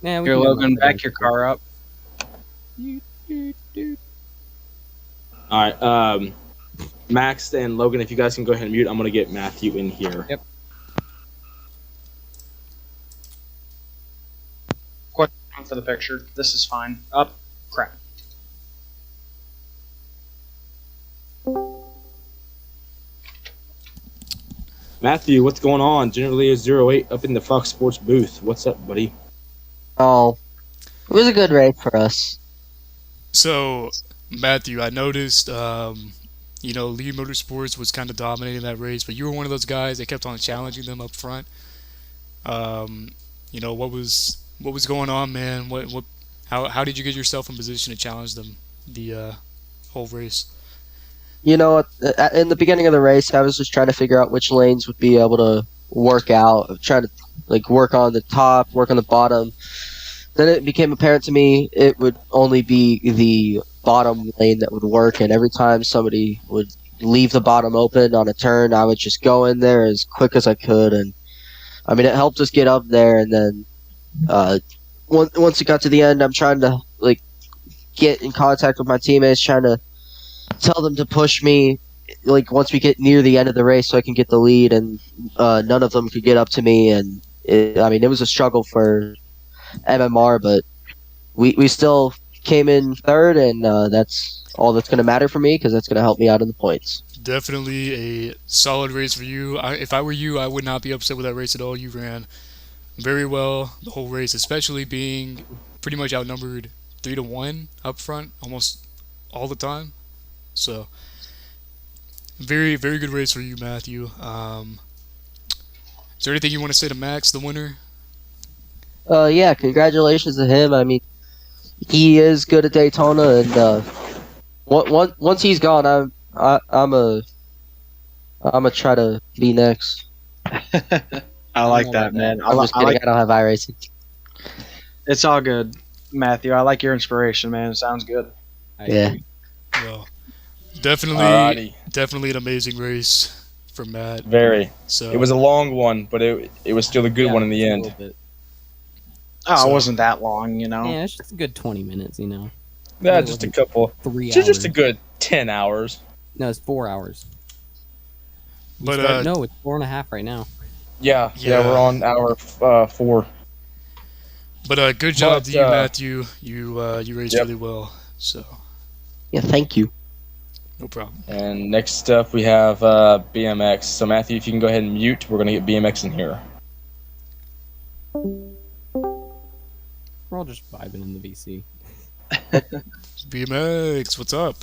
Speaker 4: Yeah,
Speaker 5: Here, Logan, back your car up.
Speaker 3: All right, Max and Logan, if you guys can go ahead and mute, I'm gonna get Matthew in here.
Speaker 4: Yep.
Speaker 5: Question for the picture. This is fine. Up. Crap.
Speaker 3: Matthew, what's going on? Generally a 08 up in the Fox Sports booth. What's up, buddy?
Speaker 8: Oh, it was a good race for us.
Speaker 1: So, Matthew, I noticed, Lee Motorsports was kind of dominating that race, but you were one of those guys that kept on challenging them up front. Um, what was going on, man? How did you get yourself in position to challenge them the whole race?
Speaker 8: In the beginning of the race, I was just trying to figure out which lanes would be able to work out, trying to like work on the top, work on the bottom. Then it became apparent to me it would only be the bottom lane that would work, and every time somebody would leave the bottom open on a turn, I would just go in there as quick as I could, and I mean it helped us get up there. And then uh, once it got to the end, I'm trying to like get in contact with my teammates, trying to tell them to push me like once we get near the end of the race so I can get the lead, and none of them could get up to me. And I mean it was a struggle for MMR, but we still came in third, and that's all that's going to matter for me because that's going to help me out in the points.
Speaker 1: Definitely a solid race for you. If I were you, I would not be upset with that race at all. You ran very well the whole race, especially being pretty much outnumbered 3-1 up front almost all the time. So, very, very good race for you, Matthew. Is there anything you want to say to Max, the winner?
Speaker 8: Yeah, congratulations to him. I mean, he is good at Daytona, and once he's gone, I'm a try to be next.
Speaker 5: I like that, man.
Speaker 8: I'm just kidding. I don't have iRacing.
Speaker 5: It's all good, Matthew. I like your inspiration, man. It sounds good.
Speaker 8: Yeah.
Speaker 1: Well, definitely,
Speaker 3: Alrighty.
Speaker 1: definitely an amazing race for Matt.
Speaker 3: Very.
Speaker 1: So
Speaker 3: It was a long one, but it was still a good one in the end.
Speaker 5: Oh,
Speaker 1: So-
Speaker 5: it wasn't that long, you know.
Speaker 4: Yeah, it's just a good 20 minutes,
Speaker 3: Yeah,
Speaker 4: Really
Speaker 3: just a
Speaker 4: wasn't
Speaker 3: couple.
Speaker 4: 3 hours.
Speaker 3: Just a good 10 hours.
Speaker 4: No, it's 4 hours.
Speaker 1: But
Speaker 4: No, it's 4.5 right now.
Speaker 3: Yeah,
Speaker 1: Yeah.
Speaker 3: we're on hour 4.
Speaker 1: good job
Speaker 3: But,
Speaker 1: to you, Matthew. You raced
Speaker 3: Yep.
Speaker 1: really well. So
Speaker 8: Yeah, thank you.
Speaker 1: no problem.
Speaker 3: And next up we have BMX. So Matthew, if you can go ahead and mute, we're gonna get BMX in here.
Speaker 4: We're all just vibing in the VC.
Speaker 1: BMX, what's up?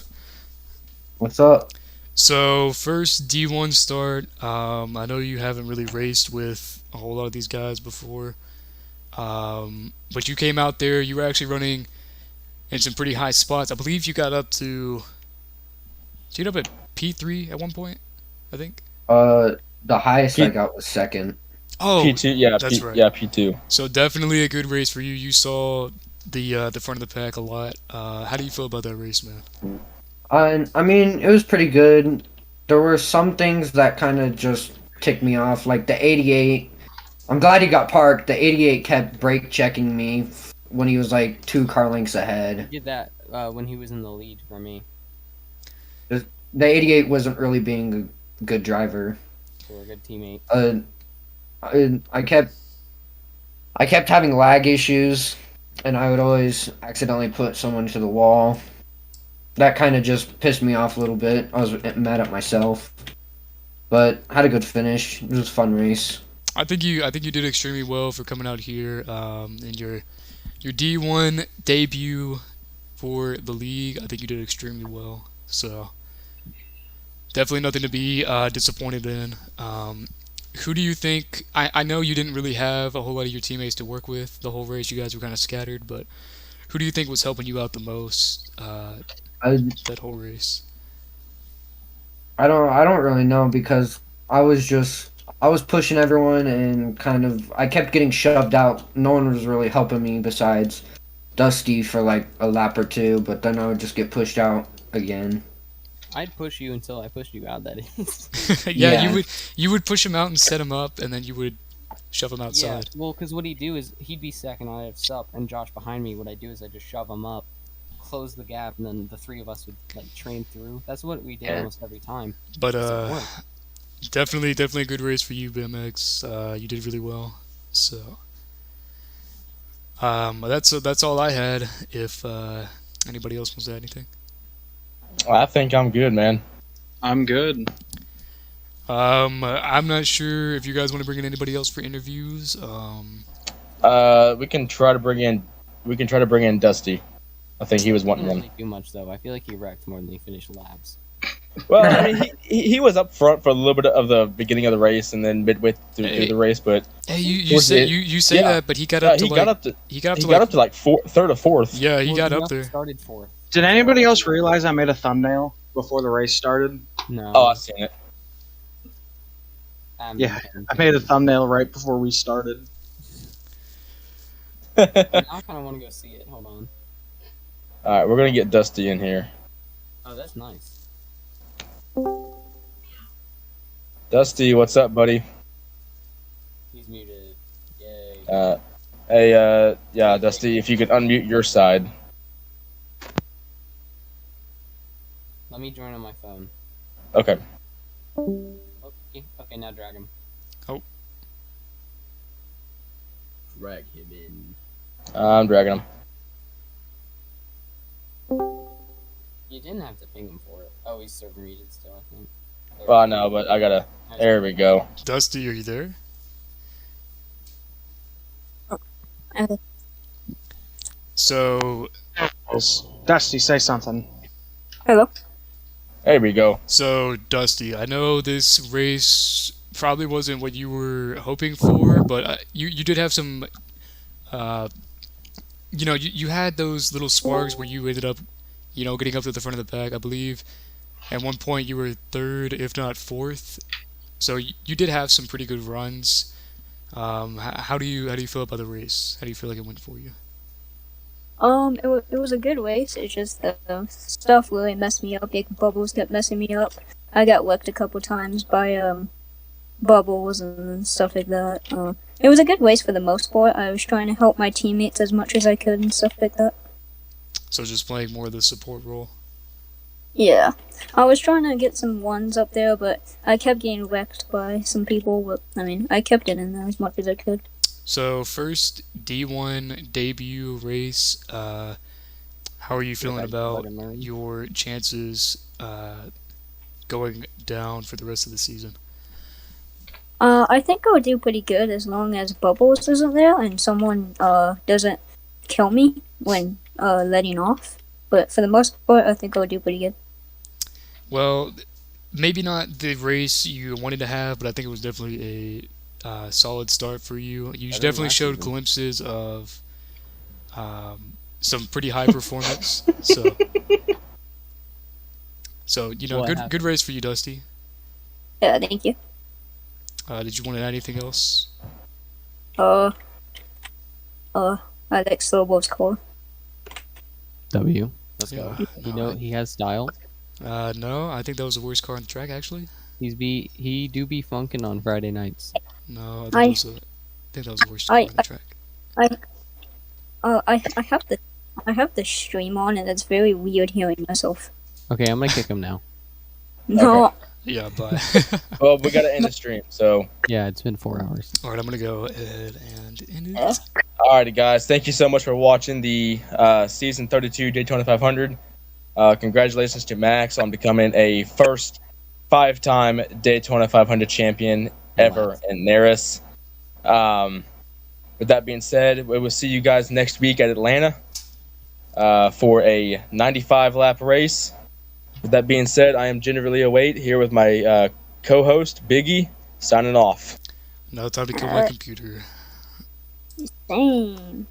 Speaker 9: What's up?
Speaker 1: So first D1 start. I know you haven't really raced with a whole lot of these guys before, but you came out there. You were actually running in some pretty high spots. I believe you got up to. Did you get up at P3 at one point? I think.
Speaker 9: The highest I
Speaker 3: P-
Speaker 9: got was second.
Speaker 1: Oh,
Speaker 3: P2, yeah,
Speaker 1: that's right.
Speaker 3: Yeah, P2.
Speaker 1: So definitely a good race for you. You saw the front of the pack a lot. How do you feel about that race, man?
Speaker 9: I mean, it was pretty good. There were some things that kind of just ticked me off, like the 88. I'm glad he got parked. The 88 kept brake checking me when he was like 2 car lengths ahead.
Speaker 4: He did that when he was in the lead for me.
Speaker 9: The 88 wasn't really being a good driver.
Speaker 4: For a good teammate.
Speaker 9: I kept having lag issues, and I would always accidentally put someone to the wall. That kind of just pissed me off a little bit. I was mad at myself, but had a good finish. It was a fun race.
Speaker 1: I think you did extremely well for coming out here in your D1 debut for the league. I think you did extremely well. So definitely nothing to be disappointed in. Who do you think? I know you didn't really have a whole lot of your teammates to work with the whole race. You guys were kind of scattered, but who do you think was helping you out the most that whole race?
Speaker 9: I don't really know because I was pushing everyone and I kept getting shoved out. No one was really helping me besides Dusty for like a lap or two, but then I would just get pushed out again.
Speaker 4: I'd push you until I pushed you out, that is.
Speaker 1: Yeah,
Speaker 9: Yeah.
Speaker 1: you would push him out and set him up, and then you would shove him
Speaker 4: Yeah,
Speaker 1: outside.
Speaker 4: well, because what he'd do is he'd be second, I'd have sup, and Josh behind me. What I'd do is I'd just shove him up, close the gap, and then the 3 of us would like train through. That's what we did almost every time.
Speaker 1: But
Speaker 4: It worked.
Speaker 1: definitely a good race for you, BMX. You did really well. So that's all I had. If anybody else wants to add anything.
Speaker 3: I think I'm good, man.
Speaker 5: I'm good.
Speaker 1: I'm not sure if you guys want to bring in anybody else for interviews.
Speaker 3: We can try to bring in Dusty. I think he was wanting
Speaker 4: Didn't
Speaker 3: one.
Speaker 4: really do much though. I feel like he wrecked more than he finished laps.
Speaker 3: Well, I mean, he was up front for a little bit of the beginning of the race and then midway through the race, but
Speaker 1: Hey, you
Speaker 3: towards
Speaker 1: say
Speaker 3: the-
Speaker 1: you say
Speaker 3: yeah.
Speaker 1: that, but he got up to
Speaker 3: he
Speaker 1: like
Speaker 3: got up to
Speaker 1: he got up
Speaker 3: he
Speaker 1: to
Speaker 3: got
Speaker 1: like
Speaker 3: up to like third or fourth.
Speaker 1: yeah, he
Speaker 4: Well,
Speaker 1: got up
Speaker 4: Jeff
Speaker 1: there.
Speaker 4: Started fourth.
Speaker 5: Did anybody else realize I made a thumbnail before the race started?
Speaker 4: No.
Speaker 3: Oh, I've seen it.
Speaker 5: Yeah, I made a thumbnail right before we started.
Speaker 4: Now I kind of want to go see it. Hold on.
Speaker 3: All right, we're gonna get Dusty in here.
Speaker 4: Oh, that's nice.
Speaker 3: Dusty, what's up, buddy?
Speaker 4: He's muted. Yay.
Speaker 3: Hey, yeah, Dusty, if you could unmute your side.
Speaker 4: Let me join on my phone.
Speaker 3: Okay.
Speaker 4: Okay, now drag him.
Speaker 1: Oh.
Speaker 4: Drag him in.
Speaker 3: I'm dragging him.
Speaker 4: You didn't have to ping him for it. Oh, he's server muted still, I think.
Speaker 3: Well, I know, but I gotta. There we go.
Speaker 1: Dusty, are you there?
Speaker 10: Okay.
Speaker 1: So
Speaker 5: Dusty, say something.
Speaker 10: Hello.
Speaker 3: There we go.
Speaker 1: So, Dusty, I know this race probably wasn't what you were hoping for, but you did have some, you had those little sparks where you ended up, getting up to the front of the pack, I believe. At one point, you were third, if not fourth. So you did have some pretty good runs. How do you feel about the race? How do you feel like it went for you?
Speaker 10: It was a good race. It's just the stuff really messed me up. Like bubbles kept messing me up. I got wrecked a couple times by bubbles and stuff like that. It was a good race for the most part. I was trying to help my teammates as much as I could and stuff like that.
Speaker 1: So just playing more of the support role.
Speaker 10: Yeah, I was trying to get some ones up there, but I kept getting wrecked by some people. But I kept it in there as much as I could.
Speaker 1: So first D1 debut race. How are you feeling about your chances going down for the rest of the season?
Speaker 10: I think I would do pretty good as long as Bubbles isn't there and someone doesn't kill me when letting off. But for the most part, I think I would do pretty good.
Speaker 1: Well, maybe not the race you wanted to have, but I think it was definitely a solid start for you. You definitely showed glimpses of some pretty high performance. So good race for you, Dusty.
Speaker 10: Yeah, thank you.
Speaker 1: Did you want to add anything else?
Speaker 10: I like Slowball's car.
Speaker 4: W. Let's
Speaker 1: Yeah,
Speaker 4: go. He has style.
Speaker 1: No, I think that was the worst car on the track, actually.
Speaker 4: He do be funkin' on Friday nights.
Speaker 1: No, I think that was the worst car on the track.
Speaker 10: I have the stream on, and it's very weird hearing myself.
Speaker 4: Okay, I'm gonna kick him now.
Speaker 10: No.
Speaker 3: Okay.
Speaker 1: Yeah, bye.
Speaker 3: Well, we gotta end the stream, so.
Speaker 4: Yeah, it's been 4 hours.
Speaker 1: All right, I'm gonna go ahead and end it.
Speaker 3: Alrighty, guys. Thank you so much for watching the season 32 Daytona 500. Congratulations to Max on becoming a first 5-time Daytona 500 champion ever in NARAS. With that being said, we will see you guys next week at Atlanta for a 95-lap race. With that being said, I am generally await here with my co-host Biggie signing off.
Speaker 1: Now time to kill my computer.
Speaker 10: Same.